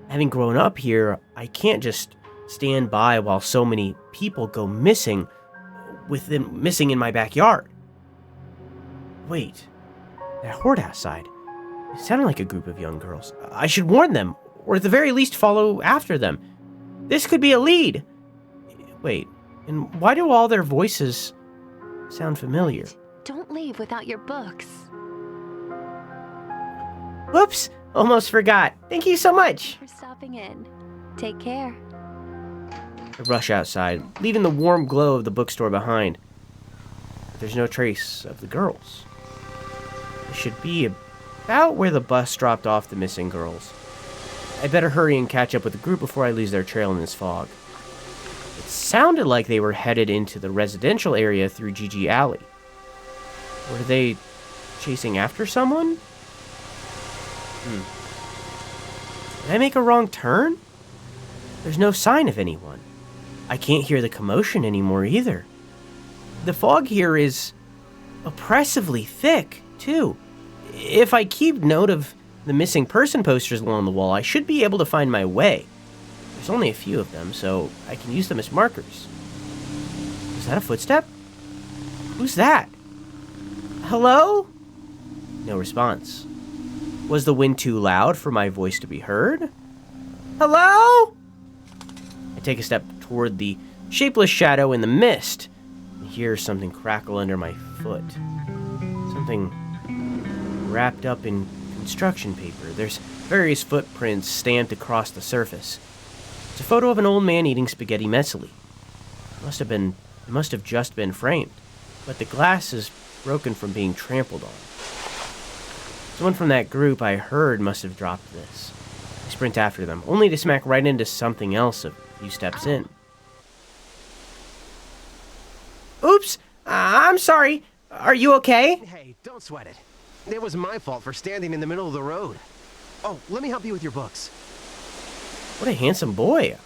Having grown up here, I can't just stand by while so many people go missing, with them missing in my backyard. Wait, that horde outside. It sounded like a group of young girls. I should warn them, or at the very least follow after them. This could be a lead. Wait, and why do all their voices sound familiar? Don't leave without your books. Whoops, almost forgot. Thank you so much. For stopping in. Take care. I rush outside, leaving the warm glow of the bookstore behind. But there's no trace of the girls. It should be about where the bus dropped off the missing girls. I better hurry and catch up with the group before I lose their trail in this fog. It sounded like they were headed into the residential area through Gigi Alley. Were they chasing after someone? Did I make a wrong turn? There's no sign of anyone. I can't hear the commotion anymore either. The fog here is oppressively thick, too. If I keep note of the missing person posters along the wall, I should be able to find my way. There's only a few of them, so I can use them as markers. Is that a footstep? Who's that? Hello? No response. Was the wind too loud for my voice to be heard? Hello? I take a step toward the shapeless shadow in the mist and hear something crackle under my foot. Something wrapped up in construction paper. There's various footprints stamped across the surface. It's a photo of an old man eating spaghetti messily. It must have just been framed, but the glass is broken from being trampled on. Someone from that group I heard must have dropped this. I sprint after them, only to smack right into something else a few steps in. Oops! I'm sorry. Are you okay? Hey, don't sweat it. It was my fault for standing in the middle of the road. Oh, let me help you with your books. What a handsome boy.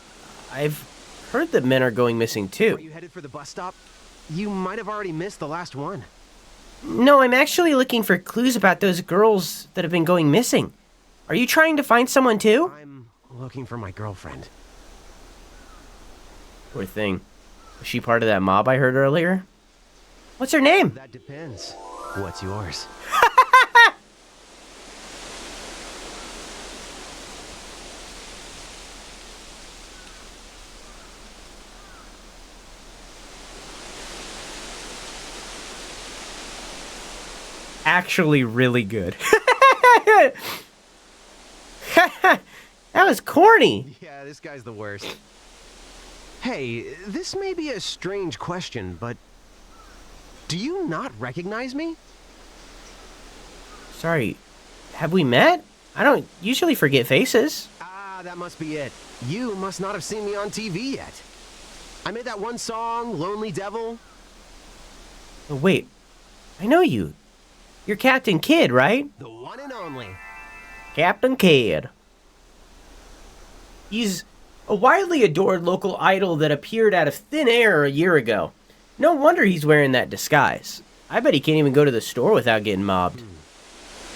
I've heard that men are going missing too. Are you headed for the bus stop? You might have already missed the last one. No, I'm actually looking for clues about those girls that have been going missing. Are you trying to find someone too? I'm looking for my girlfriend. Poor thing. Was she part of that mob I heard earlier? What's her name? That depends. What's yours? Actually really good. That was corny. Yeah, this guy's the worst. Hey, this may be a strange question, but do you not recognize me? Sorry, have we met? I don't usually forget faces. Ah, that must be it. You must not have seen me on TV yet. I made that one song, Lonely Devil. Oh, wait. I know you. You're Captain Kidd, right? The one and only. Captain Kidd. He's a widely adored local idol that appeared out of thin air a year ago. No wonder he's wearing that disguise. I bet he can't even go to the store without getting mobbed.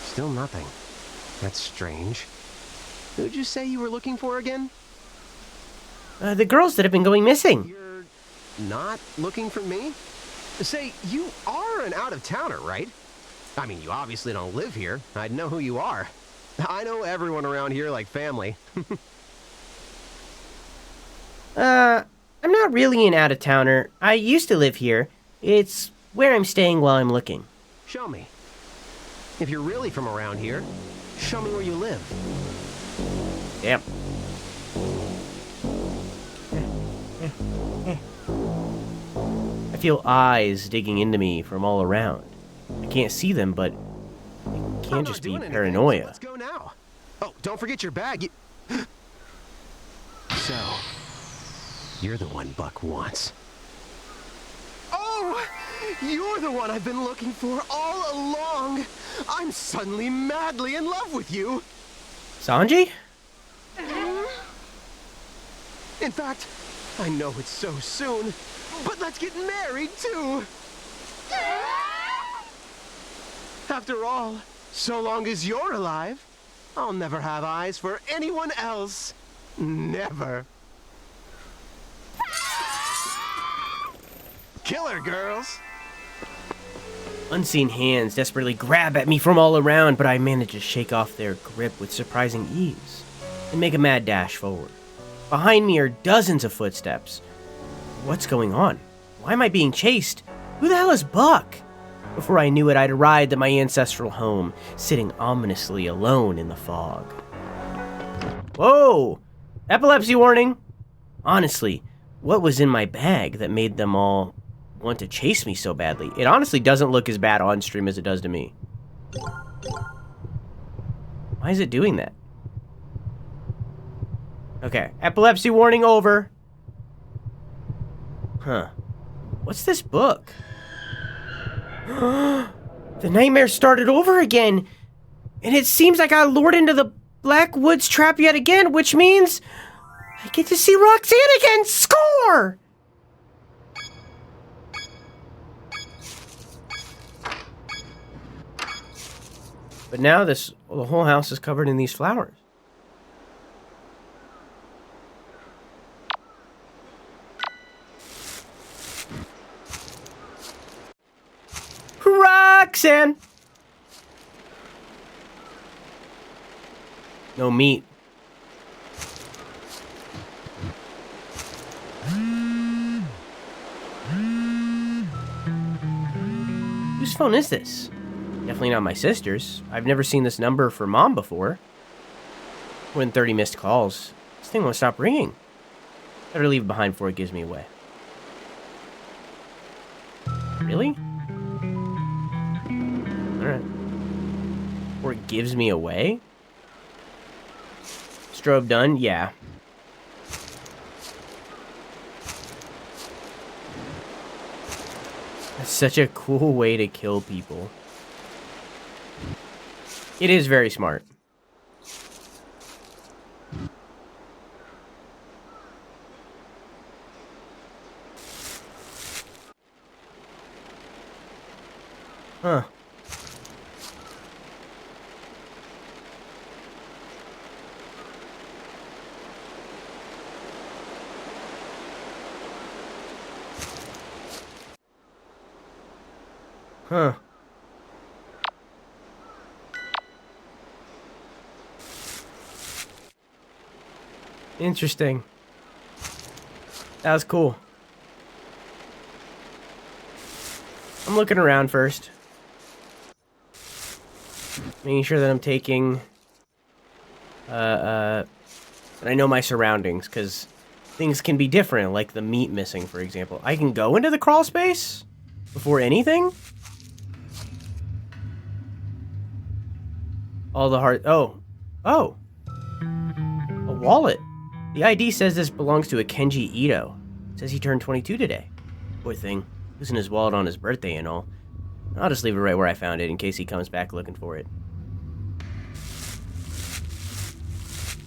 Still nothing. That's strange. Who'd you say you were looking for again? The girls that have been going missing. You're not looking for me? Say, you are an out-of-towner, right? I mean, you obviously don't live here. I'd know who you are. I know everyone around here like family. I'm not really an out-of-towner. I used to live here. It's where I'm staying while I'm looking. Show me. If you're really from around here, show me where you live. Yep. I feel eyes digging into me from all around. I can't see them, but it can't just be paranoia. So let's go now. Oh, don't forget your bag. So, you're the one Buck wants. Oh, you're the one I've been looking for all along. I'm suddenly madly in love with you. Sanji? In fact, I know it's so soon, but let's get married too. After all, so long as you're alive, I'll never have eyes for anyone else. Never. Killer girls. Unseen hands desperately grab at me from all around, but I manage to shake off their grip with surprising ease and make a mad dash forward. Behind me are dozens of footsteps. What's going on? Why am I being chased? Who the hell is Buck? Before I knew it, I'd arrived at my ancestral home, sitting ominously alone in the fog. Whoa! Epilepsy warning! Honestly, what was in my bag that made them all want to chase me so badly? It honestly doesn't look as bad on stream as it does to me. Why is it doing that? Okay, epilepsy warning over. Huh. What's this book? The nightmare started over again. And it seems I got lured into the Black Woods trap yet again, which means I get to see Rhok'zan again. Score! But now the whole house is covered in these flowers. Rhok'zan! No meat. Whose phone is this? Definitely not my sister's. I've never seen this number for Mom before. More than 30 missed calls. This thing won't stop ringing. Better leave it behind before it gives me away. Really? Alright. Or it gives me away? Strobe done? Yeah. That's such a cool way to kill people. It is very smart. Huh. Huh. Interesting. That was cool. I'm looking around first. Making sure that I'm taking... that I know my surroundings, because things can be different, like the meat missing, for example. I can go into the crawl space before anything? All the heart... Oh. Oh. A wallet. The ID says this belongs to a Kenji Ito. It says he turned 22 today. Poor thing. Losing his wallet on his birthday and all. I'll just leave it right where I found it in case he comes back looking for it.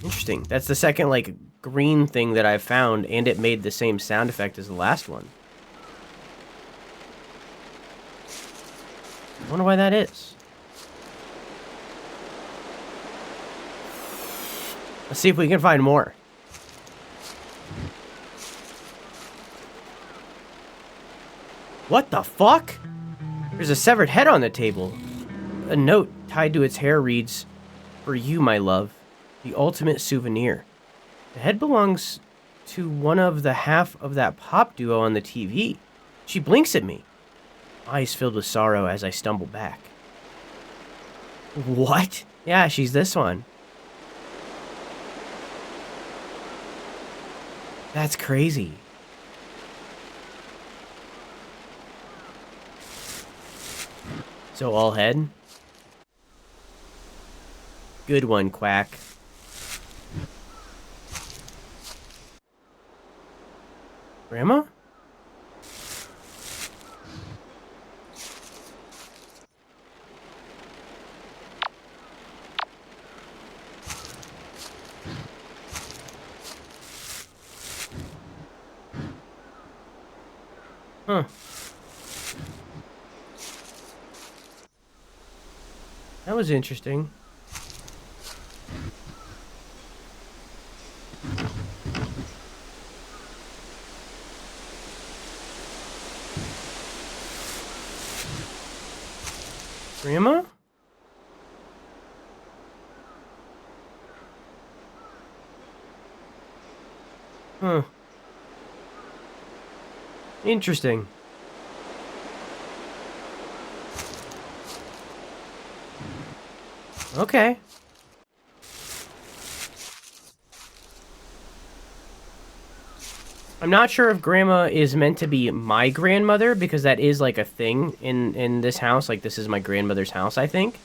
Interesting. That's the second, like, green thing that I've found, and it made the same sound effect as the last one. I wonder why that is. Let's see if we can find more. What the fuck? There's a severed head on the table. A note tied to its hair reads, "For you, my love, the ultimate souvenir." The head belongs to one of the half of that pop duo on the TV. She blinks at me, eyes filled with sorrow as I stumble back. What? Yeah, she's this one. That's crazy. So all head? Good one, Quack. Grandma? Huh. That was interesting. Grandma? Huh. Interesting. Okay. I'm not sure if Grandma is meant to be my grandmother, because that is like a thing in this house. Like, this is my grandmother's house, I think.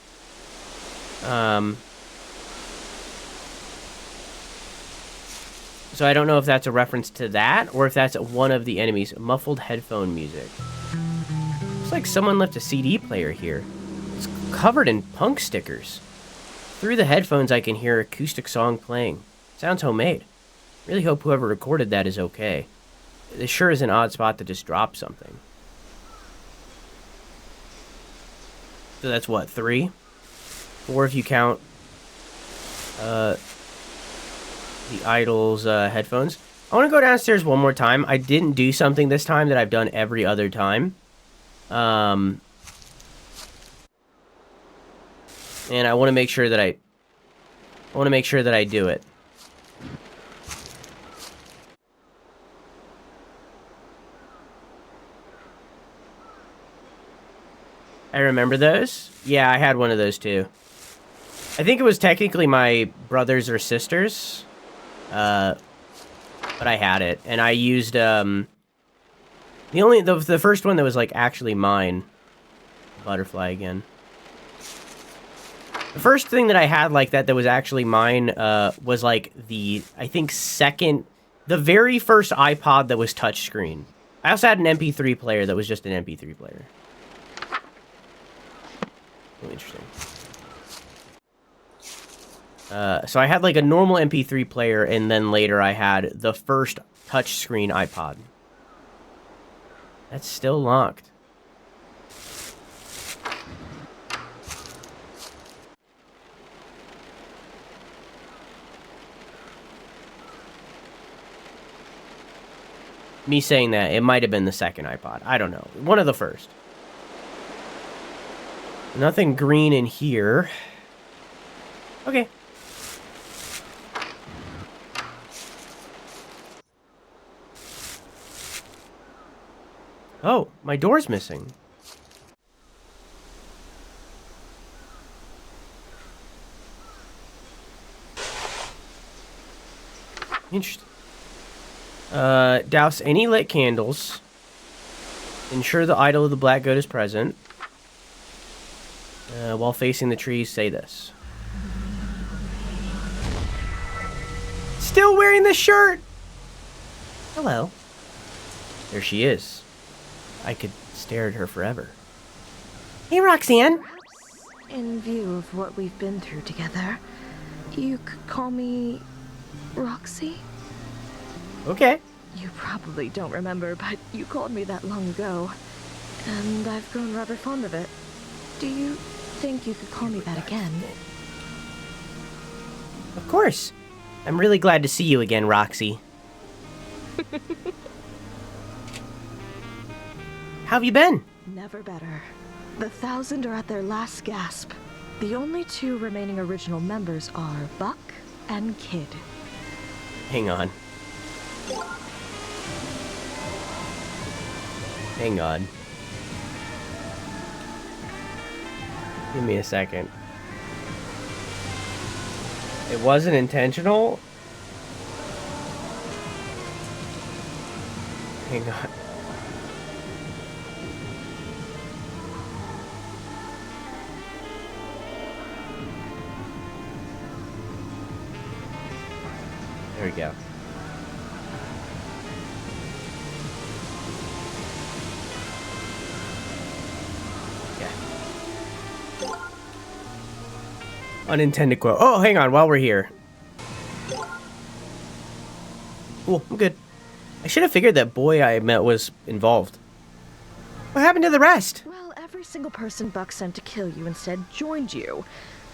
So I don't know if that's a reference to that, or if that's one of the enemies. Muffled headphone music. Looks like someone left a CD player here. It's covered in punk stickers. Through the headphones I can hear acoustic song playing. Sounds homemade. Really hope whoever recorded that is okay. This sure is an odd spot to just drop something. So that's what, 3? 4 if you count the Idol's headphones. I want to go downstairs one more time. I didn't do something this time that I've done every other time. And I want to make sure that I do it. I remember those. Yeah, I had one of those too. I think it was technically my brother's or sister's. But I had it, and I used the first one that was like actually mine. Butterfly again. The first thing that I had like that was actually mine was like the, I think, the very first iPod that was touchscreen. I also had an MP3 player that was just an MP3 player. Oh, interesting. So I had like a normal MP3 player, and then later I had the first touchscreen iPod. That's still locked. Me saying that, it might have been the second iPod. I don't know. One of the first. Nothing green in here. Okay. Oh, my door's missing. Interesting. Douse any lit candles. Ensure the idol of the black goat is present. While facing the trees, say this. Still wearing the shirt! Hello. There she is. I could stare at her forever. Hey, Rhok'zan. In view of what we've been through together, you could call me Roxy? Okay. You probably don't remember, but you called me that long ago, and I've grown rather fond of it. Do you think you could call me that again? Of course. I'm really glad to see you again, Roxy. How have you been? Never better. The 1,000 are at their last gasp. The only 2 remaining original members are Buck and Kid. Hang on. Hang on. Give me a second. It wasn't intentional? Hang on. There we go. Unintended quote. Oh, hang on, while we're here. Cool, I'm good. I should have figured that boy I met was involved. What happened to the rest? Well, every single person Buck sent to kill you instead joined you.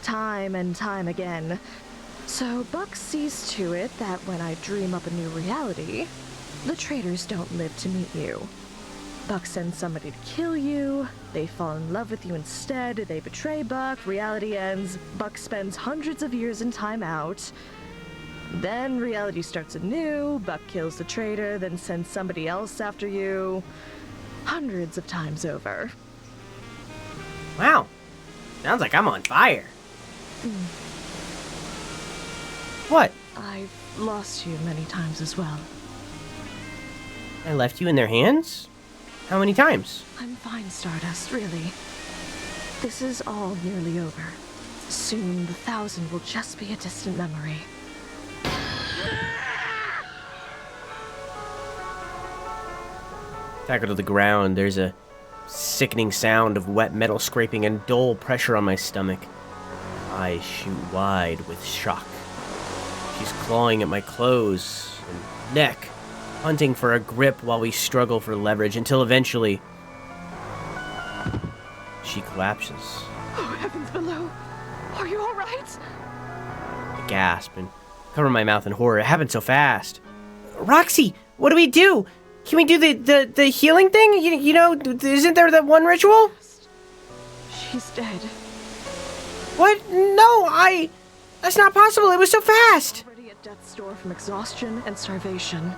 Time and time again. So Buck sees to it that when I dream up a new reality, the traitors don't live to meet you. Buck sends somebody to kill you, they fall in love with you instead, they betray Buck, reality ends, Buck spends hundreds of years in time out. Then reality starts anew, Buck kills the traitor, then sends somebody else after you. Hundreds of times over. Wow. Sounds like I'm on fire. What? I've lost you many times as well. I left you in their hands? How many times? I'm fine, Stardust, really. This is all nearly over. Soon, the 1,000 will just be a distant memory. Tackled to the ground, there's a sickening sound of wet metal scraping and dull pressure on my stomach. Eyes shoot wide with shock. She's clawing at my clothes and neck, hunting for a grip while we struggle for leverage until eventually she collapses. Oh, heavens below! Are you all right? I gasp and cover my mouth in horror. It happened so fast. Roxy, what do we do? Can we do the healing thing? You know, isn't there that one ritual? She's dead. What? No, that's not possible. It was so fast. Already at death's door from exhaustion and starvation.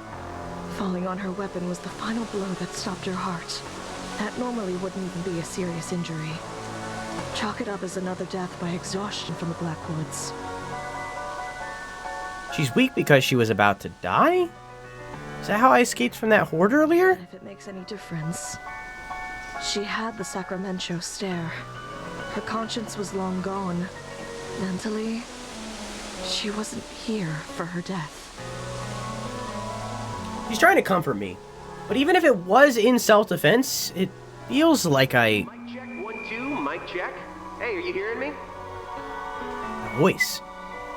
Falling on her weapon was the final blow that stopped her heart. That normally wouldn't even be a serious injury. Chalk it up as another death by exhaustion from the Blackwoods. She's weak because she was about to die? Is that how I escaped from that horde earlier? If it makes any difference. She had the Sacramen-Cho stare. Her conscience was long gone. Mentally, she wasn't here for her death. She's trying to comfort me. But even if it was in self-defense, it feels like I... Mic check, 1, 2, mic check. Hey, are you hearing me? A voice.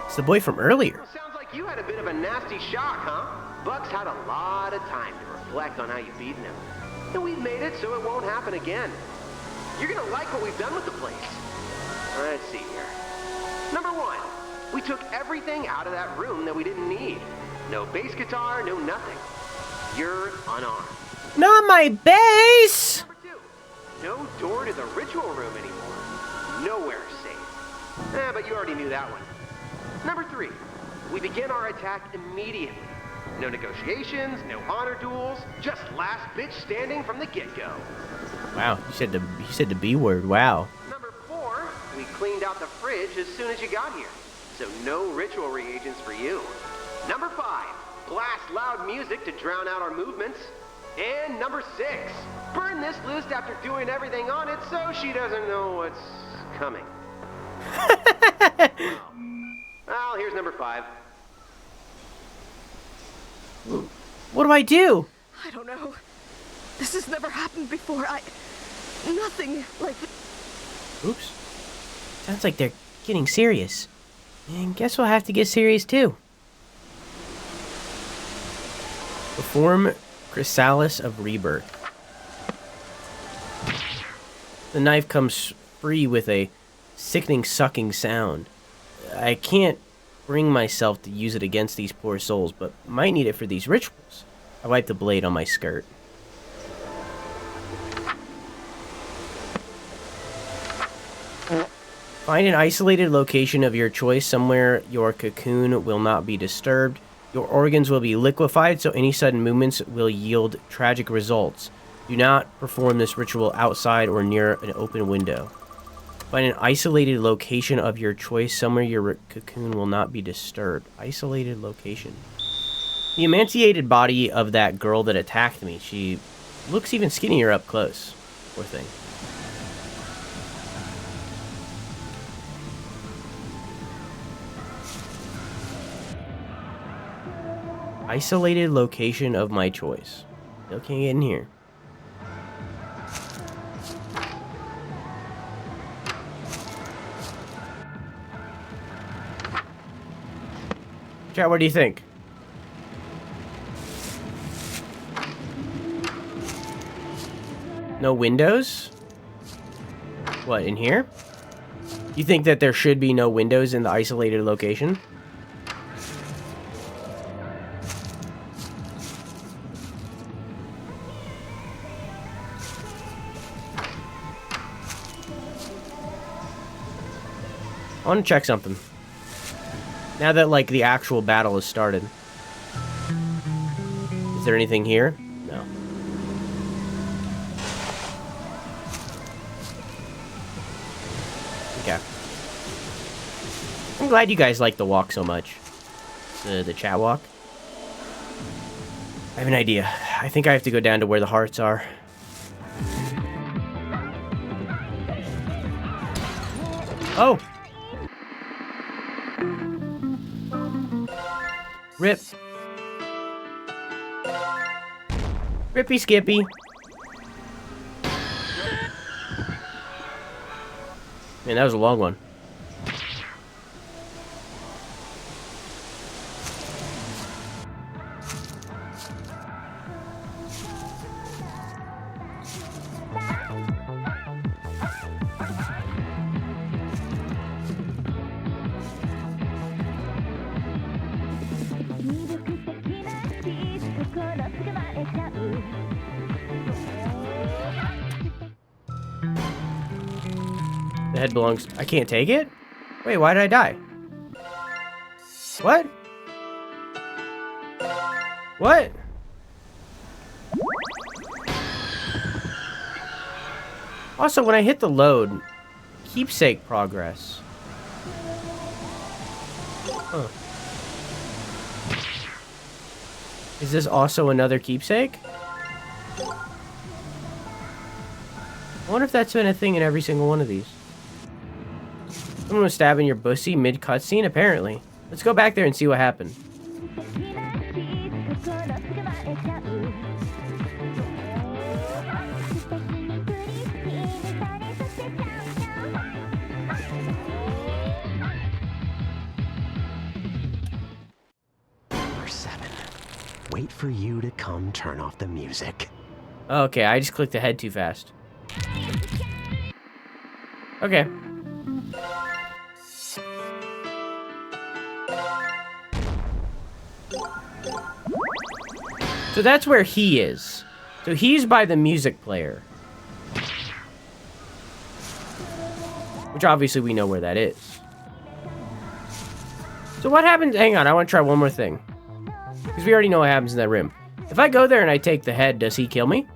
It's the boy from earlier. Sounds like you had a bit of a nasty shock, huh? Buck's had a lot of time to reflect on how you've beaten him. And we've made it so it won't happen again. You're gonna like what we've done with the place. Let's see here. Number 1, we took everything out of that room that we didn't need. No bass guitar, no nothing. You're unarmed. Not my bass! Number 2, no door to the ritual room anymore. Nowhere safe. But you already knew that one. Number 3, we begin our attack immediately. No negotiations, no honor duels, just last bitch standing from the get-go. Wow, you said the B word, wow. Number 4, we cleaned out the fridge as soon as you got here. So no ritual reagents for you. Number 5, blast loud music to drown out our movements. And number 6, burn this list after doing everything on it so she doesn't know what's coming. Well, here's number 5. What do I do? I don't know. This has never happened before. Nothing like... Oops. Sounds like they're getting serious. And guess we'll have to get serious too. Perform Chrysalis of Rebirth. The knife comes free with a sickening sucking sound. I can't bring myself to use it against these poor souls, but might need it for these rituals. I wipe the blade on my skirt. Find an isolated location of your choice somewhere your cocoon will not be disturbed. Your organs will be liquefied, so any sudden movements will yield tragic results. Do not perform this ritual outside or near an open window. Find an isolated location of your choice somewhere your cocoon will not be disturbed. Isolated location. The emaciated body of that girl that attacked me. She looks even skinnier up close. Poor thing. Isolated location of my choice. Still can't get in here. Chat, what do you think? No windows? What, in here? You think that there should be no windows in the isolated location? I want to check something. Now that, like, the actual battle has started. Is there anything here? No. Okay. I'm glad you guys like the walk so much. The chat walk. I have an idea. I think I have to go down to where the hearts are. Oh! Rip. Rippy Skippy. Man, that was a long one. The head belongs... I can't take it? Wait, why did I die? What? What? Also, when I hit the load, keepsake progress. Huh. Is this also another keepsake? I wonder if that's been a thing in every single one of these. Someone was stabbing your bussy mid-cutscene? Apparently. Let's go back there and see what happened. Number 7. Wait for you to come turn off the music. Okay, I just clicked ahead too fast. Okay. So that's where he is. So he's by the music player. Which obviously we know where that is. So what happens? Hang on, I want to try one more thing. Because we already know what happens in that room. If I go there and I take the head, does he kill me?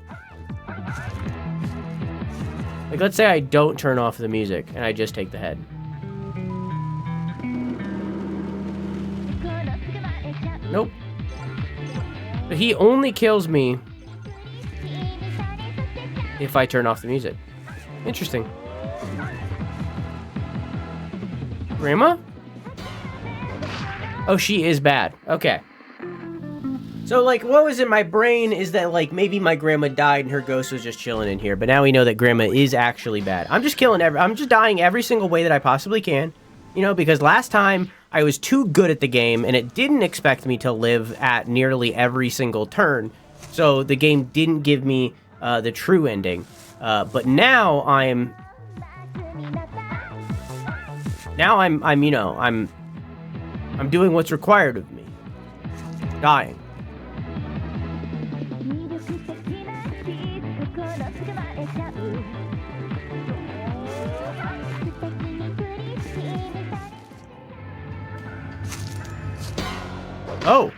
Like, let's say I don't turn off the music and I just take the head. Nope. But he only kills me if I turn off the music. Interesting. Grandma? Oh, she is bad. Okay. So, like, what was in my brain is that, like, maybe my grandma died and her ghost was just chilling in here. But now we know that grandma is actually bad. I'm just I'm just dying every single way that I possibly can. You know, because last time I was too good at the game and it didn't expect me to live at nearly every single turn. So the game didn't give me the true ending. But now I'm doing what's required of me. Dying. Oh.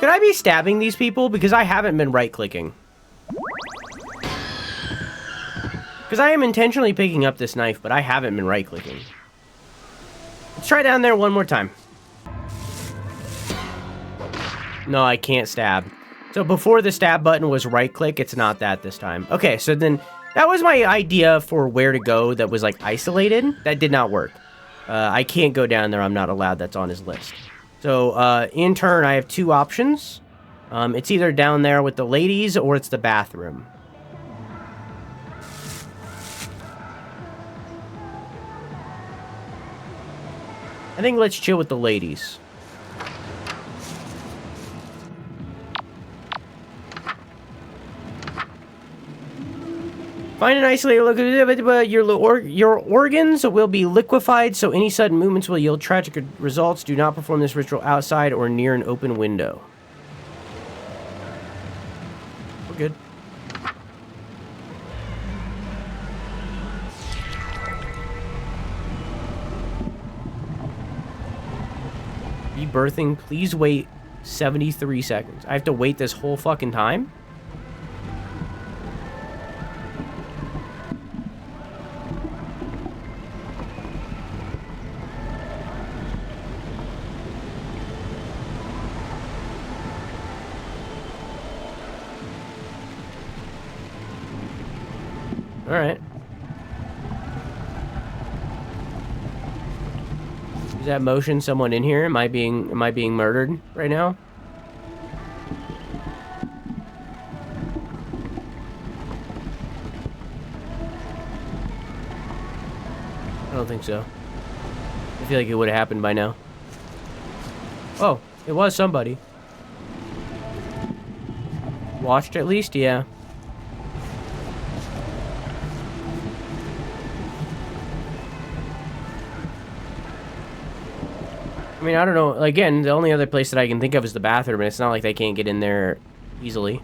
Could I be stabbing these people? Because I haven't been right-clicking. Because I am intentionally picking up this knife, but I haven't been right-clicking. Let's try down there one more time. No, I can't stab. So before the stab button was right-click, it's not that this time. Okay, so then that was my idea for where to go that was, like, isolated. That did not work. I can't go down there. I'm not allowed. That's on his list. So, in turn, I have two options. It's either down there with the ladies or it's the bathroom. I think let's chill with the ladies. Find an isolated location, your organs will be liquefied, so any sudden movements will yield tragic results. Do not perform this ritual outside or near an open window. We're good. Rebirthing, please wait 73 seconds. I have to wait this whole fucking time? All right. Is that motion someone in here? Am I being murdered right now? I don't think so. I feel like it would have happened by now. Oh, it was somebody. Watched at least, yeah. I mean, I don't know. Again, the only other place that I can think of is the bathroom, and it's not like they can't get in there easily.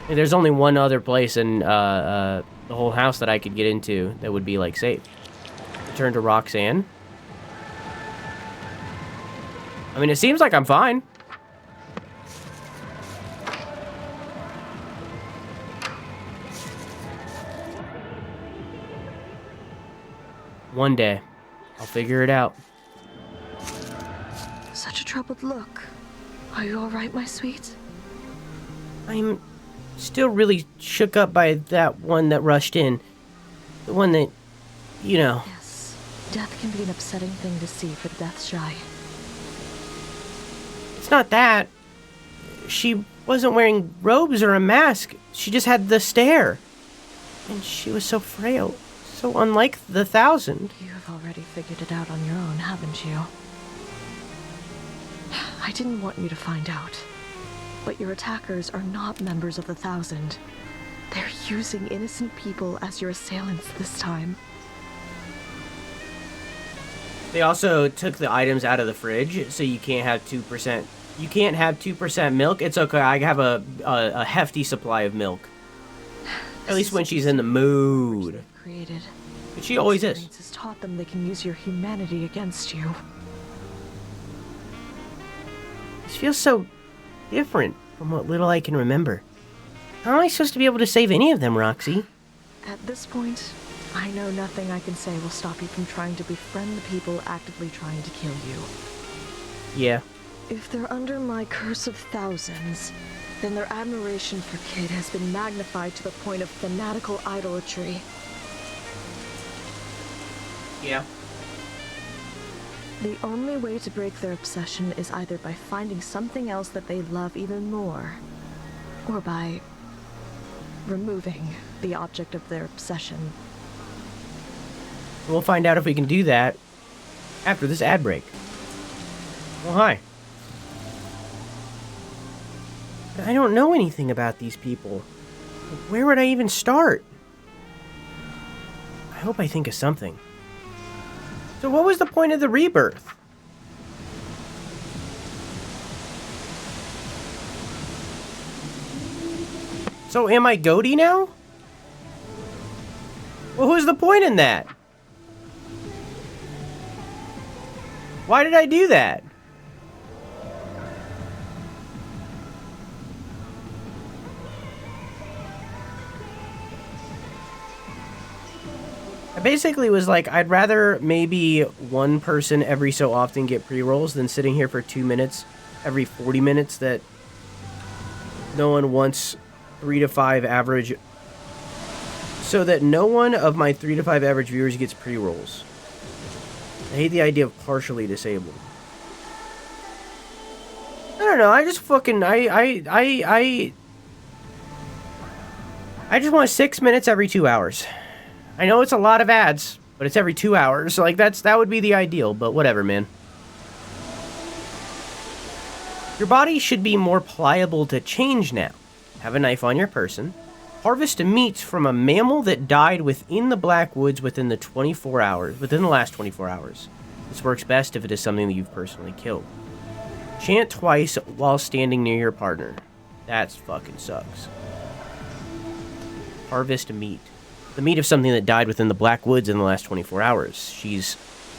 There's only one other place in the whole house that I could get into that would be, like, safe. Return to Rhok'zan. I mean, it seems like I'm fine. One day, I'll figure it out. Such a troubled look. Are you all right, my sweet? I'm still really shook up by that one that rushed in. The one that, you know. Yes, death can be an upsetting thing to see for the death shy. It's not that. She wasn't wearing robes or a mask. She just had the stare. And she was so frail. So unlike the 1,000. You have already figured it out on your own, haven't you? I didn't want you to find out. But your attackers are not members of the 1,000. They're using innocent people as your assailants this time. They also took the items out of the fridge, so you can't have 2%. You can't have 2% milk. It's okay. I have a hefty supply of milk. At least when she's in the mood. Created. But she always is. Has taught them they can use your humanity against you. This feels so different from what little I can remember. How am I supposed to be able to save any of them, Roxy? At this point, I know nothing I can say will stop you from trying to befriend the people actively trying to kill you. Yeah. If they're under my curse of thousands, then their admiration for Kid has been magnified to the point of fanatical idolatry. Yeah. The only way to break their obsession is either by finding something else that they love even more, or by removing the object of their obsession. We'll find out if we can do that after this ad break. Well, hi. I don't know anything about these people. Where would I even start? I hope I think of something. So what was the point of the rebirth? So am I goaty now? Well, who's the point in that? Why did I do that? I basically was like, I'd rather maybe one person every so often get pre-rolls than sitting here for 2 minutes every 40 minutes that no one wants 3 to 5 average, so that no one of my 3 to 5 average viewers gets pre-rolls. I hate the idea of partially disabled. I don't know, I just fucking, I just want 6 minutes every 2 hours. I know it's a lot of ads, but it's every 2 hours. So, like, that would be the ideal, but whatever, man. Your body should be more pliable to change now. Have a knife on your person. Harvest meat from a mammal that died within the Black Woods within the last 24 hours. This works best if it is something that you've personally killed. Chant twice while standing near your partner. That fucking sucks. Harvest meat. The meat of something that died within the Black Woods in the last 24 hours. She's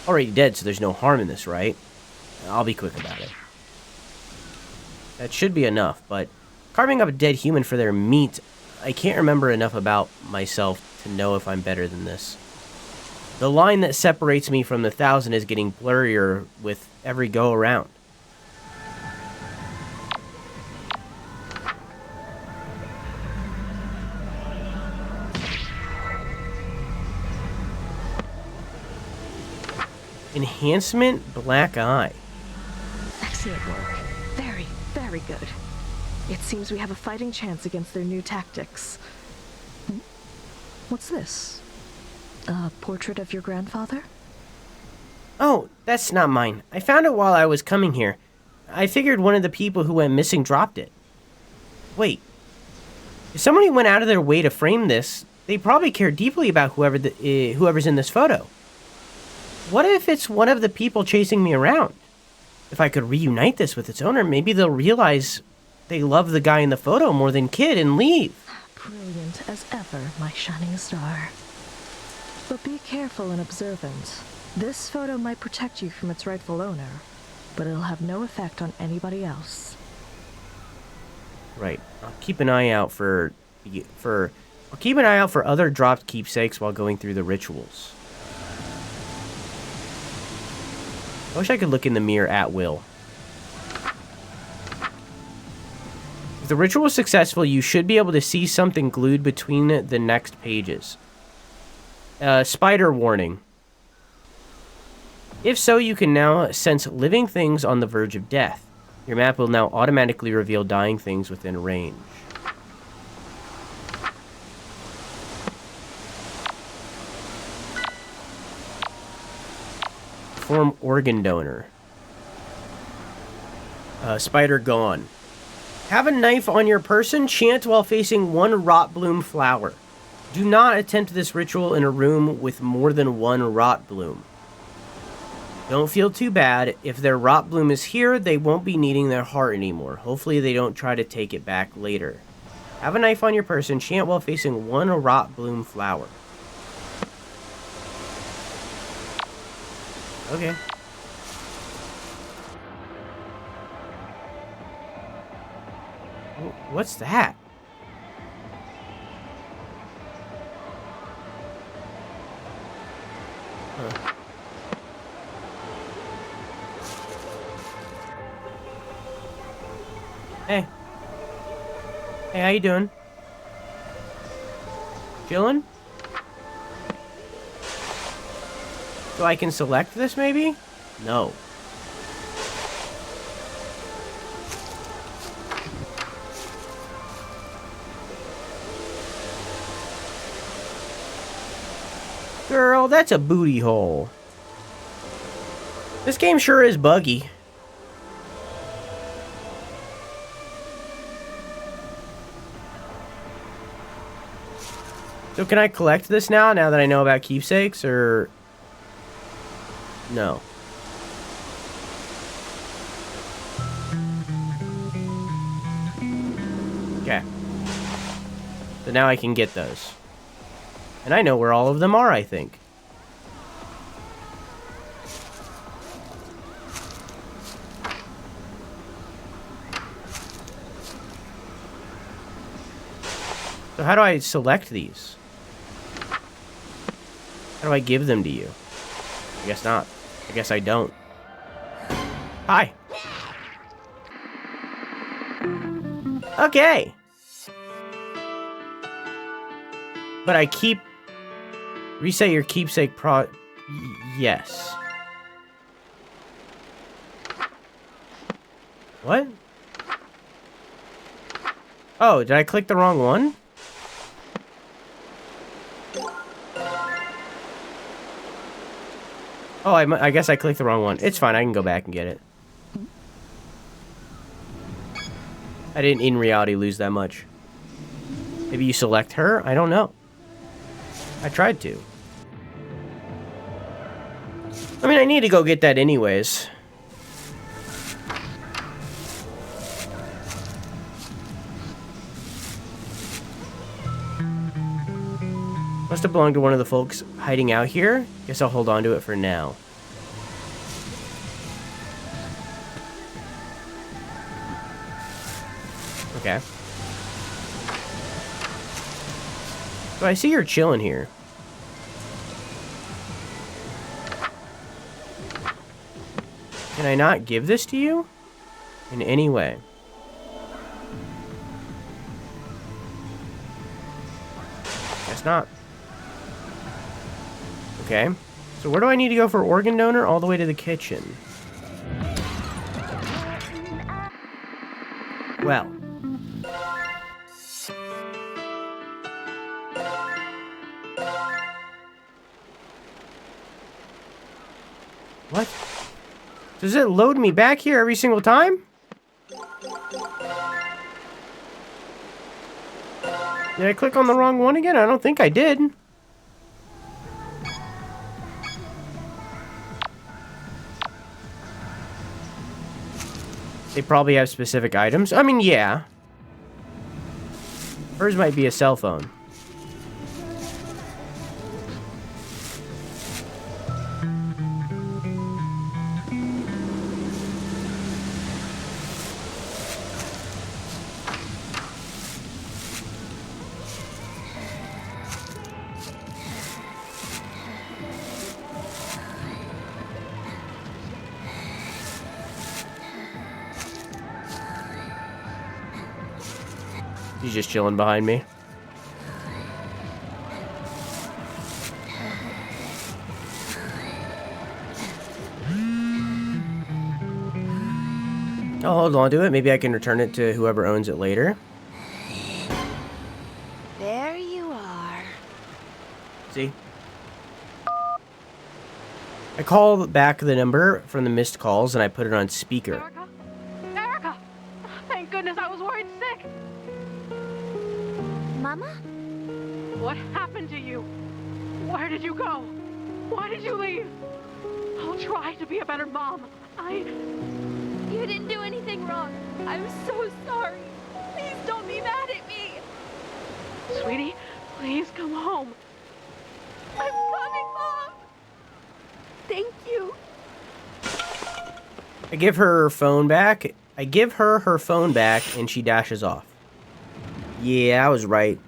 already dead, so there's no harm in this, right? I'll be quick about it. That should be enough, but carving up a dead human for their meat, I can't remember enough about myself to know if I'm better than this. The line that separates me from the 1,000 is getting blurrier with every go around. Enhancement Black Eye. Excellent work. Very, very good. It seems we have a fighting chance against their new tactics. What's this? A portrait of your grandfather? Oh, that's not mine. I found it while I was coming here. I figured one of the people who went missing dropped it. Wait. If somebody went out of their way to frame this, they probably care deeply about whoever's in this photo. What if it's one of the people chasing me around? If I could reunite this with its owner, maybe they'll realize they love the guy in the photo more than Kid and leave. Brilliant as ever, my shining star. But be careful and observant. This photo might protect you from its rightful owner, but it'll have no effect on anybody else. Right. I'll keep an eye out for other dropped keepsakes while going through the rituals. I wish I could look in the mirror at will. If the ritual is successful, you should be able to see something glued between the next pages. Spider warning. If so, you can now sense living things on the verge of death. Your map will now automatically reveal dying things within range. Form organ donor. Spider gone. Have a knife on your person. Chant while facing one rot bloom flower. Do not attempt this ritual in a room with more than one rot bloom. Don't feel too bad. If their rot bloom is here, they won't be needing their heart anymore. Hopefully they don't try to take it back later. Have a knife on your person. Chant while facing one rot bloom flower. Okay. What's that? Huh. Hey. Hey, how you doing? Chillin'? So I can select this, maybe? No. Girl, that's a booty hole. This game sure is buggy. So can I collect this now that I know about keepsakes, or... No. Okay. So now I can get those. And I know where all of them are, I think. So how do I select these? How do I give them to you? I guess not. I guess I don't. Hi. Okay. But I keep... Reset your keepsake yes. What? Oh, did I click the wrong one? Oh, I guess I clicked the wrong one. It's fine, I can go back and get it. I didn't in reality lose that much. Maybe you select her? I don't know. I tried to. I mean, I need to go get that anyways. Must have belonged to one of the folks hiding out here. Guess I'll hold on to it for now. Okay. So I see you're chilling here. Can I not give this to you? In any way? Guess not. Okay. So where do I need to go for organ donor? All the way to the kitchen. Well. What? Does it load me back here every single time? Did I click on the wrong one again? I don't think I did. They probably have specific items. I mean, yeah. Hers might be a cell phone. He's just chilling behind me. I'll hold on to it. Maybe I can return it to whoever owns it later. There you are. See? I call back the number from the missed calls and I put it on speaker. Erica! Thank goodness, I was worried sick! Mama? What happened to you? Where did you go? Why did you leave? I'll try to be a better mom. You didn't do anything wrong. I'm so sorry. Please don't be mad at me. Sweetie, please come home. I'm coming, Mom. Thank you. I give her her phone back. I give her her phone back and she dashes off. Yeah, I was right.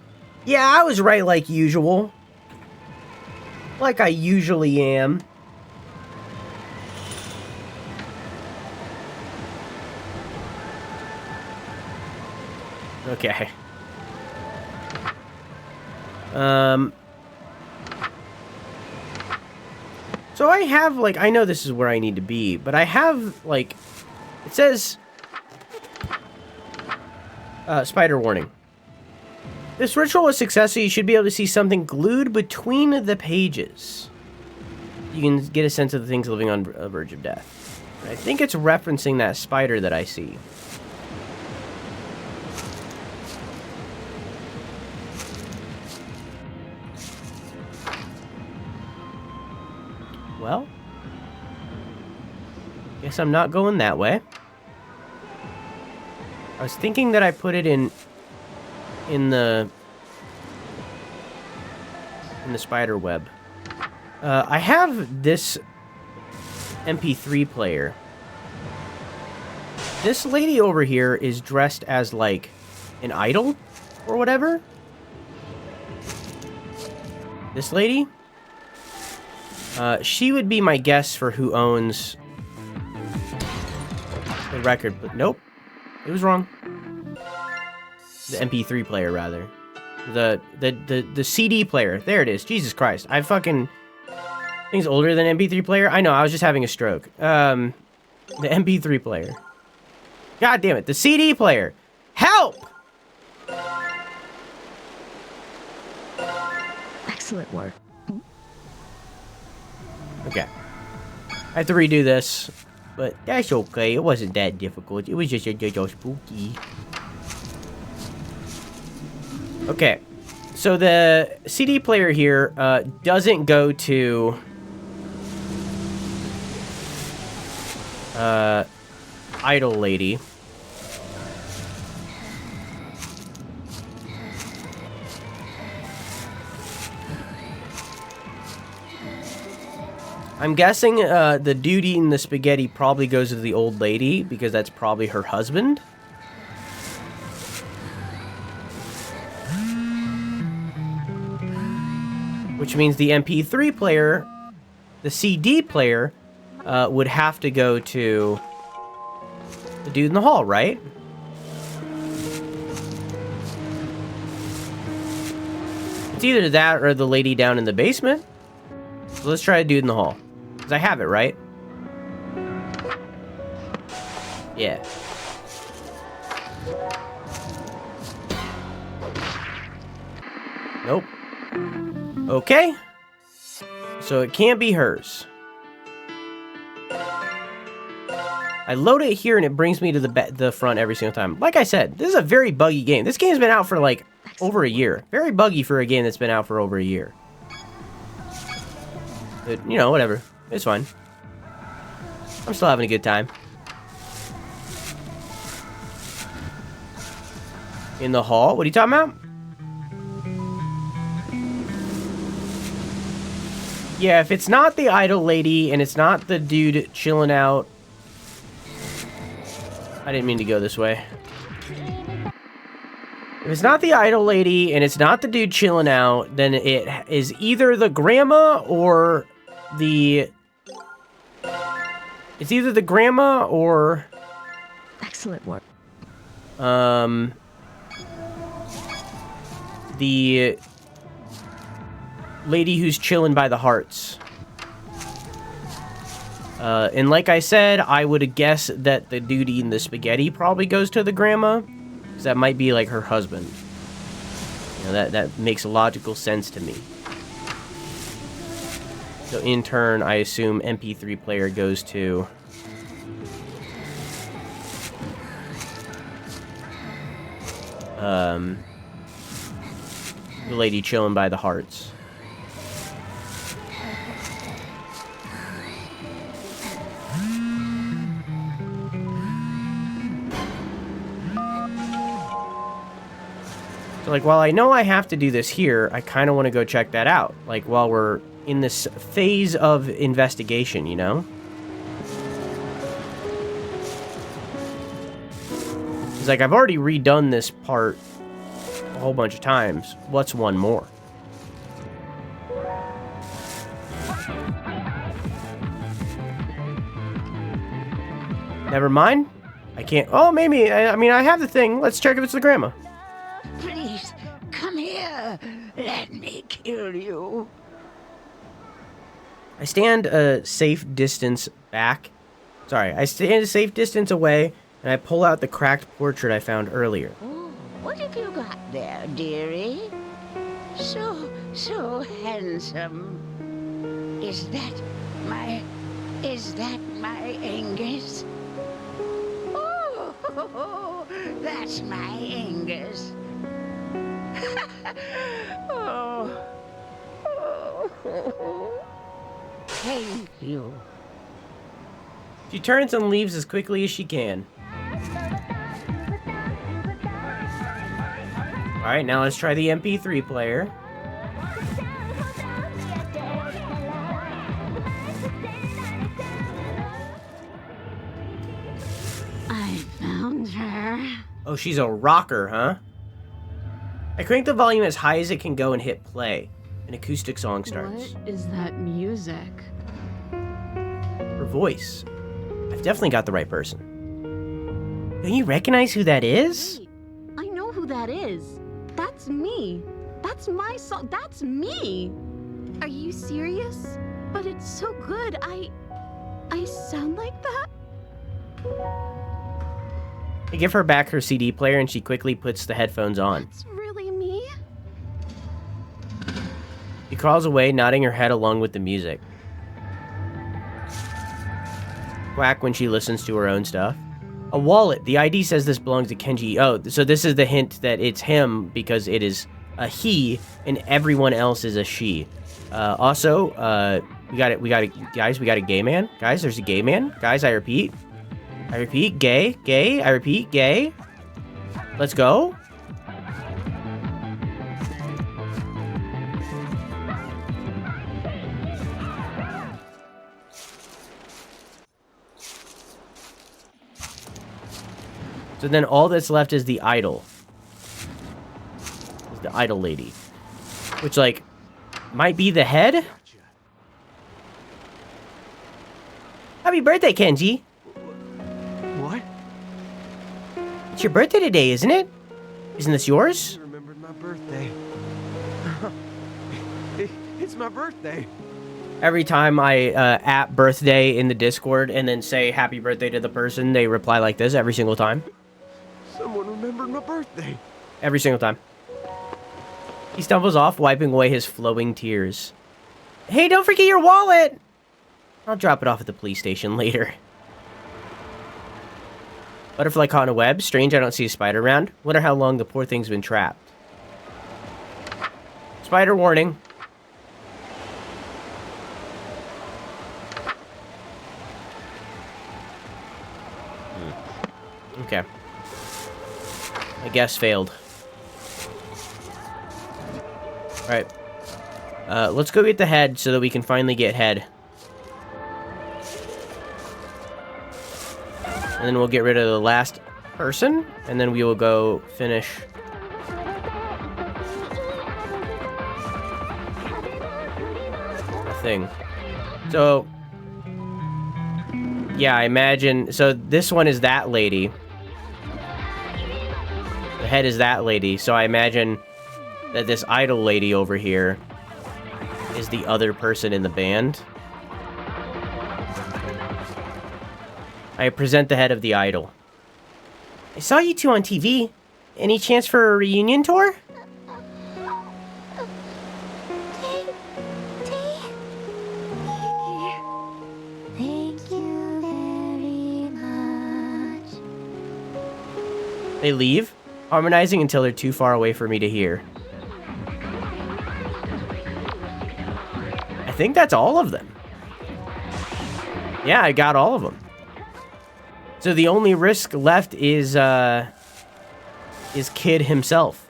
Yeah, I was right like usual. Like I usually am. Okay. So I have, like, I know this is where I need to be, but I have, like, it says, spider warning. This ritual was successful. You should be able to see something glued between the pages. You can get a sense of the things living on the verge of death. And I think it's referencing that spider that I see. Well, guess I'm not going that way. I was thinking that I put it in the spider web. I have this MP3 player. This lady over here is dressed as like an idol or whatever. This lady? She would be my guess for who owns the record, but nope. It was wrong. The MP3 player, rather. The CD player. There it is. Jesus Christ. I fucking... Thing's older than MP3 player? I know, I was just having a stroke. The MP3 player. God damn it. The CD player. Help! Excellent work. Okay. I have to redo this, but that's okay. It wasn't that difficult. It was just a little spooky. Okay. So the CD player here doesn't go to Idol Lady. I'm guessing the dude eating the spaghetti probably goes to the old lady because that's probably her husband. Which means the MP3 player, the CD player, would have to go to the dude in the hall, right? It's either that or the lady down in the basement. So let's try a dude in the hall. Because I have it, right? Yeah. Nope. Okay. So it can't be hers. I load it here and it brings me to the front every single time. Like I said, this is a very buggy game. This game's been out for like over a year. Very buggy for a game that's been out for over a year. But, you know, whatever. It's fine. I'm still having a good time. In the hall? What are you talking about? Yeah, if it's not the idol lady and it's not the dude chilling out... I didn't mean to go this way. If it's not the idol lady and it's not the dude chilling out, then it is either the grandma or the... It's either the grandma or... Excellent work. The lady who's chilling by the hearts. And like I said, I would guess that the dude eating the spaghetti probably goes to the grandma. Because that might be like her husband. You know, that makes logical sense to me. So in turn, I assume MP3 player goes to... the lady chilling by the hearts. So, like, while I know I have to do this here, I kind of want to go check that out. Like, while we're in this phase of investigation, you know? It's like, I've already redone this part a whole bunch of times. What's one more? Never mind. I can't... Oh, maybe... I mean, I have the thing. Let's check if it's the grandma. Please, come here. Here, let me kill you. I stand a safe distance back. Sorry, I stand a safe distance away, and I pull out the cracked portrait I found earlier. Oh, what have you got there, dearie? So handsome. Is that my Angus? Oh, that's my Angus. Oh. Thank you. She turns and leaves as quickly as she can. Alright, now let's try the MP3 player. I found her. Oh, she's a rocker, huh? I crank the volume as high as it can go and hit play. An acoustic song starts. What is that music? Her voice. I've definitely got the right person. Don't you recognize who that is? Wait, I know who that is. That's me. That's my song. That's me. Are you serious? But it's so good. I sound like that? I give her back her CD player and she quickly puts the headphones on. It's really me? She crawls away, nodding her head along with the music. Quack when she listens to her own stuff. A wallet. The ID says this belongs to Kenji. Oh, so this is the hint that it's him because it is a he and everyone else is a she. Also, we got it, guys, we got a gay man. Guys, there's a gay man. Guys, I repeat, gay, I repeat, gay. Let's go. So then all that's left is the idol. The idol lady. Which, like, might be the head? Happy birthday, Kenji! What? It's your birthday today, isn't it? Isn't this yours? I remembered my birthday. It's my birthday. Every time I at birthday in the Discord and then say happy birthday to the person, they reply like this every single time. Someone remembered my birthday. Every single time. He stumbles off, wiping away his flowing tears. Hey, don't forget your wallet! I'll drop it off at the police station later. Butterfly caught in a web. Strange I don't see a spider around. Wonder how long the poor thing's been trapped. Spider warning. Okay. I guess failed. Alright. Let's go get the head so that we can finally get head. And then we'll get rid of the last person, and then we will go finish a thing. So, yeah, I imagine, so this one is that lady. The head is that lady, so I imagine that this idol lady over here is the other person in the band. I present the head of the idol. I saw you two on TV. Any chance for a reunion tour? Thank you very much. They leave, harmonizing until they're too far away for me to hear. I think that's all of them. Yeah, I got all of them. So the only risk left is Kid himself.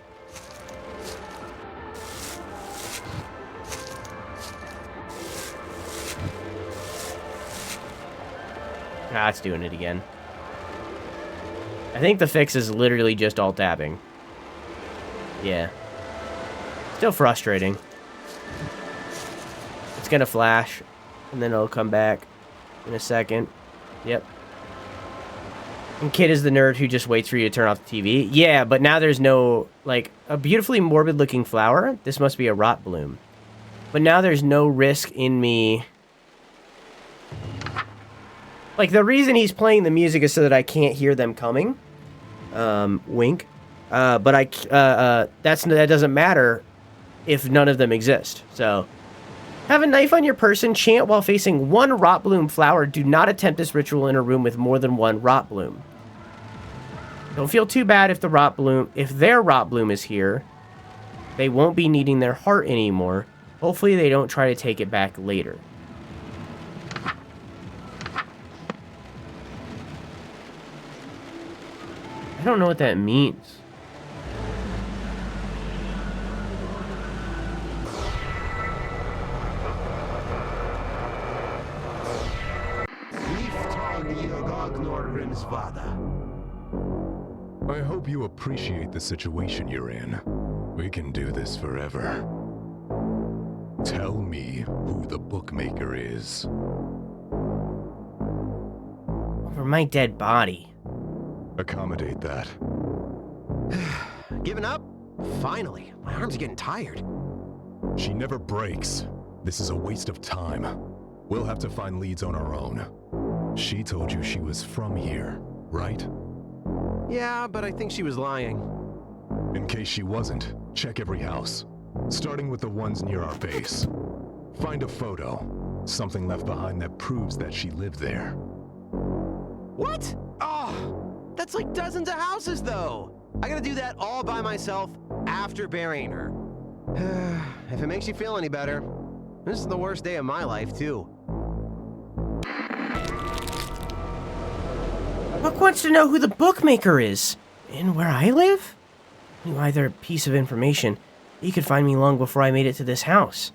Ah, it's doing it again. I think the fix is literally just alt tabbing. Yeah. Still frustrating. It's gonna flash, and then it'll come back in a second. Yep. And Kid is the nerd who just waits for you to turn off the TV. Yeah, but now there's no, like, a beautifully morbid-looking flower. This must be a rot bloom. But now there's no risk in me. Like, the reason he's playing the music is so that I can't hear them coming. Wink. But that doesn't matter if none of them exist. So, have a knife on your person. Chant while facing one rot bloom flower. Do not attempt this ritual in a room with more than one rot bloom. Don't feel too bad if their rot bloom is here. They won't be needing their heart anymore. Hopefully they don't try to take it back later. I don't know what that means. I hope you appreciate the situation you're in. We can do this forever. Tell me who the bookmaker is. Over my dead body. Accommodate that. Giving up? Finally. My arms are getting tired. She never breaks. This is a waste of time. We'll have to find leads on our own. She told you she was from here, right? Yeah, but I think she was lying. In case she wasn't, check every house, starting with the ones near our base. Find a photo, something left behind that proves that she lived there. What? Oh, that's like dozens of houses, though. I gotta do that all by myself after burying her. If it makes you feel any better, this is the worst day of my life, too. Buck wants to know who the bookmaker is, and where I live? Knew either piece of information. He could find me long before I made it to this house.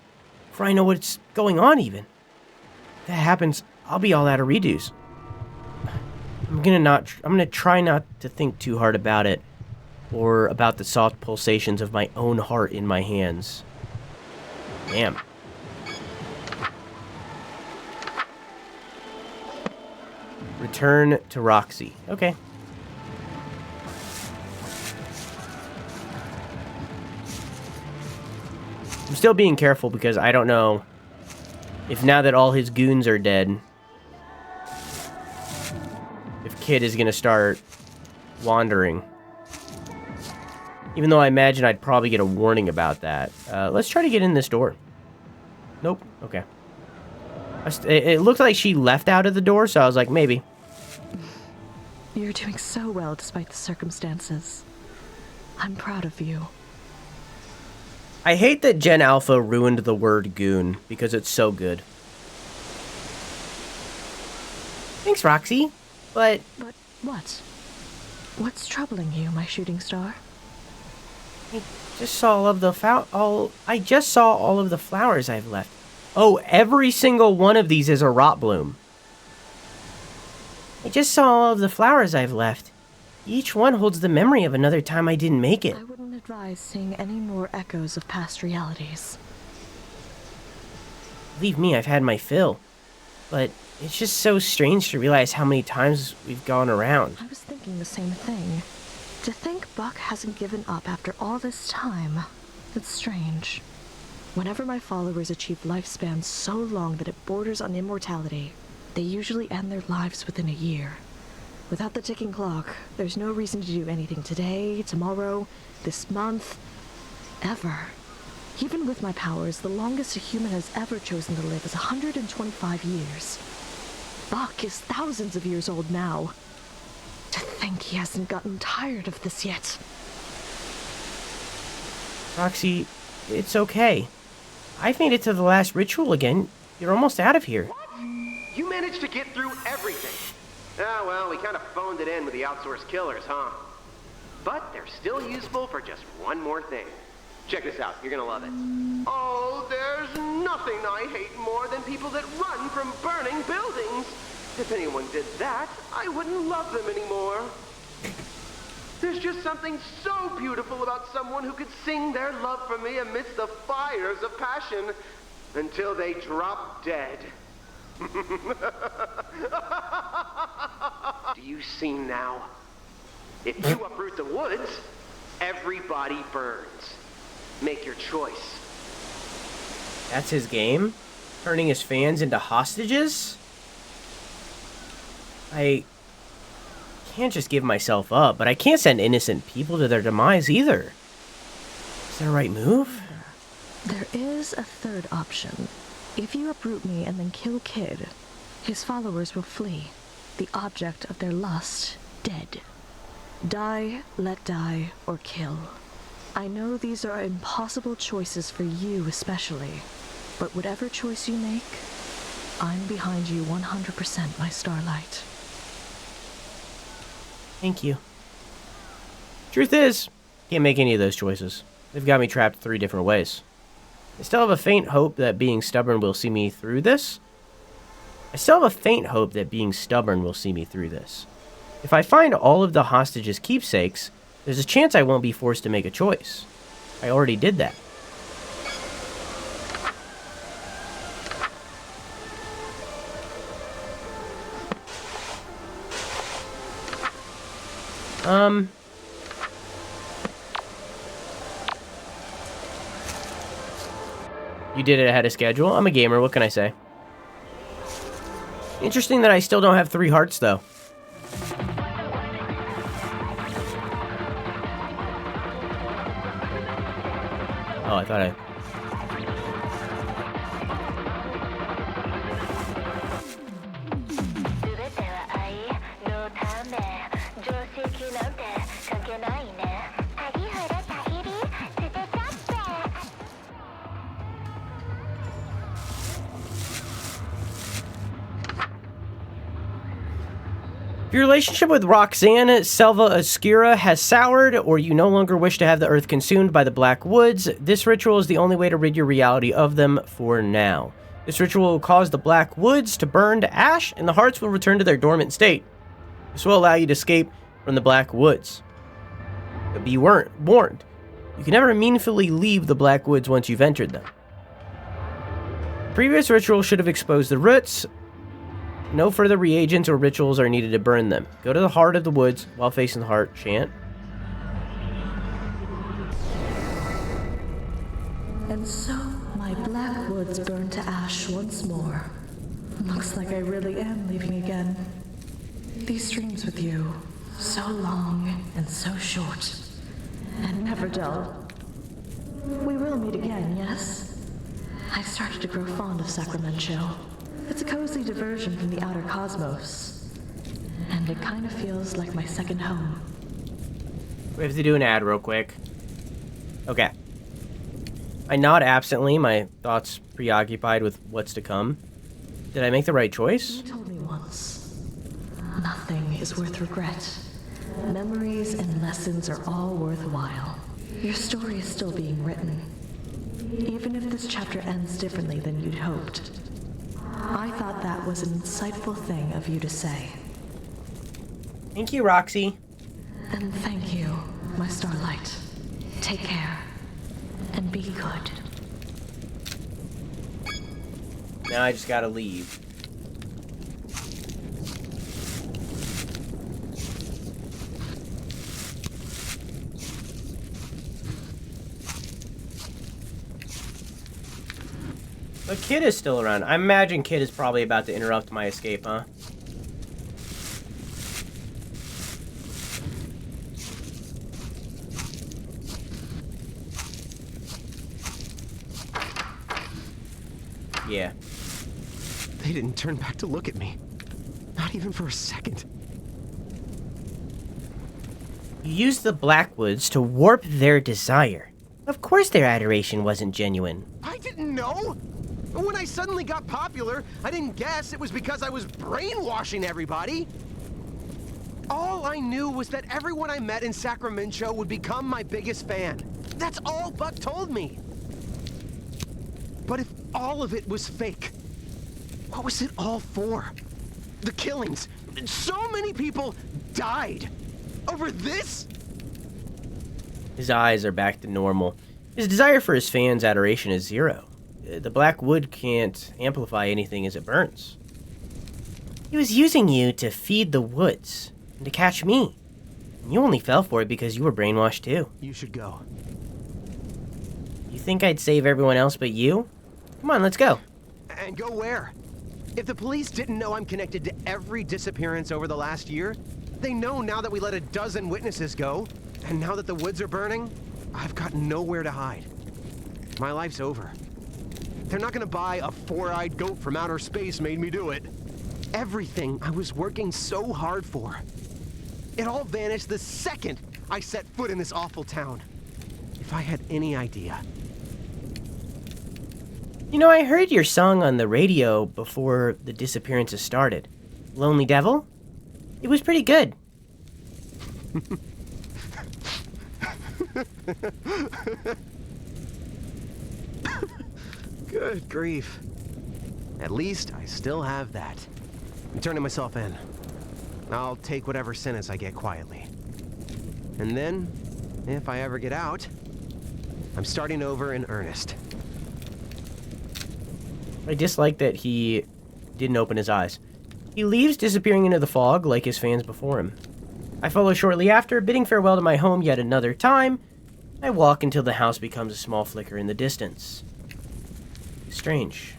Before I know what's going on, even. If that happens, I'll be all out of redos. I'm gonna try not to think too hard about it, or about the soft pulsations of my own heart in my hands. Damn. Return to Roxy. Okay. I'm still being careful because I don't know if now that all his goons are dead, if Kid is gonna start wandering. Even though I imagine I'd probably get a warning about that. Let's try to get in this door. Nope. Okay. It looked like she left out of the door, so I was like, maybe. You're doing so well despite the circumstances. I'm proud of you. I hate that Gen Alpha ruined the word goon, because it's so good. Thanks, Roxy. But what? What's troubling you, my shooting star? I just saw all of the flowers I've left. Oh, every single one of these is a rot bloom. I just saw all of the flowers I've left. Each one holds the memory of another time I didn't make it. I wouldn't advise seeing any more echoes of past realities. Believe me, I've had my fill. But it's just so strange to realize how many times we've gone around. I was thinking the same thing. To think Buck hasn't given up after all this time. It's strange. Whenever my followers achieve lifespans so long that it borders on immortality, they usually end their lives within a year. Without the ticking clock, there's no reason to do anything today, tomorrow, this month, ever. Even with my powers, the longest a human has ever chosen to live is 125 years. Buck is thousands of years old now. To think he hasn't gotten tired of this yet. Roxy, it's okay. I've made it to the last ritual again. You're almost out of here. What? You managed to get through everything. Ah, well, we kind of phoned it in with the outsourced killers, huh? But they're still useful for just one more thing. Check this out. You're gonna love it. Oh, there's nothing I hate more than people that run from burning buildings. If anyone did that, I wouldn't love them anymore. There's just something so beautiful about someone who could sing their love for me amidst the fires of passion until they drop dead. Do you see now? If you uproot the woods, everybody burns. Make your choice. That's his game? Turning his fans into hostages? I can't just give myself up, but I can't send innocent people to their demise either. Is that a right move? There is a third option. If you uproot me and then kill Kid, his followers will flee, the object of their lust dead. Die, let die, or kill. I know these are impossible choices for you especially, but whatever choice you make, I'm behind you 100%, my starlight. Thank you. Truth is, can't make any of those choices. They've got me trapped 3 different ways. I still have a faint hope that being stubborn will see me through this. If I find all of the hostages' keepsakes, there's a chance I won't be forced to make a choice. I already did that. You did it ahead of schedule. I'm a gamer, what can I say? Interesting that I still don't have 3 hearts, though. Oh, I thought I... If your relationship with Rhok'zan, Selva Oscura has soured, or you no longer wish to have the earth consumed by the Black Woods, this ritual is the only way to rid your reality of them for now. This ritual will cause the Black Woods to burn to ash, and the hearts will return to their dormant state. This will allow you to escape from the Black Woods. But be warned, you can never meaningfully leave the Black Woods once you've entered them. The previous ritual should have exposed the roots. No further reagents or rituals are needed to burn them. Go to the heart of the woods while facing the heart. Chant. And so, my Black Woods burn to ash once more. Looks like I really am leaving again. These dreams with you, so long and so short, and never dull. We will meet again, yes? I've started to grow fond of Sacramen-Cho. It's a cozy diversion from the outer cosmos, and it kind of feels like my second home. We have to do an ad real quick. Okay. I nod absently, my thoughts preoccupied with what's to come. Did I make the right choice? You told me once, nothing is worth regret. Memories and lessons are all worthwhile. Your story is still being written, even if this chapter ends differently than you'd hoped. I thought that was an insightful thing of you to say. Thank you, Roxy. And thank you, my starlight. Take care, and be good. Now I just gotta leave. But Kid is still around. I imagine Kid is probably about to interrupt my escape, huh? Yeah. They didn't turn back to look at me. Not even for a second. You used the Blackwoods to warp their desire. Of course their adoration wasn't genuine. I didn't know! When I suddenly got popular, I didn't guess it was because I was brainwashing everybody. All I knew was that everyone I met in Sacramen-Cho would become my biggest fan. That's all Buck told me. But if all of it was fake, what was it all for? The killings. So many people died. Over this? His eyes are back to normal. His desire for his fans' adoration is 0. The Black Wood can't amplify anything as it burns. He was using you to feed the woods and to catch me. And you only fell for it because you were brainwashed too. You should go. You think I'd save everyone else but you? Come on, let's go. And go where? If the police didn't know I'm connected to every disappearance over the last year, they know now that we let a dozen witnesses go, and now that the woods are burning, I've got nowhere to hide. My life's over. They're not gonna buy a four-eyed goat from outer space made me do it. Everything I was working so hard for. It all vanished the second I set foot in this awful town. If I had any idea. You know, I heard your song on the radio before the disappearances started. Lonely Devil? It was pretty good. Good grief. At least I still have that. I'm turning myself in. I'll take whatever sentence I get quietly. And then, if I ever get out, I'm starting over in earnest. I dislike that he didn't open his eyes. He leaves, disappearing into the fog like his fans before him. I follow shortly after, bidding farewell to my home yet another time. I walk until the house becomes a small flicker in the distance. Strange.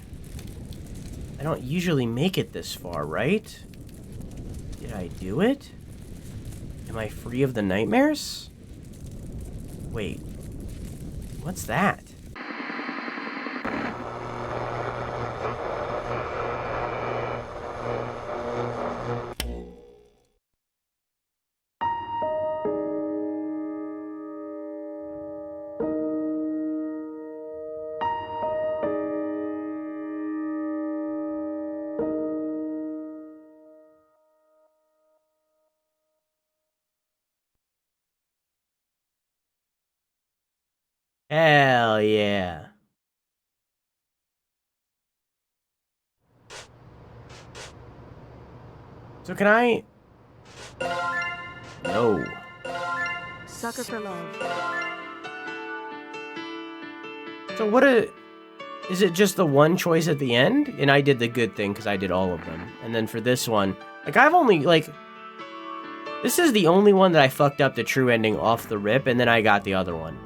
I don't usually make it this far, right? Did I do it? Am I free of the nightmares? Wait. What's that? Hell yeah. So can I... No. Sucker for love. So what is it just the one choice at the end? And I did the good thing because I did all of them. And then for this one, like I've only, like... This is the only one that I fucked up the true ending off the rip, and then I got the other one.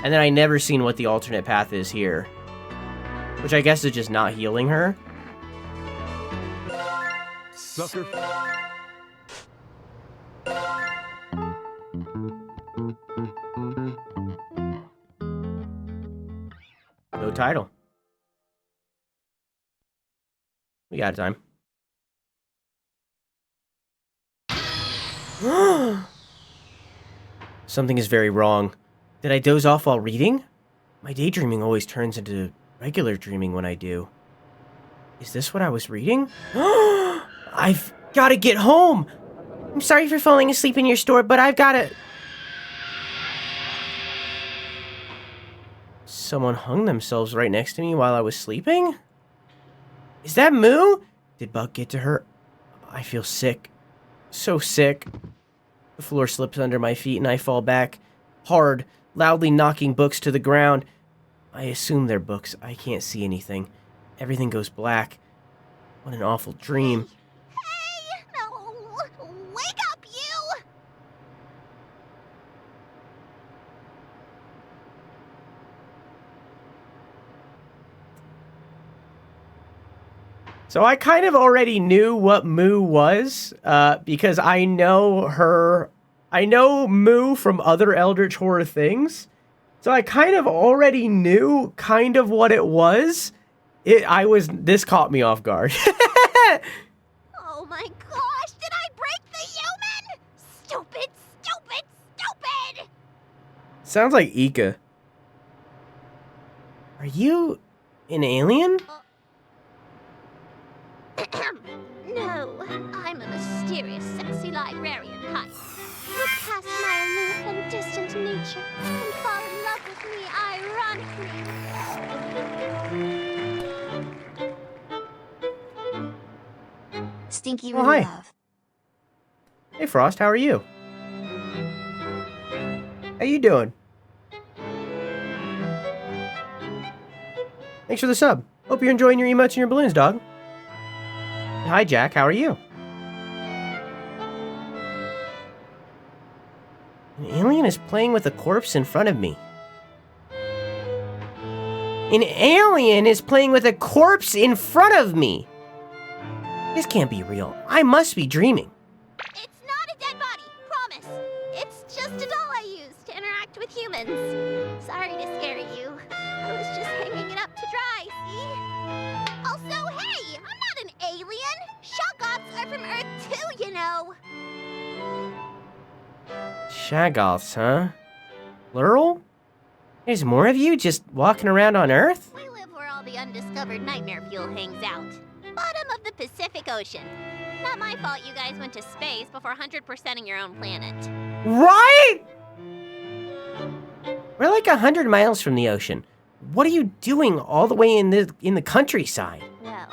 And then I never seen what the alternate path is here. Which I guess is just not healing her. Sucker. No title. We got time. Something is very wrong. Did I doze off while reading? My daydreaming always turns into regular dreaming when I do. Is this what I was reading? I've got to get home! I'm sorry for falling asleep in your store, but I've got to... Someone hung themselves right next to me while I was sleeping? Is that Moo? Did Buck get to her? I feel sick. So sick. The floor slips under my feet and I fall back, hard, loudly knocking books to the ground. I assume they're books. I can't see anything. Everything goes black. What an awful dream. Hey! No! Wake up, you! So I kind of already knew what Moo was, because I know her... I know Moo from other Eldritch Horror things. So I kind of already knew kind of what it was. This caught me off guard. Oh my gosh, did I break the human? Stupid, stupid, stupid! Sounds like Ika. Are you an alien? No, I'm a mysterious, sexy librarian, hi. You cast my aloof and distant nature and fall in love with me ironically. Stinky Oh, hi. love. Hey Frost, how are you? How you doing? Thanks for the sub. Hope you're enjoying your emotes and your balloons, dog. Hi, Jack. How are you? An alien is playing with a corpse in front of me. An alien is playing with a corpse in front of me! This can't be real. I must be dreaming. It's not a dead body, promise. It's just a doll I use to interact with humans. Sorry to scare you. I was just hanging it up to dry, see? Also, hey, I'm not an alien. Shoggoths are from Earth too, you know. Shoggoths, huh? Plural? There's more of you just walking around on Earth? We live where all the undiscovered nightmare fuel hangs out. Bottom of the Pacific Ocean. Not my fault you guys went to space before 100%ing your own planet. Right? We're like 100 miles from the ocean. What are you doing all the way in the countryside? Well,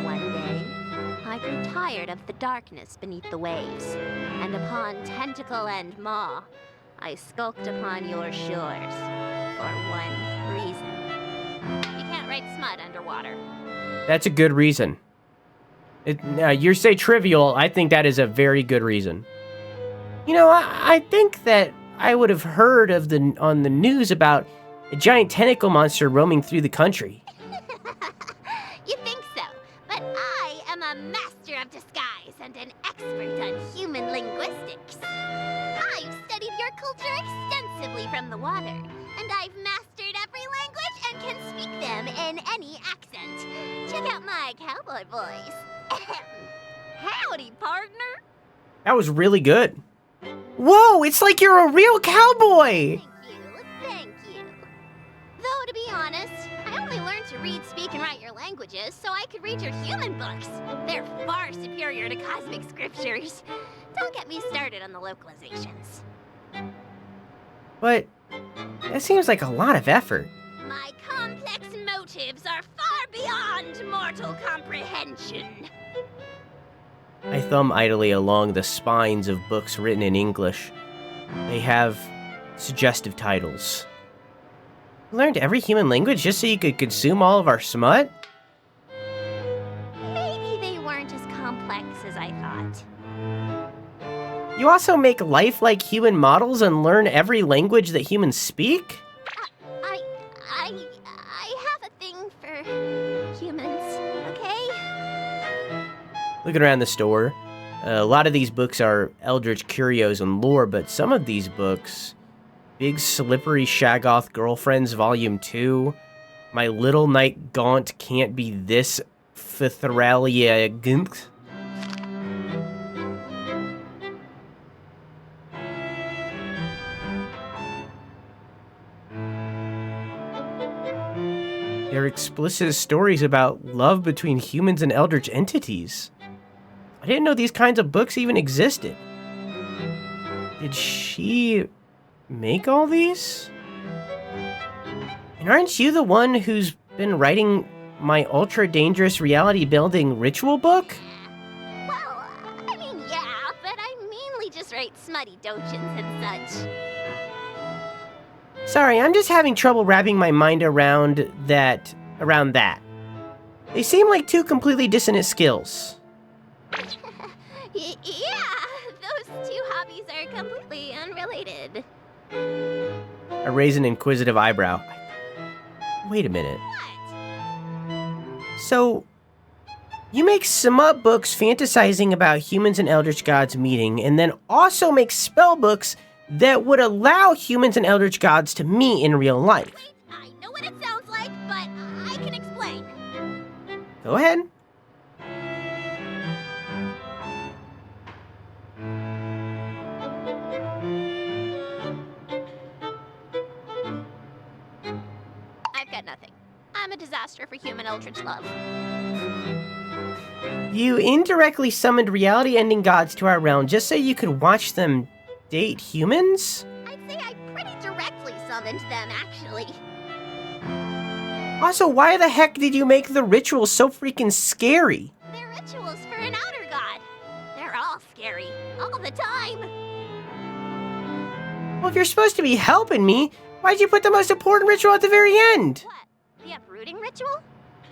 one day, I grew tired of the darkness beneath the waves, and upon Tentacle and Maw, I skulked upon your shores for one reason. You can't write smut underwater. That's a good reason. You say trivial, I think that is a very good reason. You know, I think that I would have heard of on the news about a giant tentacle monster roaming through the country. You think so, but I am a master of disguise and an expert on human linguistics. I've studied your culture extensively from the water, and I've mastered every language and can speak them in any accent. Check out my cowboy voice. Howdy, partner. That was really good. Whoa, it's like you're a real cowboy! Thank you. Though, to be honest, I only learned to read, speak, and write your languages so I could read your human books. They're far superior to cosmic scriptures. Don't get me started on the localizations. But that seems like a lot of effort. My complex motives are far beyond mortal comprehension. I thumb idly along the spines of books written in English. They have suggestive titles. You learned every human language just so you could consume all of our smut? Maybe they weren't as complex as I thought. You also make lifelike human models and learn every language that humans speak? I have a thing for humans, okay? Looking around the store, a lot of these books are Eldritch curios and lore, but some of these books, Big Slippery Shaggoth Girlfriends Volume 2, My Little Knight Gaunt Can't Be This Fithralia Gint. They're explicit stories about love between humans and eldritch entities. I didn't know these kinds of books even existed. Did she make all these? And aren't you the one who's been writing my ultra-dangerous reality-building ritual book? Well, I mean, yeah, but I mainly just write smutty doujins and such. Sorry, I'm just having trouble wrapping my mind around that. They seem like two completely dissonant skills. Yeah, those two hobbies are completely unrelated. I raise an inquisitive eyebrow. Wait a minute. What? So, you make smut books fantasizing about humans and eldritch gods meeting, and then also make spell books that would allow humans and eldritch gods to meet in real life. Wait, I know what it sounds like, but I can explain. Go ahead. I've got nothing. I'm a disaster for human eldritch love. You indirectly summoned reality-ending gods to our realm just so you could watch them date humans? I'd say I pretty directly summoned them, actually. Also, why the heck did you make the ritual so freaking scary? They're rituals for an outer god. They're all scary, all the time. Well, if you're supposed to be helping me, why'd you put the most important ritual at the very end? What? The uprooting ritual?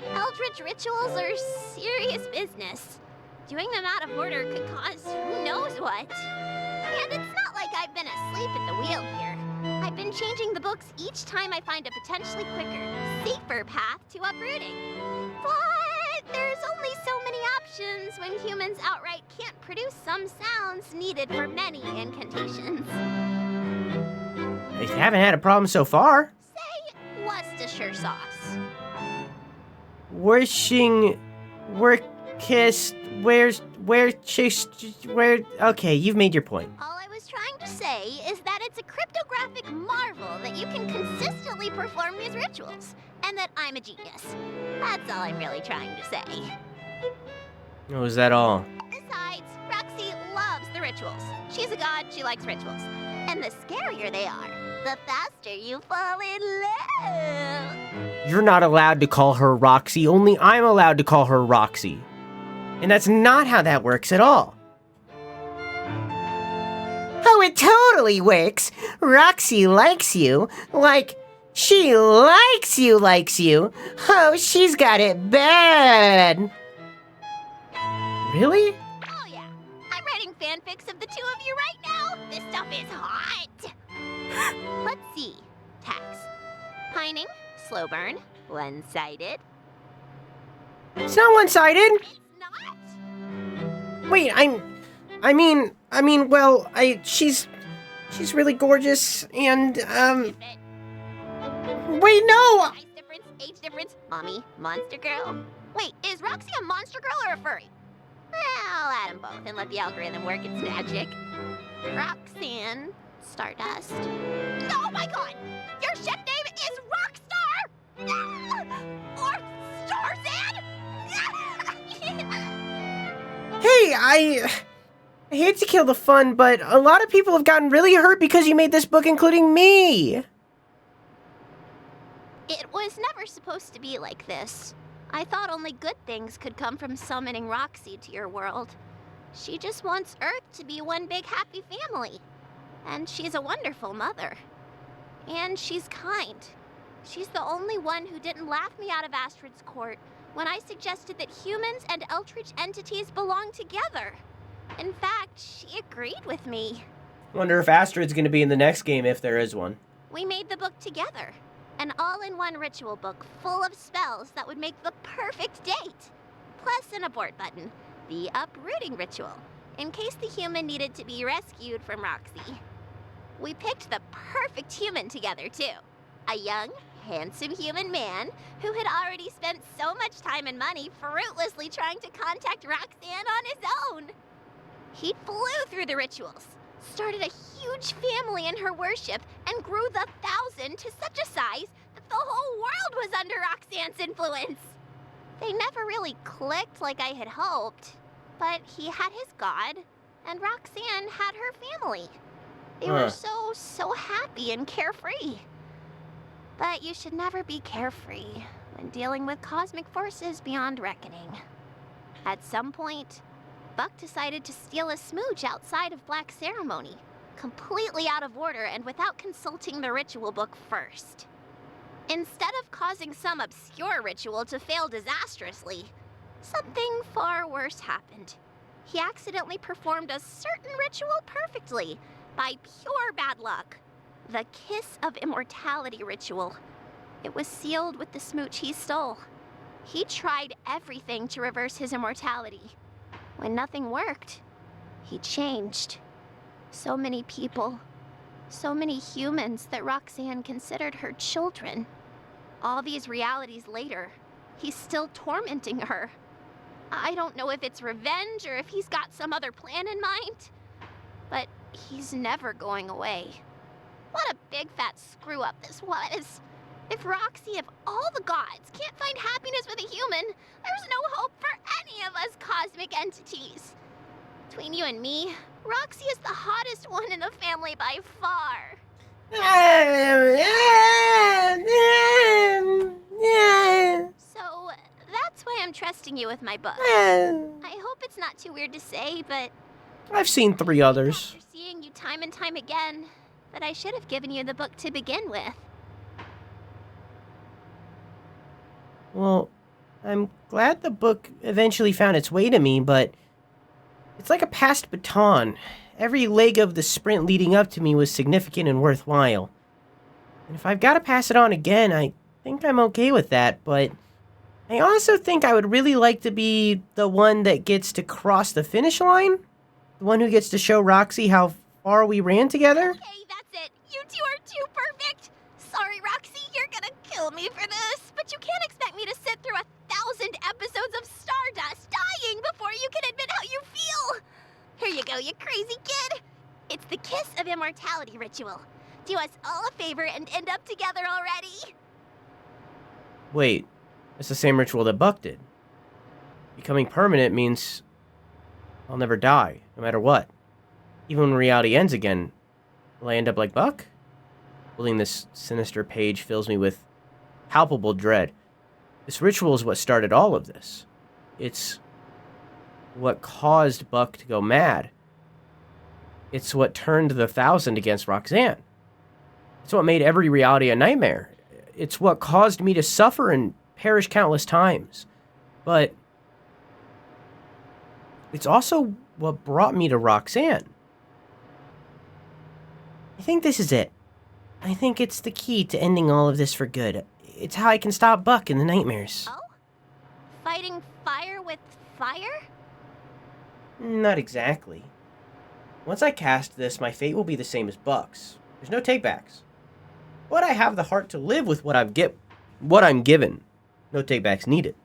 Eldritch rituals are serious business. Doing them out of order could cause who knows what. And it's not like I've been asleep at the wheel here. I've been changing the books each time I find a potentially quicker, safer path to uprooting. But there's only so many options when humans outright can't produce some sounds needed for many incantations. They haven't had a problem so far. Say Worcestershire sauce. Okay, you've made your point. All I was trying to say is that it's a cryptographic marvel that you can consistently perform these rituals, and that I'm a genius. That's all I'm really trying to say. Oh, is that all? Besides, Roxy loves the rituals. She's a god, she likes rituals. And the scarier they are, the faster you fall in love. You're not allowed to call her Roxy, only I'm allowed to call her Roxy. And that's not how that works at all. Oh, it totally works. Roxy likes you. Like, she likes you. Oh, she's got it bad. Really? Oh yeah, I'm writing fanfics of the two of you right now. This stuff is hot. Let's see. Tax. Pining, slow burn, one-sided. It's not one-sided. It's not? Wait, she's really gorgeous and, wait, no! Size difference, age difference, mommy, monster girl. Wait, is Roxy a monster girl or a furry? Well, I'll add them both and let the algorithm work its magic. Rhok'zan, Stardust. Oh my god! Your ship name is Rockstar! Or Starzan? Hey, I hate to kill the fun, but a lot of people have gotten really hurt because you made this book, including me. It was never supposed to be like this. I thought only good things could come from summoning Roxy to your world. She just wants Earth to be one big happy family. And she's a wonderful mother. And she's kind. She's the only one who didn't laugh me out of Astrid's court when I suggested that humans and Eldritch entities belong together. In fact, she agreed with me. Wonder if Astrid's gonna be in the next game if there is one. We made the book together. An all-in-one ritual book full of spells that would make the perfect date. Plus an abort button, the uprooting ritual, in case the human needed to be rescued from Roxy. We picked the perfect human together, too. A young, handsome human man who had already spent so much time and money fruitlessly trying to contact Rhok'zan on his own. He flew through the rituals, started a huge family in her worship, and grew the 1,000 to such a size that the whole world was under Rhok'zan's influence. They never really clicked like I had hoped, but he had his god, and Rhok'zan had her family. They were so happy and carefree. But you should never be carefree when dealing with cosmic forces beyond reckoning. At some point, Buck decided to steal a smooch outside of Black Ceremony, completely out of order and without consulting the ritual book first. Instead of causing some obscure ritual to fail disastrously, something far worse happened. He accidentally performed a certain ritual perfectly, by pure bad luck. The Kiss of Immortality ritual. It was sealed with the smooch he stole. He tried everything to reverse his immortality. When nothing worked, he changed. So many people, so many humans that Rhok'zan considered her children. All these realities later, he's still tormenting her. I don't know if it's revenge or if he's got some other plan in mind, but he's never going away. What a big fat screw up this was. If Roxy, if all the gods can't find happiness with a human, there's no hope for any of us cosmic entities. Between you and me, Roxy is the hottest one in the family by far. So that's why I'm trusting you with my book. I hope it's not too weird to say, but I've seen 3 others. after seeing you time and time again, that I should have given you the book to begin with. Well, I'm glad the book eventually found its way to me, but it's like a passed baton. Every leg of the sprint leading up to me was significant and worthwhile. And if I've got to pass it on again, I think I'm okay with that, but I also think I would really like to be the one that gets to cross the finish line. The one who gets to show Roxy how far we ran together. Okay, that's it. You two are too perfect. Sorry, Roxy, you're gonna kill me for this, but you can't expect me to sit through 1,000 episodes of Stardust dying before you can admit how you feel. Here you go, you crazy kid. It's the Kiss of Immortality ritual. Do us all a favor and end up together already. Wait, it's the same ritual that Buck did. Becoming permanent means I'll never die, no matter what. Even when reality ends again, will I end up like Buck? Holding this sinister page fills me with palpable dread. This ritual is what started all of this. It's what caused Buck to go mad. It's what turned the 1,000 against Rhok'zan. It's what made every reality a nightmare. It's what caused me to suffer and perish countless times. But it's also what brought me to Rhok'zan. I think this is it. I think it's the key to ending all of this for good. It's how I can stop Buck in the nightmares. Oh? Fighting fire with fire? Not exactly. Once I cast this, my fate will be the same as Buck's. There's no takebacks. But I have the heart to live with what I'm given. No takebacks needed.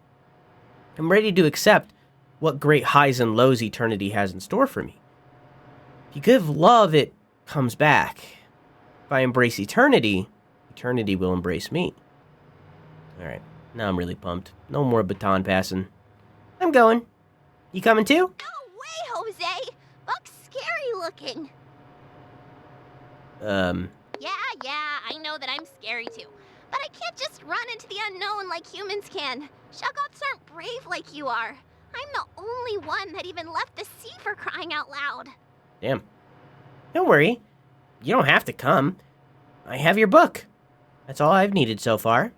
I'm ready to accept what great highs and lows eternity has in store for me. If you give love, it comes back. If I embrace eternity, eternity will embrace me. Alright, now I'm really pumped. No more baton passing. I'm going. You coming too? No way, Jose! Buck's scary looking. Yeah, I know that I'm scary too. But I can't just run into the unknown like humans can. Shoggoths aren't brave like you are. I'm the only one that even left the sea, for crying out loud. Damn. Don't worry. You don't have to come. I have your book. That's all I've needed so far.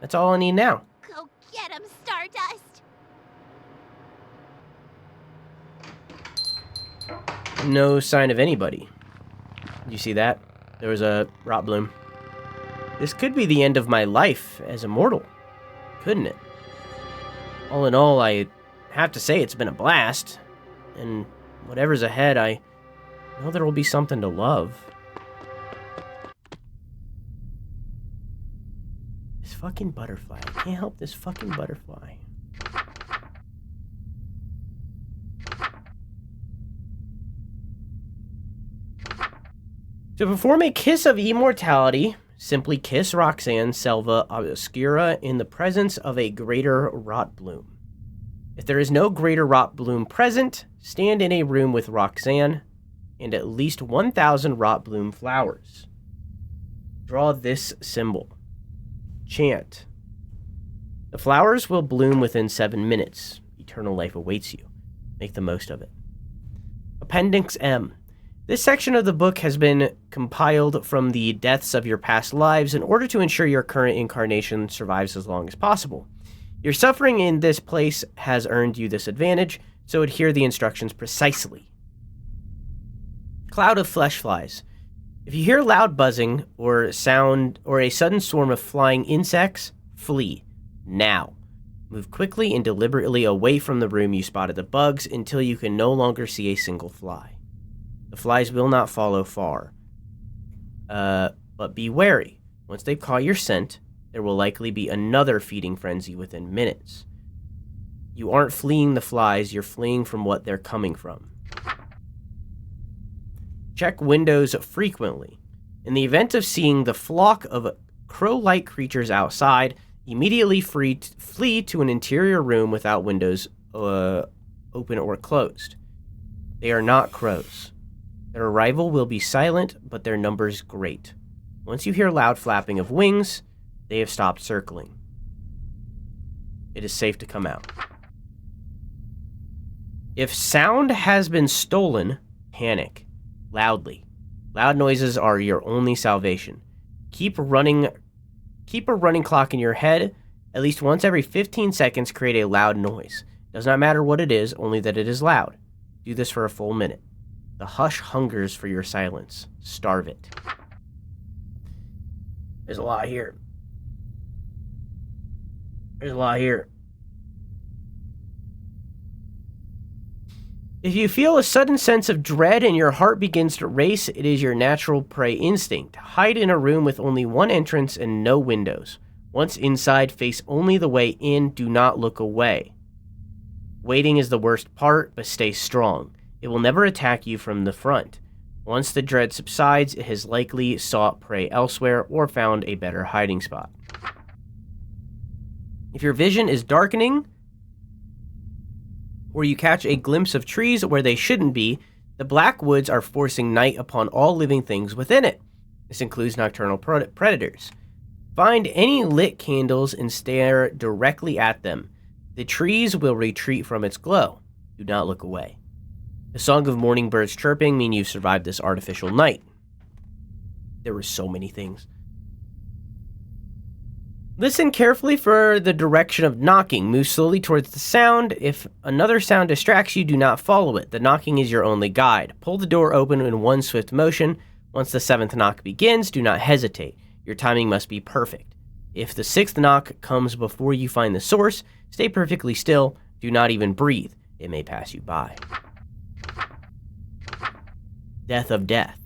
That's all I need now. Go get him, Stardust! No sign of anybody. You see that? There was a rot bloom. This could be the end of my life as immortal, couldn't it? All in all, I have to say it's been a blast. And whatever's ahead, I know there will be something to love. This fucking butterfly. I can't help this fucking butterfly. To perform a kiss of immortality, simply kiss Rhok'zan Selva Obscura in the presence of a greater rot bloom. If there is no greater rot bloom present, stand in a room with Rhok'zan and at least 1,000 rot bloom flowers. Draw this symbol. Chant. The flowers will bloom within 7 minutes. Eternal life awaits you. Make the most of it. Appendix M. This section of the book has been compiled from the deaths of your past lives in order to ensure your current incarnation survives as long as possible. Your suffering in this place has earned you this advantage, so adhere the instructions precisely. Cloud of flesh flies. If you hear loud buzzing or sound or a sudden swarm of flying insects, flee. Now. Move quickly and deliberately away from the room you spotted the bugs until you can no longer see a single fly. The flies will not follow far. But be wary. Once they caught your scent, there will likely be another feeding frenzy within minutes. You aren't fleeing the flies, you're fleeing from what they're coming from. Check windows frequently. In the event of seeing the flock of crow-like creatures outside, immediately flee to an interior room without windows open or closed. They are not crows. Their arrival will be silent, but their numbers great. Once you hear loud flapping of wings, they have stopped circling. It is safe to come out. If sound has been stolen, panic. Loudly. Loud noises are your only salvation. Keep a running clock in your head At least once every 15 seconds, create a loud noise. It does not matter what it is, only that it is loud. Do this for a full minute. The hush hungers for your silence. Starve it. There's a lot here. There's a lot here. If you feel a sudden sense of dread and your heart begins to race, it is your natural prey instinct. Hide in a room with only one entrance and no windows. Once inside, face only the way in. Do not look away. Waiting is the worst part, but stay strong. It will never attack you from the front. Once the dread subsides, it has likely sought prey elsewhere or found a better hiding spot. If your vision is darkening, or you catch a glimpse of trees where they shouldn't be, the black woods are forcing night upon all living things within it. This includes nocturnal predators. Find any lit candles and stare directly at them. The trees will retreat from its glow. Do not look away. The song of morning birds chirping mean you've survived this artificial night. There were so many things. Listen carefully for the direction of knocking. Move slowly towards the sound. If another sound distracts you, do not follow it. The knocking is your only guide. Pull the door open in one swift motion. Once the 7th knock begins, do not hesitate. Your timing must be perfect. If the 6th knock comes before you find the source, stay perfectly still. Do not even breathe. It may pass you by. Death of death.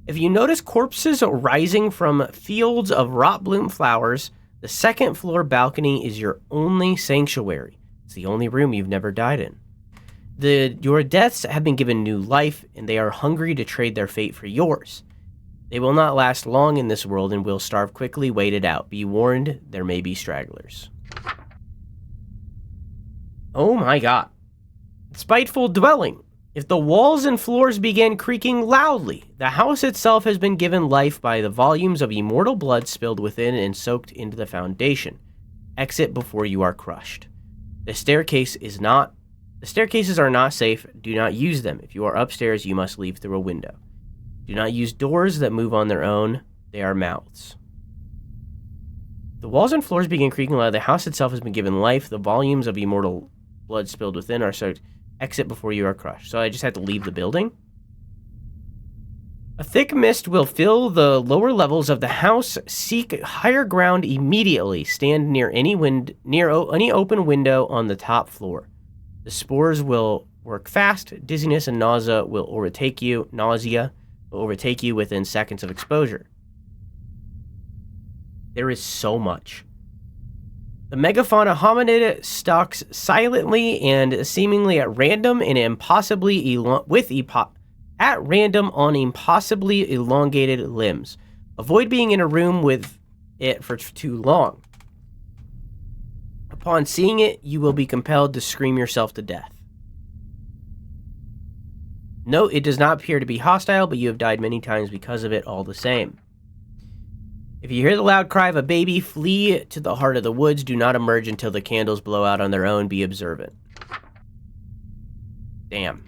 If you notice corpses rising from fields of rot bloom flowers, the 2nd floor balcony is your only sanctuary. It's the only room you've never died in. Your deaths have been given new life, and they are hungry to trade their fate for yours. They will not last long in this world and will starve quickly. Wait it out. Be warned, there may be stragglers. Oh my god. Spiteful dwelling. If the walls and floors begin creaking loudly, the house itself has been given life by the volumes of immortal blood spilled within and soaked into the foundation. Exit before you are crushed. The staircases are not safe. Do not use them. If you are upstairs, you must leave through a window. Do not use doors that move on their own. They are mouths. The walls and floors begin creaking loud. The house itself has been given life. The volumes of immortal blood spilled within are soaked. Exit before you are crushed. So I just have to leave the building? A thick mist will fill the lower levels of the house. Seek higher ground immediately. Stand near any open window on the top floor. The spores will work fast. Dizziness and nausea will overtake you. Within seconds of exposure. There is so much. The megafauna hominid stalks silently and seemingly at random on impossibly elongated limbs. Avoid being in a room with it for too long. Upon seeing it, you will be compelled to scream yourself to death. Note, it does not appear to be hostile, but you have died many times because of it all the same. If you hear the loud cry of a baby, flee to the heart of the woods. Do not emerge until the candles blow out on their own. Be observant. Damn.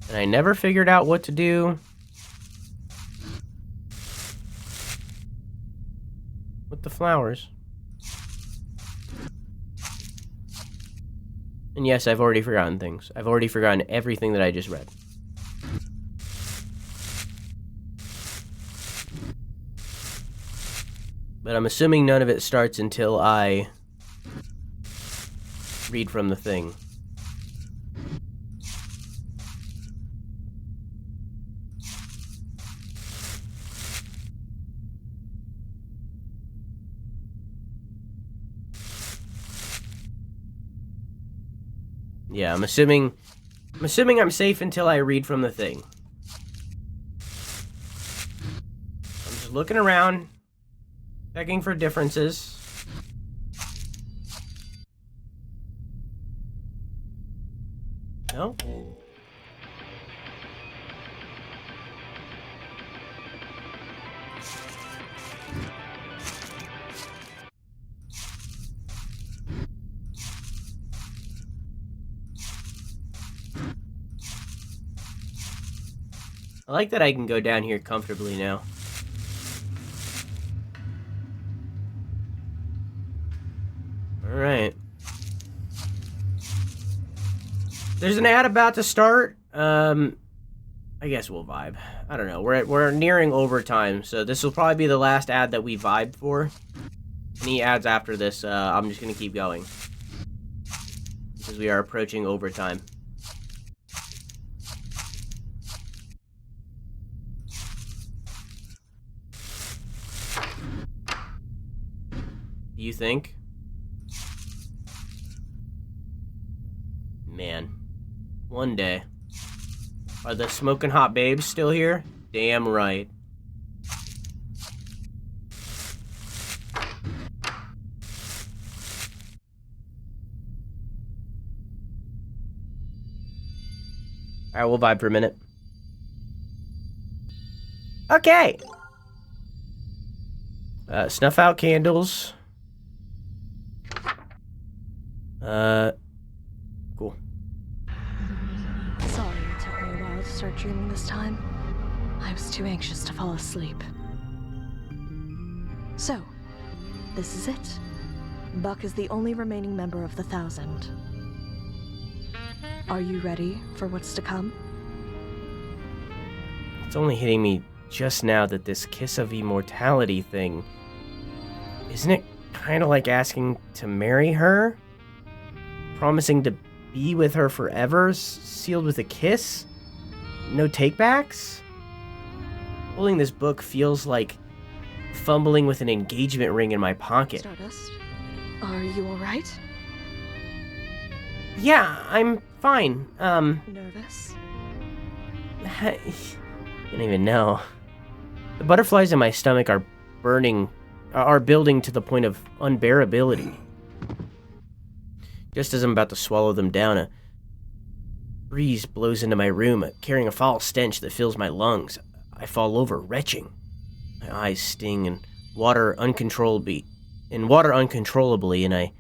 And I never figured out what to do with the flowers. And yes, I've already forgotten things. I've already forgotten everything that I just read. But I'm assuming none of it starts until I read from the thing. Yeah, I'm assuming I'm safe until I read from the thing. I'm just looking around, checking for differences. No? I like that I can go down here comfortably now. Alright. There's an ad about to start. I guess we'll vibe. I don't know. We're nearing overtime, so this will probably be the last ad that we vibe for. Any ads after this, I'm just gonna keep going. Because we are approaching overtime. You think? Man. One day. Are the smoking hot babes still here? Damn right. Alright, we'll vibe for a minute. Okay. Snuff out candles. Cool. Sorry it took me a while to start dreaming this time. I was too anxious to fall asleep. So, this is it. Buck is the only remaining member of the 1,000. Are you ready for what's to come? It's only hitting me just now that this kiss of immortality thing... Isn't it kind of like asking to marry her? Promising to be with her forever, sealed with a kiss? No takebacks? Holding this book feels like fumbling with an engagement ring in my pocket. Stardust, are you alright? Yeah, I'm fine. Nervous? I don't even know. The butterflies in my stomach are building to the point of unbearability. Just as I'm about to swallow them down, a breeze blows into my room, carrying a foul stench that fills my lungs. I fall over, retching. My eyes sting and water uncontrollably, and I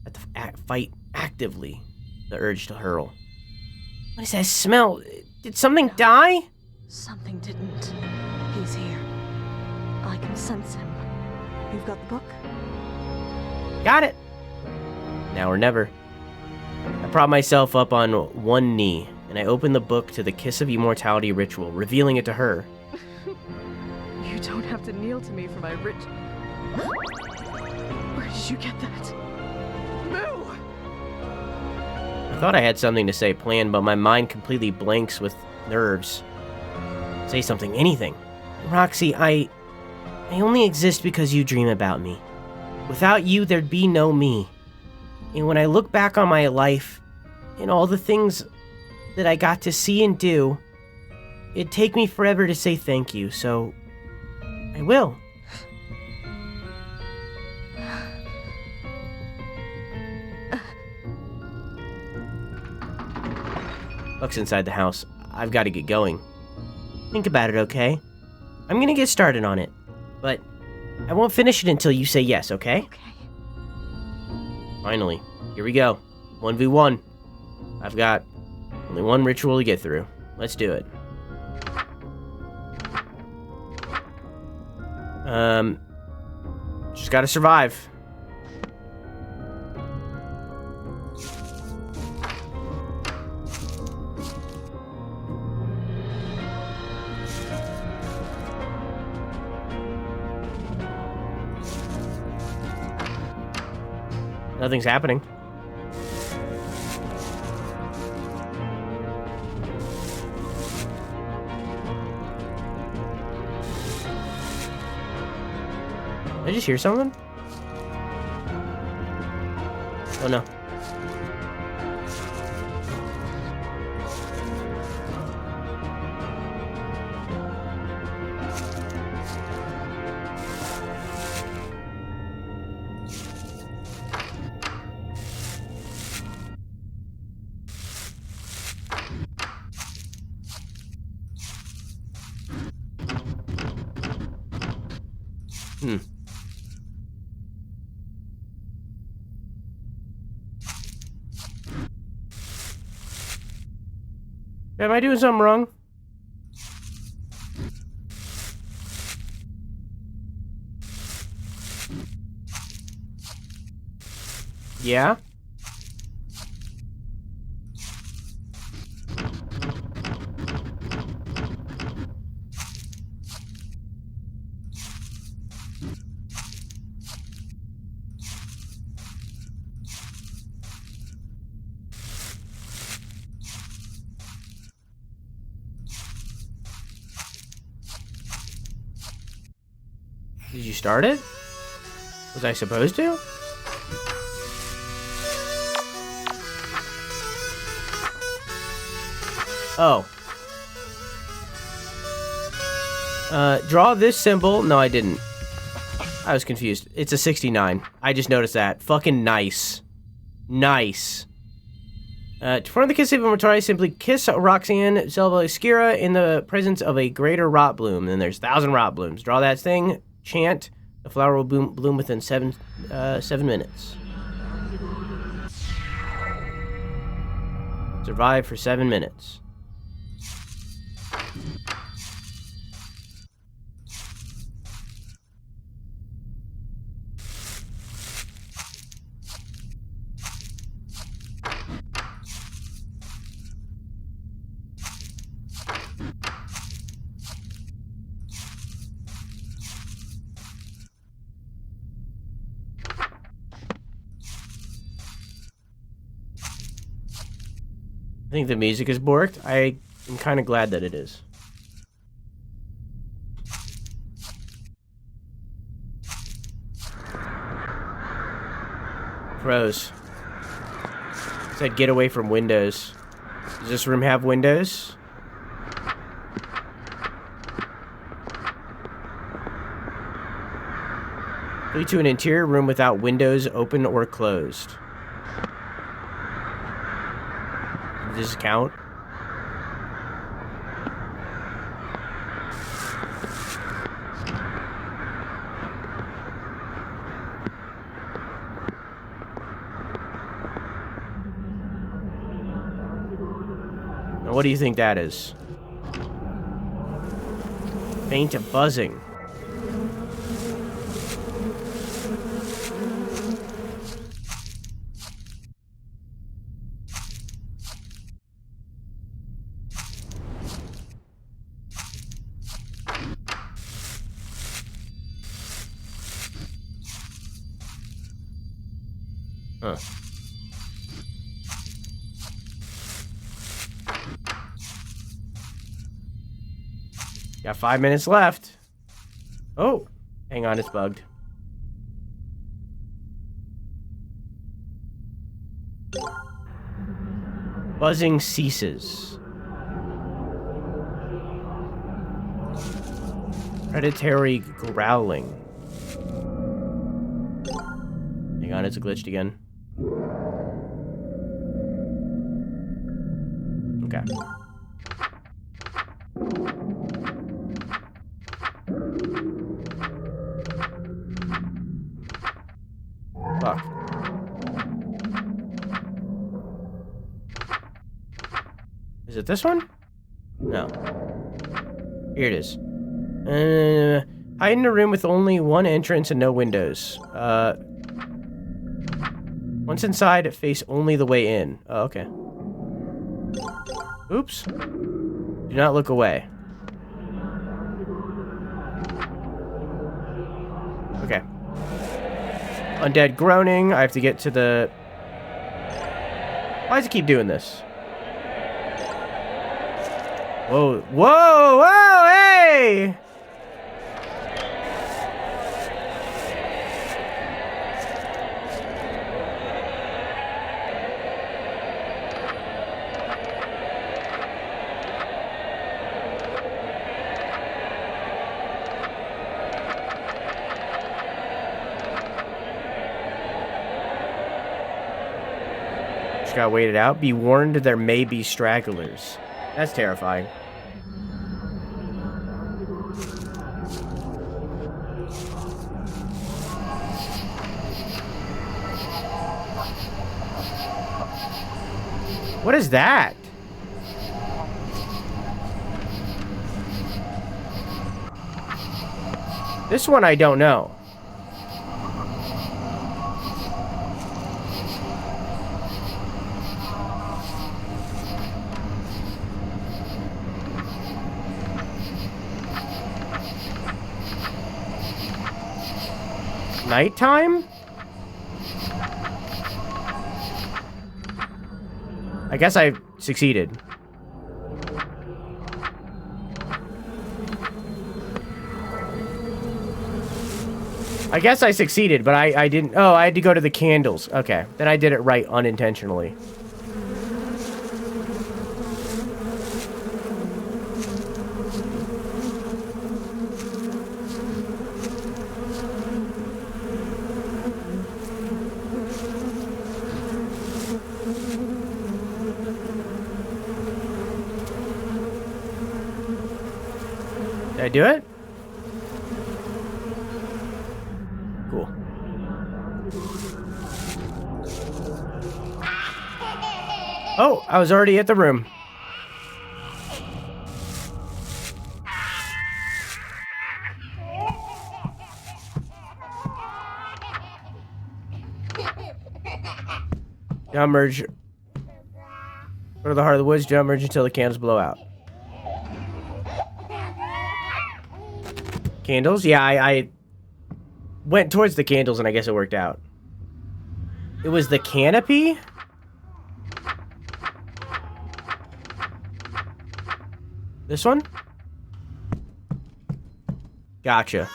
have to fight actively the urge to hurl. What is that smell? Did something die? Something didn't. He's here. I can sense him. You've got the book? Got it. Now or never. I prop myself up on one knee, and I open the book to the Kiss of Immortality ritual, revealing it to her. You don't have to kneel to me for my Where did you get that? Moo! I thought I had something to say planned, but my mind completely blanks with nerves. Say something, anything. Roxy, I only exist because you dream about me. Without you, there'd be no me. And when I look back on my life, and all the things that I got to see and do, it'd take me forever to say thank you, so I will. Buck's inside the house. I've got to get going. Think about it, okay? I'm gonna get started on it, but I won't finish it until you say yes, okay? Okay. Finally, here we go. 1v1. I've got only one ritual to get through. Let's do it. Just gotta survive. Nothing's happening. Did I just hear someone? Oh no. Am I doing something wrong? Yeah? Did you start it? Was I supposed to? Oh. Draw this symbol. No, I didn't. I was confused. It's a 69. I just noticed that. Fucking nice. Nice. To perform the kiss of immortality, simply kiss Rhok'zan, Selva Skira in the presence of a greater rot bloom. And there's 1,000 rot blooms. Draw that thing. Chant. The flower will bloom within 7 minutes. Survive for 7 minutes. I think the music is borked. I am kind of glad that it is. Pros. Said get away from windows. Does this room have windows? Lead to an interior room without windows open or closed. Does this count? Now, what do you think that is? Faint of buzzing. Huh. Got 5 minutes left. Oh, hang on, it's bugged. Buzzing ceases. Predatory growling. Hang on, it's glitched again. Okay. Fuck. Is it this one? No. Here it is. Hide in a room with only one entrance and no windows. Once inside, face only the way in. Oh, okay. Oops. Do not look away. Okay. Undead groaning. I have to get to the... Why does it keep doing this? Whoa. Whoa! Whoa! Hey! Got waited out. Be warned, there may be stragglers. That's terrifying. What is that? This one I don't know. nighttime? I guess I succeeded. I guess I succeeded, but I didn't... Oh, I had to go to the candles. Okay, then I did it right unintentionally. Did I do it? Cool. Oh, I was already at the room. Jump merge. Go to the heart of the woods, jump merge until the candles blow out. Candles? Yeah, I went towards the candles and I guess it worked out. It was the canopy? This one? Gotcha.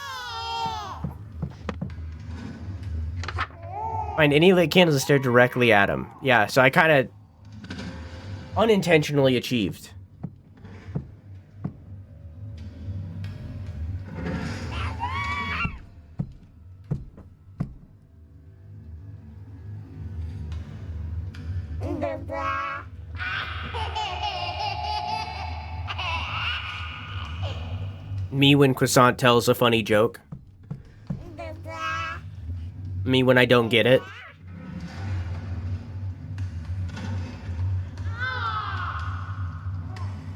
Find any lit candles and stare directly at them. Yeah, so I kind of unintentionally achieved. Me when Croissant tells a funny joke. Me when I don't get it.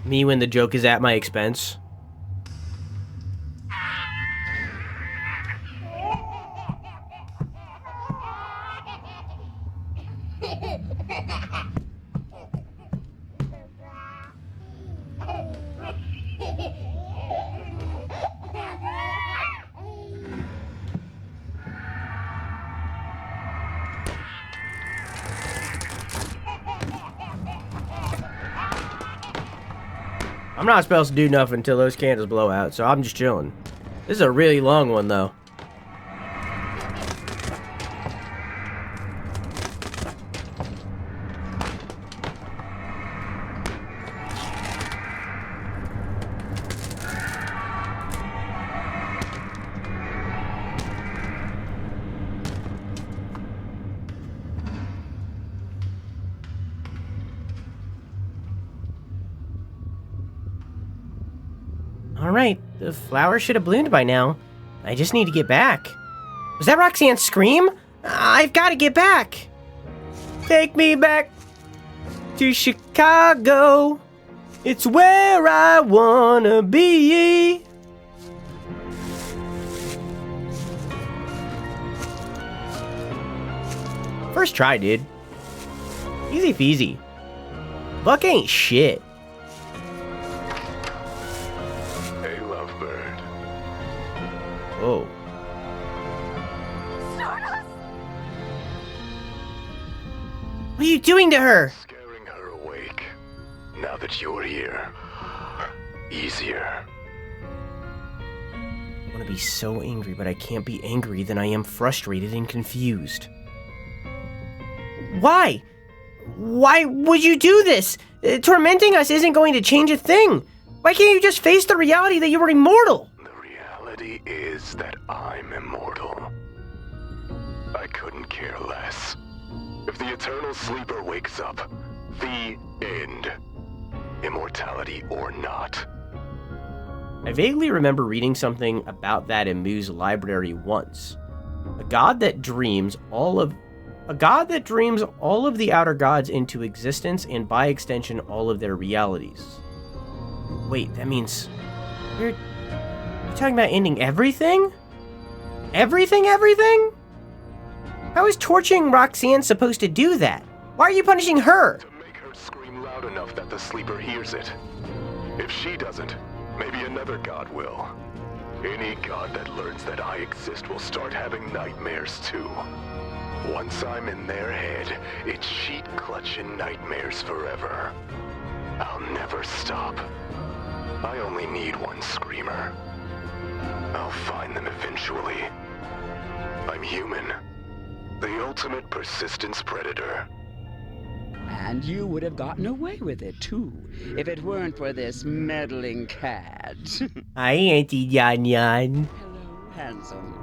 Me when the joke is at my expense. I'm not supposed to do nothing until those candles blow out, so I'm just chilling. This is a really long one, though. Alright, the flower should have bloomed by now. I just need to get back. Was that Rhok'zan's scream? I've got to get back! Take me back to Chicago. It's where I wanna be. First try, dude. Easy peasy. Buck ain't shit. Oh. What are you doing to her? Scaring her awake. Now that you're here. Easier. I want to be so angry, but I can't be angry. Then I am frustrated and confused. Why? Why would you do this? Tormenting us isn't going to change a thing. Why can't you just face the reality that you are immortal? Is that I'm immortal. I couldn't care less. If the eternal sleeper wakes up, the end. Immortality or not. I vaguely remember reading something about that in Mu's library once. A god that dreams all of the outer gods into existence and by extension all of their realities. Wait, that means you're talking about ending everything? Everything? How is torturing Rhok'zan supposed to do that? Why are you punishing her? To make her scream loud enough that the sleeper hears it. If she doesn't, maybe another god will. Any god that learns that I exist will start having nightmares too. Once I'm in their head, it's sheet-clutching nightmares forever. I'll never stop. I only need one screamer. I'll find them eventually. I'm human. The ultimate persistence predator. And you would have gotten away with it, too, if it weren't for this meddling cat. Hi, Auntie Yan Yan. Hello, handsome.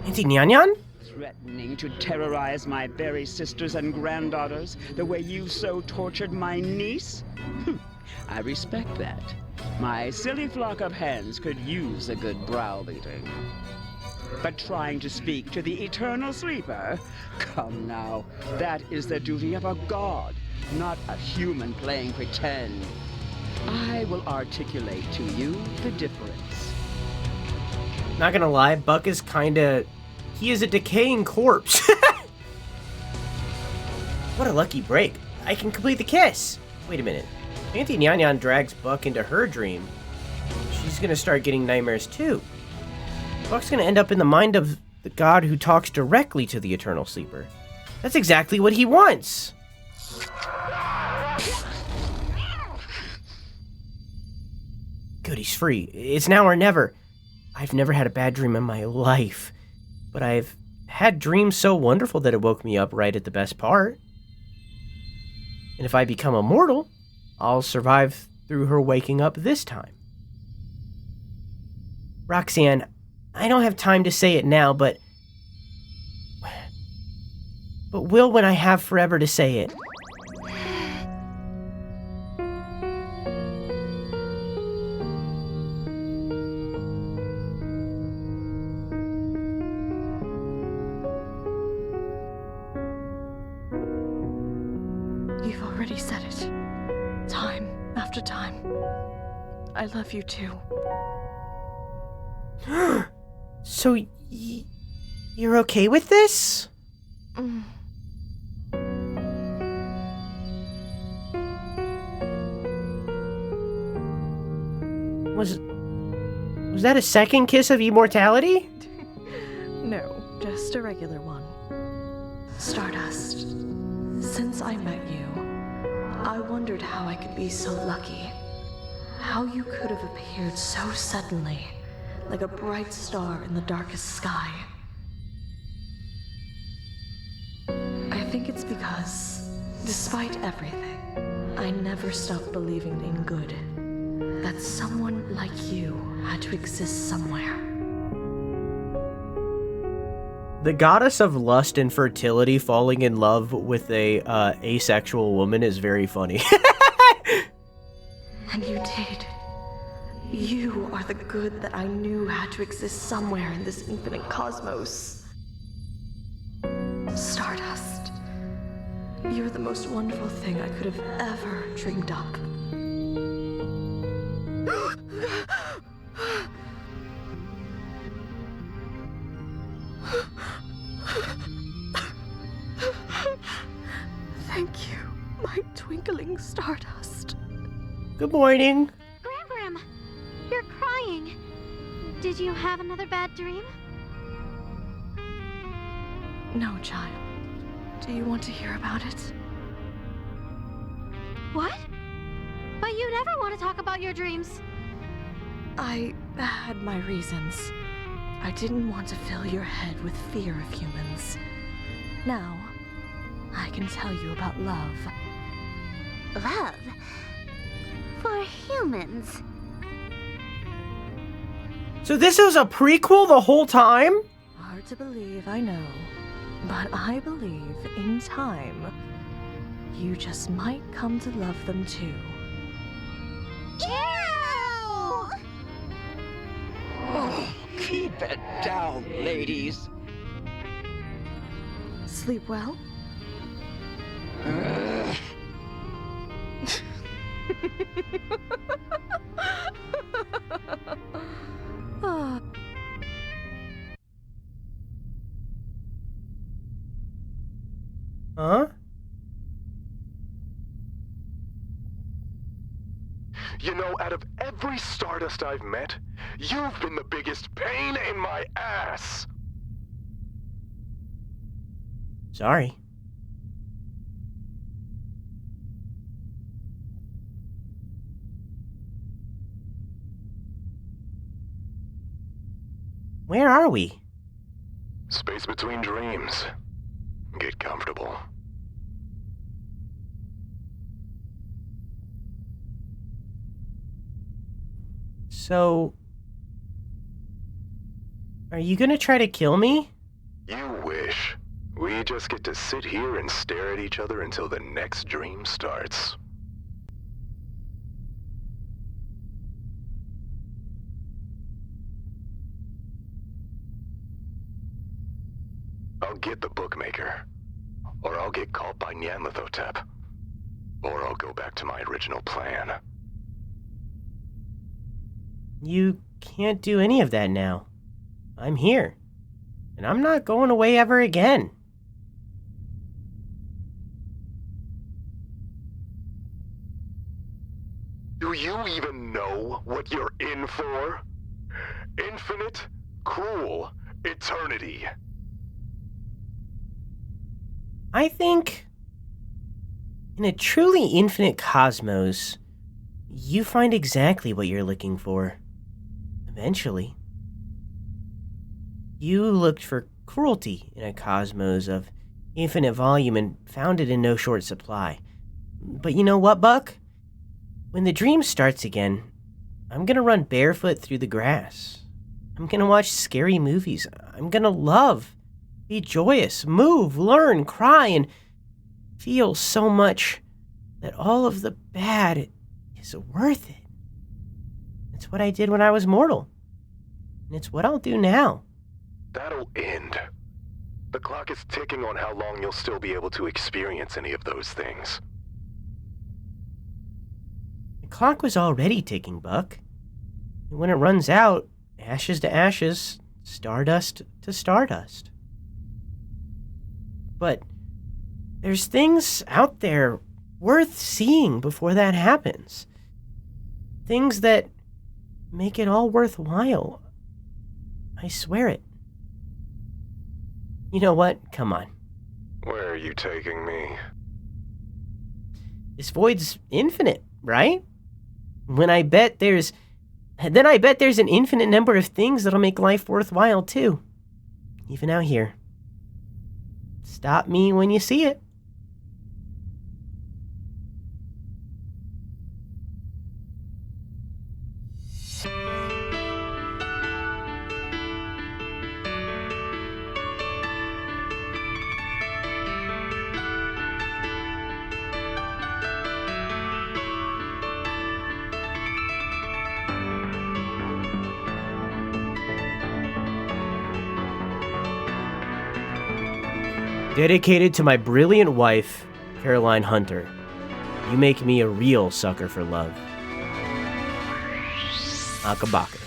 Auntie Nyan Yan? Threatening to terrorize my berry sisters and granddaughters the way you so tortured my niece? I respect that. My silly flock of hens could use a good browbeating. But trying to speak to the eternal sleeper? Come now, that is the duty of a god, not a human playing pretend. I will articulate to you the difference. Not gonna lie, Buck is kinda... He is a decaying corpse. What a lucky break. I can complete the kiss. Wait a minute. Auntie Nyan Yan drags Buck into her dream. She's gonna start getting nightmares too. Buck's gonna end up in the mind of the god who talks directly to the eternal sleeper. That's exactly what he wants. Good, he's free. It's now or never. I've never had a bad dream in my life, but I've had dreams so wonderful that it woke me up right at the best part. And if I become immortal, I'll survive through her waking up this time. Rhok'zan, I don't have time to say it now, but will when I have forever to say it. You've already said it. Time after time. I love you too. So, you're okay with this? Was that a second kiss of immortality? No, just a regular one. Stardust, since I met you, I wondered how I could be so lucky. How you could have appeared so suddenly, like a bright star in the darkest sky. I think it's because, despite everything, I never stopped believing in good. That someone like you had to exist somewhere. The goddess of lust and fertility falling in love with a asexual woman is very funny. And you did. You are the good that I knew had to exist somewhere in this infinite cosmos. Stardust. You're the most wonderful thing I could have ever dreamed up. Thank you, my twinkling Stardust. Good morning. Gram, you're crying. Did you have another bad dream? No, child. Do you want to hear about it? What? But you never want to talk about your dreams. I had my reasons. I didn't want to fill your head with fear of humans. Now, I can tell you about love. Love? For humans? So this was a prequel the whole time? Hard to believe, I know. But I believe, in time, you just might come to love them too. Ew! Oh, keep it down, ladies. Sleep well? Huh? You know, out of every Stardust I've met, you've been the biggest pain in my ass! Sorry. Where are we? Space between dreams. Get comfortable. So... are you gonna try to kill me? You wish. We just get to sit here and stare at each other until the next dream starts. I'll get the bookmaker. Or I'll get caught by Nyanlithotep. Or I'll go back to my original plan. You can't do any of that now. I'm here. And I'm not going away ever again. Do you even know what you're in for? Infinite, cruel eternity. I think in a truly infinite cosmos, you find exactly what you're looking for. Eventually. You looked for cruelty in a cosmos of infinite volume and found it in no short supply. But you know what, Buck? When the dream starts again, I'm gonna run barefoot through the grass. I'm gonna watch scary movies. I'm gonna love, be joyous, move, learn, cry, and feel so much that all of the bad is worth it. It's what I did when I was mortal. And it's what I'll do now. That'll end. The clock is ticking on how long you'll still be able to experience any of those things. The clock was already ticking, Buck. And when it runs out, ashes to ashes, stardust to stardust. But there's things out there worth seeing before that happens. Things that make it all worthwhile. I swear it. You know what? Come on. Where are you taking me? This void's infinite, right? Then I bet there's an infinite number of things that'll make life worthwhile too. Even out here. Stop me when you see it. Dedicated to my brilliant wife, Caroline Hunter. You make me a real sucker for love. Akabaka.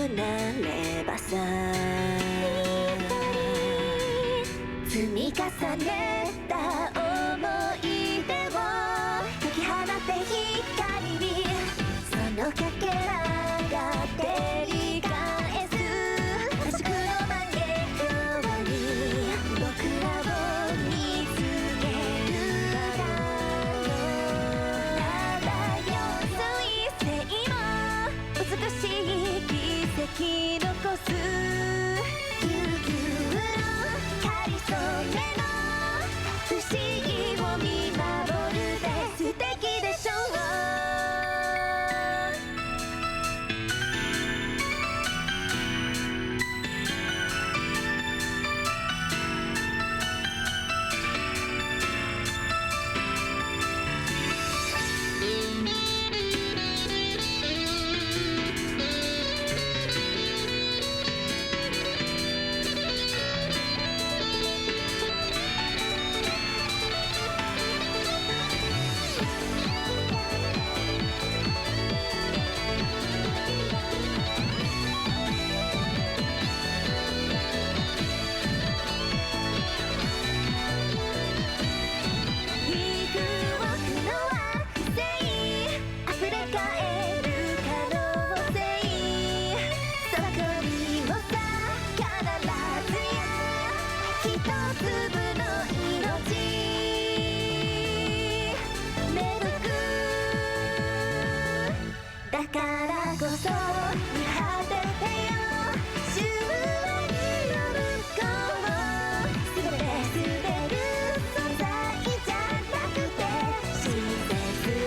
なればさ積み重ねた想い出を解き放って光にそのかけらが照り返す端くの万華鏡に僕らを見つけるだろうただよ彗星も美しい奇跡残す悠々のかりそめの不思議を見守るで素敵でしょうだからこそ見果ててよ終焉の向こう全て滑る存在じゃなくて親切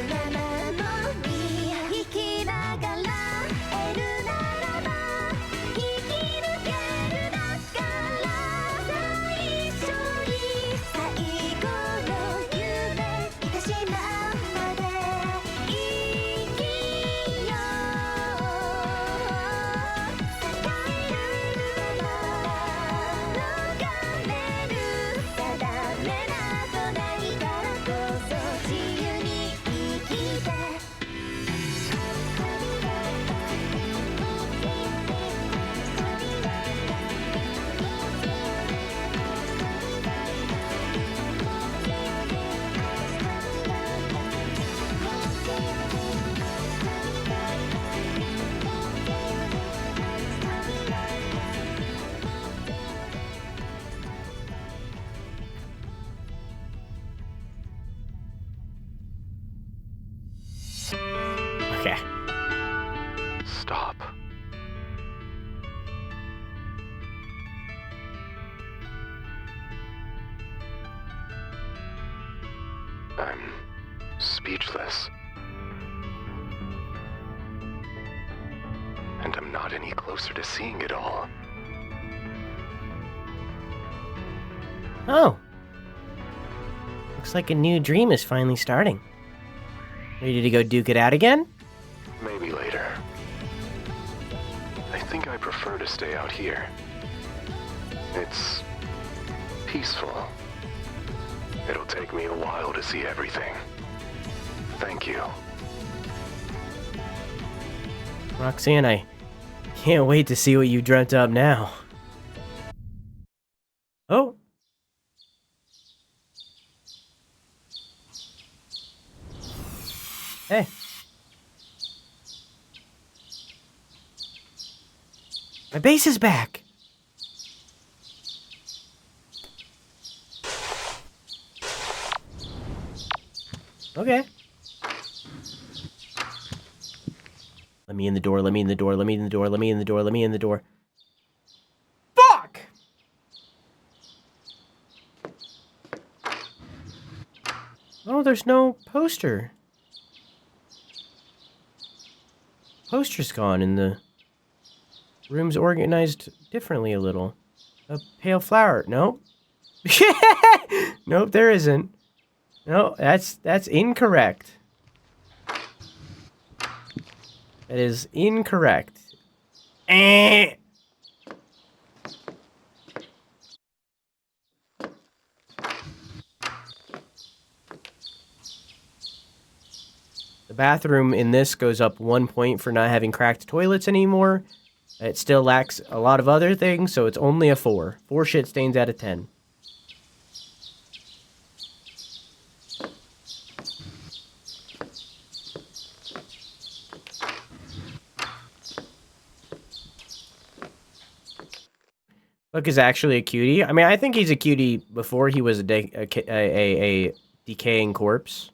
なものに生きながら得るならば生き抜けるだから最初に最後の夢見てしまうまで生きよOkay. Stop. I'm speechless. And I'm not any closer to seeing it all. Oh. Looks like a new dream is finally starting. Ready to go duke it out again? Maybe later. I think I prefer to stay out here. It's peaceful. It'll take me a while to see everything. Thank you. Rhok'zan, I can't wait to see what you dreamt up now. Oh. Hey. My base is back. Okay. Let me in the door, let me in the door, let me in the door, let me in the door, let me in the door. Fuck! Oh, there's no poster. Poster's gone and the room's organized differently a little. A pale flower. Nope. Nope, there isn't. No, that's incorrect. That is incorrect. Eh. The bathroom in this goes up 1 point for not having cracked toilets anymore. It still lacks a lot of other things, so it's only a 4. 4 shit stains out of 10. Book is actually a cutie. I mean, I think he's a cutie before he was a decaying corpse.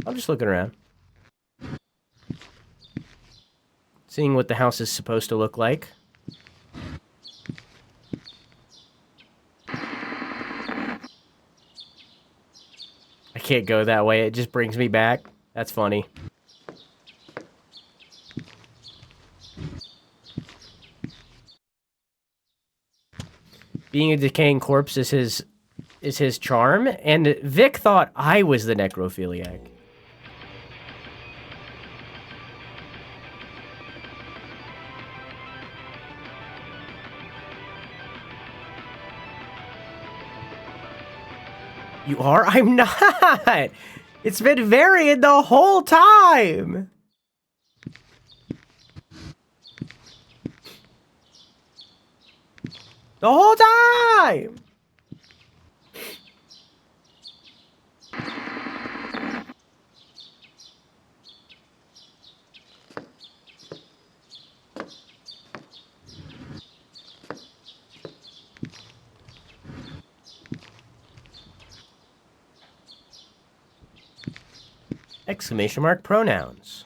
I'm just looking around. Seeing what the house is supposed to look like. I can't go that way. It just brings me back. That's funny. Being a decaying corpse is his charm, and Vic thought I was the necrophiliac. You are? I'm not! It's been varied the whole time! The whole time! Exclamation mark pronouns.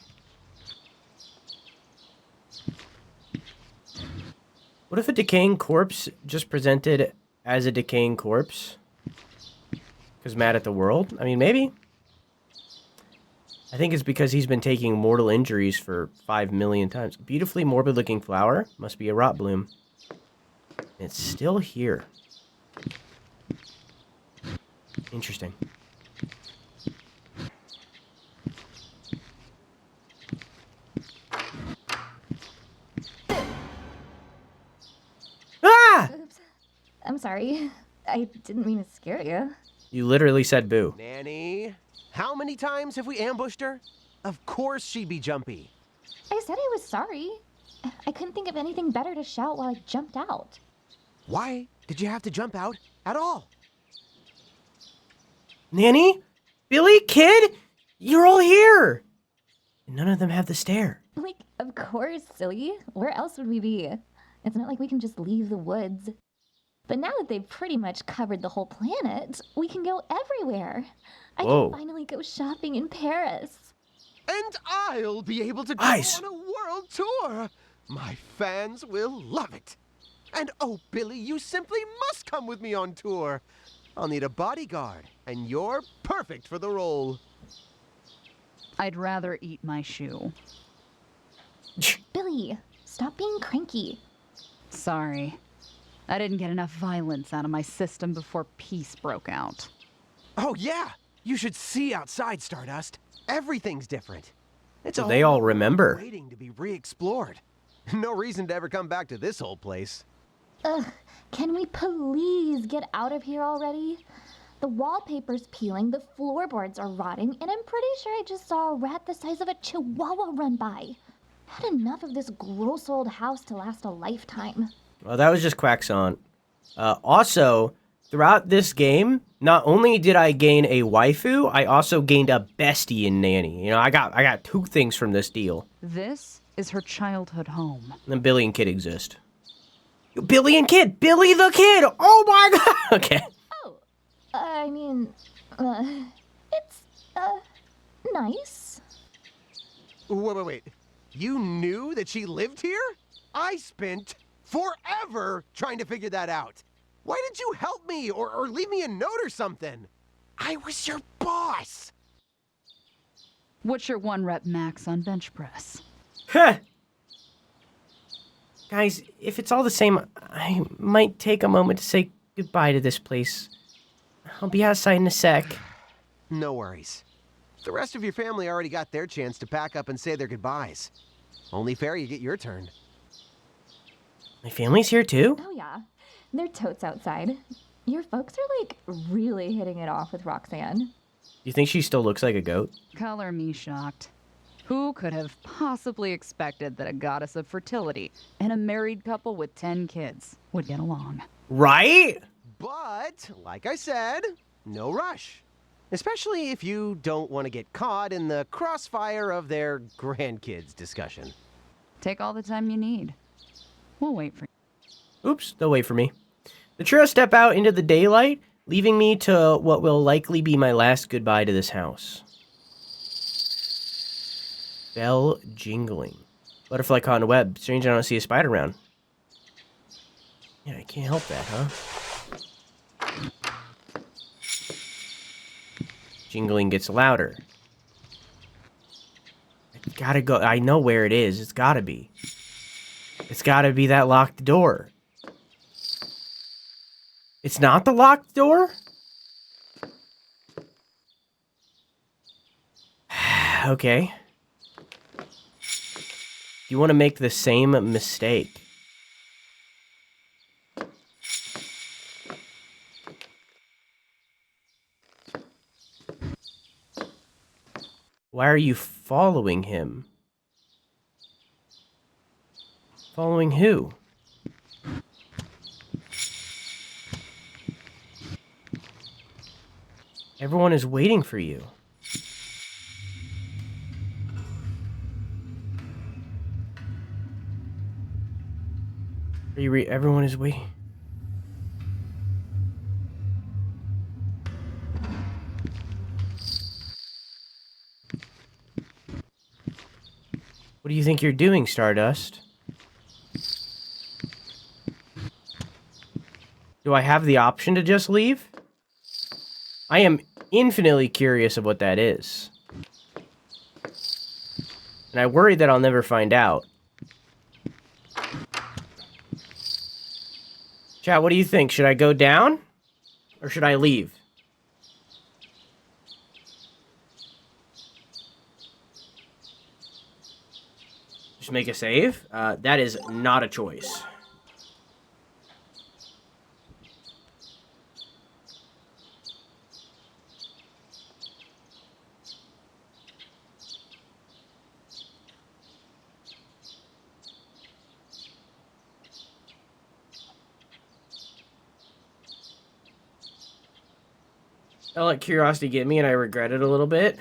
What if a decaying corpse just presented as a decaying corpse? Because mad at the world? I mean, maybe. I think it's because he's been taking mortal injuries for 5 million times. Beautifully morbid looking flower. Must be a rot bloom. It's still here. Interesting. Ah! Oops. I'm sorry. I didn't mean to scare you. You literally said boo. Nanny, how many times have we ambushed her? Of course she'd be jumpy. I said I was sorry. I couldn't think of anything better to shout while I jumped out. Why did you have to jump out at all? Nanny? Billy? Kid? You're all here! And none of them have the stare. Like, of course, silly. Where else would we be? It's not like we can just leave the woods. But now that they've pretty much covered the whole planet, we can go everywhere. I Whoa. can finally go shopping in Paris. And I'll be able to go Ice. on a world tour. My fans will love it. And oh, Billy, you simply must come with me on tour. I'll need a bodyguard, and you're perfect for the role. I'd rather eat my shoe. Billy, stop being cranky. Sorry. I didn't get enough violence out of my system before peace broke out. Oh, yeah. You should see outside, Stardust. Everything's different. It's So a they whole all remember. world waiting to be re-explored. No reason to ever come back to this old place. Ugh, can we please get out of here already? The wallpaper's peeling, the floorboards are rotting, and I'm pretty sure I just saw a rat the size of a chihuahua run by. Had enough of this gross old house to last a lifetime. Well, that was just Quaxon. Also, throughout this game, not only did I gain a waifu, I also gained a bestie in Nanny. You know, I got 2 things from this deal. This is her childhood home. And then Billy and Kid exist. Billy and Kid! Billy the Kid! Oh my god! Okay. Oh, I mean, it's, nice. Wait. You knew that she lived here? I spent forever trying to figure that out. Why didn't you help me or leave me a note or something? I was your boss. What's your 1-rep max on bench press? Heh. Guys, if it's all the same, I might take a moment to say goodbye to this place. I'll be outside in a sec. No worries. The rest of your family already got their chance to pack up and say their goodbyes. Only fair you get your turn. My family's here too? Oh yeah, they're totes outside. Your folks are, like, really hitting it off with Rhok'zan. You think she still looks like a goat? Color me shocked. Who could have possibly expected that a goddess of fertility and a married couple with 10 kids would get along? Right? But, like I said, no rush. Especially if you don't want to get caught in the crossfire of their grandkids discussion. Take all the time you need. We'll wait for you. Oops, they'll wait for me. The trio step out into the daylight, leaving me to what will likely be my last goodbye to this house. Bell jingling. Butterfly caught in a web. Strange I don't see a spider around. Yeah, I can't help that, huh? Jingling gets louder. I gotta go. I know where it is. It's gotta be. It's gotta be that locked door. It's not the locked door? Okay. You want to make the same mistake. Why are you following him? Following who? Everyone is waiting for you. Everyone is waiting. What do you think you're doing, Stardust? Do I have the option to just leave? I am infinitely curious of what that is. And I worry that I'll never find out. Chat, what do you think? Should I go down? Or should I leave? Just make a save? That is not a choice. I'll let curiosity get me and I regret it a little bit.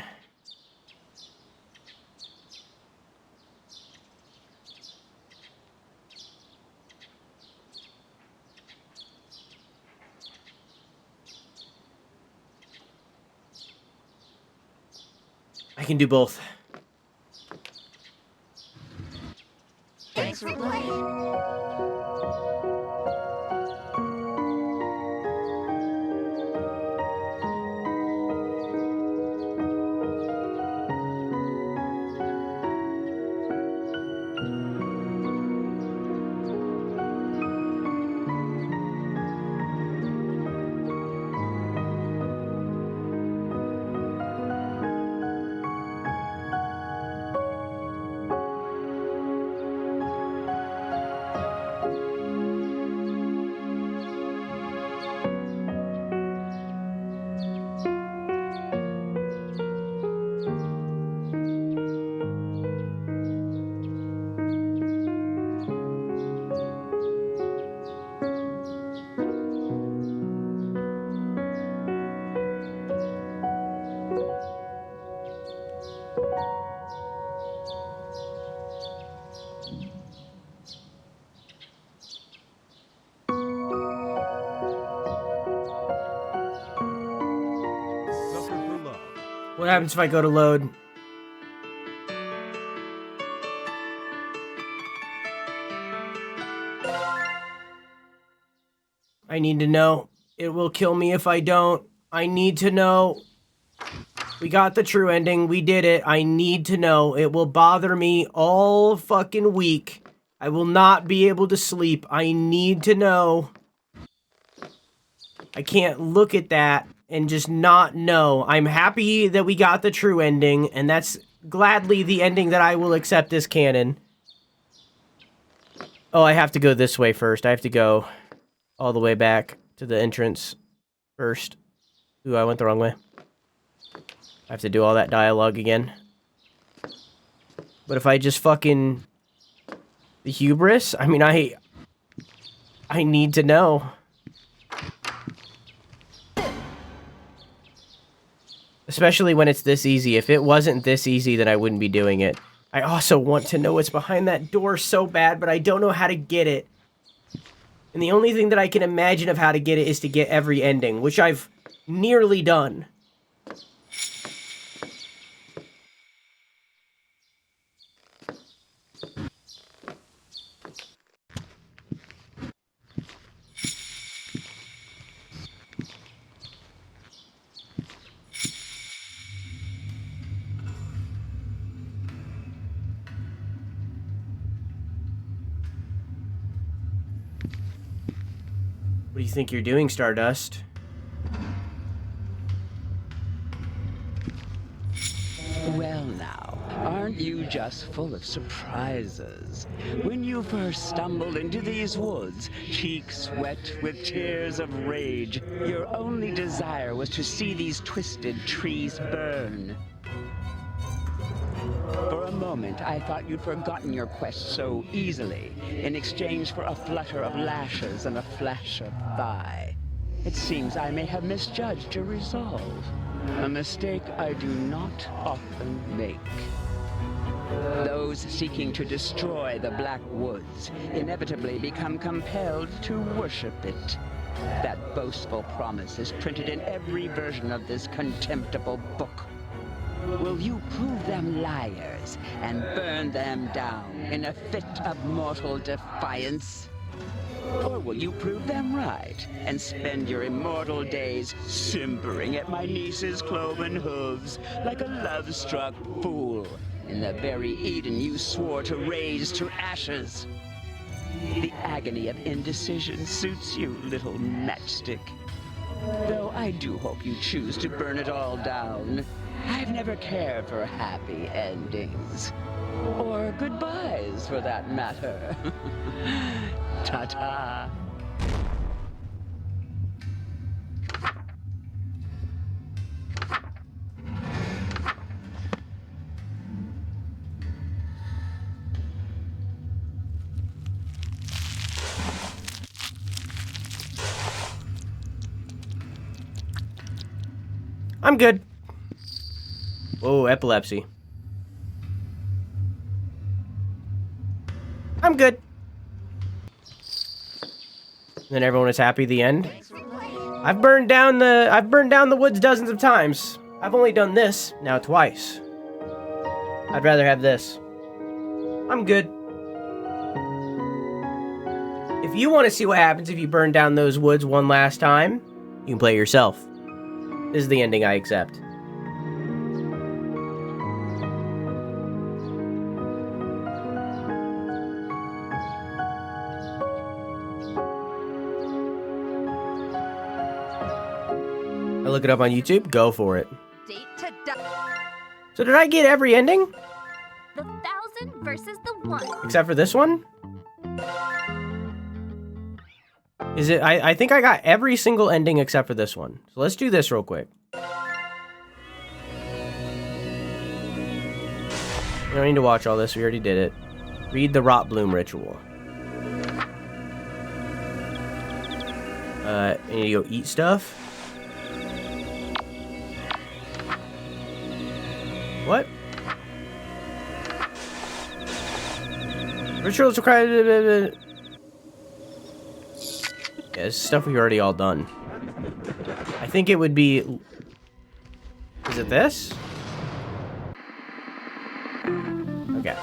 I can do both. Thanks for playing. What happens if I go to load? I need to know. It will kill me if I don't. I need to know. We got the true ending. We did it. I need to know. It will bother me all fucking week. I will not be able to sleep. I need to know. I can't look at that and just not know. I'm happy that we got the true ending, and that's gladly the ending that I will accept as canon. Oh, I have to go this way first. I have to go all the way back to the entrance first. Ooh, I went the wrong way. I have to do all that dialogue again. But if I just fucking... The hubris? I mean, I need to know. Especially when it's this easy. If it wasn't this easy, then I wouldn't be doing it. I also want to know what's behind that door so bad, but I don't know how to get it. And the only thing that I can imagine of how to get it is to get every ending, which I've nearly done. What do you think you're doing, Stardust? Well now, aren't you just full of surprises? When you first stumbled into these woods, cheeks wet with tears of rage, your only desire was to see these twisted trees burn. For a moment, I thought you'd forgotten your quest so easily, in exchange for a flutter of lashes and a flash of thigh. It seems I may have misjudged your resolve, a mistake I do not often make. Those seeking to destroy the Black Woods inevitably become compelled to worship it. That boastful promise is printed in every version of this contemptible book. Will you prove them liars and burn them down in a fit of mortal defiance? Or will you prove them right and spend your immortal days simpering at my niece's cloven hooves like a love-struck fool in the very Eden you swore to raise to ashes? The agony of indecision suits you, little matchstick. Though I do hope you choose to burn it all down. I've never cared for happy endings. Or goodbyes, for that matter. Ta-ta. I'm good. Whoa, epilepsy. I'm good. And then everyone is happy at the end. I've burned down the woods dozens of times. I've only done this now twice. I'd rather have this. I'm good. If you want to see what happens if you burn down those woods one last time, you can play it yourself. This is the ending I accept. I look it up on YouTube, go for it. So did I get every ending? The 1,000 versus the 1. Except for this one? Is it? I think I got every single ending except for this one. So let's do this real quick. You don't need to watch all this. We already did it. Read the Rot Bloom ritual. I need to go eat stuff. What? Rituals required. Yeah, this is stuff we've already all done. I think it would be... Is it this? Okay.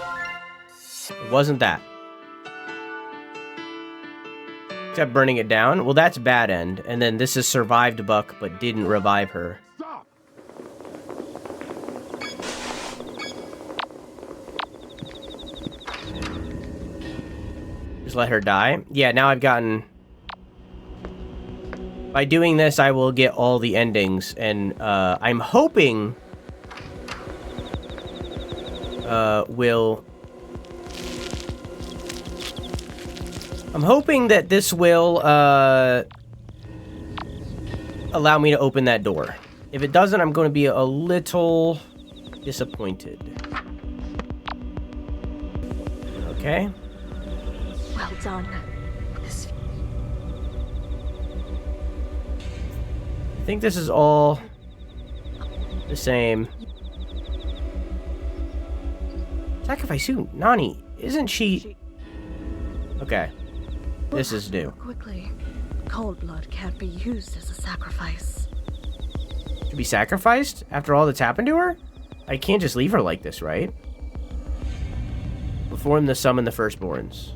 It wasn't that. Except burning it down. Well, that's bad end. And then this is survived Buck, but didn't revive her. Just let her die. Yeah, now I've gotten... By doing this, I will get all the endings, and I'm hoping I'm hoping that this will allow me to open that door. If it doesn't, I'm going to be a little disappointed. Okay. Well done. I think this is all the same. Sacrifice who? Nani. Isn't she... Okay. This is new. Quickly. Cold blood can't be used as a sacrifice. To be sacrificed after all that's happened to her? I can't just leave her like this, right? Perform the summon the firstborns.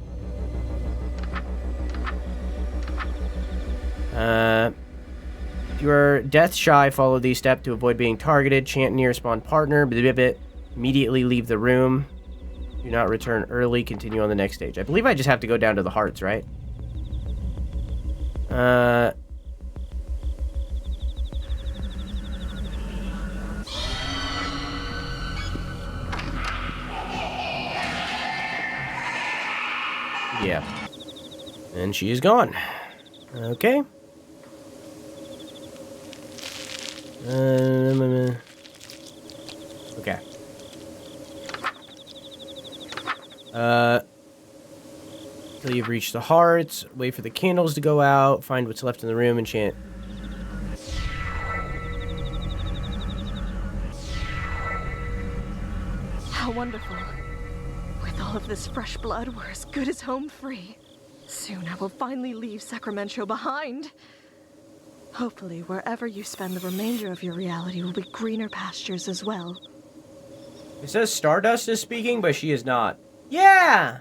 If you are death shy, follow these steps to avoid being targeted. Chant near spawn partner. Immediately leave the room. Do not return early. Continue on the next stage. I believe I just have to go down to the hearts, right? Yeah. And she is gone. Okay. Okay. Until you've reached the hearts, wait for the candles to go out, find what's left in the room, and chant. How wonderful. With all of this fresh blood, we're as good as home free. Soon I will finally leave Sacramen-Cho behind. Hopefully, wherever you spend the remainder of your reality will be greener pastures as well. It says Stardust is speaking, but she is not. Yeah!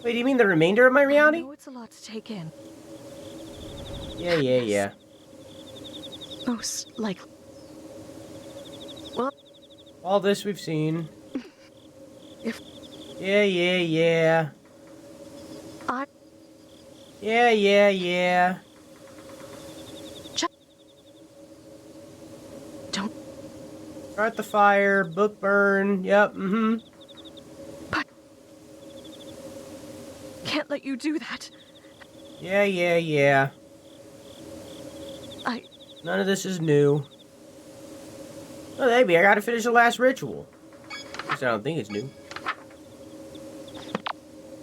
Wait, do you mean the remainder of my reality? I know it's a lot to take in. Yeah. Most likely. Well, all this we've seen. If... Yeah. Yeah. Don't... Start the fire, book burn, yep, But... Can't let you do that. Yeah. None of this is new. Oh, maybe I gotta finish the last ritual. At least I don't think it's new.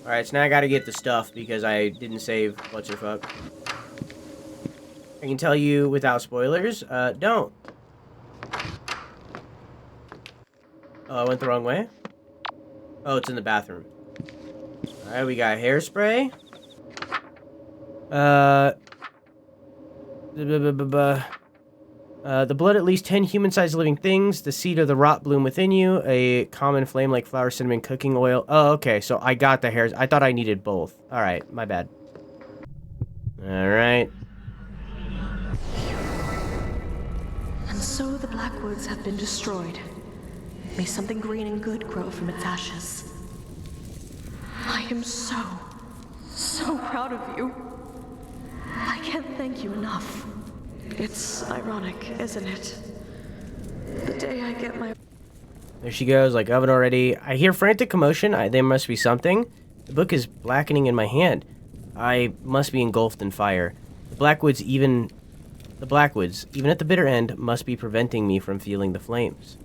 Alright, so now I gotta get the stuff because I didn't save what's her fuck. I can tell you without spoilers, don't. Oh, I went the wrong way? Oh, it's in the bathroom. Alright, we got hairspray. The blood at least 10 human-sized living things, the seed of the rot bloom within you, a common flame like flour, cinnamon, cooking oil. Oh, okay, so I got the hairs. I thought I needed both. Alright, my bad. Alright. And so the Blackwoods have been destroyed. May something green and good grow from its ashes. I am so proud of you. I can't thank you enough. It's ironic, isn't it? The day I get my... There she goes, like oven already. I hear frantic commotion. There must be something. The book is blackening in my hand. I must be engulfed in fire. The Blackwoods, even at the bitter end, must be preventing me from feeling the flames.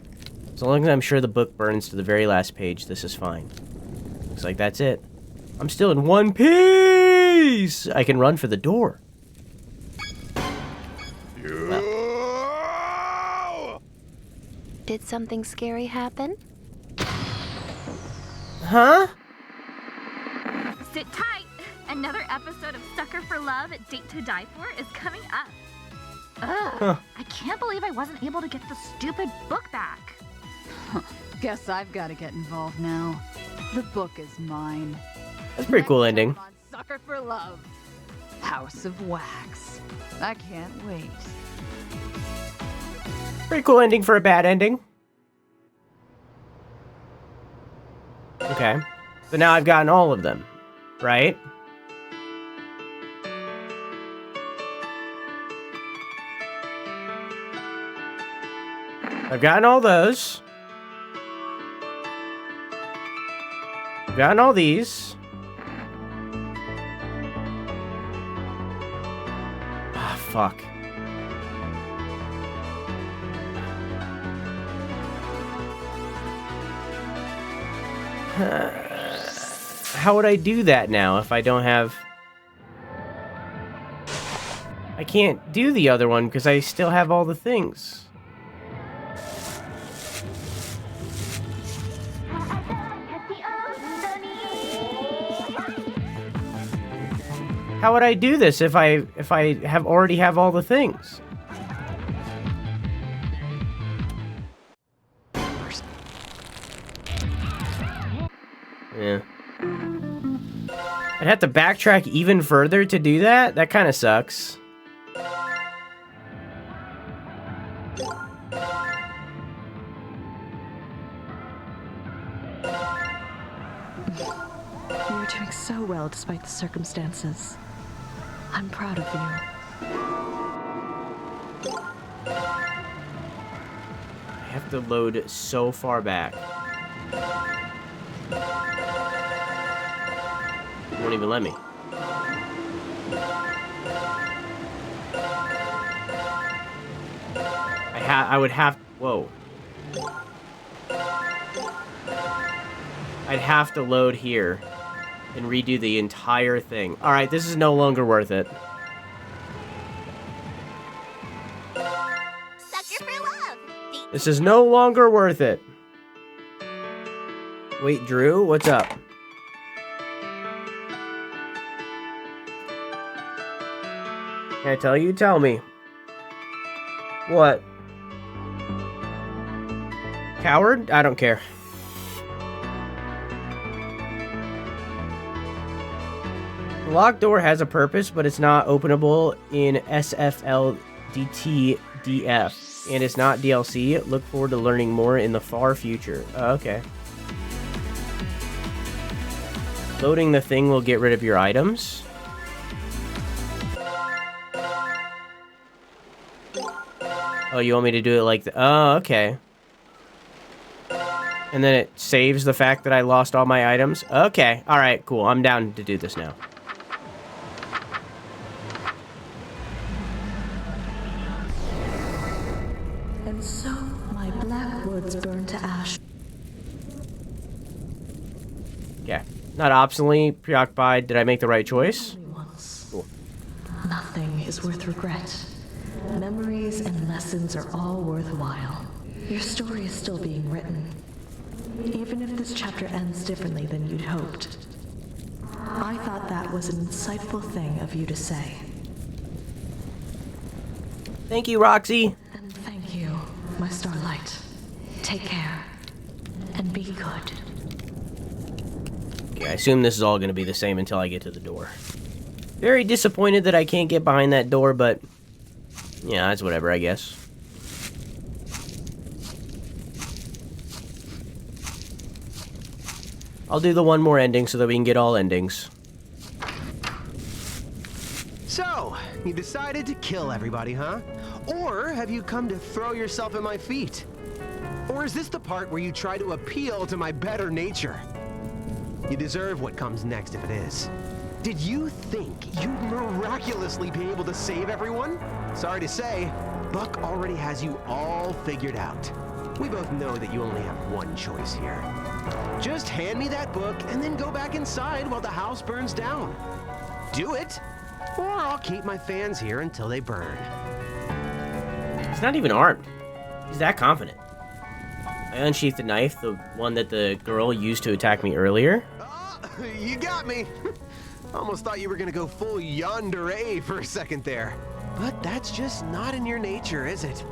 As long as I'm sure the book burns to the very last page, this is fine. Looks like that's it. I'm still in one piece! I can run for the door. Did something scary happen? Huh? Sit tight. Another episode of Sucker for Love, Date to Die For is coming up. Ugh, I can't believe I wasn't able to get the stupid book back. Guess I've got to get involved now. The book is mine. That's a pretty cool ending. On Sucker for Love, House of Wax. I can't wait. Pretty cool ending for a bad ending. Okay. So now I've gotten all of them, right? I've gotten all those. I've gotten all these. Ah, fuck. How would I do that now if I don't have... I can't do the other one because I still have all the things. How would I do this if I already have all the things? Yeah. I'd have to backtrack even further to do that? That kind of sucks. You're doing so well despite the circumstances. I'm proud of you. I have to load so far back. It won't even let me. I would have... Whoa. I'd have to load here and redo the entire thing. Alright, this is no longer worth it. Sucker for love. This is no longer worth it. Wait, Drew, what's up? Can I tell you? Tell me. What? Coward? I don't care. The locked door has a purpose, but it's not openable in SFLDTDF, and it's not DLC. Look forward to learning more in the far future. Okay. Loading the thing will get rid of your items. Oh, you want me to do it like that? Oh, okay. And then it saves the fact that I lost all my items? Okay. Alright, cool. I'm down to do this now. And so, my black woods burn to ash. Yeah. Not obstinately preoccupied. Did I make the right choice? Cool. Nothing is worth regret. Memories and lessons are all worthwhile. Your story is still being written. Even if this chapter ends differently than you'd hoped. I thought that was an insightful thing of you to say. Thank you, Roxy. And thank you, my starlight. Take care. And be good. Okay, I assume this is all going to be the same until I get to the door. Very disappointed that I can't get behind that door, but... yeah, that's whatever, I guess. I'll do the one more ending so that we can get all endings. So, you decided to kill everybody, huh? Or have you come to throw yourself at my feet? Or is this the part where you try to appeal to my better nature? You deserve what comes next if it is. Did you think you'd miraculously be able to save everyone? Sorry to say, Buck already has you all figured out. We both know that you only have one choice here. Just hand me that book and then go back inside while the house burns down. Do it, or I'll keep my fans here until they burn. He's not even armed. He's that confident. I unsheathed the knife, the one that the girl used to attack me earlier. You got me. Almost thought you were gonna go full yandere for a second there. But that's just not in your nature, is it?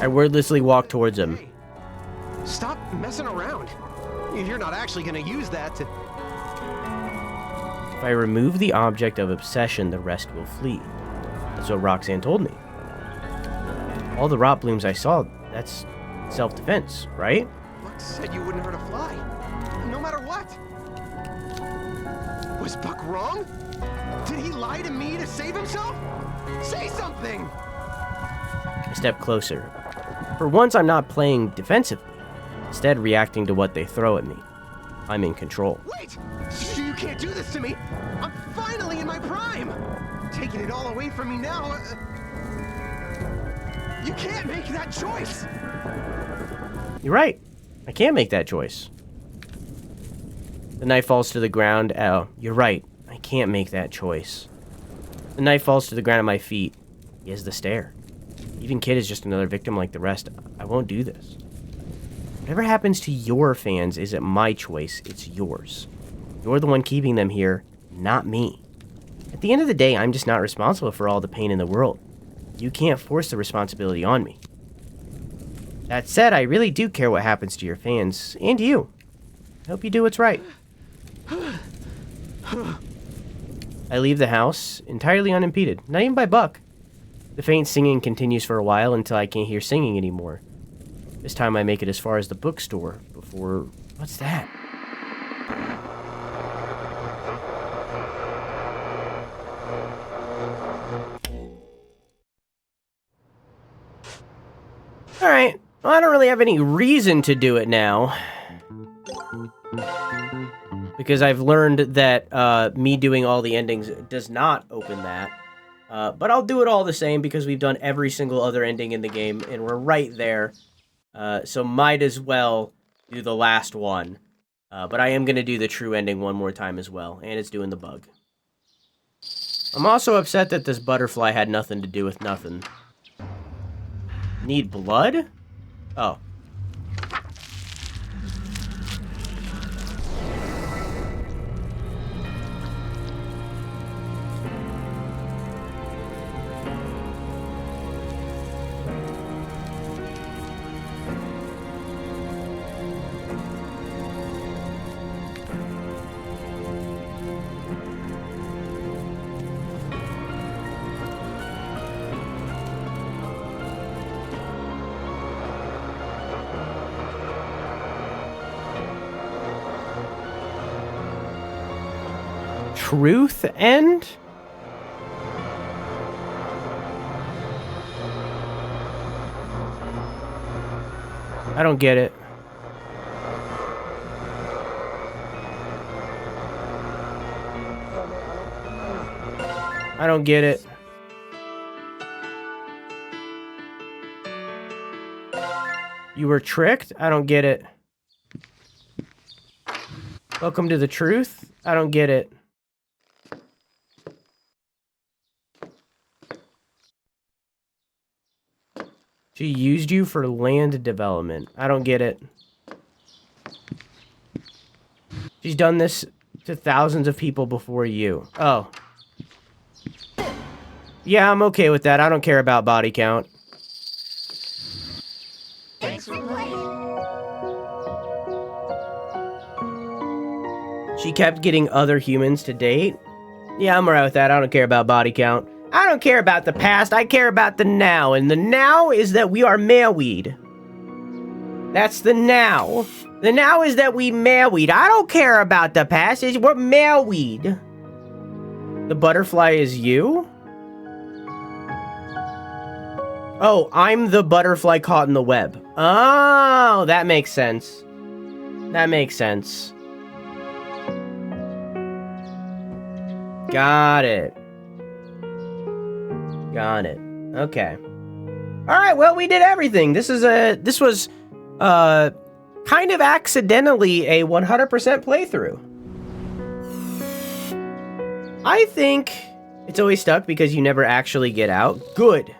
I wordlessly walked towards him. Hey, stop messing around. You're not actually gonna use that to... If I remove the object of obsession, the rest will flee. That's what Rhok'zan told me. All the rot blooms I saw, that's self-defense, right? Buck said you wouldn't hurt a fly. No matter what. Was Buck wrong? Did he lie to me to save himself? Say something! I step closer. For once, I'm not playing defensively. Instead, reacting to what they throw at me. I'm in control. Wait! You can't do this to me! I'm finally in my prime! Taking it all away from me now... You can't make that choice! You're right. I can't make that choice. The knife falls to the ground. Oh, you're right. I can't make that choice. The knife falls to the ground at my feet. He has the stare. Even Kid is just another victim like the rest. I won't do this. Whatever happens to your fans isn't my choice, it's yours. You're the one keeping them here, not me. At the end of the day, I'm just not responsible for all the pain in the world. You can't force the responsibility on me. That said, I really do care what happens to your fans, and you. I hope you do what's right. I leave the house, entirely unimpeded, not even by Buck. The faint singing continues for a while until I can't hear singing anymore. This time I make it as far as the bookstore before... What's that? Alright, well, I don't really have any reason to do it now. Because I've learned that me doing all the endings does not open that. But I'll do it all the same because we've done every single other ending in the game and we're right there. So might as well do the last one. But I am going to do the true ending one more time as well. And it's doing the bug. I'm also upset that this butterfly had nothing to do with nothing. Need blood? Oh. Truth end? I don't get it. I don't get it. You were tricked? I don't get it. Welcome to the truth? I don't get it. She used you for land development. I don't get it. She's done this to thousands of people before you. Oh. Yeah, I'm okay with that. I don't care about body count. Thanks for playing. She kept getting other humans to date. Yeah, I'm alright with that. I don't care about body count. I don't care about the past, I care about the now, and the now is that we are married. That's the now. The now is that we married. I don't care about the past, we're married. The butterfly is you? Oh, I'm the butterfly caught in the web. Oh, that makes sense. That makes sense. Got it. Got it. Okay. Alright, well, we did everything. This was, kind of accidentally a 100% playthrough. I think it's always stuck because you never actually get out. Good.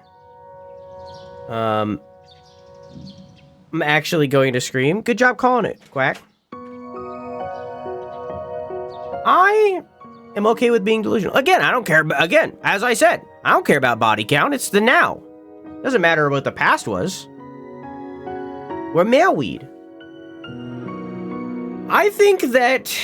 I'm actually going to scream. Good job calling it, Quack. I am okay with being delusional. Again, I don't care. Again, as I said, I don't care about body count. It's the now. Doesn't matter what the past was. We're married. I think that...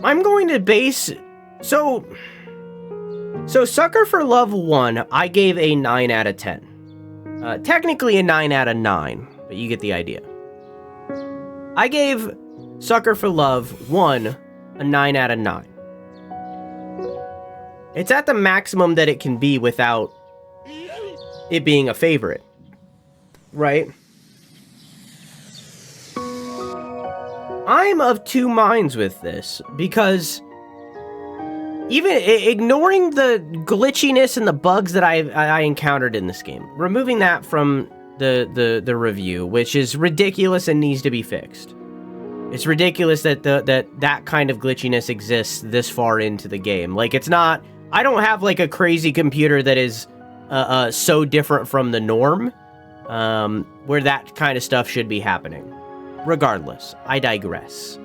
I'm going to base... So Sucker for Love 1, I gave a 9 out of 10. Technically a 9 out of 9, but you get the idea. I gave Sucker for Love 1 a 9 out of 9. It's at the maximum that it can be without it being a favorite. Right? I'm of two minds with this, because even ignoring the glitchiness and the bugs that I encountered in this game, removing that from the review, which is ridiculous and needs to be fixed. It's ridiculous that that kind of glitchiness exists this far into the game. Like, it's not... I don't have, like, a crazy computer that is so different from the norm, where that kind of stuff should be happening. Regardless, I digress.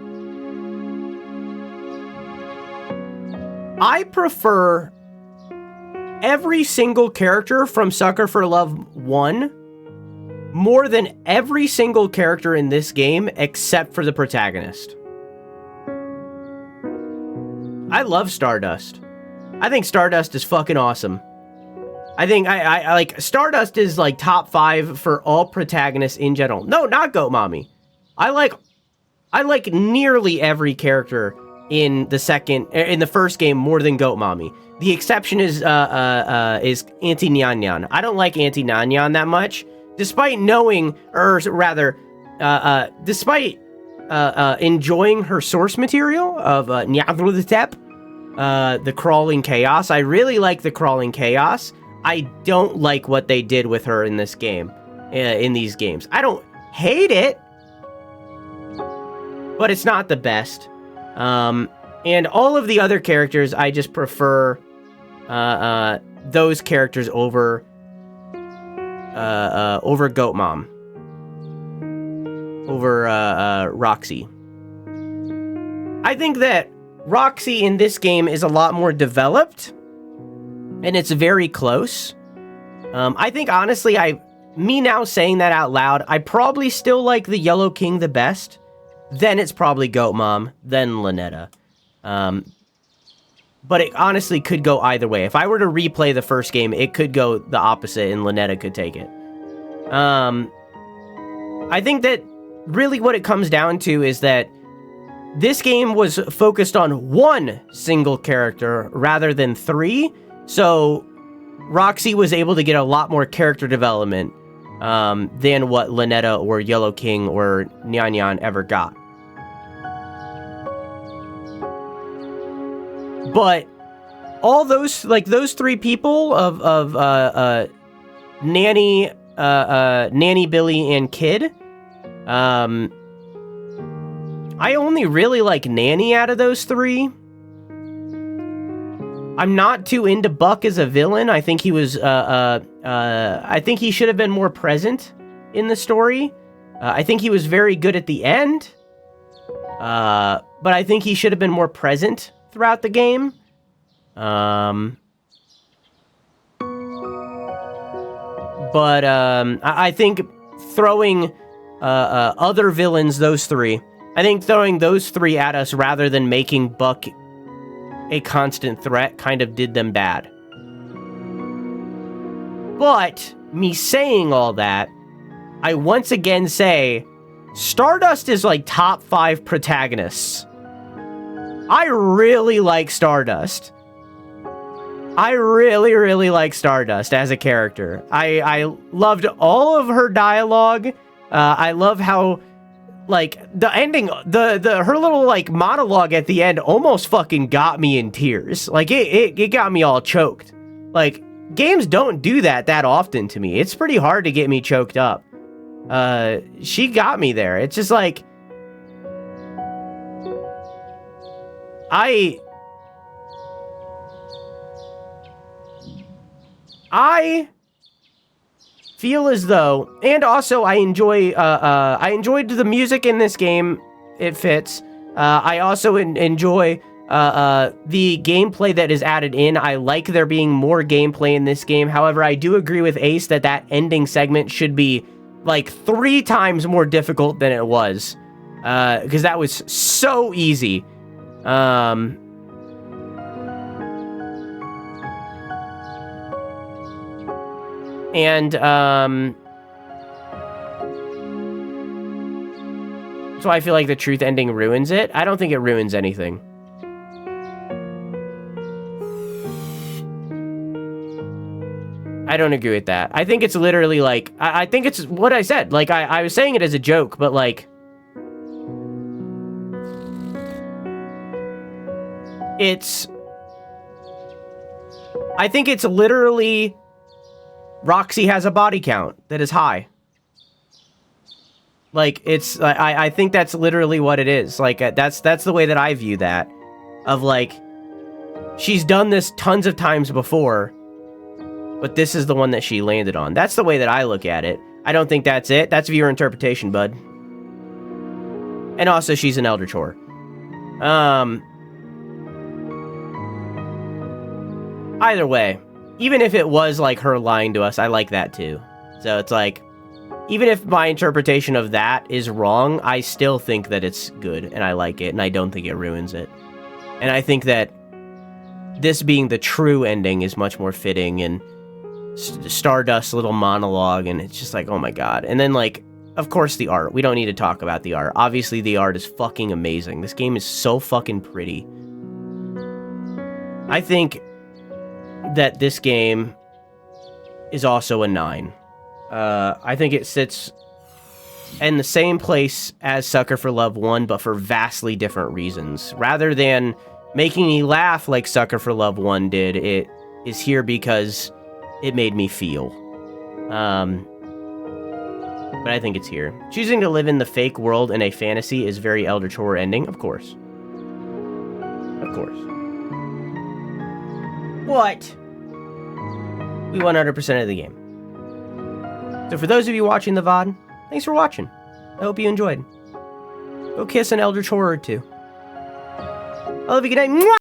I prefer every single character from Sucker for Love 1 more than every single character in this game except for the protagonist. I love Stardust. I think Stardust is fucking awesome. I think I like Stardust is like top 5 for all protagonists in general. No, not Goat Mommy. I like nearly every character in the first game more than Goat Mommy. The exception is Auntie Nyan Nyan. I don't like Auntie Nyan Nyan that much, despite knowing, or rather, despite enjoying her source material of Nyadrudetep, the Crawling Chaos. I really like the Crawling Chaos. I don't like what they did with her in this game, in these games. I don't hate it, but it's not the best. And all of the other characters, I just prefer those characters over Goat Mom, over Roxy. I think that Roxy in this game is a lot more developed, and it's very close. I think, honestly, me now saying that out loud, I probably still like the Yellow King the best. Then it's probably Goat Mom, then Lynetta. But it honestly could go either way. If I were to replay the first game, it could go the opposite and Lynetta could take it. I think that really what it comes down to is that this game was focused on one single character rather than 3. So Roxy was able to get a lot more character development than what Lynetta or Yellow King or Nyan Nyan ever got. But all those, like, those 3 people of Nanny, Billy, and Kid, I only really like Nanny out of those 3. I'm not too into Buck as a villain. I think he was, I think he should have been more present in the story. I think he was very good at the end. But I think he should have been more present throughout the game. But I think throwing other villains, those 3, I think throwing those 3 at us rather than making Buck a constant threat kind of did them bad. But me saying all that, I once again say Stardust is like top 5 protagonists. I really like Stardust. I really, really like Stardust as a character. I loved all of her dialogue. I love how, like, the ending, her little, like, monologue at the end almost fucking got me in tears. Like, it got me all choked. Like, games don't do that often to me. It's pretty hard to get me choked up. She got me there. It's just like, I feel as though, and also I enjoyed the music in this game. It fits. I also enjoy the gameplay that is added in. I like there being more gameplay in this game. However, I do agree with Ace that ending segment should be like 3 times more difficult than it was, because that was so easy. And, so I feel like the truth ending ruins it. I don't think it ruins anything. I don't agree with that. I think it's literally like, I think it's what I said. Like, I was saying it as a joke, but like, I think it's literally Roxy has a body count that is high. Like, I think that's literally what it is. Like, that's the way that I view that. Of, like, she's done this tons of times before, but this is the one that she landed on. That's the way that I look at it. I don't think that's it. That's viewer interpretation, bud. And also, she's an Elder Chore. Either way, even if it was, like, her lying to us, I like that, too. So, it's like, even if my interpretation of that is wrong, I still think that it's good, and I like it, and I don't think it ruins it. And I think that this being the true ending is much more fitting, and Stardust's little monologue, and it's just like, oh my god. And then, like, of course the art. We don't need to talk about the art. Obviously, the art is fucking amazing. This game is so fucking pretty. I think that this game is also a 9. I think it sits in the same place as Sucker for Love 1, but for vastly different reasons. Rather than making me laugh like Sucker for Love 1 did, it is here because it made me feel. But I think it's here. Choosing to live in the fake world in a fantasy is very Elder Chore ending, of course. Of course. What? We 100% of the game. So for those of you watching the VOD, thanks for watching. I hope you enjoyed. Go kiss an Elder Chore or two. I love you, good night. Mwah!